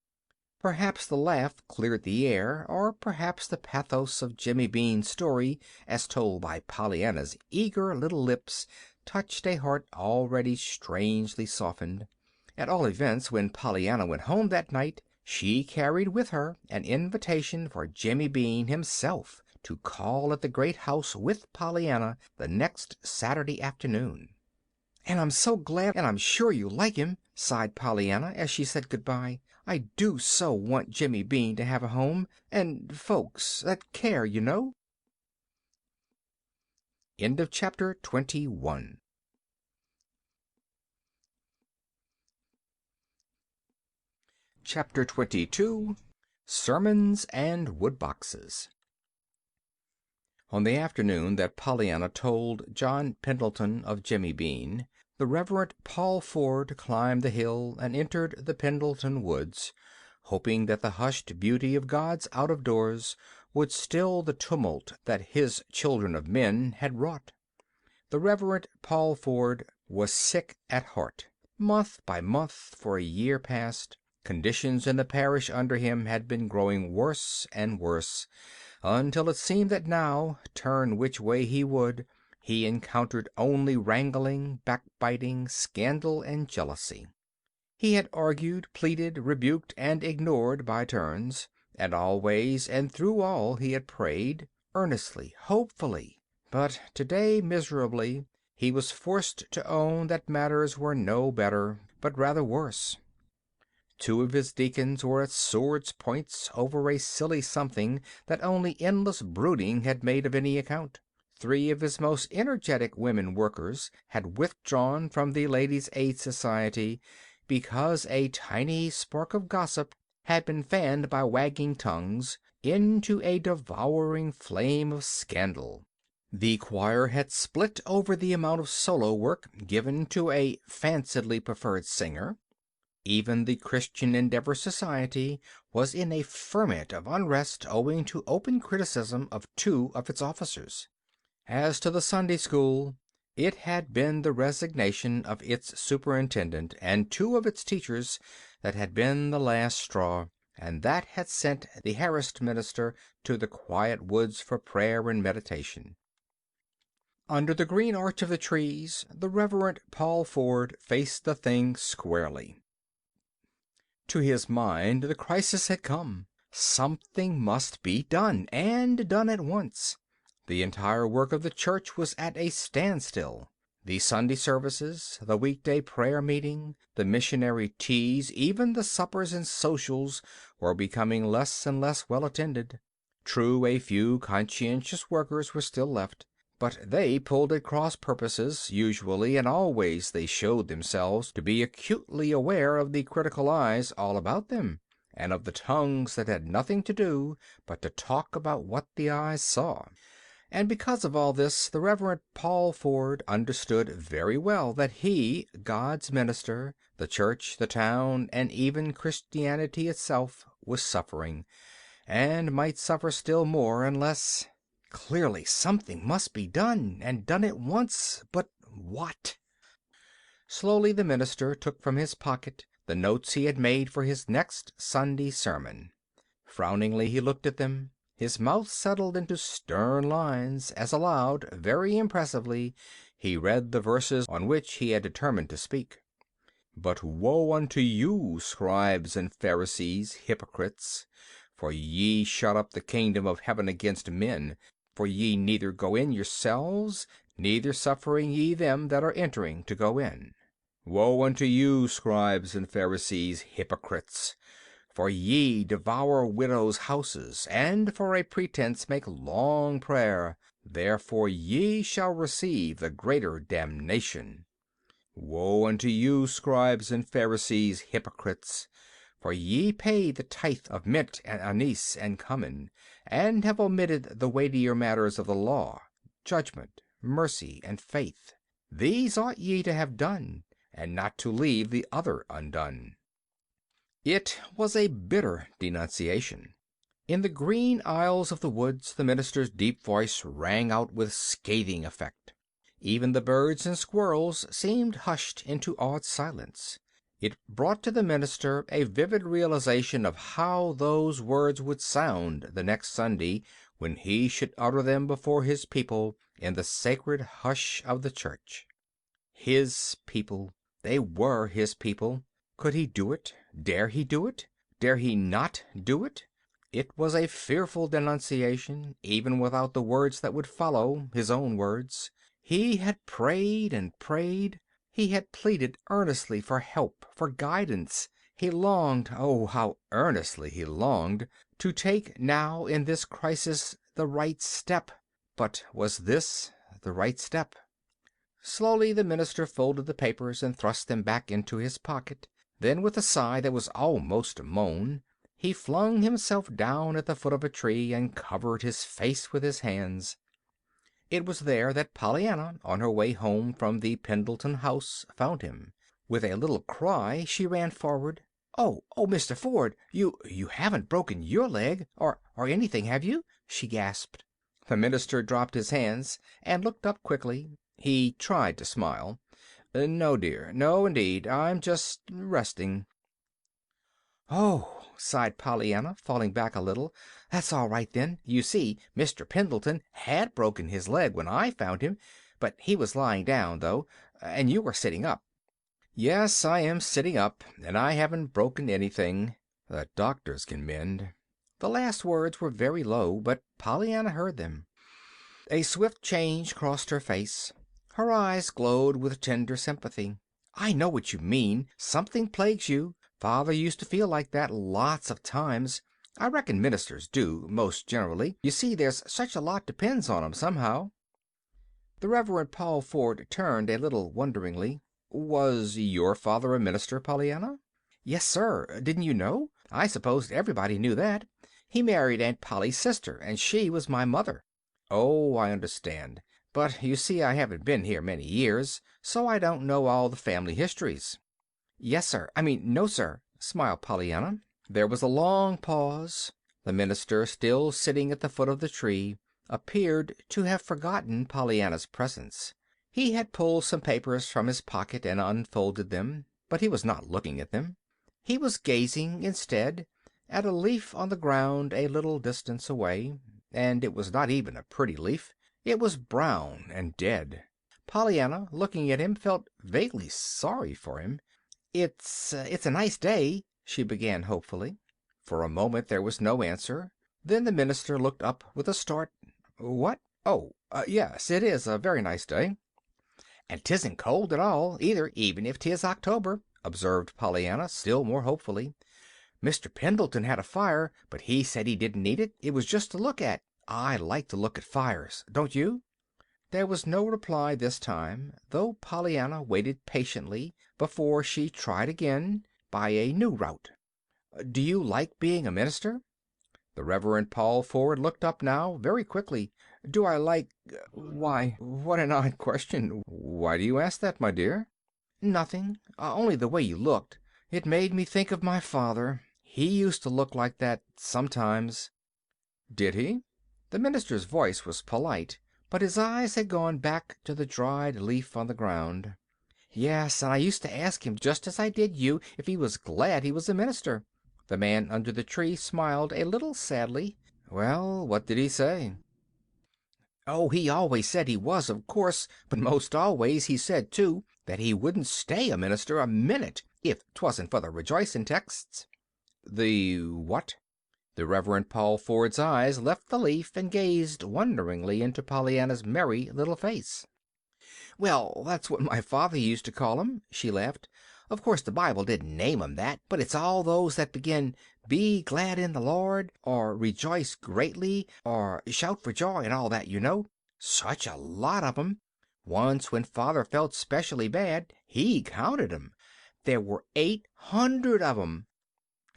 Perhaps the laugh cleared the air, or perhaps the pathos of Jimmy Bean's story, as told by Pollyanna's eager little lips, touched a heart already strangely softened. At all events, when Pollyanna went home that night, she carried with her an invitation for Jimmy Bean himself to call at the great house with Pollyanna the next Saturday afternoon. "And I'm so glad, and I'm sure you'll like him," sighed Pollyanna as she said goodbye. "I do so want Jimmy Bean to have a home, and folks that care, you know." End of chapter 21. Chapter 22. Sermons and Woodboxes. On the afternoon that Pollyanna told John Pendleton of Jimmy Bean, the Reverend Paul Ford climbed the hill and entered the Pendleton woods, hoping that the hushed beauty of God's out-of-doors would still the tumult that his children of men had wrought. The Reverend Paul Ford was sick at heart. Month by month for a year past, conditions in the parish under him had been growing worse and worse, until it seemed that now, turn which way he would, he encountered only wrangling, backbiting, scandal, and jealousy. He had argued, pleaded, rebuked, and ignored by turns, and always and through all he had prayed, earnestly, hopefully. But today, miserably, he was forced to own that matters were no better, but rather worse. Two of his deacons were at swords' points over a silly something that only endless brooding had made of any account. Three of his most energetic women workers had withdrawn from the Ladies' Aid Society because a tiny spark of gossip had been fanned by wagging tongues into a devouring flame of scandal. The choir had split over the amount of solo work given to a fancifully preferred singer. Even the Christian Endeavor Society was in a ferment of unrest owing to open criticism of two of its officers. As to the Sunday school, it had been the resignation of its superintendent and two of its teachers that had been the last straw, and that had sent the harassed minister to the quiet woods for prayer and meditation. Under the green arch of the trees, the Reverend Paul Ford faced the thing squarely. To his mind, the crisis had come. Something must be done, and done at once. The entire work of the church was at a standstill. The Sunday services, the weekday prayer meeting, the missionary teas, even the suppers and socials were becoming less and less well attended. True, a few conscientious workers were still left, but they pulled at cross purposes, usually, and always they showed themselves to be acutely aware of the critical eyes all about them, and of the tongues that had nothing to do but to talk about what the eyes saw. And because of all this, the Reverend Paul Ford understood very well that he, God's minister, the church, the town, and even Christianity itself, was suffering, and might suffer still more unless... Clearly something must be done, and done at once. But what? Slowly the minister took from his pocket the notes he had made for his next Sunday sermon. Frowningly he looked at them. His mouth settled into stern lines as aloud, very impressively, he read the verses on which he had determined to speak. "But woe unto you, scribes and Pharisees, hypocrites! For ye shut up the kingdom of heaven against men. For ye neither go in yourselves, neither suffering ye them that are entering to go in. Woe unto you, scribes and Pharisees, hypocrites! For ye devour widows' houses, and for a pretense make long prayer. Therefore ye shall receive the greater damnation. Woe unto you, scribes and Pharisees, hypocrites! For ye pay the tithe of mint and anise and cumin, and have omitted the weightier matters of the law, judgment, mercy, and faith. These ought ye to have done, and not to leave the other undone." It was a bitter denunciation. In the green aisles of the woods the minister's deep voice rang out with scathing effect. Even the birds and squirrels seemed hushed into awed silence. It brought to the minister a vivid realization of how those words would sound the next Sunday when he should utter them before his people in the sacred hush of the church. His people. They were his people. Could he do it? Dare he do it? Dare he not do it? It was a fearful denunciation, even without the words that would follow, his own words. He had prayed and prayed. He had pleaded earnestly for help, for guidance. He longed, oh, how earnestly he longed, to take now in this crisis the right step. But was this the right step? Slowly the minister folded the papers and thrust them back into his pocket. Then, with a sigh that was almost a moan, he flung himself down at the foot of a tree and covered his face with his hands. It was there that Pollyanna, on her way home from the Pendleton house, found him. With a little cry she ran forward. "Oh, Mr. Ford, you haven't broken your leg or anything, have you?" she gasped. The minister dropped his hands and looked up quickly. He tried to smile. "No, dear. No, indeed. I'm just resting." "Oh," sighed Pollyanna, falling back a little. "That's all right, then. You see, Mr. Pendleton had broken his leg when I found him, but he was lying down, though, and you were sitting up." "Yes, I am sitting up, and I haven't broken anything. The doctors can mend." The last words were very low, but Pollyanna heard them. A swift change crossed her face. Her eyes glowed with tender sympathy. "I know what you mean. Something plagues you. Father used to feel like that lots of times. I reckon ministers do, most generally. You see, there's such a lot depends on 'em, somehow." The Reverend Paul Ford turned a little wonderingly. "Was your father a minister, Pollyanna?" "Yes, sir. Didn't you know? I supposed everybody knew that. He married Aunt Polly's sister, and she was my mother." "Oh, I understand. But you see I haven't been here many years, so I don't know all the family histories." "Yes, sir. No, sir," smiled Pollyanna. There was a long pause. The minister, still sitting at the foot of the tree, appeared to have forgotten Pollyanna's presence. He had pulled some papers from his pocket and unfolded them, but he was not looking at them. He was gazing, instead, at a leaf on the ground a little distance away, and it was not even a pretty leaf. It was brown and dead. Pollyanna, looking at him, felt vaguely sorry for him. It's a nice day," she began hopefully. For a moment there was no answer. Then the minister looked up with a start. "What? Oh, yes, it is a very nice day." "And 'tisn't cold at all, either, even if 'tis October," observed Pollyanna, still more hopefully. "Mr. Pendleton had a fire, but he said he didn't need it. It was just to look at. I like to look at fires. Don't you?" There was no reply this time, though Pollyanna waited patiently before she tried again, by a new route. "Do you like being a minister?" The Reverend Paul Ford looked up now, very quickly. "Do I like Why, what an odd question. Why do you ask that, my dear?" "Nothing. Only the way you looked. It made me think of my father. He used to look like that sometimes." "Did he?" The minister's voice was polite, but his eyes had gone back to the dried leaf on the ground. "Yes, and I used to ask him, just as I did you, if he was glad he was a minister." The man under the tree smiled a little sadly. "Well, what did he say?" "Oh, he always said he was, of course, but most always he said, too, that he wouldn't stay a minister a minute if 'twasn't for the rejoicing texts." "The what?" The Reverend Paul Ford's eyes left the leaf and gazed wonderingly into Pollyanna's merry little face. "Well, that's what my father used to call 'em," she laughed. "Of course the Bible didn't name 'em that, but it's all those that begin 'Be glad in the Lord,' or 'Rejoice greatly,' or 'Shout for joy,' and all that, you know. Such a lot of 'em. Once when father felt specially bad, he counted 'em. There were 800 of 'em."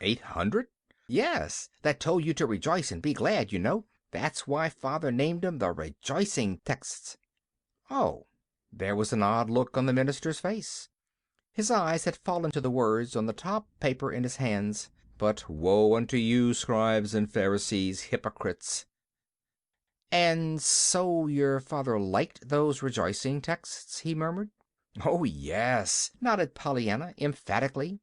"800?" "Yes, that told you to rejoice and be glad, you know. That's why father named 'em the rejoicing texts." "Oh." There was an odd look on the minister's face. His eyes had fallen to the words on the top paper in his hands. "But woe unto you, scribes and Pharisees, hypocrites!" "And so your father liked those rejoicing texts?" he murmured. "Oh, yes," nodded Pollyanna emphatically.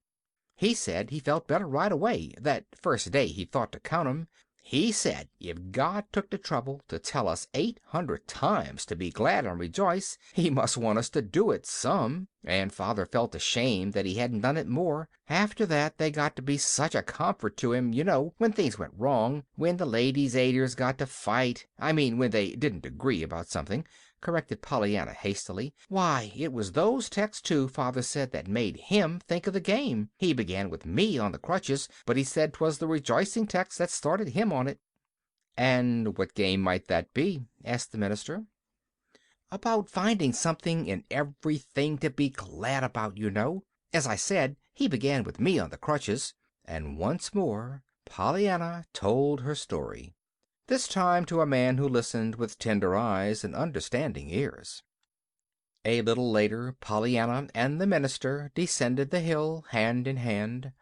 "He said he felt better right away, that first day he thought to count 'em. He said if God took the trouble to tell us 800 times to be glad and rejoice, he must want us to do it some, and father felt ashamed that he hadn't done it more. After that they got to be such a comfort to him, you know, when things went wrong, when the Ladies' Aiders got to fight I mean when they didn't agree about something," corrected Pollyanna hastily. "Why, it was those texts, too, father said, that made him think of the game. He began with me on the crutches, but he said 'twas the rejoicing text that started him on it." "And what game might that be?" asked the minister. "About finding something in everything to be glad about, you know. As I said, he began with me on the crutches." And once more Pollyanna told her story, this time to a man who listened with tender eyes and understanding ears. A little later Pollyanna and the minister descended the hill hand in hand.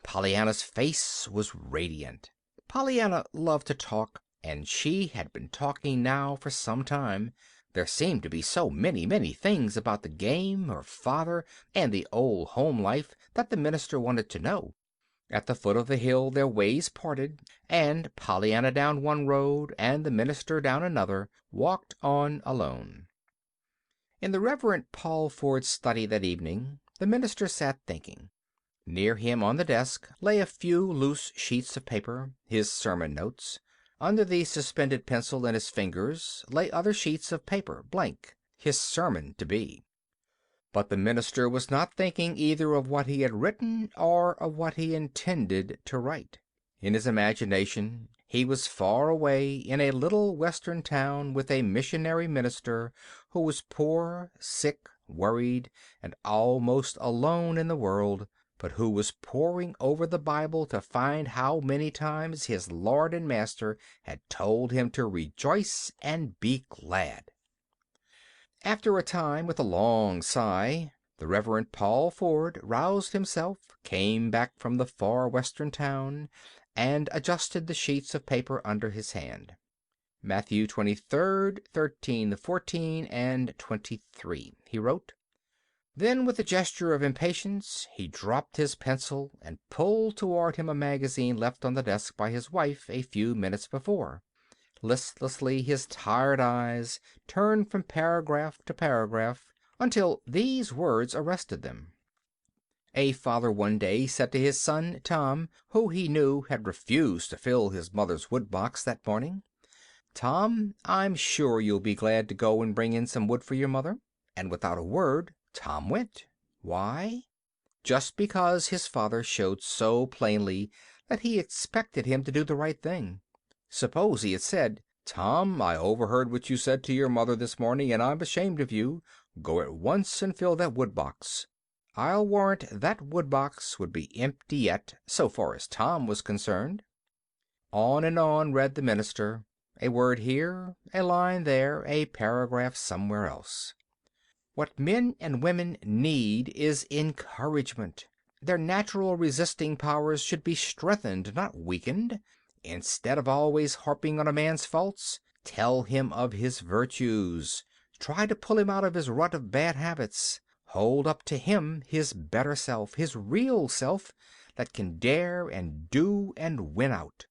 Pollyanna's face was radiant. Pollyanna loved to talk, and she had been talking now for some time. There seemed to be so many things about the game, her father, and the old home life that the minister wanted to know. At the foot of the hill their ways parted, and Pollyanna down one road and the minister down another walked on alone. In the Reverend Paul Ford's study that evening the minister sat thinking. Near him on the desk lay a few loose sheets of paper, his sermon notes. Under the suspended pencil in his fingers lay other sheets of paper, blank, his sermon to be. But the minister was not thinking either of what he had written or of what he intended to write. In his imagination he was far away in a little western town with a missionary minister who was poor, sick, worried, and almost alone in the world, but who was poring over the Bible to find how many times his Lord and Master had told him to rejoice and be glad. After a time, with a long sigh, the Reverend Paul Ford roused himself, came back from the far western town, and adjusted the sheets of paper under his hand. "Matthew 23, 13, 14, and 23," he wrote. Then, with a gesture of impatience, he dropped his pencil and pulled toward him a magazine left on the desk by his wife a few minutes before. Listlessly his tired eyes turned from paragraph to paragraph, until these words arrested them. A father one day said to his son Tom, who he knew had refused to fill his mother's woodbox that morning, "Tom, I'm sure you'll be glad to go and bring in some wood for your mother." And without a word Tom went. Why? Just because his father showed so plainly that he expected him to do the right thing. Suppose he had said, "Tom, I overheard what you said to your mother this morning, and I'm ashamed of you. Go at once and fill that woodbox." I'll warrant that woodbox would be empty yet, so far as Tom was concerned. On and on read the minister, a word here, a line there, a paragraph somewhere else. What men and women need is encouragement. Their natural resisting powers should be strengthened, not weakened. Instead of always harping on a man's faults, tell him of his virtues. Try to pull him out of his rut of bad habits. Hold up to him his better self, his real self, that can dare and do and win out.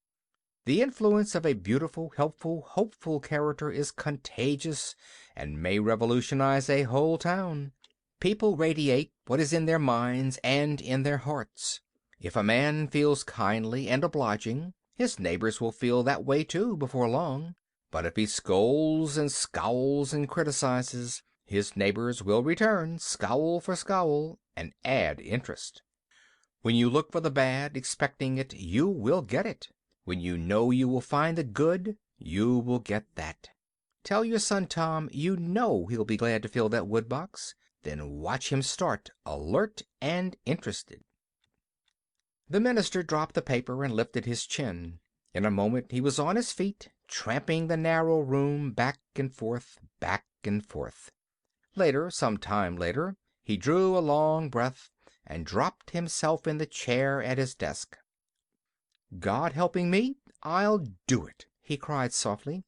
The influence of a beautiful, helpful, hopeful character is contagious and may revolutionize a whole town. People radiate what is in their minds and in their hearts. If a man feels kindly and obliging, his neighbors will feel that way too before long. But if he scolds and scowls and criticizes, his neighbors will return scowl for scowl and add interest. When you look for the bad, expecting it, you will get it. When you know you will find the good, you will get that. Tell your son Tom you know he'll be glad to fill that woodbox. Then watch him start, alert and interested. The minister dropped the paper and lifted his chin. In a moment he was on his feet, tramping the narrow room back and forth, back and forth. Later, some time later, he drew a long breath and dropped himself in the chair at his desk. "God helping me, I'll do it," he cried softly.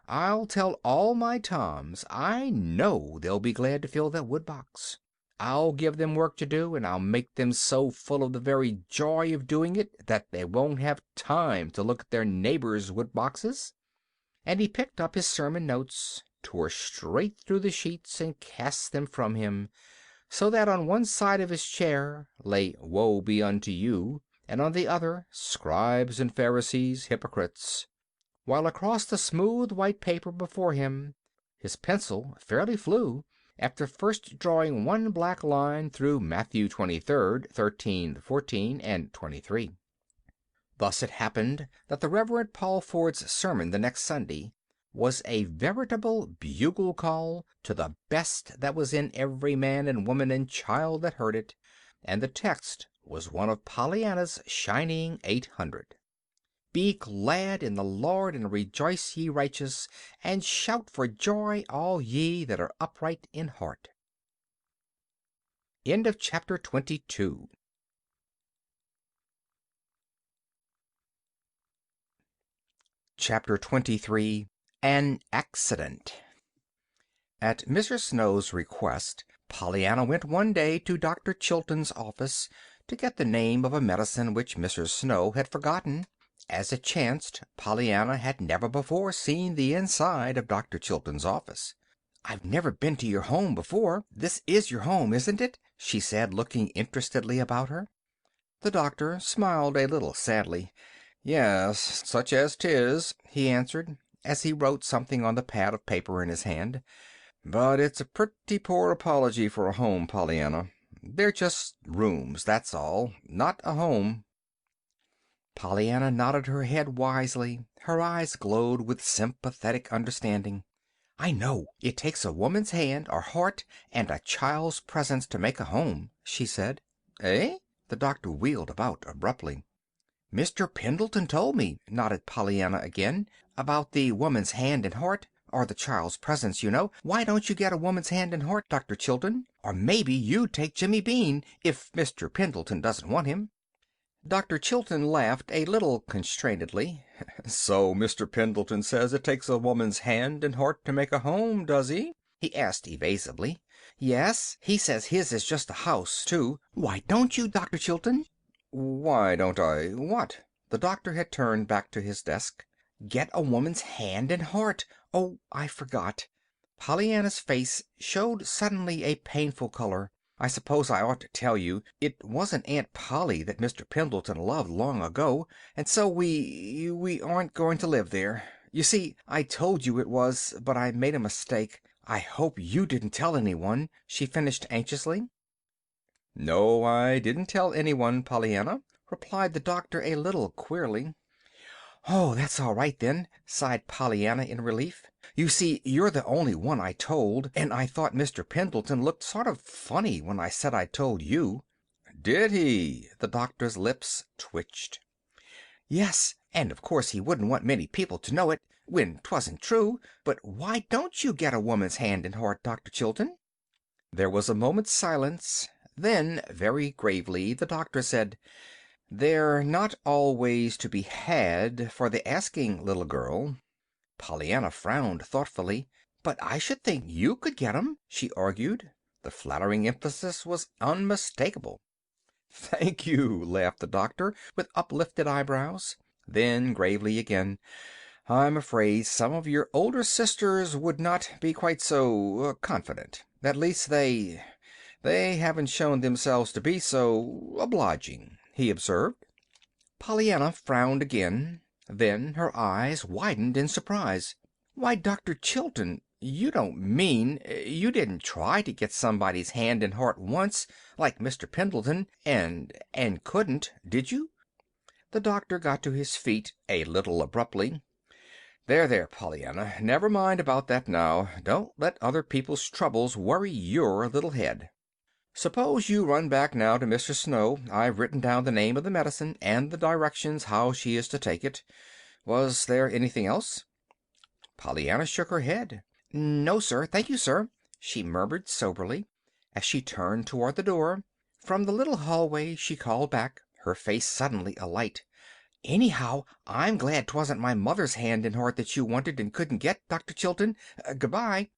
"I'll tell all my Toms I know they'll be glad to fill that woodbox. I'll give them work to do, and I'll make them so full of the very joy of doing it that they won't have time to look at their neighbors' woodboxes." And he picked up his sermon notes, tore straight through the sheets and cast them from him, so that on one side of his chair lay "Woe be unto you," and on the other "Scribes and Pharisees, hypocrites," while across the smooth white paper before him his pencil fairly flew, after first drawing one black line through Matthew 23, 13, 14, and 23. Thus it happened that the Reverend Paul Ford's sermon the next Sunday was a veritable bugle call to the best that was in every man and woman and child that heard it, and the text was one of Pollyanna's shining 800. "Be glad in the Lord, and rejoice, ye righteous, and shout for joy, all ye that are upright in heart." End of chapter 22. Chapter 23. An Accident. At Mrs. Snow's request, Pollyanna went one day to Dr. Chilton's office to get the name of a medicine which Mrs. Snow had forgotten. As it chanced, Pollyanna had never before seen the inside of Dr. Chilton's office. "I've never been to your home before. This is your home, isn't it?" she said, looking interestedly about her. The doctor smiled a little sadly. "Yes, such as 'tis," he answered, as he wrote something on the pad of paper in his hand. "But it's a pretty poor apology for a home, Pollyanna. They're just rooms, that's all. Not a home." Pollyanna nodded her head wisely. Her eyes glowed with sympathetic understanding. "I know. It takes a woman's hand or heart and a child's presence to make a home," she said. "Eh?" The doctor wheeled about abruptly. "Mr. Pendleton told me," nodded Pollyanna again, "about the woman's hand and heart, or the child's presence, you know. Why don't you get a woman's hand and heart, Dr. Chilton? Or maybe you'd take Jimmy Bean, if Mr. Pendleton doesn't want him." Dr. Chilton laughed a little constrainedly. "So Mr. Pendleton says it takes a woman's hand and heart to make a home, does he?" he asked evasively. "Yes. He says his is just a house, too. Why don't you, Dr. Chilton?" "Why don't I what?" The doctor had turned back to his desk. Get a woman's hand and heart. Oh, I forgot." Pollyanna's face showed suddenly a painful color. "I suppose I ought to tell you. It wasn't Aunt Polly that Mr. Pendleton loved long ago, and so we aren't going to live there. You see, I told you it was, but I made a mistake. I hope you didn't tell anyone," she finished anxiously. "No, I didn't tell anyone, Pollyanna," replied the doctor a little queerly. "Oh, that's all right then," sighed Pollyanna in relief. "You see, you're the only one I told, and I thought Mr. Pendleton looked sort of funny when I said I told you." "Did he?" The doctor's lips twitched. "Yes, and of course he wouldn't want many people to know it, when 'twasn't true. But why don't you get a woman's hand and heart, Dr. Chilton?" There was a moment's silence. Then, very gravely, the doctor said, "They're not always to be had for the asking, little girl." Pollyanna frowned thoughtfully. "But I should think you could get 'em," she argued. The flattering emphasis was unmistakable. "Thank you," laughed the doctor, with uplifted eyebrows. Then, gravely again, "I'm afraid some of your older sisters would not be quite so confident. At least they haven't shown themselves to be so obliging," he observed. Pollyanna frowned again. Then her eyes widened in surprise. "Why, Dr. Chilton, you don't mean you didn't try to get somebody's hand and heart once, like Mr. Pendleton, and couldn't, did you?" The doctor got to his feet a little abruptly. There, Pollyanna. Never mind about that now. Don't let other people's troubles worry your little head. Suppose you run back now to Mr. Snow. I've written down the name of the medicine and the directions how she is to take it. Was there anything else?" Pollyanna shook her head. "No, sir. Thank you, sir," she murmured soberly, as she turned toward the door. From the little hallway she called back, her face suddenly alight. "Anyhow, I'm glad 'twasn't my mother's hand and heart that you wanted and couldn't get, Dr. Chilton. Goodbye."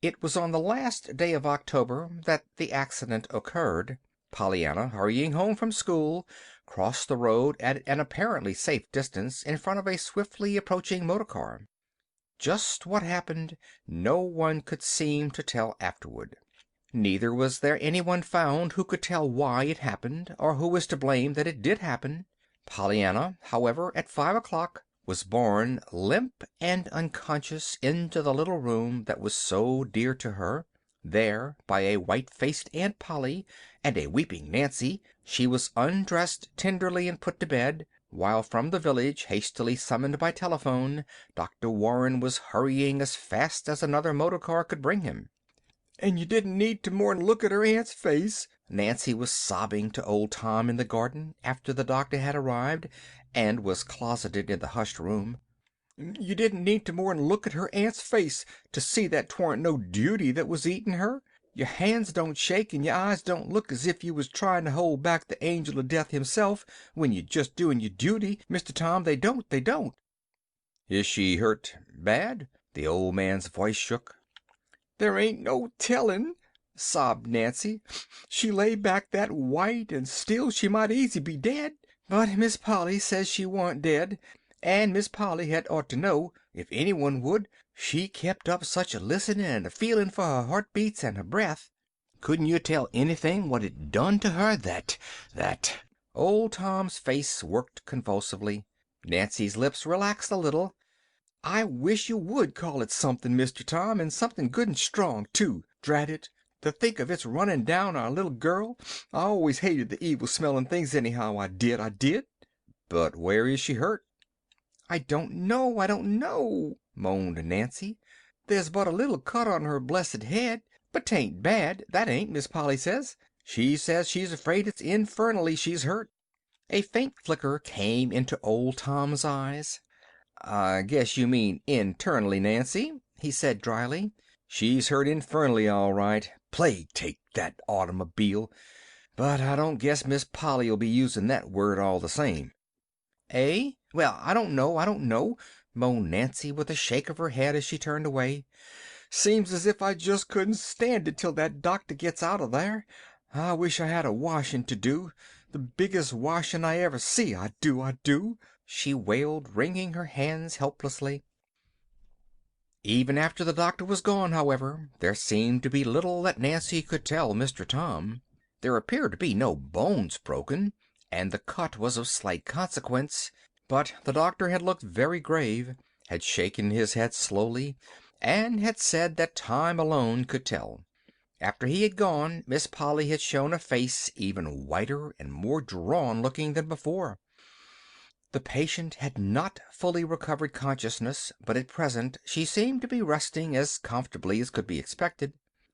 It was on the last day of October that the accident occurred. Pollyanna, hurrying home from school, crossed the road at an apparently safe distance in front of a swiftly approaching motor car. Just what happened, no one could seem to tell afterward. Neither was there anyone found who could tell why it happened, or who was to blame that it did happen. Pollyanna, however, at 5 o'clock, was borne limp and unconscious into the little room that was so dear to her. There, by a white-faced Aunt Polly and a weeping Nancy, she was undressed tenderly and put to bed, while from the village, hastily summoned by telephone, Dr. Warren was hurrying as fast as another motor car could bring him. "And you didn't need to more'n look at her aunt's face," Nancy was sobbing to old Tom in the garden, after the doctor had arrived and was closeted in the hushed room. "You didn't need to more'n look at her aunt's face to see that 'twarn't no duty that was eating her. Your hands don't shake and your eyes don't look as if you was trying to hold back the angel of death himself when you're just doing your duty, Mr. Tom. They don't." "Is she hurt bad?" The old man's voice shook. "There ain't no tellin'," sobbed Nancy. "She lay back that white and still she might easy be dead. But Miss Polly says she wa'n't dead, and Miss Polly had ought to know, if anyone would. She kept up such a listening and a feeling for her heartbeats and her breath. Couldn't you tell anything what it done to her that Old Tom's face worked convulsively. Nancy's lips relaxed a little. "I wish you would call it something, Mr. Tom, and something good and strong, too. Drat it, to think of its running down our little girl. I always hated the evil smelling things anyhow, I did." "But where is she hurt?" I don't know," moaned Nancy. "There's but a little cut on her blessed head, but 'tain't bad, that ain't, Miss Polly says. She says she's afraid it's infernally she's hurt." A faint flicker came into old Tom's eyes. "I guess you mean internally, Nancy," he said dryly. "She's hurt infernally, all right. Plague take that automobile. But I don't guess Miss Polly'll be using that word all the same." "Eh? Well, I don't know," moaned Nancy with a shake of her head as she turned away. "Seems as if I just couldn't stand it till that doctor gets out of there. I wish I had a washing to do. The biggest washing I ever see, I do." she wailed, wringing her hands helplessly. Even after the doctor was gone, however, there seemed to be little that Nancy could tell Mr. Tom. There appeared to be no bones broken, and the cut was of slight consequence, but the doctor had looked very grave, had shaken his head slowly, and had said that time alone could tell. After he had gone, Miss Polly had shown a face even whiter and more drawn-looking than before. The patient had not fully recovered consciousness, but at present she seemed to be resting as comfortably as could be expected.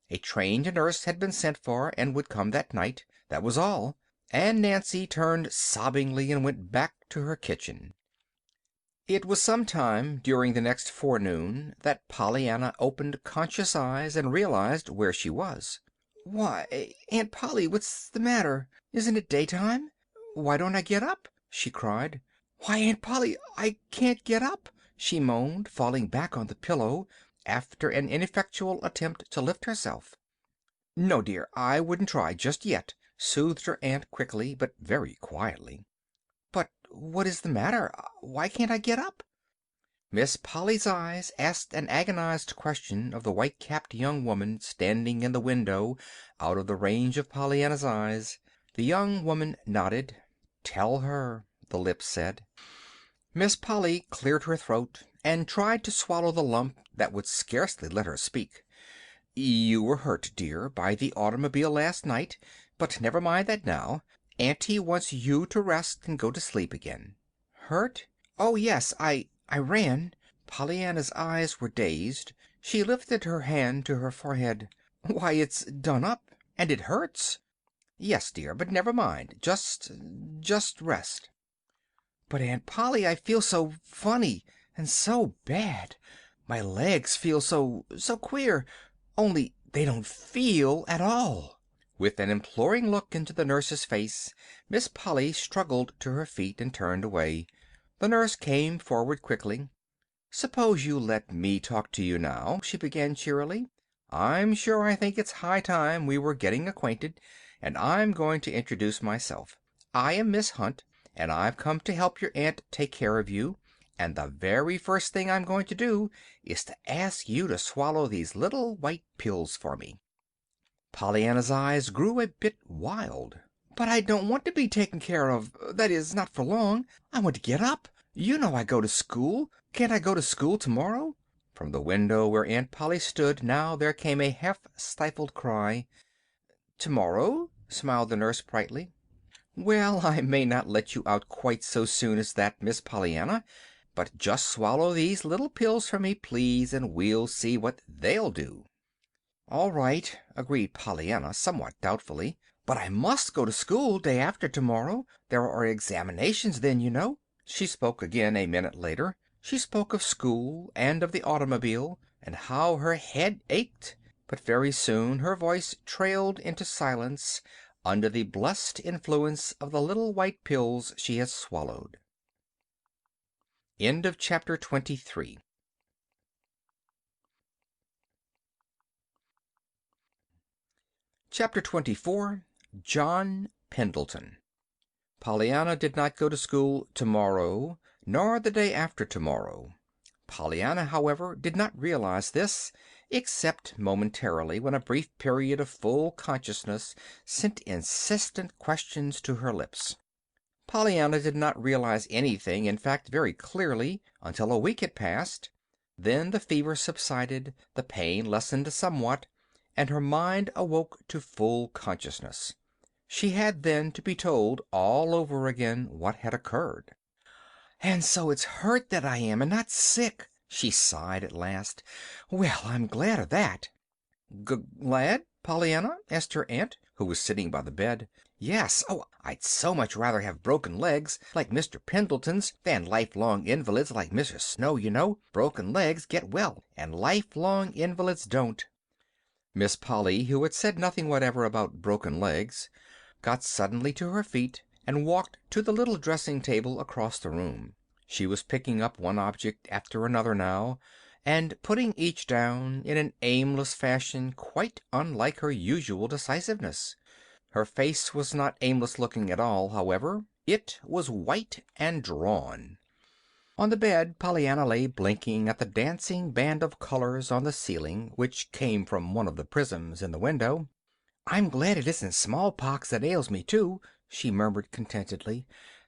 A trained nurse had been sent for, and would come that night. That was all, and Nancy turned sobbingly and went back to her kitchen. It was some time during the next forenoon that Pollyanna opened conscious eyes and realized where she was. "Why, Aunt Polly, what's the matter? Isn't it daytime? Why don't I get up?" she cried. "Why, Aunt Polly, I can't get up," she moaned, falling back on the pillow after an ineffectual attempt to lift herself. "No, dear, I wouldn't try just yet," soothed her aunt quickly, but very quietly. "But what is the matter? Why can't I get up?" Miss Polly's eyes asked an agonized question of the white-capped young woman standing in the window out of the range of Pollyanna's eyes. The young woman nodded. "Tell her," the lips said. Miss Polly cleared her throat and tried to swallow the lump that would scarcely let her speak. "You were hurt, dear, by the automobile last night, but never mind that now. Auntie wants you to rest and go to sleep again." "Hurt? Oh, yes, I ran." Pollyanna's eyes were dazed. She lifted her hand to her forehead. "Why, it's done up, and it hurts." "Yes, dear, but never mind. Just rest." "But Aunt Polly, I feel so funny and so bad. My legs feel so queer. Only they don't feel at all." With an imploring look into the nurse's face, Miss Polly struggled to her feet and turned away. The nurse came forward quickly. "Suppose you let me talk to you now," she began cheerily. "I'm sure I think it's high time we were getting acquainted, and I'm going to introduce myself. I am Miss Hunt, and I've come to help your aunt take care of you, and the very first thing I'm going to do is to ask you to swallow these little white pills for me." Pollyanna's eyes grew a bit wild. "But I don't want to be taken care of, that is, not for long. I want to get up. You know I go to school. Can't I go to school tomorrow?" From the window where Aunt Polly stood now there came a half-stifled cry. "Tomorrow?" smiled the nurse brightly. "Well, I may not let you out quite so soon as that, Miss Pollyanna, but just swallow these little pills for me, please, and we'll see what they'll do." "All right," agreed Pollyanna, somewhat doubtfully. "But I must go to school day after tomorrow. There are examinations then, you know." She spoke again a minute later. She spoke of school and of the automobile, and how her head ached. But very soon her voice trailed into silence under the blessed influence of the little white pills she had swallowed. End of chapter 23. Chapter 24. John Pendleton. Pollyanna did not go to school tomorrow, nor the day after tomorrow. Pollyanna, however, did not realize this, except momentarily, when a brief period of full consciousness sent insistent questions to her lips. Pollyanna did not realize anything, in fact, very clearly, until a week had passed. Then the fever subsided, the pain lessened somewhat, and her mind awoke to full consciousness. She had then to be told all over again what had occurred. "And so it's hurt that I am, and not sick," she sighed at last. "Well, I'm glad of that." "Glad, Pollyanna?" asked her aunt, who was sitting by the bed. "Yes. Oh, I'd so much rather have broken legs, like Mr. Pendleton's, than lifelong invalids like Mrs. Snow, you know. Broken legs get well, and lifelong invalids don't." Miss Polly, who had said nothing whatever about broken legs, got suddenly to her feet and walked to the little dressing table across the room. She was picking up one object after another now, and putting each down in an aimless fashion quite unlike her usual decisiveness. Her face was not aimless looking at all, however. It was white and drawn. On the bed Pollyanna lay blinking at the dancing band of colors on the ceiling, which came from one of the prisms in the window. "I'm glad it isn't smallpox that ails me, too," she murmured contentedly.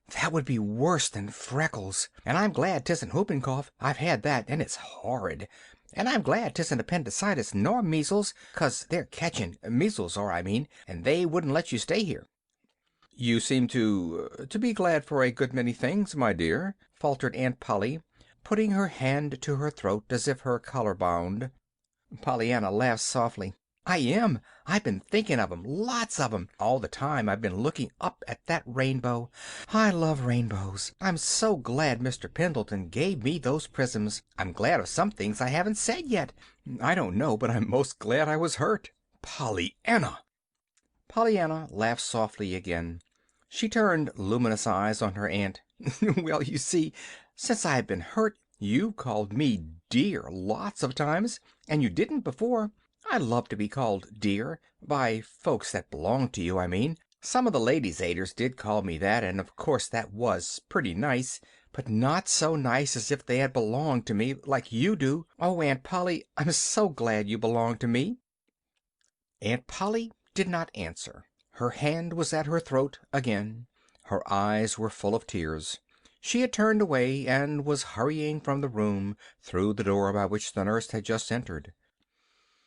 "That would be worse than freckles. And I'm glad 'tisn't whooping cough. I've had that, and it's horrid. And I'm glad 'tisn't appendicitis nor measles, 'cause they're catching. Measles are, I mean, and they wouldn't let you stay here." "You seem to be glad for a good many things, my dear," faltered Aunt Polly, putting her hand to her throat as if her collar bound. Pollyanna laughed softly. "I am. I've been thinking of 'em, lots of 'em. All the time I've been looking up at that rainbow. I love rainbows. I'm so glad Mr. Pendleton gave me those prisms. I'm glad of some things I haven't said yet. I don't know, but I'm most glad I was hurt." "Pollyanna!" Pollyanna laughed softly again. She turned luminous eyes on her aunt. "Well, you see, since I've been hurt, you've called me dear lots of times, and you didn't before. I love to be called dear, by folks that belong to you, I mean. Some of the Ladies' Aiders did call me that, and of course that was pretty nice, but not so nice as if they had belonged to me, like you do. Oh, Aunt Polly, I'm so glad you belong to me." Aunt Polly did not answer. Her hand was at her throat again. Her eyes were full of tears. She had turned away and was hurrying from the room through the door by which the nurse had just entered.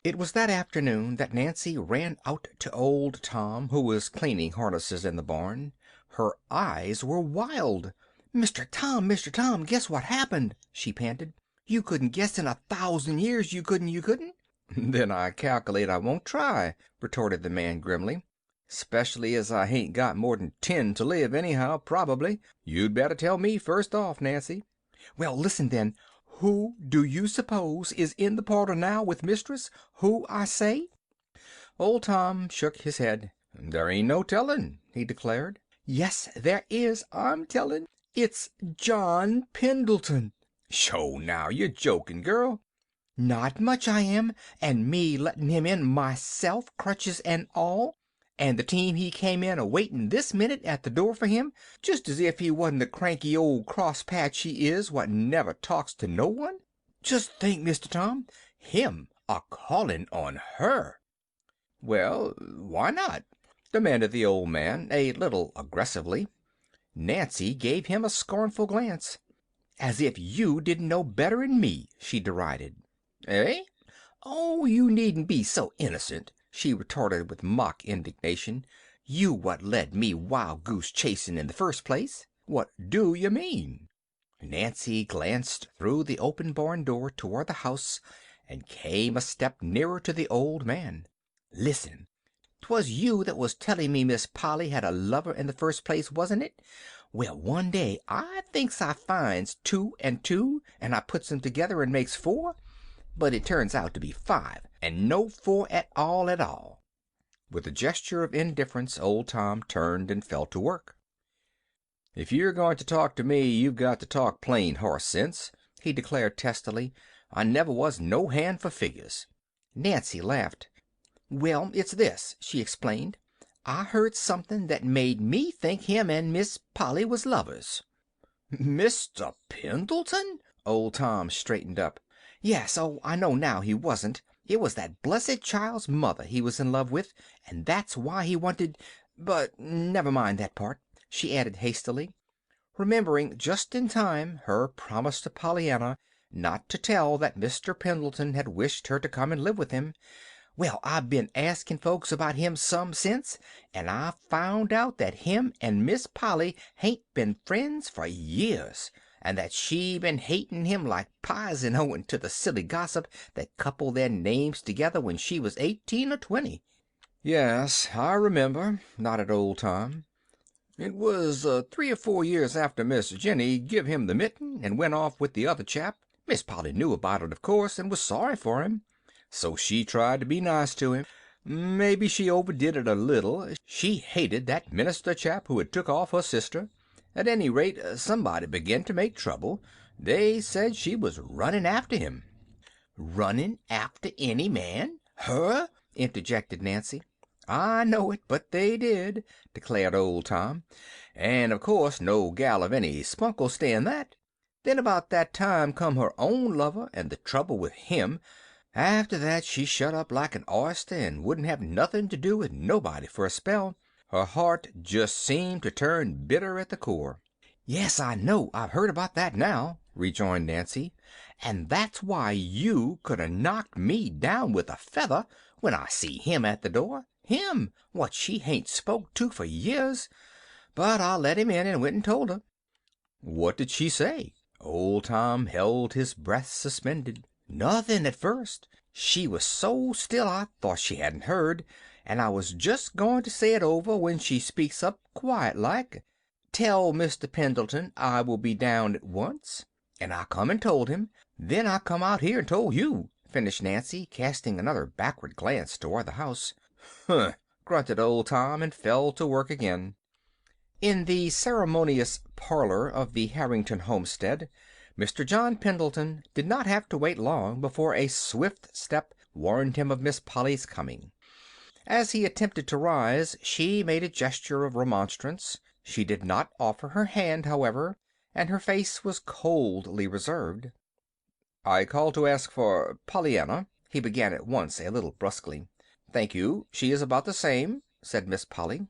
It was that afternoon that Nancy ran out to old Tom, who was cleaning harnesses in the barn. Her eyes were wild. Mr. Tom, guess what happened?" she panted. "You couldn't guess in 1,000 years, you couldn't." "Then I calculate I won't try," retorted the man grimly. "'Specially as I hain't got more'n 10 to live, anyhow, probably. You'd better tell me first off, Nancy." "Well, listen then. Who do you suppose is in the parlor now with mistress? Who, I say?" Old Tom shook his head. "There ain't no tellin'," he declared. "Yes, there is, I'm tellin'. It's John Pendleton." "Sho now, you're joking, girl." "Not much I am, and me letting him in myself, crutches and all. And the team he came in a-waiting this minute at the door for him, just as if he wasn't the cranky old crosspatch he is, what never talks to no one. Just think, Mr. Tom, him a-calling on her." "Well, why not?" demanded the old man, a little aggressively. Nancy gave him a scornful glance. "As if you didn't know better'n me," she derided. "Eh?" "Oh, you needn't be so innocent," she retorted with mock indignation. "You what led me wild goose chasing in the first place." "What do you mean?" Nancy glanced through the open barn door toward the house and came a step nearer to the old man. "Listen. 'Twas you that was telling me Miss Polly had a lover in the first place, wasn't it? Well, one day I thinks I finds 2 and 2, and I puts 'em together and makes 4. But it turns out to be 5, and no 4 at all at all." With a gesture of indifference, old Tom turned and fell to work. "If you're going to talk to me, you've got to talk plain horse sense," he declared testily. "I never was no hand for figures." Nancy laughed. "Well, it's this," she explained. "I heard something that made me think him and Miss Polly was lovers." "Mr. Pendleton?" Old Tom straightened up. "Yes. Oh, I know now he wasn't. It was that blessed child's mother he was in love with, and that's why he wanted. But never mind that part," she added hastily, remembering just in time her promise to Pollyanna not to tell that Mr. Pendleton had wished her to come and live with him. "Well, I've been asking folks about him some since, and I've found out that him and Miss Polly hain't been friends for years, and that she been hating him like pison owing to the silly gossip that coupled their names together when she was 18 or 20. "Yes, I remember," nodded old Tom. "It was 3 or 4 years after Miss Jenny give him the mitten and went off with the other chap. Miss Polly knew about it, of course, and was sorry for him. So she tried to be nice to him. Maybe she overdid it a little. She hated that minister chap who had took off her sister. At any rate, somebody began to make trouble. They said she was running after him." "Running after any man? Her?" interjected Nancy. "I know it, but they did," declared old Tom. "And of course no gal of any spunk'll stand that. Then about that time come her own lover and the trouble with him. After that she shut up like an oyster and wouldn't have nothing to do with nobody for a spell. Her heart just seemed to turn bitter at the core." "Yes, I know. I've heard about that now," rejoined Nancy. "And that's why you could 'a' knocked me down with a feather when I see him at the door. Him, what she hain't spoke to for years. But I let him in and went and told her." "What did she say?" Old Tom held his breath suspended. "Nothing at first. She was so still I thought she hadn't heard, and I was just going to say it over when she speaks up quiet like. 'Tell Mr. Pendleton I will be down at once.' And I come and told him. Then I come out here and told you," finished Nancy, casting another backward glance toward the house. "Huh," grunted old Tom, and fell to work again. In the ceremonious parlor of the Harrington homestead, Mr. John Pendleton did not have to wait long before a swift step warned him of Miss Polly's coming. As he attempted to rise, she made a gesture of remonstrance. She did not offer her hand, however, and her face was coldly reserved. "I called to ask for Pollyanna," he began at once, a little brusquely. "Thank you. She is about the same," said Miss Polly.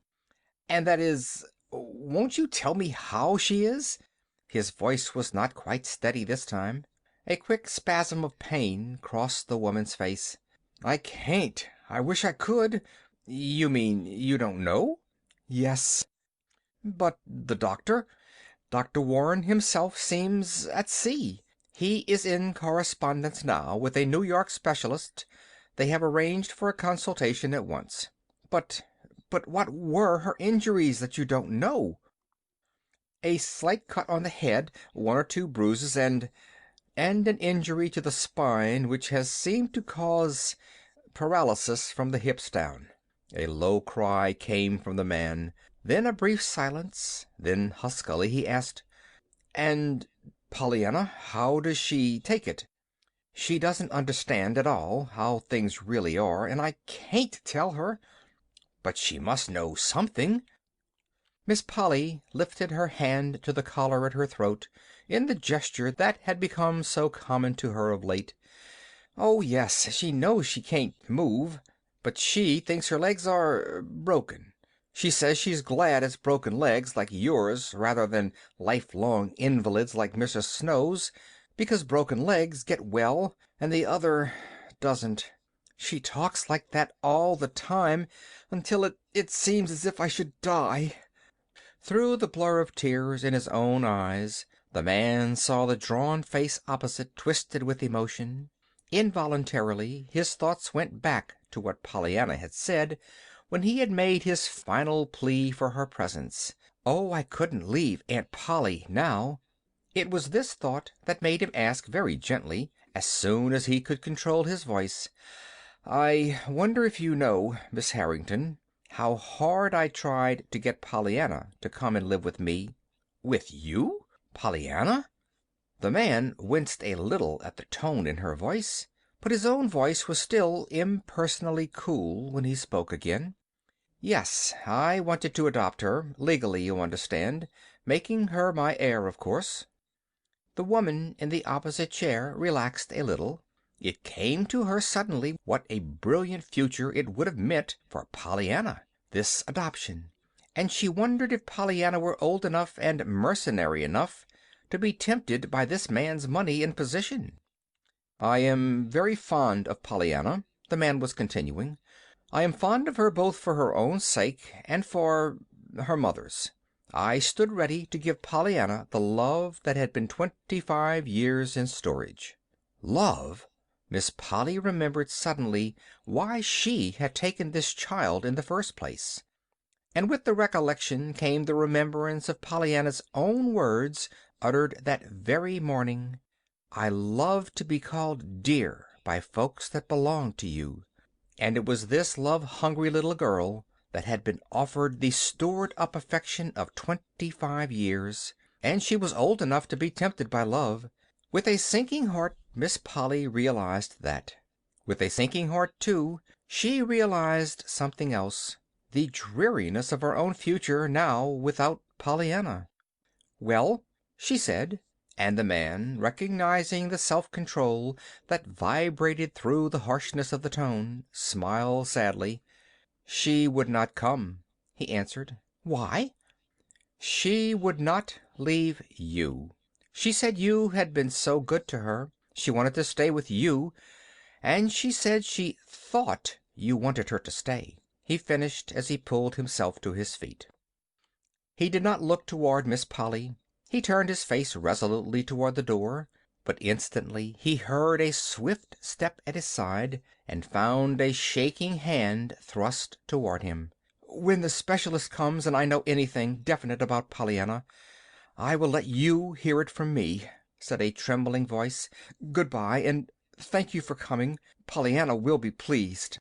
"And that is, won't you tell me how she is?" His voice was not quite steady this time. A quick spasm of pain crossed the woman's face. "I can't. I wish I could." "You mean you don't know?" "Yes." "But the doctor? Dr. Warren himself seems at sea. He is in correspondence now with a New York specialist. They have arranged for a consultation at once." But what were her injuries that you don't know?" "A slight cut on the head, one or two bruises, and an injury to the spine which has seemed to cause paralysis from the hips down." A low cry came from the man, then a brief silence, then huskily he asked, "And Pollyanna, how does she take it?" "She doesn't understand at all how things really are, and I can't tell her." "But she must know something." Miss Polly lifted her hand to the collar at her throat in the gesture that had become so common to her of late. "Oh, yes, she knows she can't move, but she thinks her legs are broken. She says she's glad it's broken legs like yours rather than lifelong invalids like Mrs. Snow's, because broken legs get well and the other doesn't. She talks like that all the time until it seems as if I should die." Through the blur of tears in his own eyes, the man saw the drawn face opposite twisted with emotion. Involuntarily his thoughts went back to what Pollyanna had said when he had made his final plea for her presence. "Oh, I couldn't leave Aunt Polly now." It was this thought that made him ask very gently, as soon as he could control his voice, "I wonder if you know, Miss Harrington, how hard I tried to get Pollyanna to come and live with me." "With you? Pollyanna?" The man winced a little at the tone in her voice, but his own voice was still impersonally cool when he spoke again. "Yes, I wanted to adopt her, legally, you understand, making her my heir, of course." The woman in the opposite chair relaxed a little. It came to her suddenly what a brilliant future it would have meant for Pollyanna, this adoption, and she wondered if Pollyanna were old enough and mercenary enough to be tempted by this man's money and position. "I am very fond of Pollyanna," the man was continuing. "I am fond of her both for her own sake and for her mother's. I stood ready to give Pollyanna the love that had been 25 years in storage." Love? Miss Polly remembered suddenly why she had taken this child in the first place. And with the recollection came the remembrance of Pollyanna's own words uttered that very morning. "I love to be called dear by folks that belong to you." And it was this love-hungry little girl that had been offered the stored-up affection of 25 years, and she was old enough to be tempted by love. With a sinking heart Miss Polly realized that. With a sinking heart, too, she realized something else, the dreariness of her own future now without Pollyanna. "Well?" she said, And the man, recognizing the self-control that vibrated through the harshness of the tone, smiled sadly. "She would not come," he answered. "Why?" "She would not leave you. She said you had been so good to her. She wanted to stay with you, and she said she thought you wanted her to stay," he finished as he pulled himself to his feet. He did not look toward Miss Polly. He turned his face resolutely toward the door, but instantly he heard a swift step at his side, and found a shaking hand thrust toward him. "When the specialist comes and I know anything definite about Pollyanna, I will let you hear it from me," said a trembling voice. "Goodbye, and thank you for coming. Pollyanna will be pleased."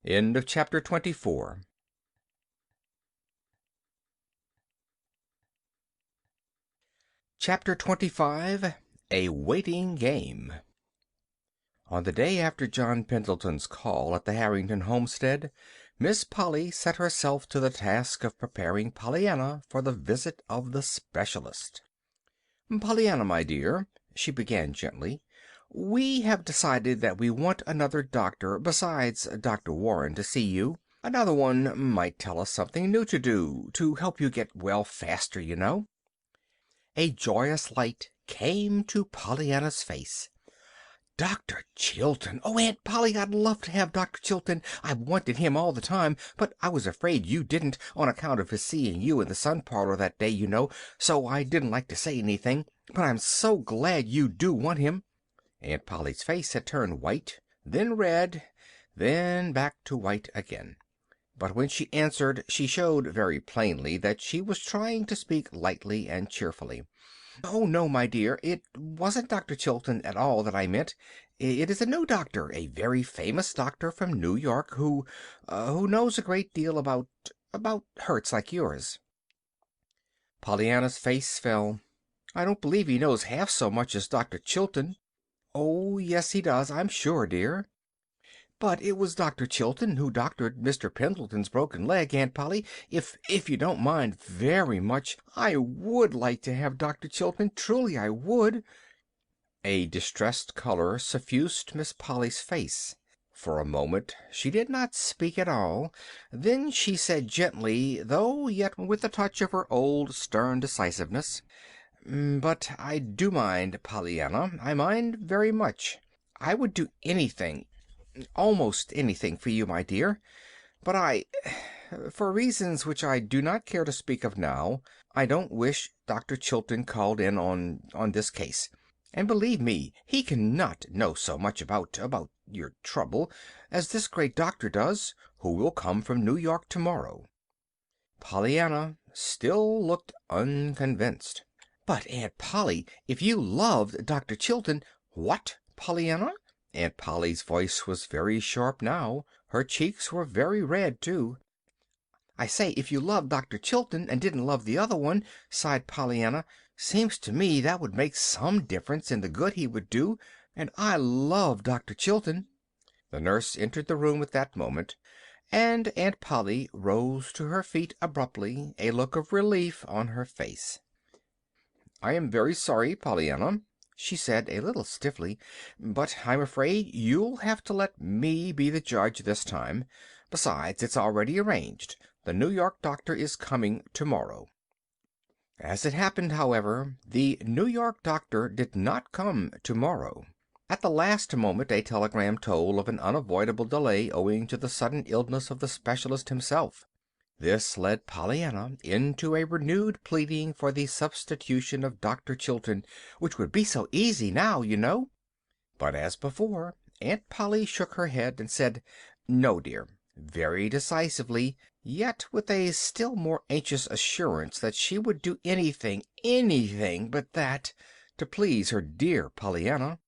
End of chapter 24. Chapter 25. A Waiting Game. On the day after John Pendleton's call at the Harrington homestead, Miss Polly set herself to the task of preparing Pollyanna for the visit of the specialist. "Pollyanna, my dear," she began gently, "we have decided that we want another doctor besides Dr. Warren to see you. Another one might tell us something new to do, to help you get well faster, you know." A joyous light came to Pollyanna's face. "Dr. Chilton! Oh, Aunt Polly, I'd love to have Dr. Chilton. I've wanted him all the time, but I was afraid you didn't, on account of his seeing you in the sun parlor that day, you know, so I didn't like to say anything. But I'm so glad you do want him." Aunt Polly's face had turned white, then red, then back to white again. But when she answered she showed very plainly that she was trying to speak lightly and cheerfully. "Oh, no, my dear, it wasn't Dr. Chilton at all that I meant. It is a new doctor, a very famous doctor from New York who knows a great deal about hurts like yours." Pollyanna's face fell. "I don't believe he knows half so much as Dr. Chilton." "Oh, yes, he does, I'm sure, dear." "But it was Dr. Chilton who doctored Mr. Pendleton's broken leg, Aunt Polly. If you don't mind very much, I would like to have Dr. Chilton, truly I would." A distressed color suffused Miss Polly's face. For a moment she did not speak at all. Then she said gently, though yet with a touch of her old stern decisiveness, "But I do mind, Pollyanna. I mind very much. I would do anything, almost anything, for you, my dear. But for reasons which I do not care to speak of now, I don't wish Dr. Chilton called in on this case. And believe me, he cannot know so much about your trouble as this great doctor does, who will come from New York tomorrow." Pollyanna still looked unconvinced. "But, Aunt Polly, if you loved Dr. Chilton—" "What, Pollyanna?" Aunt Polly's voice was very sharp now. Her cheeks were very red, too. "I say, if you loved Dr. Chilton and didn't love the other one," sighed Pollyanna. "Seems to me that would make some difference in the good he would do. And I love Dr. Chilton." The nurse entered the room at that moment, and Aunt Polly rose to her feet abruptly, a look of relief on her face. "I am very sorry, Pollyanna," she said a little stiffly, "but I'm afraid you'll have to let me be the judge this time. Besides, it's already arranged. The New York doctor is coming tomorrow." As it happened, however, the New York doctor did not come tomorrow. At the last moment a telegram told of an unavoidable delay owing to the sudden illness of the specialist himself. This led Pollyanna into a renewed pleading for the substitution of Dr. Chilton, which would be so easy now, you know. But as before, Aunt Polly shook her head and said, "No, dear," very decisively, yet with a still more anxious assurance that she would do anything, anything but that, to please her dear Pollyanna.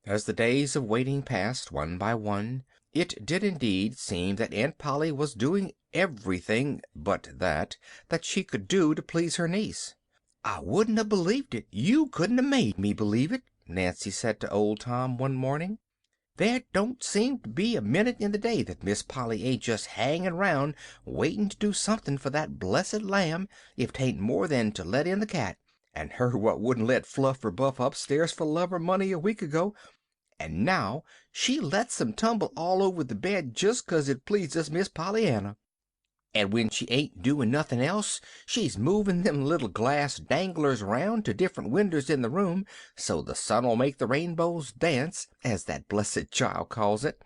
As the days of waiting passed, one by one, it did indeed seem that Aunt Polly was doing everything but that she could do to please her niece. "I wouldn't have believed it. You couldn't have made me believe it," Nancy said to old Tom one morning. There don't seem to be a minute in the day that Miss Polly ain't just hanging round waiting to do something for that blessed lamb, if 'tain't more than to let in the cat, and her what wouldn't let Fluff or Buff upstairs for love or money a week ago, and now she lets 'em tumble all over the bed just 'cause it pleases Miss Pollyanna. And when she ain't doing nothing else, she's moving them little glass danglers round to different winders in the room, so the sun'll make the rainbows dance, as that blessed child calls it.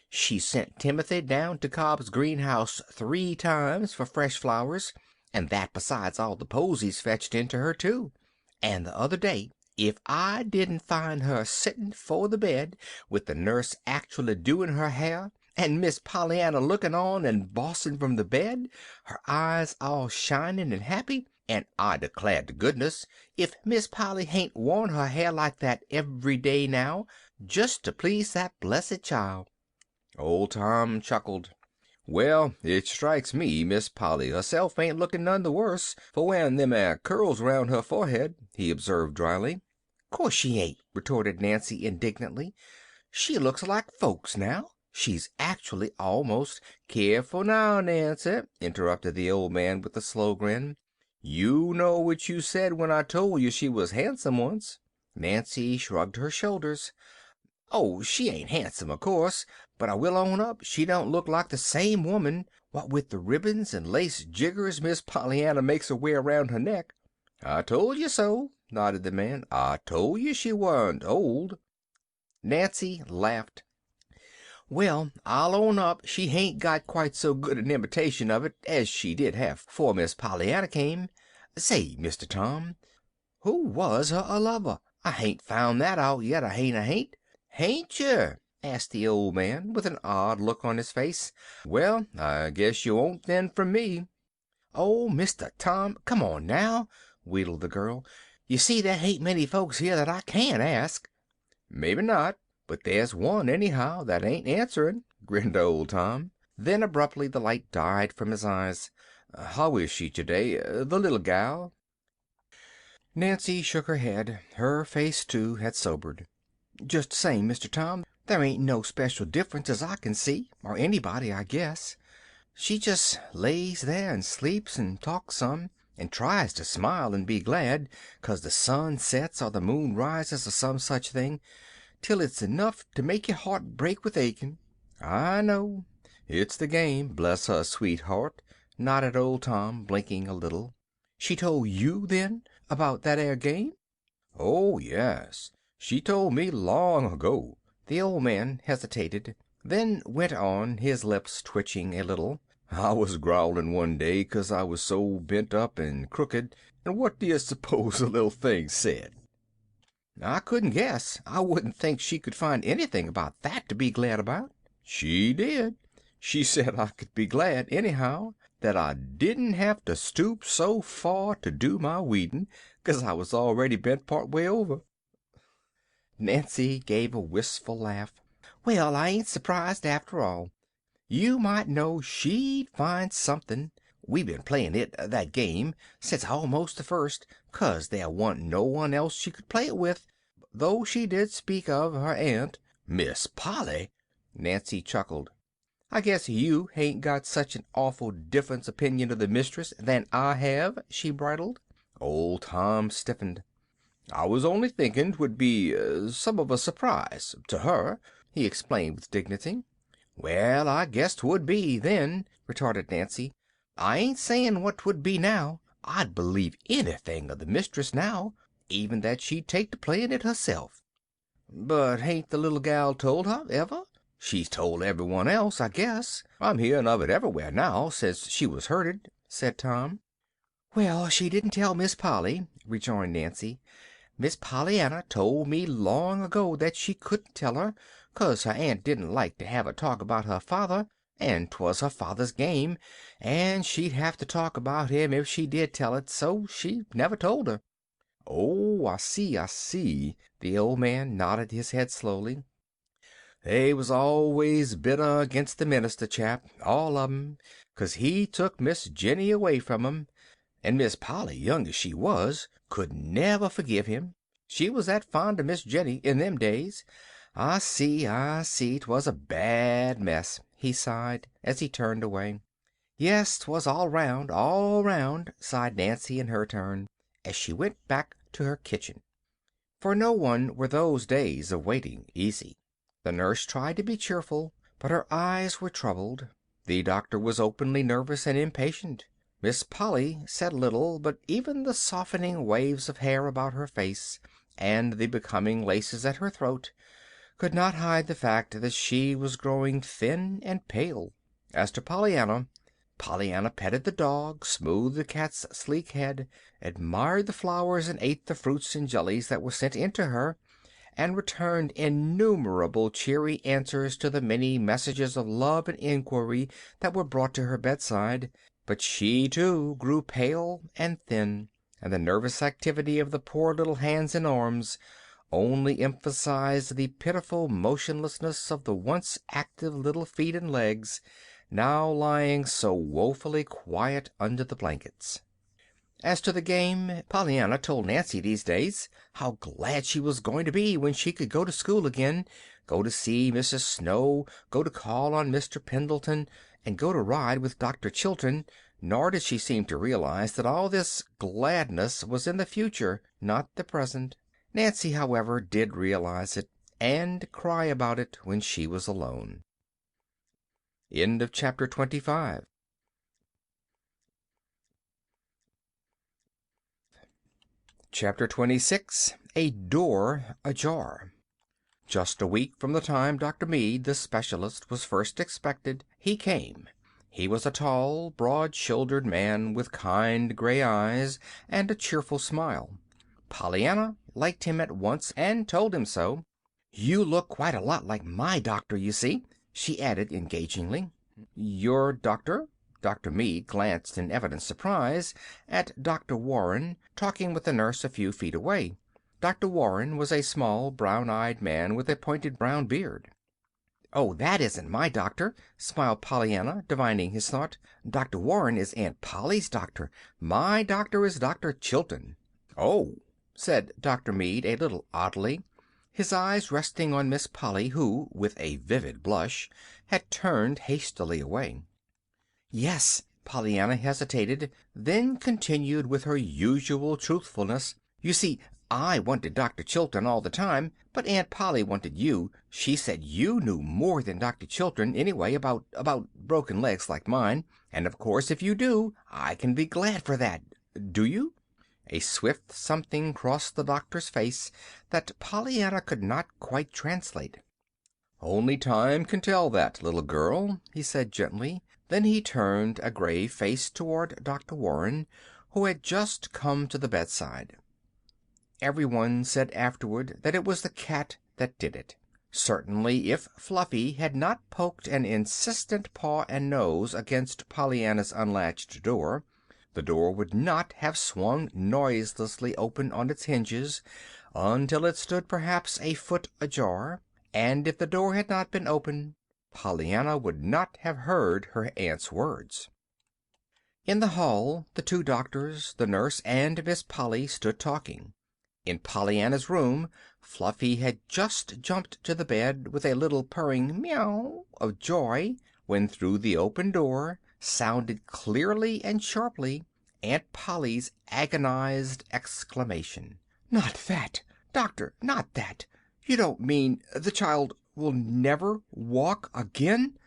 She sent Timothy down to Cobb's greenhouse 3 times for fresh flowers, and that besides all the posies fetched into her, too. And the other day, if I didn't find her sitting 'fore the bed, with the nurse actually doing her hair, and Miss Pollyanna looking on and bossing from the bed, her eyes all shining and happy, and I declare to goodness, if Miss Polly hain't worn her hair like that every day now, just to please that blessed child." Old Tom chuckled. "Well, it strikes me Miss Polly herself ain't looking none the worse for wearing them 'ere curls round her forehead," he observed dryly. "'Course she ain't," retorted Nancy indignantly. "She looks like folks now. She's actually almost—" "Careful now, Nancy," interrupted the old man with a slow grin. "You know what you said when I told you she was handsome once." Nancy shrugged her shoulders. "Oh, she ain't handsome, of course, but I will own up she don't look like the same woman what with the ribbons and lace jiggers Miss Pollyanna makes her wear round her neck." "I told you so," nodded the man. "I told you she wa'n't old." Nancy laughed. "Well, I'll own up she hain't got quite so good an imitation of it as she did have 'fore Miss Pollyanna came. Say, Mr. Tom, who was her lover? I hain't found that out yet, I hain't." "Hain't you?" asked the old man, with an odd look on his face. "Well, I guess you won't then from me." "Oh, Mr. Tom, come on now," wheedled the girl. "You see, there hain't many folks here that I can ask." "Maybe not, but there's one, anyhow, that ain't answering," grinned old Tom. Then abruptly the light died from his eyes. "How is she today, the little gal?" Nancy shook her head. Her face, too, had sobered. "Just the same, Mr. Tom. There ain't no special difference as I can see, or anybody, I guess. She just lays there and sleeps and talks some, and tries to smile and be glad 'cause the sun sets or the moon rises or some such thing, till it's enough to make your heart break with aching." "I know. It's the game, bless her sweet heart," nodded old Tom, blinking a little. "She told you, then, about that 'ere game?" "Oh, yes. She told me long ago." The old man hesitated, then went on, his lips twitching a little. "I was growling one day 'cause I was so bent up and crooked, and what do you suppose the little thing said?" "I couldn't guess. I wouldn't think she could find anything about that to be glad about." "She did. She said I could be glad anyhow, that I didn't have to stoop so far to do my weeding, 'cause I was already bent part way over." Nancy gave a wistful laugh. "Well, I ain't surprised after all. You might know she'd find something. We been playing it, that game, since almost the first, 'cause there wa'n't no one else she could play it with, though she did speak of her aunt." "Miss Polly!" Nancy chuckled. "I guess you hain't got such an awful different opinion of the mistress than I have," she bridled. Old Tom stiffened. "I was only thinking 'twould be some of a surprise to her," he explained with dignity. "Well, I guess 'twould be, then," retorted Nancy. "I ain't saying what 'twould be now. I'd believe anything of the mistress now, even that she'd take to playing it herself." "But hain't the little gal told her, ever? She's told everyone else, I guess. I'm hearing of it everywhere now, since she was hurted," said Tom. "Well, she didn't tell Miss Polly," rejoined Nancy. "Miss Pollyanna told me long ago that she couldn't tell her, 'cause her aunt didn't like to have her talk about her father, and 'twas her father's game, and she'd have to talk about him if she did tell it, so she never told her." "Oh, I see, I see." The old man nodded his head slowly. "They was always bitter against the minister chap, all of 'em, 'cause he took Miss Jenny away from 'em. And Miss Polly, young as she was, could never forgive him. She was that fond of Miss Jenny in them days. I see, 'twas a bad mess," he sighed, as he turned away. "Yes, 'twas all round," sighed Nancy in her turn, as she went back to her kitchen. For no one were those days of waiting easy. The nurse tried to be cheerful, but her eyes were troubled. The doctor was openly nervous and impatient. Miss Polly said little, but even the softening waves of hair about her face, and the becoming laces at her throat, could not hide the fact that she was growing thin and pale. As to Pollyanna petted the dog, smoothed the cat's sleek head, admired the flowers and ate the fruits and jellies that were sent in to her, and returned innumerable cheery answers to the many messages of love and inquiry that were brought to her bedside. But she, too, grew pale and thin, and the nervous activity of the poor little hands and arms only emphasized the pitiful motionlessness of the once active little feet and legs, now lying so woefully quiet under the blankets. As to the game, Pollyanna told Nancy these days how glad she was going to be when she could go to school again, go to see Mrs. Snow, go to call on Mr. Pendleton, and go to ride with Dr. Chilton, nor did she seem to realize that all this gladness was in the future, not the present. Nancy, however, did realize it, and cry about it when she was alone. End of chapter 25. Chapter 26. A Door Ajar. Just a week from the time Dr. Mead, the specialist, was first expected, he came. He was a tall, broad-shouldered man with kind gray eyes and a cheerful smile. Pollyanna liked him at once and told him so. "You look quite a lot like my doctor, you see," she added engagingly. "Your doctor?" Dr. Mead glanced in evident surprise at Dr. Warren, talking with the nurse a few feet away. Dr. Warren was a small, brown-eyed man with a pointed brown beard. "Oh, that isn't my doctor," smiled Pollyanna, divining his thought. "Dr. Warren is Aunt Polly's doctor. My doctor is Dr. Chilton." "Oh," said Dr. Mead a little oddly, his eyes resting on Miss Polly, who, with a vivid blush, had turned hastily away. "Yes." Pollyanna hesitated, then continued with her usual truthfulness. "You see, I wanted Dr. Chilton all the time, but Aunt Polly wanted you. She said you knew more than Dr. Chilton, anyway, about broken legs like mine. And of course, if you do, I can be glad for that. Do you?" A swift something crossed the doctor's face that Pollyanna could not quite translate. "Only time can tell that, little girl," he said gently. Then he turned a grave face toward Dr. Warren, who had just come to the bedside. Everyone said afterward that it was the cat that did it. Certainly, if Fluffy had not poked an insistent paw and nose against Pollyanna's unlatched door, the door would not have swung noiselessly open on its hinges until it stood perhaps a foot ajar, and if the door had not been open, Pollyanna would not have heard her aunt's words. In the hall, the two doctors, the nurse, and Miss Polly stood talking. In Pollyanna's room, Fluffy had just jumped to the bed with a little purring meow of joy when through the open door sounded clearly and sharply Aunt Polly's agonized exclamation. "Not that! Doctor, not that! You don't mean the child will never walk again?"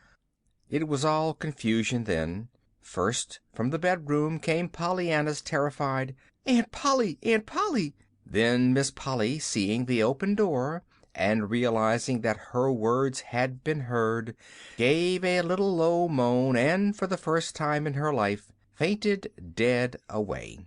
It was all confusion then. First, from the bedroom came Pollyanna's terrified "Aunt Polly! Aunt Polly!" Then Miss Polly, seeing the open door and realizing that her words had been heard, gave a little low moan and, for the first time in her life, fainted dead away.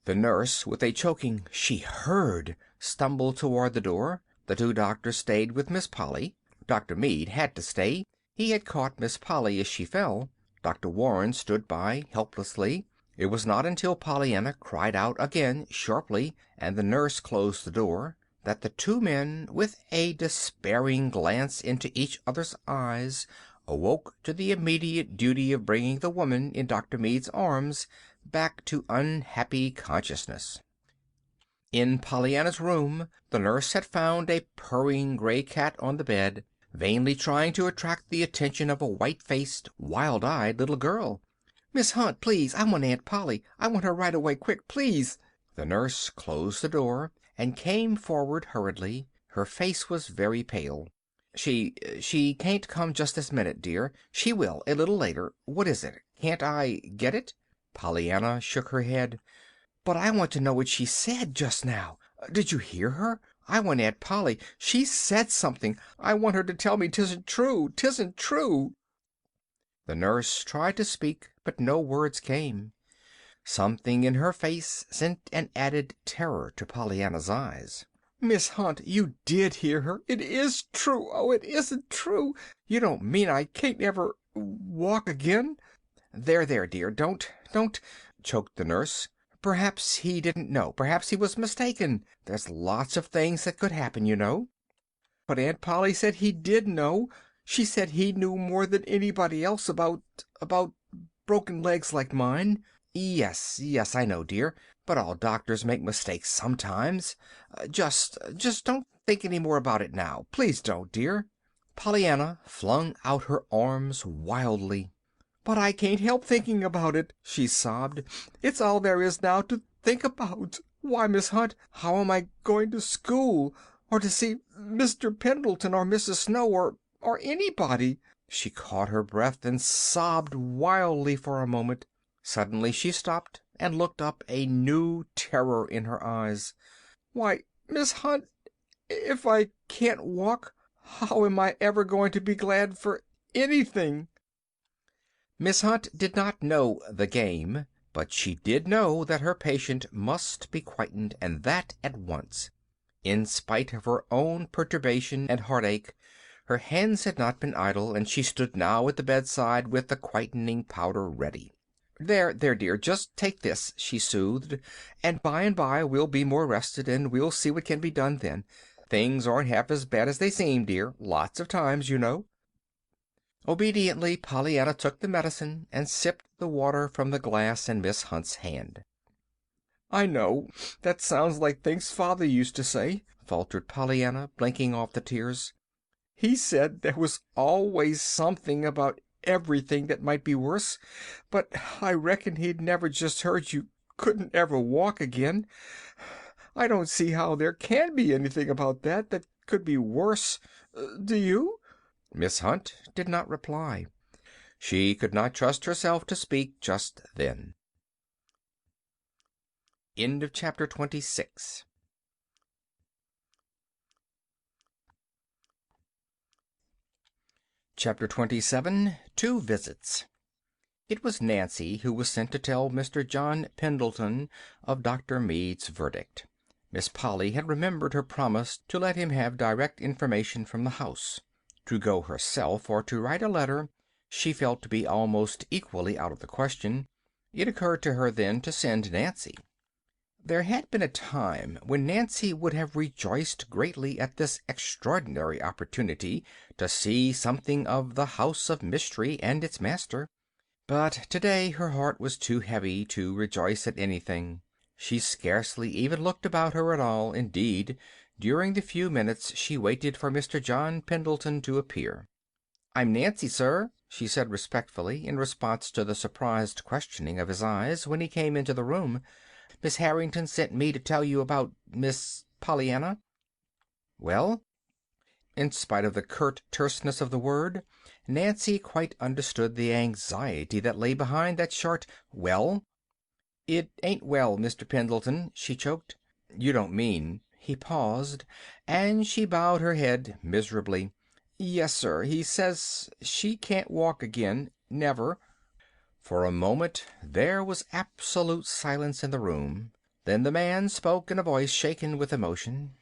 The nurse, with a choking "She heard!" stumbled toward the door. The two doctors stayed with Miss Polly. Dr. Mead had to stay. He had caught Miss Polly as she fell. Dr. Warren stood by, helplessly. It was not until Pollyanna cried out again sharply, and the nurse closed the door, that the two men, with a despairing glance into each other's eyes, awoke to the immediate duty of bringing the woman in Dr. Mead's arms back to unhappy consciousness. In Pollyanna's room the nurse had found a purring gray cat on the bed, vainly trying to attract the attention of a white-faced, wild-eyed little girl. "Miss Hunt, please, I want Aunt Polly. I want her right away, quick, please." The nurse closed the door and came forward hurriedly. Her face was very pale. She can't come just this minute, dear. She will, a little later. What is it? Can't I get it?" Pollyanna shook her head. "But I want to know what she said just now. Did you hear her? I want Aunt Polly. She said something. I want her to tell me 'tisn't true. 'Tisn't true." The nurse tried to speak, but no words came. Something in her face sent an added terror to Pollyanna's eyes. "Miss Hunt, you did hear her. It is true. Oh, it isn't true. You don't mean I can't ever walk again?" "There, dear. Don't," choked the nurse. "Perhaps he didn't know. Perhaps he was mistaken. There's lots of things that could happen, you know." "But Aunt Polly said he did know. She said he knew more than anybody else about broken legs like mine." Yes, I know, dear. But all doctors make mistakes sometimes. Just don't think any more about it now. Please don't, dear." Pollyanna flung out her arms wildly. "But I can't help thinking about it," she sobbed. "It's all there is now to think about. Why, Miss Hunt, how am I going to school, or to see Mr. Pendleton or Mrs. Snow or anybody?" She caught her breath and sobbed wildly for a moment. Suddenly she stopped and looked up, a new terror in her eyes. "Why, Miss Hunt, if I can't walk, how am I ever going to be glad for anything?" Miss Hunt did not know the game, but she did know that her patient must be quietened, and that at once. In spite of her own perturbation and heartache, her hands had not been idle, and she stood now at the bedside with the quietening powder ready. There, dear, just take this," she soothed, "and by we'll be more rested, and we'll see what can be done then. Things aren't half as bad as they seem, dear. Lots of times, you know." Obediently, Pollyanna took the medicine and sipped the water from the glass in Miss Hunt's hand. "I know. That sounds like things Father used to say," faltered Pollyanna, blinking off the tears. "He said there was always something about everything that might be worse, but I reckon he'd never just heard you couldn't ever walk again. I don't see how there can be anything about that could be worse. Do you?" Miss Hunt did not reply. She could not trust herself to speak just then. End of chapter 26. Chapter 27. Two Visits. It was Nancy who was sent to tell Mr. John Pendleton of Dr. Mead's verdict. Miss Polly had remembered her promise to let him have direct information from the house. To go herself or to write a letter she felt to be almost equally out of the question. It occurred to her then to send Nancy. There had been a time when Nancy would have rejoiced greatly at this extraordinary opportunity to see something of the house of mystery and its master. But today her heart was too heavy to rejoice at anything. She scarcely even looked about her at all. Indeed, during the few minutes she waited for Mr. John Pendleton to appear. "I'm Nancy, sir," she said respectfully, in response to the surprised questioning of his eyes when he came into the room. "Miss Harrington sent me to tell you about Miss Pollyanna." "Well?" In spite of the curt terseness of the word, Nancy quite understood the anxiety that lay behind that short "well." "It ain't well, Mr. Pendleton," she choked. "You don't mean—" He paused, and she bowed her head miserably. "Yes, sir. He says she can't walk again. Never." For a moment there was absolute silence in the room. Then the man spoke in a voice shaken with emotion.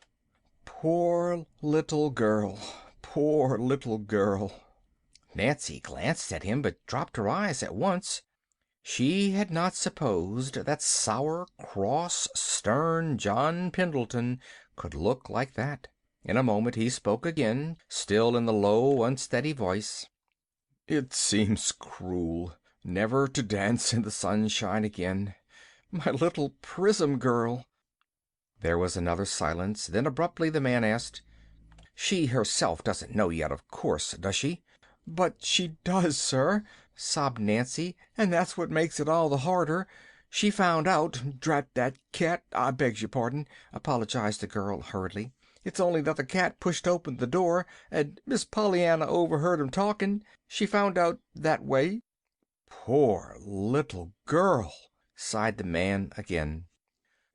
"Poor little girl. Poor little girl." Nancy glanced at him, but dropped her eyes at once. She had not supposed that sour, cross, stern John Pendleton could look like that. In a moment he spoke again, still in the low, unsteady voice. "It seems cruel. Never to dance in the sunshine again. My little Prism girl." There was another silence. Then abruptly the man asked, "She herself doesn't know yet, of course, does she?" "But she does, sir," sobbed Nancy, "and that's what makes it all the harder. She found out, drat that cat, I begs your pardon," apologized the girl hurriedly. "It's only that the cat pushed open the door, and Miss Pollyanna overheard 'em talking. She found out that way." "Poor little girl," sighed the man again.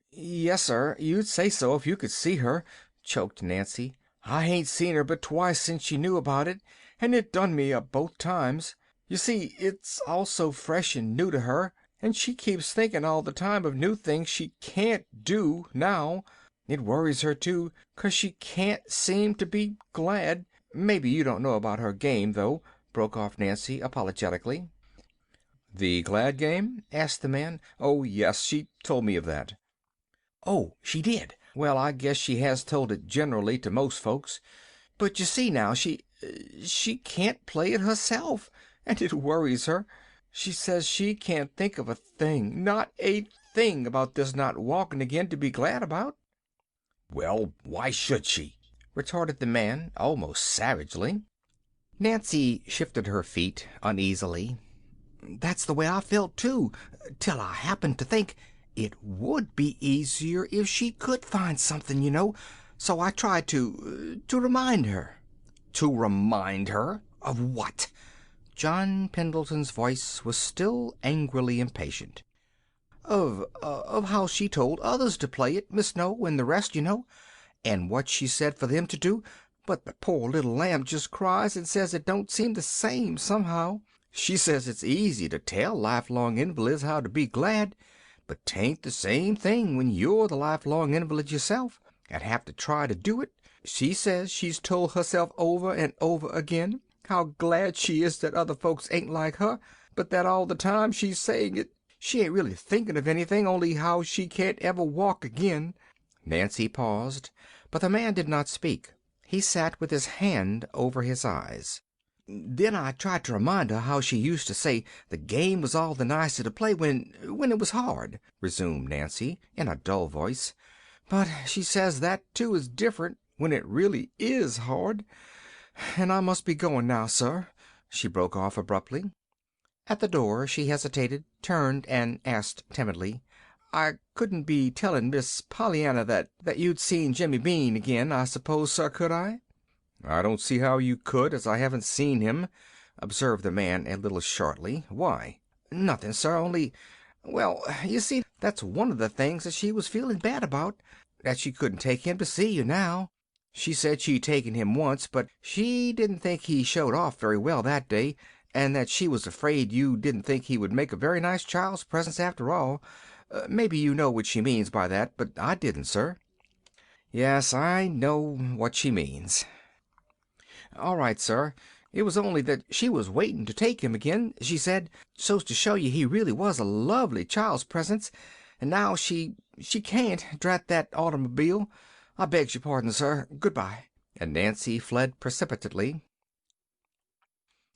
"Yes, sir, you'd say so if you could see her," choked Nancy. "I ain't seen her but twice since she knew about it, and it done me up both times. You see, it's all so fresh and new to her, and she keeps thinking all the time of new things she can't do now. It worries her, too, 'cause she can't seem to be glad. Maybe you don't know about her game, though," broke off Nancy apologetically. "The glad game?" asked the man. "Oh, yes, she told me of that." "Oh, she did? Well, I guess she has told it generally to most folks. But you see now, she can't play it herself, and it worries her. She says she can't think of a thing, not a thing, about this not walking again to be glad about." "Well, why should she?" retorted the man, almost savagely. Nancy shifted her feet uneasily. "That's the way I felt, too, till I happened to think it would be easier if she could find something, you know. So I tried to remind her." "To remind her? Of what?" John Pendleton's voice was still angrily impatient. "Of how she told others to play it, Miss Snow and the rest, you know, and what she said for them to do. But the poor little lamb just cries and says it don't seem the same, somehow. She says it's easy to tell lifelong invalids how to be glad, but 'tain't the same thing when you're the lifelong invalid yourself and have to try to do it. She says she's told herself over and over again how glad she is that other folks ain't like her, but that all the time she's saying it, she ain't really thinking of anything, only how she can't ever walk again." Nancy paused, but the man did not speak. He sat with his hand over his eyes. "Then I tried to remind her how she used to say the game was all the nicer to play when it was hard," resumed Nancy, in a dull voice. "But she says that, too, is different when it really is hard. And I must be going now, sir," she broke off abruptly. At the door she hesitated, turned, and asked timidly, "I couldn't be telling Miss Pollyanna that you'd seen Jimmy Bean again, I suppose, sir, could I?" "I don't see how you could, as I haven't seen him," observed the man a little shortly. "Why?" "Nothing, sir, only, well, you see, that's one of the things that she was feeling bad about, that she couldn't take him to see you now. She said she'd taken him once, but she didn't think he showed off very well that day, and that she was afraid you didn't think he would make a very nice child's presents after all. Maybe you know what she means by that, but I didn't, sir." "Yes, I know what she means." "All right, sir. It was only that she was waiting to take him again, she said, so's to show you he really was a lovely child's presents, and now she can't, drat that automobile. I begs your pardon, sir. Goodbye." And Nancy fled precipitately.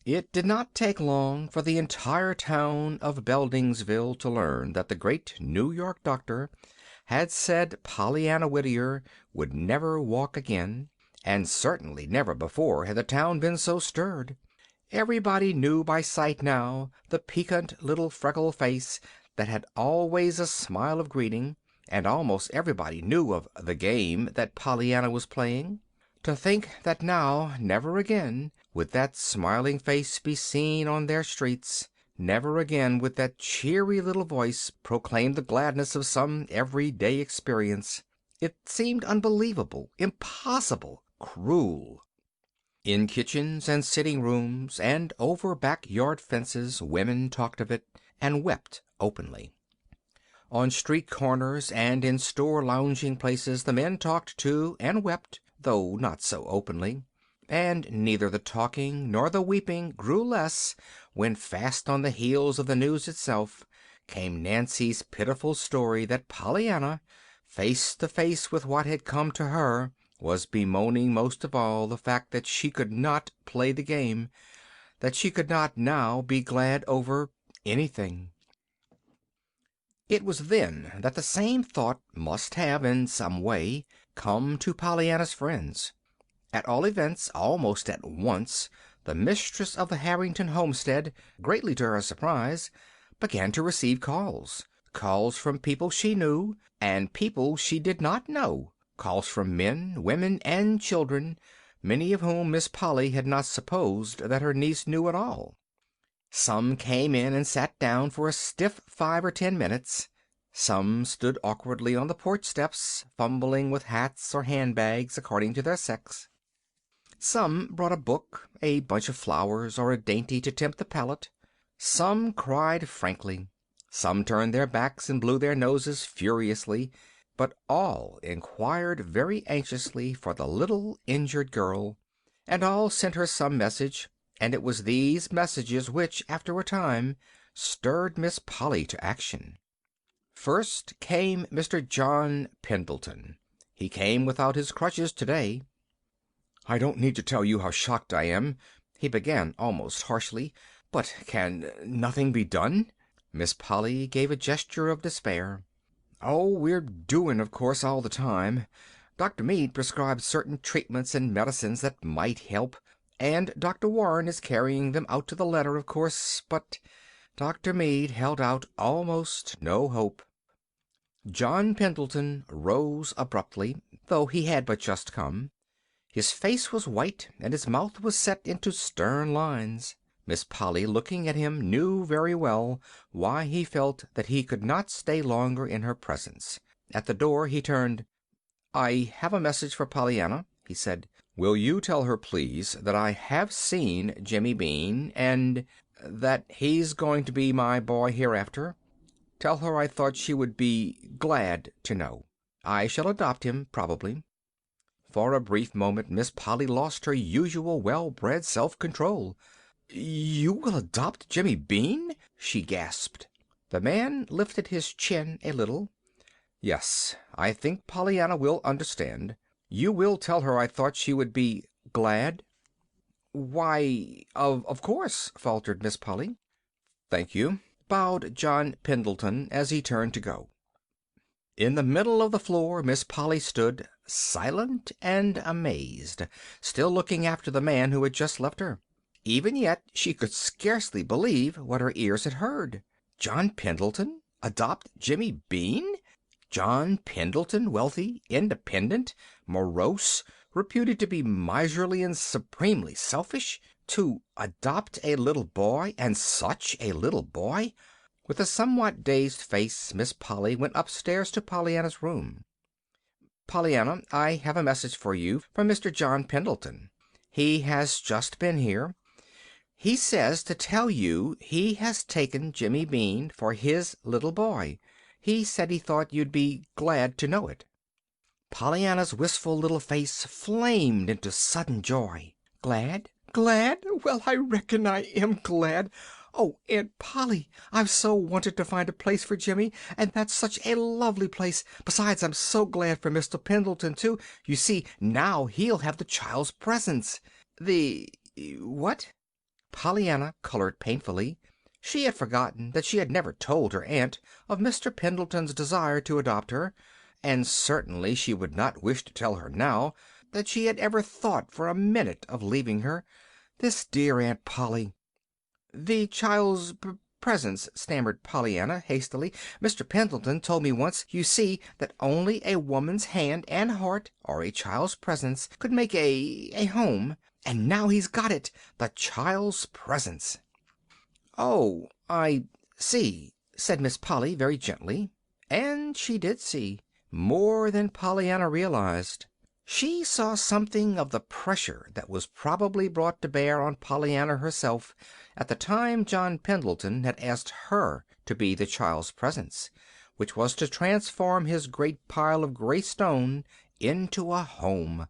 It did not take long for the entire town of Beldingsville to learn that the great New York doctor had said Pollyanna Whittier would never walk again, and certainly never before had the town been so stirred. Everybody knew by sight now the piquant little freckled face that had always a smile of greeting, and almost everybody knew of the game that Pollyanna was playing. To think that now never again would that smiling face be seen on their streets, never again would that cheery little voice proclaim the gladness of some everyday experience. It seemed unbelievable, impossible, cruel. In kitchens and sitting rooms and over backyard fences women talked of it, and wept openly. On street corners and in store lounging places the men talked too, and wept, though not so openly. And neither the talking nor the weeping grew less when, fast on the heels of the news itself, came Nancy's pitiful story that Pollyanna, face to face with what had come to her, was bemoaning most of all the fact that she could not play the game, that she could not now be glad over anything. It was then that the same thought must have, in some way, come to Pollyanna's friends. At all events, almost at once, the mistress of the Harrington homestead, greatly to her surprise, began to receive calls. Calls from people she knew, and people she did not know. Calls from men, women, and children, many of whom Miss Polly had not supposed that her niece knew at all. Some came in and sat down for a stiff 5 or 10 minutes. Some stood awkwardly on the porch steps, fumbling with hats or handbags according to their sex. Some brought a book, a bunch of flowers, or a dainty to tempt the palate. Some cried frankly. Some turned their backs and blew their noses furiously, but all inquired very anxiously for the little injured girl, and all sent her some message, and it was these messages which, after a time, stirred Miss Polly to action. First came Mr. John Pendleton. He came without his crutches today. "I don't need to tell you how shocked I am," he began almost harshly. "But can nothing be done?" Miss Polly gave a gesture of despair. "Oh, we're doing, of course, all the time. Dr. Meade prescribed certain treatments and medicines that might help, and Dr. Warren is carrying them out to the letter, of course, but Dr. Meade held out almost no hope." John Pendleton rose abruptly, though he had but just come. His face was white, and his mouth was set into stern lines. Miss Polly, looking at him, knew very well why he felt that he could not stay longer in her presence. At the door he turned. "I have a message for Pollyanna," he said. "Will you tell her, please, that I have seen Jimmy Bean, and that he's going to be my boy hereafter? Tell her I thought she would be glad to know. I shall adopt him, probably." For a brief moment Miss Polly lost her usual well-bred self-control. "You will adopt Jimmy Bean?" she gasped. The man lifted his chin a little. "Yes, I think Pollyanna will understand. You will tell her I thought she would be glad?" "Why, of course," faltered Miss Polly. "Thank you," bowed John Pendleton as he turned to go. In the middle of the floor Miss Polly stood, silent and amazed, still looking after the man who had just left her. Even yet she could scarcely believe what her ears had heard. John Pendleton adopt Jimmy Bean? John Pendleton, wealthy, independent, morose, reputed to be miserly and supremely selfish, to adopt a little boy, and such a little boy! With a somewhat dazed face Miss Polly went upstairs to Pollyanna's room. "Pollyanna, I have a message for you from Mr. John Pendleton. He has just been here. He says to tell you he has taken Jimmy Bean for his little boy. He said he thought you'd be glad to know it." Pollyanna's wistful little face flamed into sudden joy. "Glad? Glad? Well, I reckon I am glad. Oh, Aunt Polly, I've so wanted to find a place for Jimmy, and that's such a lovely place. Besides, I'm so glad for Mr. Pendleton, too. You see, now he'll have the child's presents." "The what?" Pollyanna colored painfully. She had forgotten that she had never told her aunt of Mr. Pendleton's desire to adopt her, and certainly she would not wish to tell her now that she had ever thought for a minute of leaving her. This dear Aunt Polly! "The child's presence," stammered Pollyanna hastily. "Mr. Pendleton told me once, you see, that only a woman's hand and heart, or a child's presence, could make a home. And now he's got it, the child's presence." "Oh, I see," said Miss Polly very gently. And she did see. More than Pollyanna realized. She saw something of the pressure that was probably brought to bear on Pollyanna herself at the time John Pendleton had asked her to be the child's presence, which was to transform his great pile of gray stone into a home.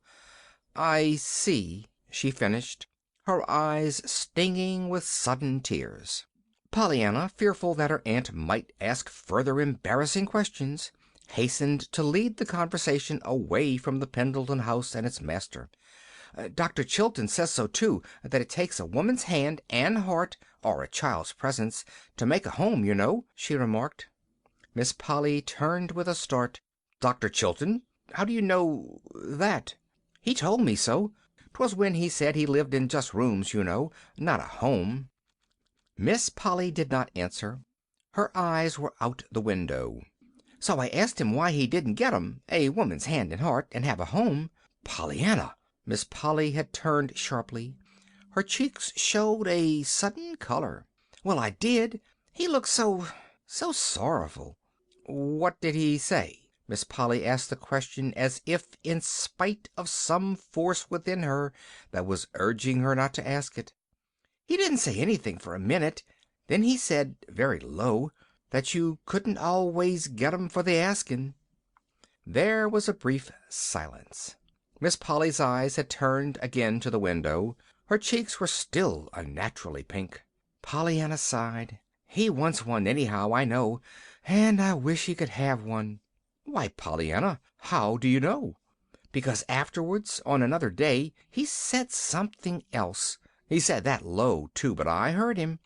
"I see," she finished, her eyes stinging with sudden tears. Pollyanna, fearful that her aunt might ask further embarrassing questions, hastened to lead the conversation away from the Pendleton house and its master. "Dr. Chilton says so, too, that it takes a woman's hand and heart, or a child's presence, to make a home, you know," she remarked. Miss Polly turned with a start. "Dr. Chilton? How do you know that?" "He told me so. 'Twas when he said he lived in just rooms, you know, not a home." Miss Polly did not answer. Her eyes were out the window. "So I asked him why he didn't get 'em, a woman's hand and heart, and have a home." "Pollyanna!" Miss Polly had turned sharply. Her cheeks showed a sudden color. "Well, I did. He looked so sorrowful." "What did he say?" Miss Polly asked the question as if in spite of some force within her that was urging her not to ask it. "He didn't say anything for a minute. Then he said, very low, that you couldn't always get 'em for the asking." There was a brief silence. Miss Polly's eyes had turned again to the window. Her cheeks were still unnaturally pink. Pollyanna sighed. "He wants one anyhow, I know, and I wish he could have one." "Why, Pollyanna, how do you know?" "Because afterwards, on another day, he said something else. He said that low, too, but I heard him.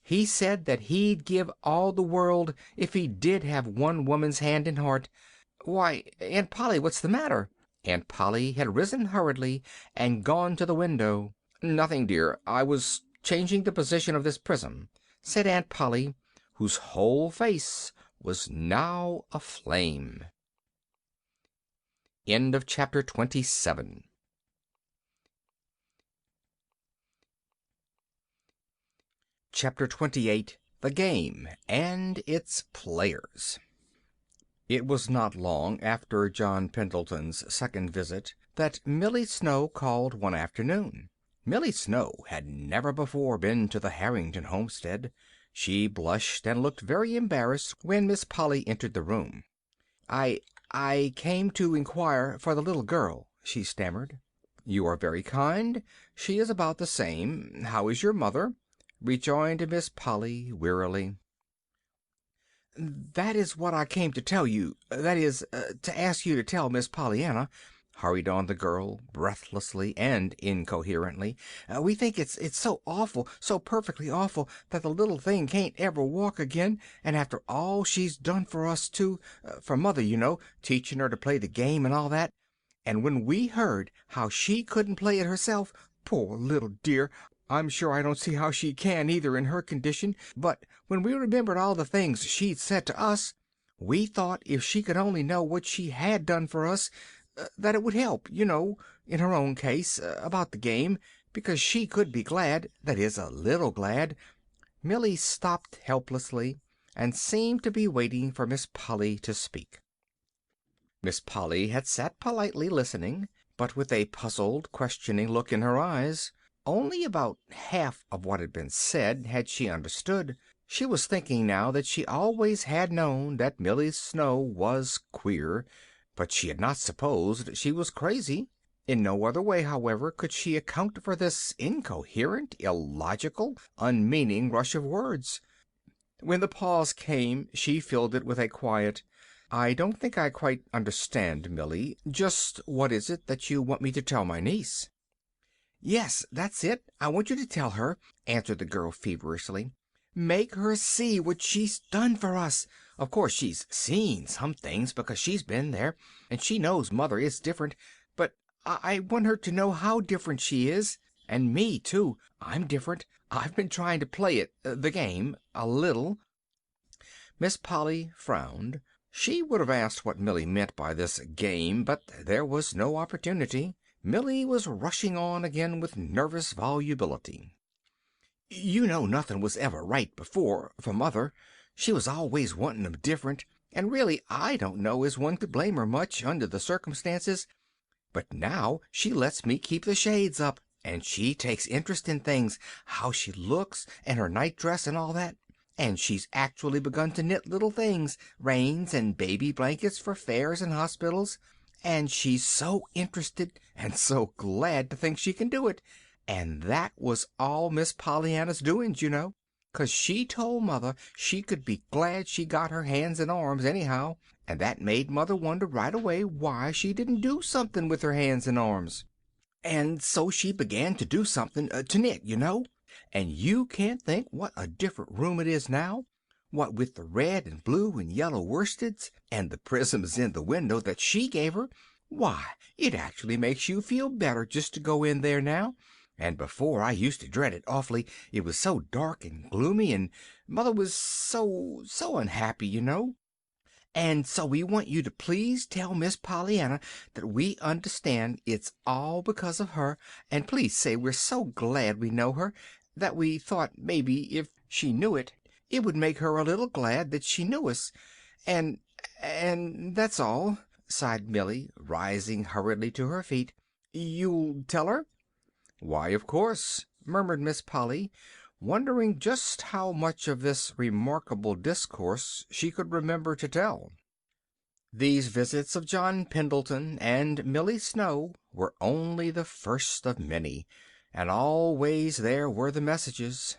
He said that he'd give all the world if he did have one woman's hand and heart. Why, Aunt Polly, what's the matter?" Aunt Polly had risen hurriedly and gone to the window. "Nothing, dear. I was changing the position of this prism," said Aunt Polly, whose whole face was now aflame. End of chapter 27. Chapter 28. The Game and Its Players. It was not long after John Pendleton's second visit that Millie Snow called one afternoon. Millie Snow had never before been to the Harrington homestead. She blushed and looked very embarrassed when Miss Polly entered the room. I came to inquire for the little girl," she stammered. "You are very kind. She is about the same. How is your mother?" rejoined Miss Polly wearily. "That is what I came to tell you, that is, to ask you to tell Miss Pollyanna," hurried on the girl, breathlessly and incoherently. "We think it's so awful, so perfectly awful, that the little thing can't ever walk again, and after all she's done for us, too, for Mother, you know, teaching her to play the game and all that. And when we heard how she couldn't play it herself, poor little dear, I'm sure I don't see how she can either in her condition, but when we remembered all the things she'd said to us, we thought if she could only know what she had done for us, that it would help, you know, in her own case, about the game, because she could be glad, that is, a little glad." Millie stopped helplessly and seemed to be waiting for Miss Polly to speak. Miss Polly had sat politely listening, but with a puzzled, questioning look in her eyes. Only about half of what had been said had she understood. She was thinking now that she always had known that Millie Snow was queer, but she had not supposed she was crazy. In no other way, however, could she account for this incoherent, illogical, unmeaning rush of words. When the pause came she filled it with a quiet, "I don't think I quite understand, Millie. Just what is it that you want me to tell my niece?" "Yes, that's it. I want you to tell her," answered the girl feverishly. "Make her see what she's done for us. Of course she's seen some things, because she's been there, and she knows Mother is different, but I want her to know how different she is. And me, too. I'm different. I've been trying to play it, the game, a little." Miss Polly frowned. She would have asked what Millie meant by this game, but there was no opportunity. Millie was rushing on again with nervous volubility. "You know nothing was ever right before, for Mother. She was always wanting 'em different, and really I don't know as one could blame her much, under the circumstances. But now she lets me keep the shades up, and she takes interest in things, how she looks, and her night dress, and all that. And she's actually begun to knit little things, reins and baby blankets for fairs and hospitals. And she's so interested and so glad to think she can do it. And that was all Miss Pollyanna's doings, you know, 'cause she told Mother she could be glad she got her hands and arms, anyhow, and that made Mother wonder right away why she didn't do something with her hands and arms. And so she began to do something, to knit, you know. And you can't think what a different room it is now. what with the red and blue and yellow worsteds, and the prisms in the window that she gave her, why, it actually makes you feel better just to go in there now. And before I used to dread it awfully, it was so dark and gloomy, and Mother was so unhappy, you know. And so we want you to please tell Miss Pollyanna that we understand it's all because of her, and please say we're so glad we know her, that we thought maybe if she knew it, it would make her a little glad that she knew us. And that's all," sighed Millie, rising hurriedly to her feet. "You'll tell her?" "Why, of course," murmured Miss Polly, wondering just how much of this remarkable discourse she could remember to tell. These visits of John Pendleton and Millie Snow were only the first of many, and always there were the messages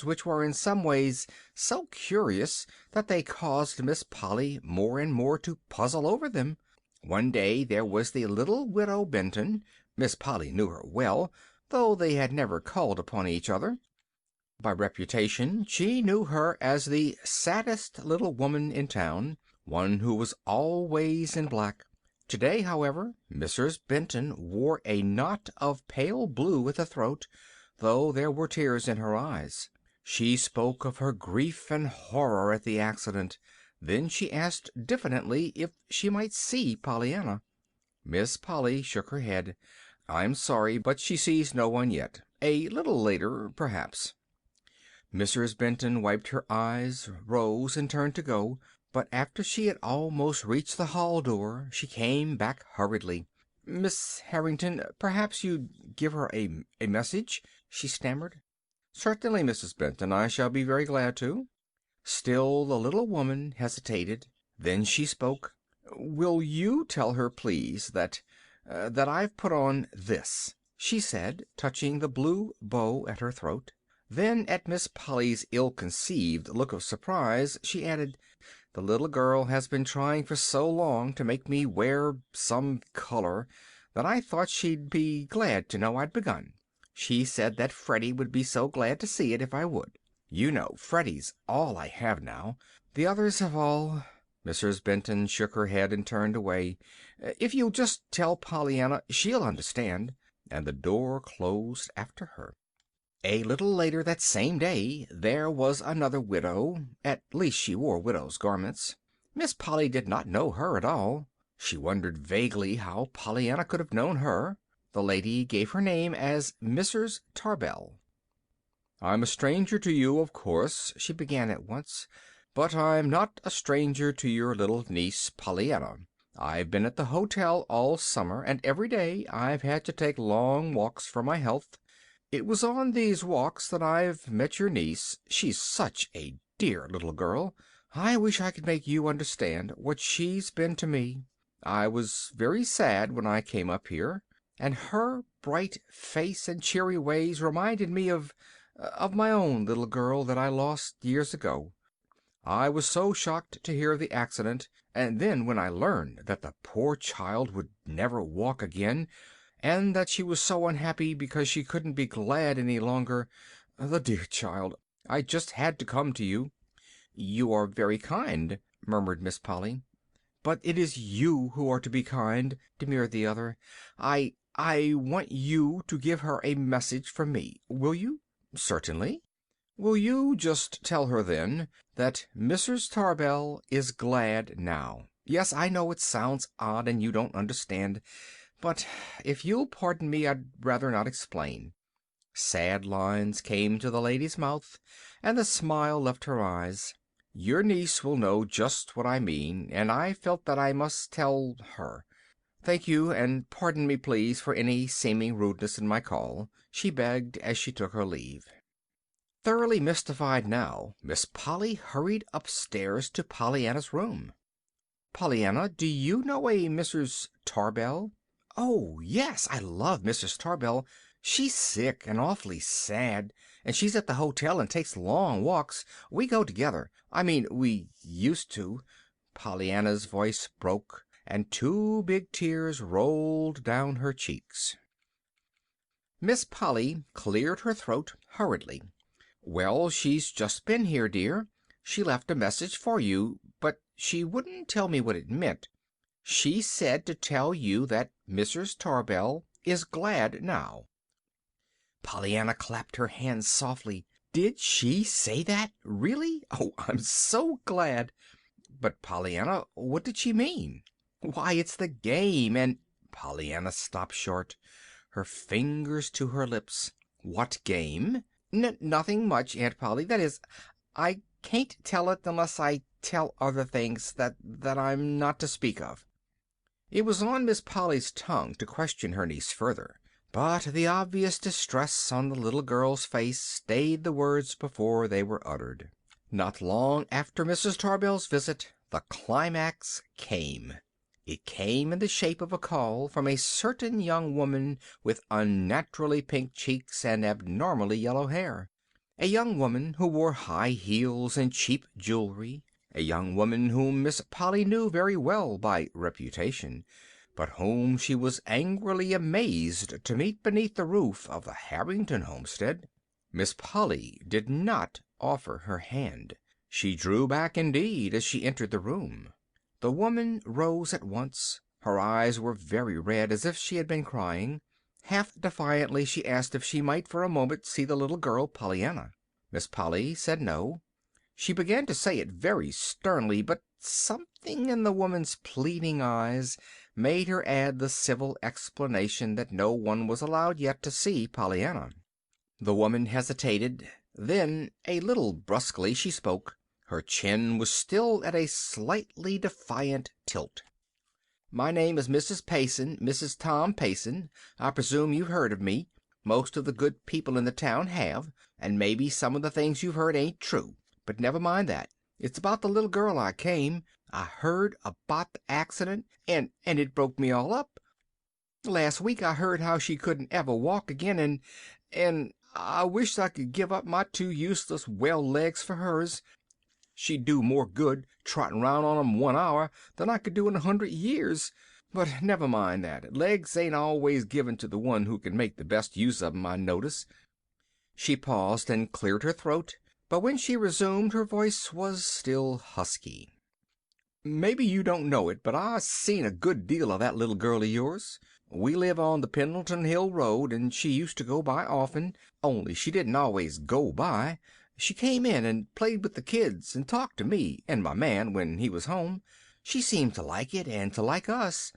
which were in some ways so curious that they caused Miss Polly more and more to puzzle over them. One day there was the little Widow Benton. Miss Polly knew her well, though they had never called upon each other. By reputation she knew her as the saddest little woman in town, one who was always in black. Today, however, Mrs. Benton wore a knot of pale blue at the throat, though there were tears in her eyes. She spoke of her grief and horror at the accident. Then she asked diffidently if she might see Pollyanna. Miss Polly shook her head. "I'm sorry, but she sees no one yet. A little later, perhaps." Mrs. Benton wiped her eyes, rose, and turned to go, but after she had almost reached the hall door she came back hurriedly. "Miss Harrington, perhaps you'd give her a message," she stammered. "Certainly, Mrs. Benton. I shall be very glad to." Still the little woman hesitated. Then she spoke. "Will you tell her, please, that I've put on this," she said, touching the blue bow at her throat. Then, at Miss Polly's ill-conceived look of surprise, she added, "The little girl has been trying for so long to make me wear some color that I thought she'd be glad to know I'd begun. She said that Freddie would be so glad to see it if I would. You know, Freddie's all I have now. The others have all—" Mrs. Benton shook her head and turned away. "If you'll just tell Pollyanna, she'll understand." And the door closed after her. A little later that same day there was another widow. At least she wore widow's garments. Miss Polly did not know her at all. She wondered vaguely how Pollyanna could have known her. The lady gave her name as Mrs. Tarbell. "I'm a stranger to you, of course," she began at once, "but I'm not a stranger to your little niece, Pollyanna. I've been at the hotel all summer, and every day I've had to take long walks for my health. It was on these walks that I've met your niece. She's such a dear little girl. I wish I could make you understand what she's been to me. I was very sad when I came up here, and her bright face and cheery ways reminded me of my own little girl that I lost years ago. I was so shocked to hear of the accident, and then when I learned that the poor child would never walk again, and that she was so unhappy because she couldn't be glad any longer, the dear child, I just had to come to you." "You are very kind," murmured Miss Polly. "But it is you who are to be kind," demurred the other. I want you to give her a message from me. Will you?" "Certainly." "Will you just tell her, then, that Mrs. Tarbell is glad now? Yes, I know it sounds odd and you don't understand, but if you'll pardon me I'd rather not explain." Sad lines came to the lady's mouth, and the smile left her eyes. "Your niece will know just what I mean, and I felt that I must tell her. Thank you, and pardon me, please, for any seeming rudeness in my call," she begged as she took her leave. Thoroughly mystified now, Miss Polly hurried upstairs to Pollyanna's room. "Pollyanna, do you know a Mrs. Tarbell?" "Oh, yes, I love Mrs. Tarbell. She's sick and awfully sad, and she's at the hotel and takes long walks. We go together. I mean, we used to." Pollyanna's voice broke, and two big tears rolled down her cheeks. Miss Polly cleared her throat hurriedly. "Well, she's just been here, dear. She left a message for you, but she wouldn't tell me what it meant. She said to tell you that Mrs. Tarbell is glad now." Pollyanna clapped her hands softly. "Did she say that? Really? Oh, I'm so glad." "But, Pollyanna, what did she mean?" "Why, it's the game, and—" Pollyanna stopped short, her fingers to her lips. "What game?" "Nothing much, Aunt Polly. That is, I can't tell it unless I tell other things that I'm not to speak of." It was on Miss Polly's tongue to question her niece further, but the obvious distress on the little girl's face stayed the words before they were uttered. Not long after Mrs. Tarbell's visit, the climax came. It came in the shape of a call from a certain young woman with unnaturally pink cheeks and abnormally yellow hair. A young woman who wore high heels and cheap jewelry. A young woman whom Miss Polly knew very well by reputation, but whom she was angrily amazed to meet beneath the roof of the Harrington homestead. Miss Polly did not offer her hand. She drew back, indeed, as she entered the room. The woman rose at once. Her eyes were very red, as if she had been crying. Half defiantly she asked if she might for a moment see the little girl, Pollyanna. Miss Polly said no. She began to say it very sternly, but something in the woman's pleading eyes made her add the civil explanation that no one was allowed yet to see Pollyanna. The woman hesitated. Then, a little brusquely, she spoke. Her chin was still at a slightly defiant tilt. "My name is Mrs. Payson, Mrs. Tom Payson. I presume you've heard of me. Most of the good people in the town have, and maybe some of the things you've heard ain't true. But never mind that. It's about the little girl I came. I heard about the accident, and it broke me all up. Last week I heard how she couldn't ever walk again, and I wished I could give up my two useless well legs for hers. She'd do more good trotting round on 'em 1 hour than I could do in 100 years. But never mind that. Legs ain't always given to the one who can make the best use of 'em, I notice." She paused and cleared her throat, but when she resumed her voice was still husky. "Maybe you don't know it, but I seen a good deal of that little girl of yours. We live on the Pendleton Hill Road, and she used to go by often, only she didn't always go by. She came in and played with the kids and talked to me and my man when he was home. She seemed to like it and to like us.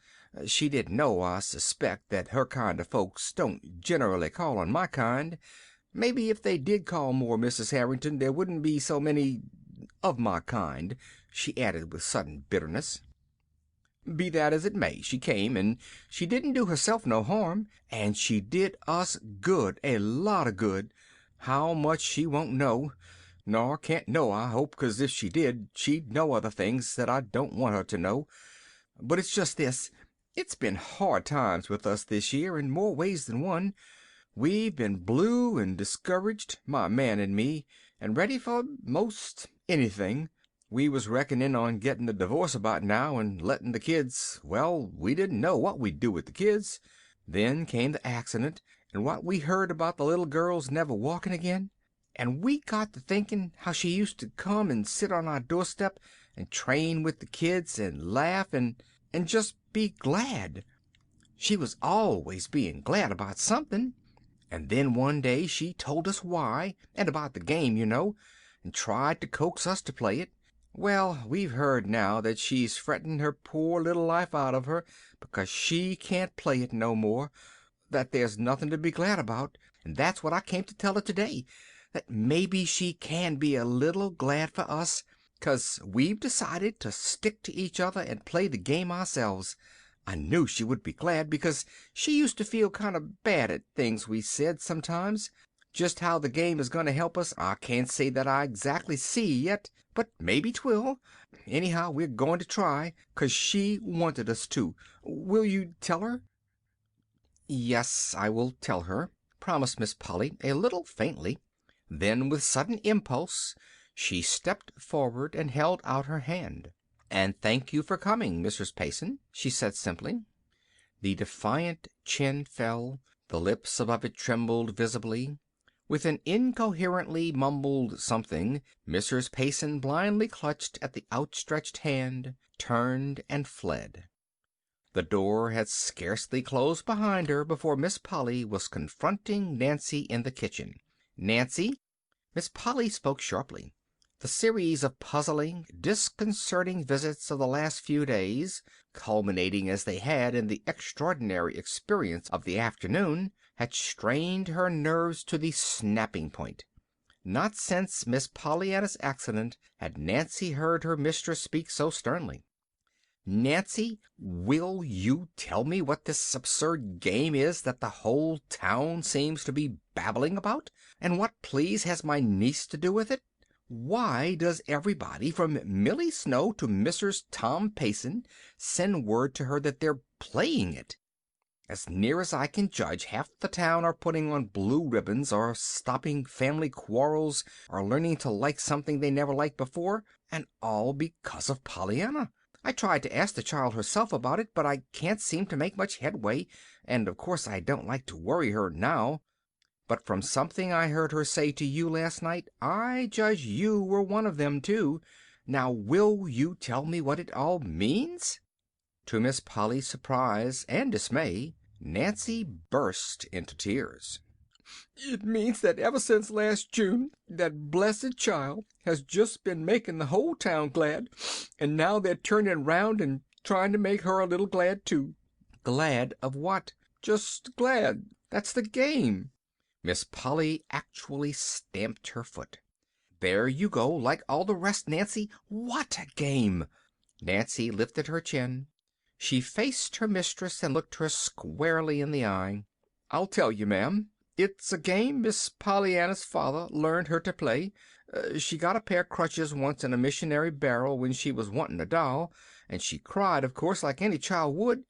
She didn't know, I suspect, that her kind of folks don't generally call on my kind. Maybe if they did call more, Mrs. Harrington, there wouldn't be so many of my kind," she added with sudden bitterness. "Be that as it may, she came, and she didn't do herself no harm, and she did us good, a lot of good. How much she won't know, nor can't know, I hope, 'cause if she did, she'd know other things that I don't want her to know. But it's just this. It's been hard times with us this year in more ways than one. We've been blue and discouraged, my man and me, and ready for 'most anything. We was reckoning on getting a divorce about now and letting the kids, well, we didn't know what we'd do with the kids. Then came the accident, and what we heard about the little girl's never walking again. And we got to thinking how she used to come and sit on our doorstep and train with the kids and laugh and just be glad. She was always being glad about something. And then one day she told us why, and about the game, you know, and tried to coax us to play it. Well, we've heard now that she's fretting her poor little life out of her because she can't play it no more, that there's nothing to be glad about, and that's what I came to tell her today, that maybe she can be a little glad for us, 'cause we've decided to stick to each other and play the game ourselves. I knew she would be glad, because she used to feel kind of bad at things we said sometimes. Just how the game is going to help us I can't say that I exactly see yet, but maybe 'twill. Anyhow, we're going to try, 'cause she wanted us to. Will you tell her?" "Yes, I will tell her," promised Miss Polly, a little faintly. Then, with sudden impulse, she stepped forward and held out her hand. "And thank you for coming, Mrs. Payson," she said simply. The defiant chin fell. The lips above it trembled visibly. With an incoherently mumbled something, Mrs. Payson blindly clutched at the outstretched hand, turned, and fled. The door had scarcely closed behind her before Miss Polly was confronting Nancy in the kitchen. "Nancy!" Miss Polly spoke sharply. The series of puzzling, disconcerting visits of the last few days, culminating as they had in the extraordinary experience of the afternoon, had strained her nerves to the snapping point. Not since Miss Pollyanna's accident had Nancy heard her mistress speak so sternly. "Nancy, will you tell me what this absurd game is that the whole town seems to be babbling about? And what, please, has my niece to do with it? Why does everybody, from Millie Snow to Mrs. Tom Payson, send word to her that they're playing it? As near as I can judge, half the town are putting on blue ribbons, or stopping family quarrels, or learning to like something they never liked before, and all because of Pollyanna. I tried to ask the child herself about it, but I can't seem to make much headway, and of course I don't like to worry her now. But from something I heard her say to you last night, I judge you were one of them, too. Now, will you tell me what it all means?" To Miss Polly's surprise and dismay, Nancy burst into tears. "It means that ever since last June that blessed child has just been making the whole town glad, and now they're turning round and trying to make her a little glad, too." "Glad of what?" "Just glad. That's the game." Miss Polly actually stamped her foot. "There you go, like all the rest, Nancy. What game?" Nancy lifted her chin. She faced her mistress and looked her squarely in the eye. "I'll tell you, ma'am. It's a game Miss Pollyanna's father learned her to play. She got a pair of crutches once in a missionary barrel when she was wanting a doll, and she cried, of course, like any child would.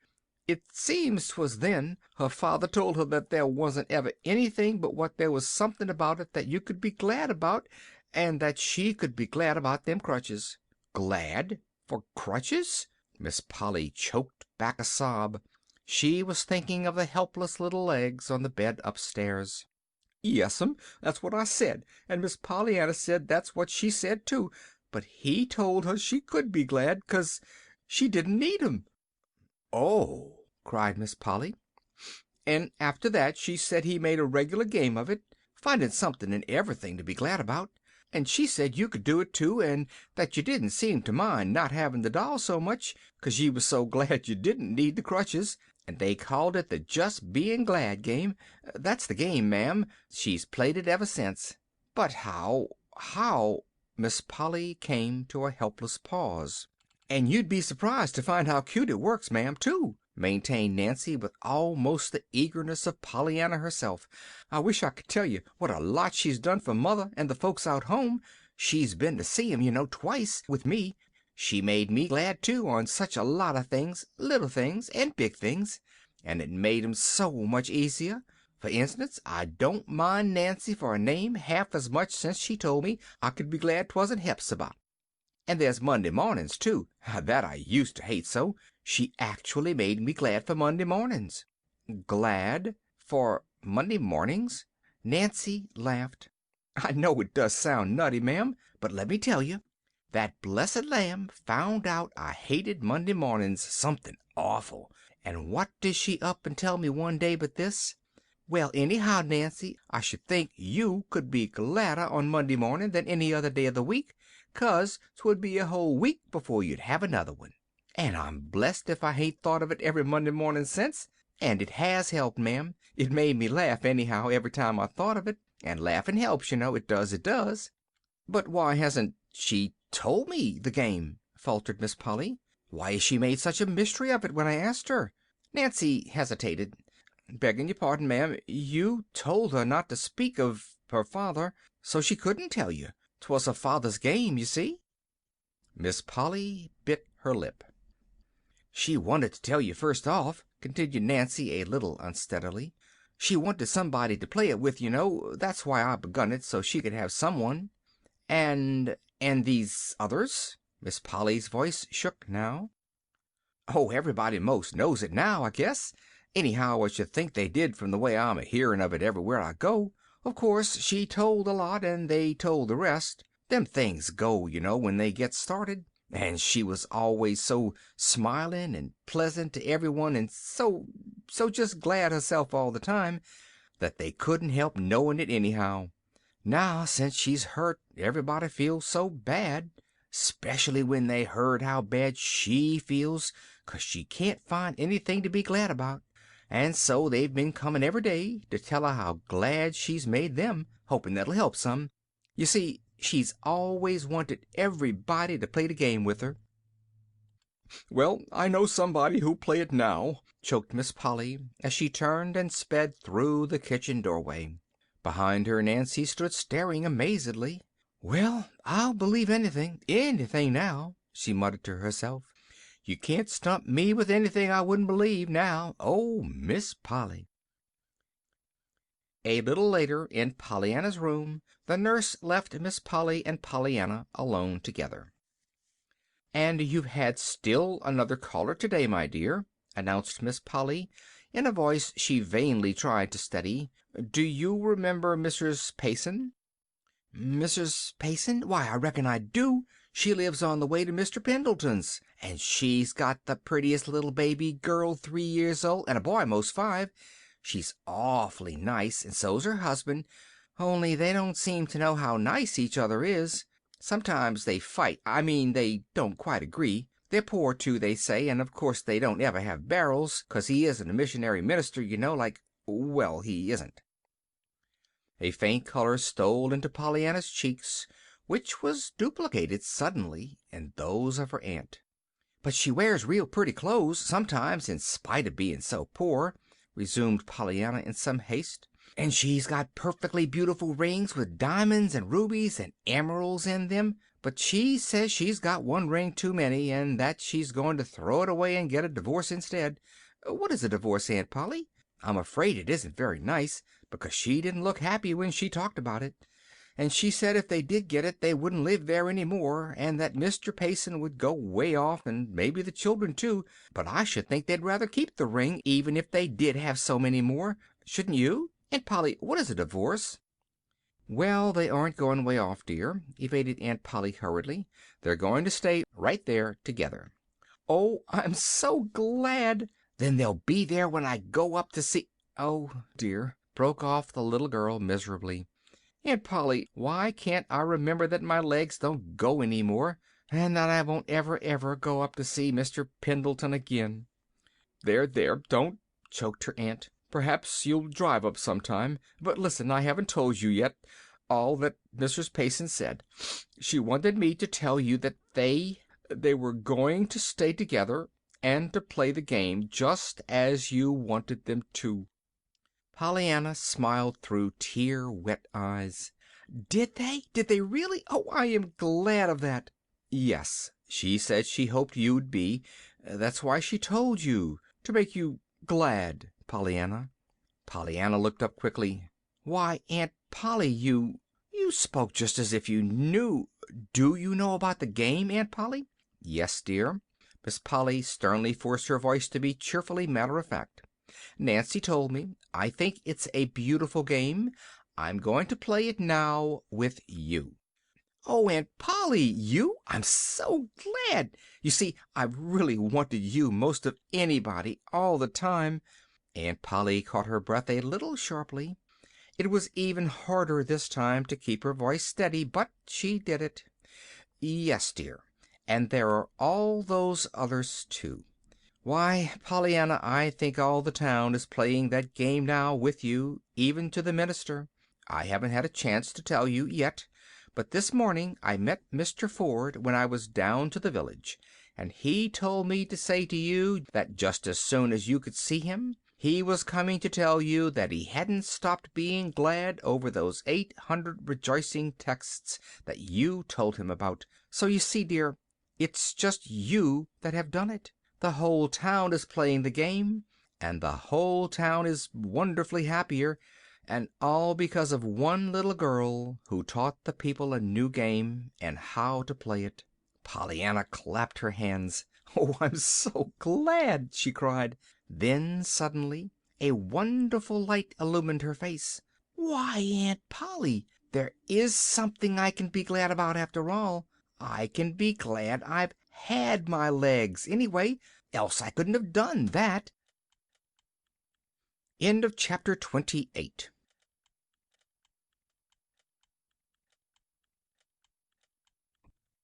It seems 'twas then her father told her that there wasn't ever anything but what there was something about it that you could be glad about, and that she could be glad about them crutches." "Glad? For crutches?" Miss Polly choked back a sob. She was thinking of the helpless little legs on the bed upstairs. "Yes'm, that's what I said, and Miss Pollyanna said that's what she said, too. But he told her she could be glad, 'cause she didn't need 'em." "Oh!" cried Miss Polly. "And after that she said he made a regular game of it, finding something in everything to be glad about. And she said you could do it, too, and that you didn't seem to mind not having the doll so much, 'cause you was so glad you didn't need the crutches. And they called it the Just Being Glad game. That's the game, ma'am. She's played it ever since." "But how—" Miss Polly came to a helpless pause. "And you'd be surprised to find how cute it works, ma'am, too," maintained Nancy with almost the eagerness of Pollyanna herself. "I wish I could tell you what a lot she's done for Mother and the folks out home. She's been to see 'em, you know, twice, with me. She made me glad, too, on such a lot of things, little things and big things, and it made 'em so much easier. For instance, I don't mind Nancy for a name half as much since she told me I could be glad 'twasn't Hepzibah. And there's Monday mornings, too. That I used to hate so. She actually made me glad for Monday mornings." "Glad for Monday mornings?" Nancy laughed. "I know it does sound nutty, ma'am, but let me tell you. That blessed lamb found out I hated Monday mornings something awful. And what did she up and tell me one day but this? 'Well, anyhow, Nancy, I should think you could be gladder on Monday morning than any other day of the week, 'cause 'twould be a whole week before you'd have another one.' And I'm blessed if I hain't thought of it every Monday morning since. And it has helped, ma'am. It made me laugh, anyhow, every time I thought of it. And laughing helps, you know. It does, it does." "But why hasn't she told me the game?" faltered Miss Polly. "Why has she made such a mystery of it when I asked her?" Nancy hesitated. "Begging your pardon, ma'am, you told her not to speak of her father, so she couldn't tell you. 'Twas her father's game, you see." Miss Polly bit her lip. "She wanted to tell you first off," continued Nancy a little unsteadily. "She wanted somebody to play it with, you know. That's why I begun it, so she could have someone." "And these others?" Miss Polly's voice shook now. "Oh, everybody 'most knows it now, I guess. Anyhow, I should think they did from the way I'm a hearing of it everywhere I go. Of course, she told a lot, and they told the rest. Them things go, you know, when they get started. And she was always so smiling and pleasant to everyone, and so just glad herself all the time, that they couldn't help knowing it anyhow. Now, since she's hurt, everybody feels so bad, 'specially when they heard how bad she feels, 'cause she can't find anything to be glad about. And so they've been coming every day to tell her how glad she's made them, hoping that'll help some. You see, she's always wanted everybody to play the game with her. Well, I know somebody who'll play it now, Choked Miss Polly as she turned and sped through the kitchen doorway. Behind her, Nancy stood staring amazedly. "Well, I'll believe anything now," she muttered to herself. "You can't stump me with anything I wouldn't believe now. Oh, Miss Polly." A little later, in Pollyanna's room, the nurse left Miss Polly and Pollyanna alone together. "And you've had still another caller today, my dear," announced Miss Polly, in a voice she vainly tried to steady. "Do you remember Mrs. Payson?" "Mrs. Payson? Why, I reckon I do. She lives on the way to Mr. Pendleton's, and she's got the prettiest little baby girl, 3 years old, and a boy 'most 5. She's awfully nice, and so's her husband, only they don't seem to know how nice each other is. Sometimes they fight. I mean, they don't quite agree. They're poor, too, they say, and of course they don't ever have barrels, 'cause he isn't a missionary minister, you know, well, he isn't." A faint color stole into Pollyanna's cheeks, which was duplicated suddenly in those of her aunt. "But she wears real pretty clothes sometimes, in spite of being so poor," resumed Pollyanna in some haste. "And she's got perfectly beautiful rings with diamonds and rubies and emeralds in them. But she says she's got one ring too many, and that she's going to throw it away and get a divorce instead. What is a divorce, Aunt Polly? I'm afraid it isn't very nice, because she didn't look happy when she talked about it. And she said if they did get it they wouldn't live there any more, and that Mr. Payson would go way off, and maybe the children too. But I should think they'd rather keep the ring, even if they did have so many more. Shouldn't you? Aunt Polly, what is a divorce?" "Well, they aren't going way off, dear," evaded Aunt Polly hurriedly. "They're going to stay right there together." "Oh, I'm so glad! Then they'll be there when I go up to see— Oh, dear," broke off the little girl miserably. "Aunt Polly, why can't I remember that my legs don't go any more, and that I won't ever go up to see Mr. Pendleton again?" "There, don't," choked her aunt. "Perhaps you'll drive up sometime. But listen, I haven't told you yet all that Mrs. Payson said. She wanted me to tell you that they were going to stay together and to play the game just as you wanted them to." Pollyanna smiled through tear-wet eyes. "Did they? Did they really? Oh, I am glad of that." "Yes. She said she hoped you'd be. That's why she told you. To make you glad, Pollyanna." Pollyanna looked up quickly. "Why, Aunt Polly, you spoke just as if you knew— Do you know about the game, Aunt Polly?" "Yes, dear." Miss Polly sternly forced her voice to be cheerfully matter-of-fact. "Nancy told me. I think it's a beautiful game. I'm going to play it now with you." "Oh, Aunt Polly, you? I'm so glad. You see, I've really wanted you most of anybody all the time." Aunt Polly caught her breath a little sharply. It was even harder this time to keep her voice steady, but she did it. "Yes, dear. And there are all those others, too. Why, Pollyanna, I think all the town is playing that game now with you, even to the minister. I haven't had a chance to tell you yet, but this morning I met Mr. Ford when I was down to the village, and he told me to say to you that just as soon as you could see him, he was coming to tell you that he hadn't stopped being glad over those 800 rejoicing texts that you told him about. So you see, dear, it's just you that have done it. The whole town is playing the game, and the whole town is wonderfully happier, and all because of one little girl who taught the people a new game and how to play it." Pollyanna clapped her hands. "Oh, I'm so glad!" she cried. Then suddenly a wonderful light illumined her face. Why, Aunt Polly, there is something I can be glad about after all. I can be glad I've had my legs, anyway, else I couldn't have done that. End of chapter 28.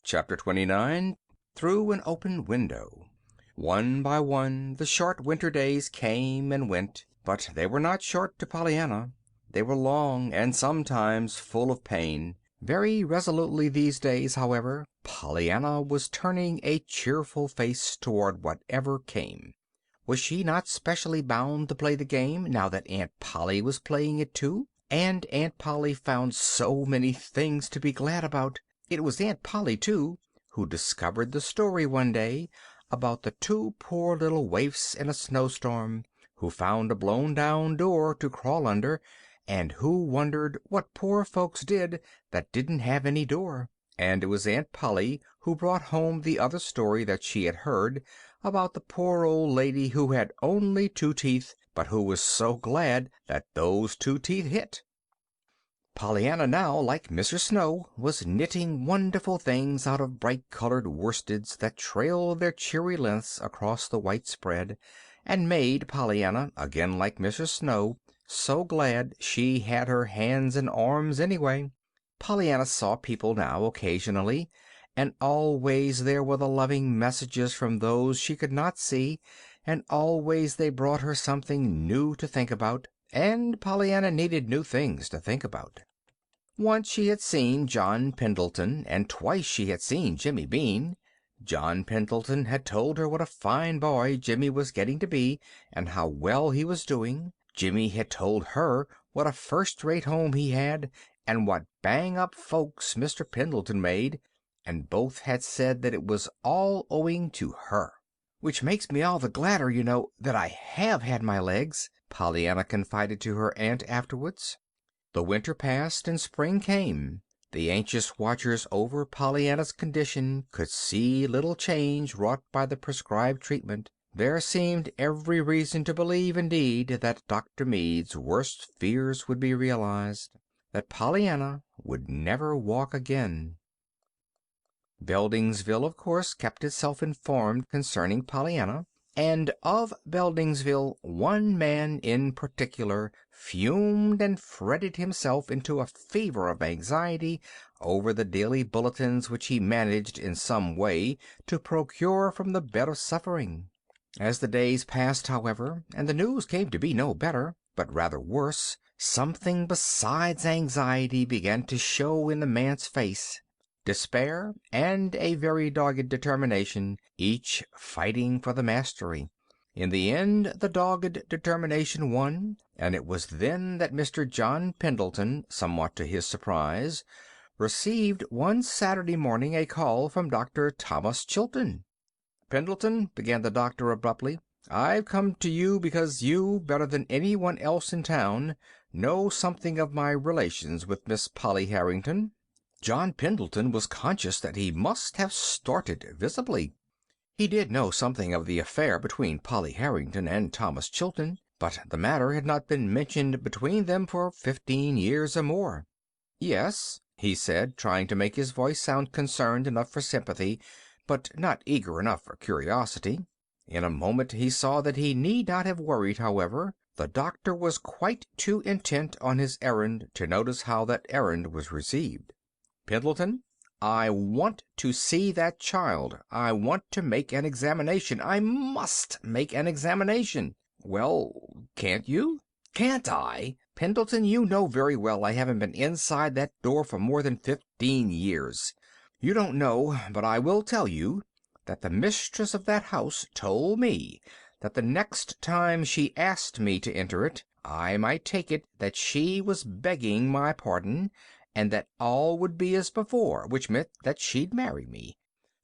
Chapter 29. Through an Open Window. One by one the short winter days came and went, but they were not short to Pollyanna. They were long and sometimes full of pain. Very resolutely these days, however, Pollyanna was turning a cheerful face toward whatever came. Was she not specially bound to play the game, now that Aunt Polly was playing it too? And Aunt Polly found so many things to be glad about. It was Aunt Polly, too, who discovered the story one day about the two poor little waifs in a snowstorm, who found a blown-down door to crawl under, and who wondered what poor folks did that didn't have any door. And it was Aunt Polly who brought home the other story that she had heard about the poor old lady who had only 2 teeth, but who was so glad that those 2 teeth hit. Pollyanna now, like Mrs. Snow, was knitting wonderful things out of bright-colored worsteds that trailed their cheery lengths across the white spread, and made Pollyanna, again like Mrs. Snow, so glad she had her hands and arms anyway. Pollyanna saw people now occasionally, and always there were the loving messages from those she could not see, and always they brought her something new to think about, and Pollyanna needed new things to think about. Once she had seen John Pendleton, and twice she had seen Jimmy Bean. John Pendleton had told her what a fine boy Jimmy was getting to be, and how well he was doing. Jimmy had told her what a first-rate home he had, and what bang-up folks Mr. Pendleton made, and both had said that it was all owing to her. "Which makes me all the gladder, you know, that I have had my legs," Pollyanna confided to her aunt afterwards. The winter passed and spring came. The anxious watchers over Pollyanna's condition could see little change wrought by the prescribed treatment. There seemed every reason to believe, indeed, that Dr. Mead's worst fears would be realized, that Pollyanna would never walk again. Beldingsville, of course, kept itself informed concerning Pollyanna, and of Beldingsville one man in particular fumed and fretted himself into a fever of anxiety over the daily bulletins which he managed in some way to procure from the bed of suffering. As the days passed, however, and the news came to be no better, but rather worse, something besides anxiety began to show in the man's face. Despair and a very dogged determination, each fighting for the mastery. In the end the dogged determination won, and it was then that Mr. John Pendleton, somewhat to his surprise, received one Saturday morning a call from Dr. Thomas Chilton. "Pendleton," began the doctor abruptly, "I've come to you because you, better than anyone else in town, know something of my relations with Miss Polly Harrington." John Pendleton was conscious that he must have started visibly. He did know something of the affair between Polly Harrington and Thomas Chilton, but the matter had not been mentioned between them for 15 years or more. "Yes," he said, trying to make his voice sound concerned enough for sympathy, but not eager enough for curiosity. In a moment he saw that he need not have worried, however. The doctor was quite too intent on his errand to notice how that errand was received. "Pendleton, I want to see that child. I want to make an examination. I must make an examination." "Well, can't you?" "Can't I? Pendleton, you know very well I haven't been inside that door for more than 15 years. You don't know, but I will tell you, that the mistress of that house told me that the next time she asked me to enter it, I might take it that she was begging my pardon, and that all would be as before, which meant that she'd marry me.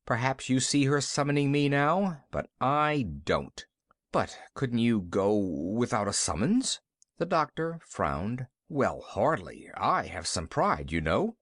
Perhaps you see her summoning me now, but I don't." "But couldn't you go without a summons?" The doctor frowned. "Well, hardly. I have some pride, you know."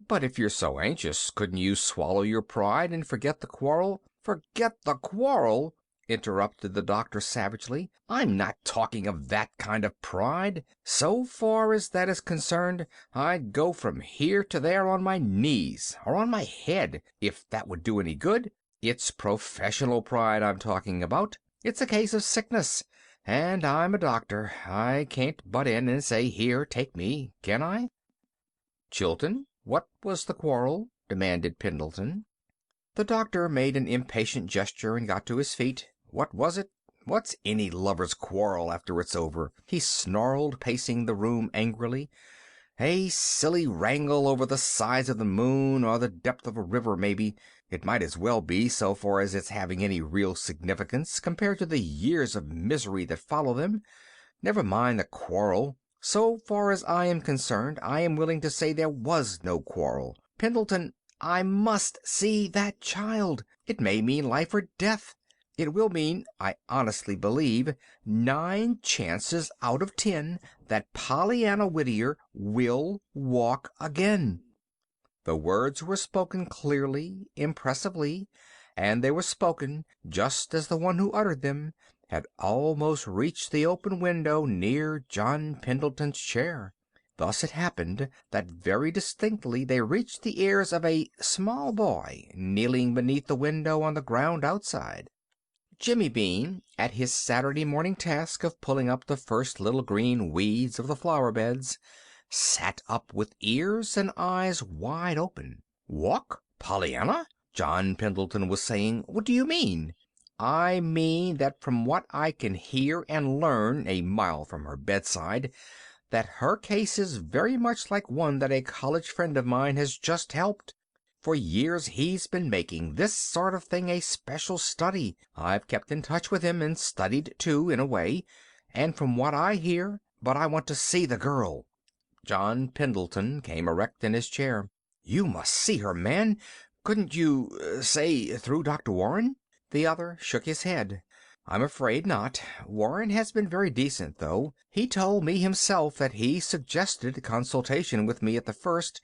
"But if you're so anxious, couldn't you swallow your pride and forget the quarrel?" "Forget the quarrel!" interrupted the doctor savagely. "I'm not talking of that kind of pride. So far as that is concerned, I'd go from here to there on my knees, or on my head, if that would do any good. It's professional pride I'm talking about. It's a case of sickness, and I'm a doctor. I can't butt in and say, 'Here, take me,' can I?" "Chilton, what was the quarrel?" demanded Pendleton. The doctor made an impatient gesture and got to his feet. "What was it? What's any lover's quarrel after it's over?" he snarled, pacing the room angrily. "A silly wrangle over the size of the moon or the depth of a river, maybe. It might as well be, so far as it's having any real significance compared to the years of misery that follow them. Never mind the quarrel. So far as I am concerned, I am willing to say there was no quarrel. Pendleton, I must see that child. It may mean life or death. It will mean, I honestly believe, 9 chances out of 10 that Pollyanna Whittier will walk again." The words were spoken clearly, impressively, and they were spoken just as the one who uttered them had almost reached the open window near John Pendleton's chair. Thus it happened that very distinctly they reached the ears of a small boy kneeling beneath the window on the ground outside. Jimmy Bean, at his Saturday morning task of pulling up the first little green weeds of the flower beds, sat up with ears and eyes wide open. "Walk? Pollyanna?" John Pendleton was saying. "What do you mean?" "I mean that from what I can hear and learn a mile from her bedside, that her case is very much like one that a college friend of mine has just helped. For years he's been making this sort of thing a special study. I've kept in touch with him and studied too, in a way. And from what I hear, but I want to see the girl." John Pendleton came erect in his chair. "You must see her, man. Couldn't you, say, through Dr. Warren?" The other shook his head. "I'm afraid not. Warren has been very decent, though. He told me himself that he suggested consultation with me at the first,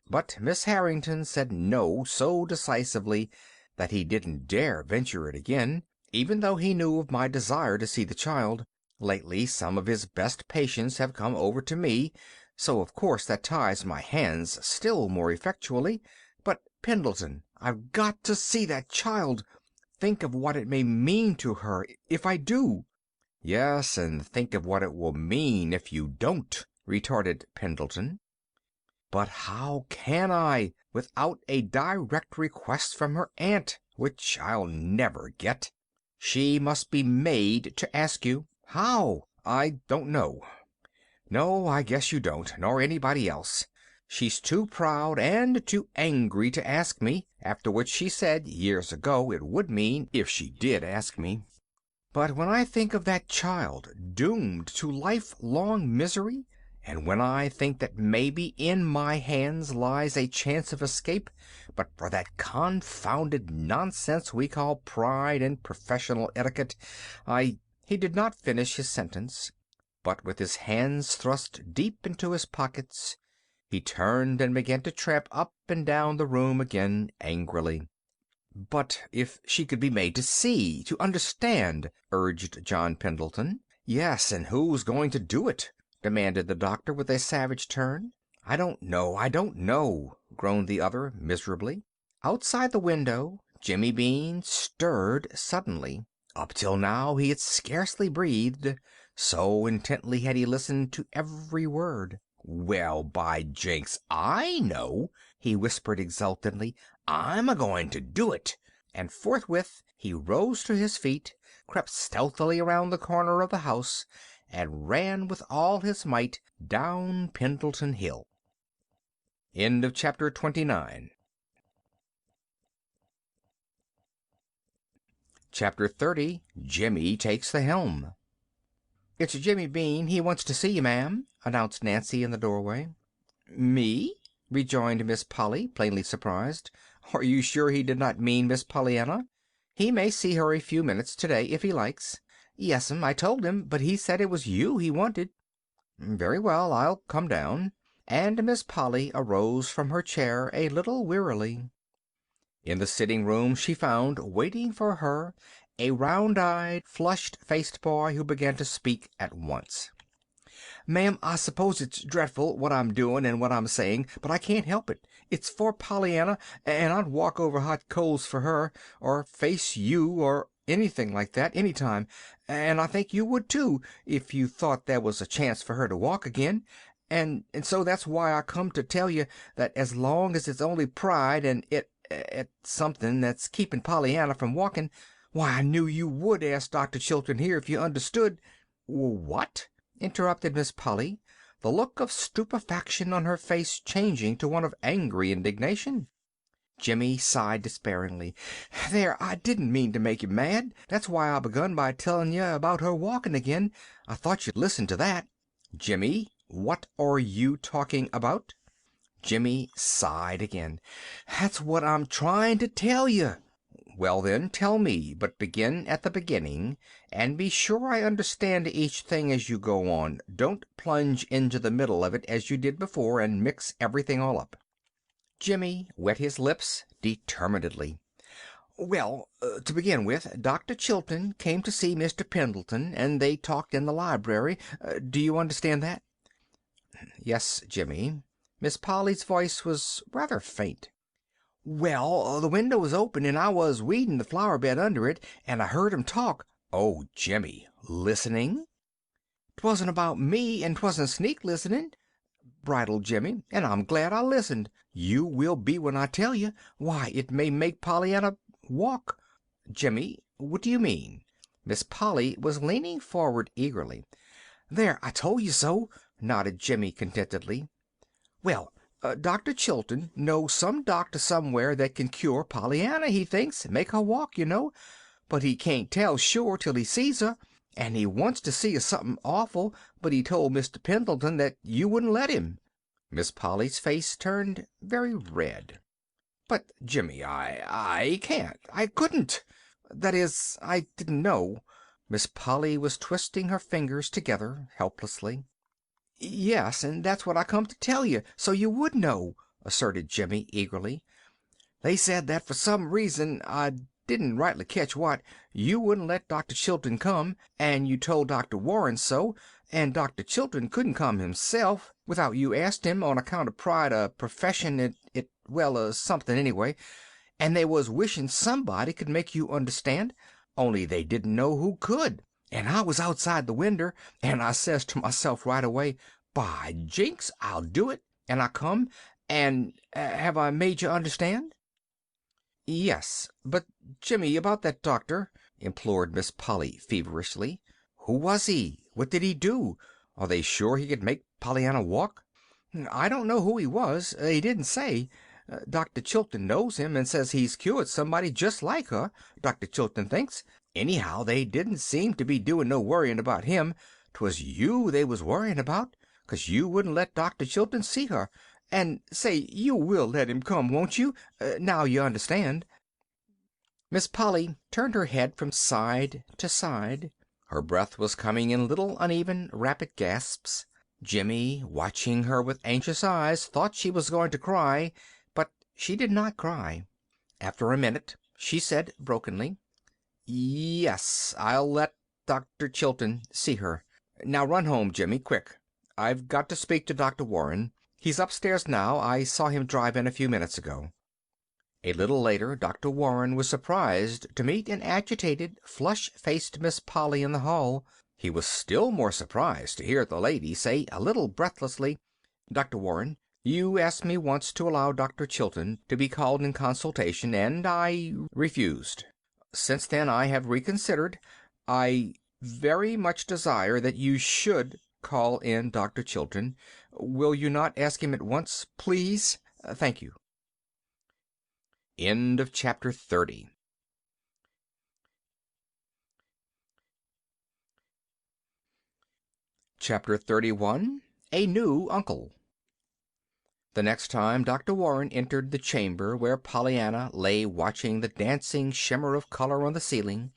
but Miss Harrington said no so decisively that he didn't dare venture it again, even though he knew of my desire to see the child. Lately some of his best patients have come over to me, so of course that ties my hands still more effectually. But, Pendleton, I've got to see that child. Think of what it may mean to her if I do." "Yes, and think of what it will mean if you don't," retorted Pendleton. "But how can I, without a direct request from her aunt, which I'll never get? She must be made to ask you." "How?" "I don't know." "No, I guess you don't, nor anybody else. She's too proud and too angry to ask me, after what she said years ago it would mean if she did ask me. But when I think of that child doomed to lifelong misery, and when I think that maybe in my hands lies a chance of escape, but for that confounded nonsense we call pride and professional etiquette, I—" He did not finish his sentence, but with his hands thrust deep into his pockets, he turned and began to tramp up and down the room again angrily. "But if she could be made to see, to understand," urged John Pendleton. "Yes, and who's going to do it?" demanded the doctor with a savage turn. I don't know," groaned the other miserably. Outside the window, Jimmy Bean stirred suddenly. Up till now he had scarcely breathed, so intently had he listened to every word. "Well, by jinks, I know," he whispered exultantly. "I'm a-going to do it." And forthwith he rose to his feet, crept stealthily around the corner of the house, and ran with all his might down Pendleton Hill. End of chapter 29. Chapter 30. Jimmy Takes the Helm. "It's Jimmy Bean. He wants to see you, ma'am," announced Nancy in the doorway. "Me?" rejoined Miss Polly, plainly surprised. "Are you sure he did not mean Miss Pollyanna? He may see her a few minutes today, if he likes." "Yes'm, I told him, but he said it was you he wanted." "Very well, I'll come down." And Miss Polly arose from her chair a little wearily. In the sitting room she found, waiting for her, a round-eyed, flushed-faced boy who began to speak at once. "Ma'am, I suppose it's dreadful, what I'm doing and what I'm saying, but I can't help it. It's for Pollyanna, and I'd walk over hot coals for her, or face you, or anything like that, any time. And I think you would, too, if you thought there was a chance for her to walk again. And so that's why I come to tell you that as long as it's only pride and it something that's keeping Pollyanna from walking, why, I knew you would ask Dr. Chilton here if you understood." "What?" interrupted Miss Polly, the look of stupefaction on her face changing to one of angry indignation. Jimmy sighed despairingly. "There, I didn't mean to make you mad. That's why I begun by telling you about her walking again. I thought you'd listen to that." "Jimmy, what are you talking about?" Jimmy sighed again. "That's what I'm trying to tell you." "Well, then, tell me, but begin at the beginning, and be sure I understand each thing as you go on. Don't plunge into the middle of it as you did before and mix everything all up." Jimmy wet his lips determinedly. "Well, to begin with, Dr. Chilton came to see Mr. Pendleton, and they talked in the library. Do you understand that?" "Yes, Jimmy." Miss Polly's voice was rather faint. "Well, the window was open, and I was weeding the flower bed under it, and I heard 'em talk." "Oh, Jimmy, listening?" "'Twasn't about me, and 'twasn't sneak listening," bridled Jimmy, "and I'm glad I listened. You will be when I tell you. Why, it may make Pollyanna walk." "Jimmy, what do you mean?" Miss Polly was leaning forward eagerly. "There, I told you so," nodded Jimmy contentedly. "Well, Dr. Chilton knows some doctor somewhere that can cure Pollyanna, he thinks, make her walk, you know. But he can't tell sure till he sees her, and he wants to see her something awful, but he told Mr. Pendleton that you wouldn't let him." Miss Polly's face turned very red. "But, Jimmy, I can't. I couldn't. That is, I didn't know." Miss Polly was twisting her fingers together helplessly. "Yes, and that's what I come to tell you, so you would know," asserted Jimmy eagerly. "They said that for some reason, I didn't rightly catch what, you wouldn't let Dr. Chilton come, and you told Dr. Warren so, and Dr. Chilton couldn't come himself without you asked him, on account of pride of profession, well, something anyway, and they was wishing somebody could make you understand, only they didn't know who could. And I was outside the winder, and I says to myself right away, 'By jinks, I'll do it,' and I come, and have I made you understand?" "Yes, but Jimmy, about that doctor," implored Miss Polly feverishly. "Who was he? What did he do? Are they sure he could make Pollyanna walk?" "I don't know who he was. They didn't say. Dr. Chilton knows him, and says he's cured somebody just like her, Dr. Chilton thinks. Anyhow, they didn't seem to be doing no worrying about him. 'Twas you they was worrying about, 'cause you wouldn't let Dr. Chilton see her. And say, you will let him come, won't you? Now you understand." Miss Polly turned her head from side to side. Her breath was coming in little uneven, rapid gasps. Jimmy, watching her with anxious eyes, thought she was going to cry, but she did not cry. After a minute she said brokenly, "Yes, I'll let Dr. Chilton see her. Now run home, Jimmy, quick. I've got to speak to Dr. Warren. He's upstairs now. I saw him drive in a few minutes ago." A little later Dr. Warren was surprised to meet an agitated, flush-faced Miss Polly in the hall. He was still more surprised to hear the lady say a little breathlessly, "Dr. Warren, you asked me once to allow Dr. Chilton to be called in consultation, and I refused. Since then I have reconsidered. I very much desire that you should call in Dr. Chilton. Will you not ask him at once, please? Thank you." End of chapter 30. Chapter 31. A New Uncle. The next time Dr. Warren entered the chamber where Pollyanna lay watching the dancing shimmer of color on the ceiling,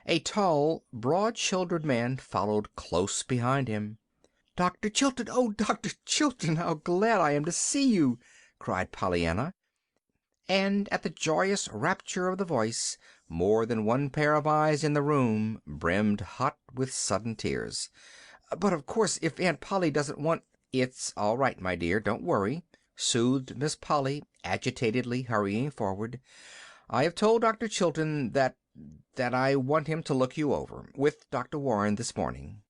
a tall, broad-shouldered man followed close behind him. "Dr. Chilton! Oh, Dr. Chilton, how glad I am to see you!" cried Pollyanna. And at the joyous rapture of the voice, More than one pair of eyes in the room brimmed hot with sudden tears. "But of course if Aunt Polly doesn't want—" "It's all right, my dear. Don't worry," soothed Miss Polly, agitatedly hurrying forward. "I have told Dr. Chilton that I want him to look you over, with Dr. Warren this morning."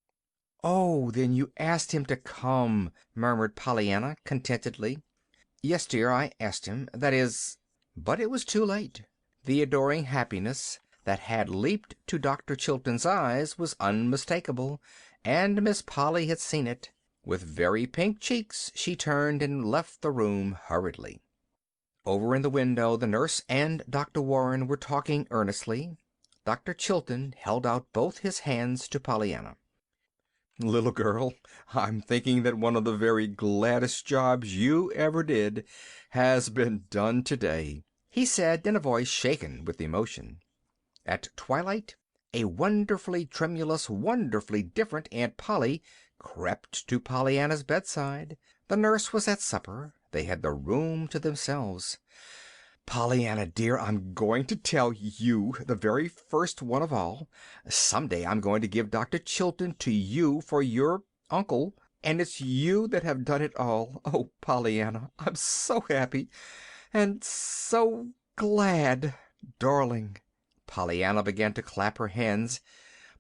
"Oh, then you asked him to come," murmured Pollyanna contentedly. "Yes, dear, I asked him. That is—" But it was too late. The adoring happiness that had leaped to Dr. Chilton's eyes was unmistakable, and Miss Polly had seen it. With very pink cheeks she turned and left the room hurriedly. Over in the window the nurse and Dr. Warren were talking earnestly. Dr. Chilton held out both his hands to Pollyanna. "Little girl, I'm thinking that one of the very gladdest jobs you ever did has been done today," he said in a voice shaken with emotion. At twilight a wonderfully tremulous, wonderfully different Aunt Polly crept to Pollyanna's bedside. The nurse was at supper. They had the room to themselves. "Pollyanna, dear, I'm going to tell you, the very first one of all. Some day I'm going to give Dr. Chilton to you for your uncle, and it's you that have done it all. Oh, Pollyanna, I'm so happy and so glad. Darling." Pollyanna began to clap her hands,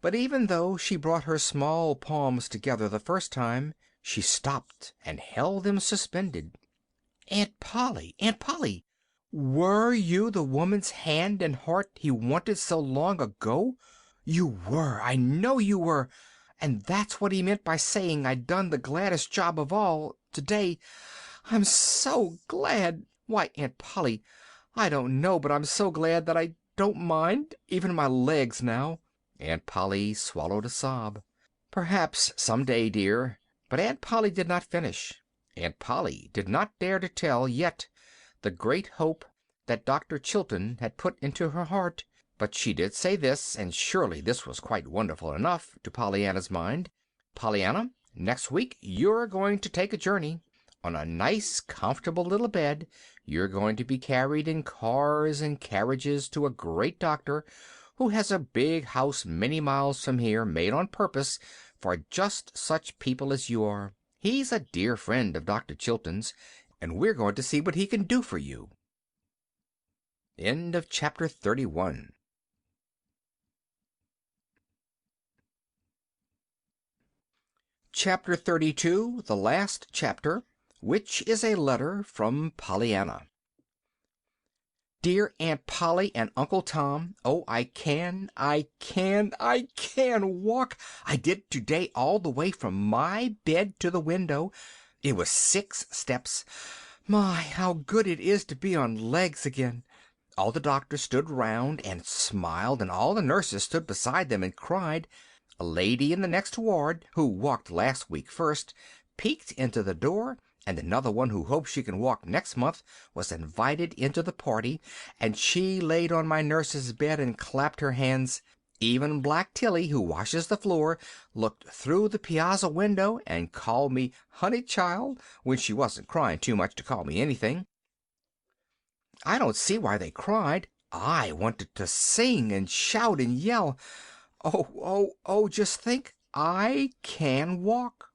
but even though she brought her small palms together the first time, she stopped and held them suspended. "Aunt Polly, Aunt Polly! Were you the woman's hand and heart he wanted so long ago? You were, I know you were. And that's what he meant by saying I'd done the gladdest job of all, today. I'm so glad. Why, Aunt Polly, I don't know, but I'm so glad that I don't mind even my legs now." Aunt Polly swallowed a sob. "Perhaps some day, dear—" But Aunt Polly did not finish. Aunt Polly did not dare to tell yet the great hope that Dr. Chilton had put into her heart. But she did say this, and surely this was quite wonderful enough to Pollyanna's mind. "Pollyanna, next week you're going to take a journey. On a nice, comfortable little bed you're going to be carried in cars and carriages to a great doctor who has a big house many miles from here, made on purpose for just such people as you are. He's a dear friend of Dr. Chilton's, and we're going to see what he can do for you." End of chapter 31. Chapter 32, the last chapter, which is a letter from Pollyanna. "Dear Aunt Polly and Uncle Tom, oh, I can walk. I did today all the way from my bed to the window. It was 6 steps. My, how good it is to be on legs again. All the doctors stood round and smiled, and all the nurses stood beside them and cried. A lady in the next ward, who walked last week first, peeked into the door, and another one who hopes she can walk next month was invited into the party, and she laid on my nurse's bed and clapped her hands. Even Black Tilly, who washes the floor, looked through the piazza window and called me honey child when she wasn't crying too much to call me anything. I don't see why they cried. I wanted to sing and shout and yell. Oh, just think, I can walk.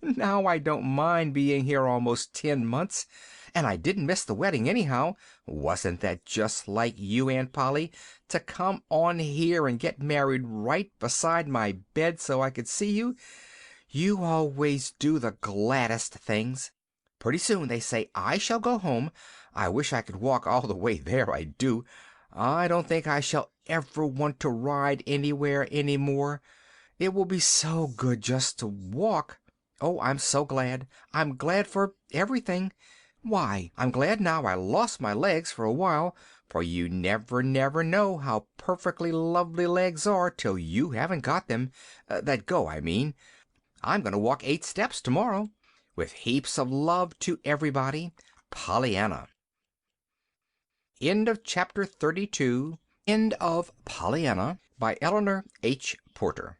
Now I don't mind being here almost 10 months. And I didn't miss the wedding anyhow. Wasn't that just like you, Aunt Polly, to come on here and get married right beside my bed so I could see you? You always do the gladdest things. Pretty soon they say I shall go home. I wish I could walk all the way there, I do. I don't think I shall ever want to ride anywhere any more. It will be so good just to walk. Oh, I'm so glad. I'm glad for everything. Why, I'm glad now I lost my legs for a while, for you never know how perfectly lovely legs are till you haven't got them. That go, I mean. I'm going to walk 8 steps tomorrow. With heaps of love to everybody, Pollyanna. End of chapter 32. End of Pollyanna by Eleanor H. Porter.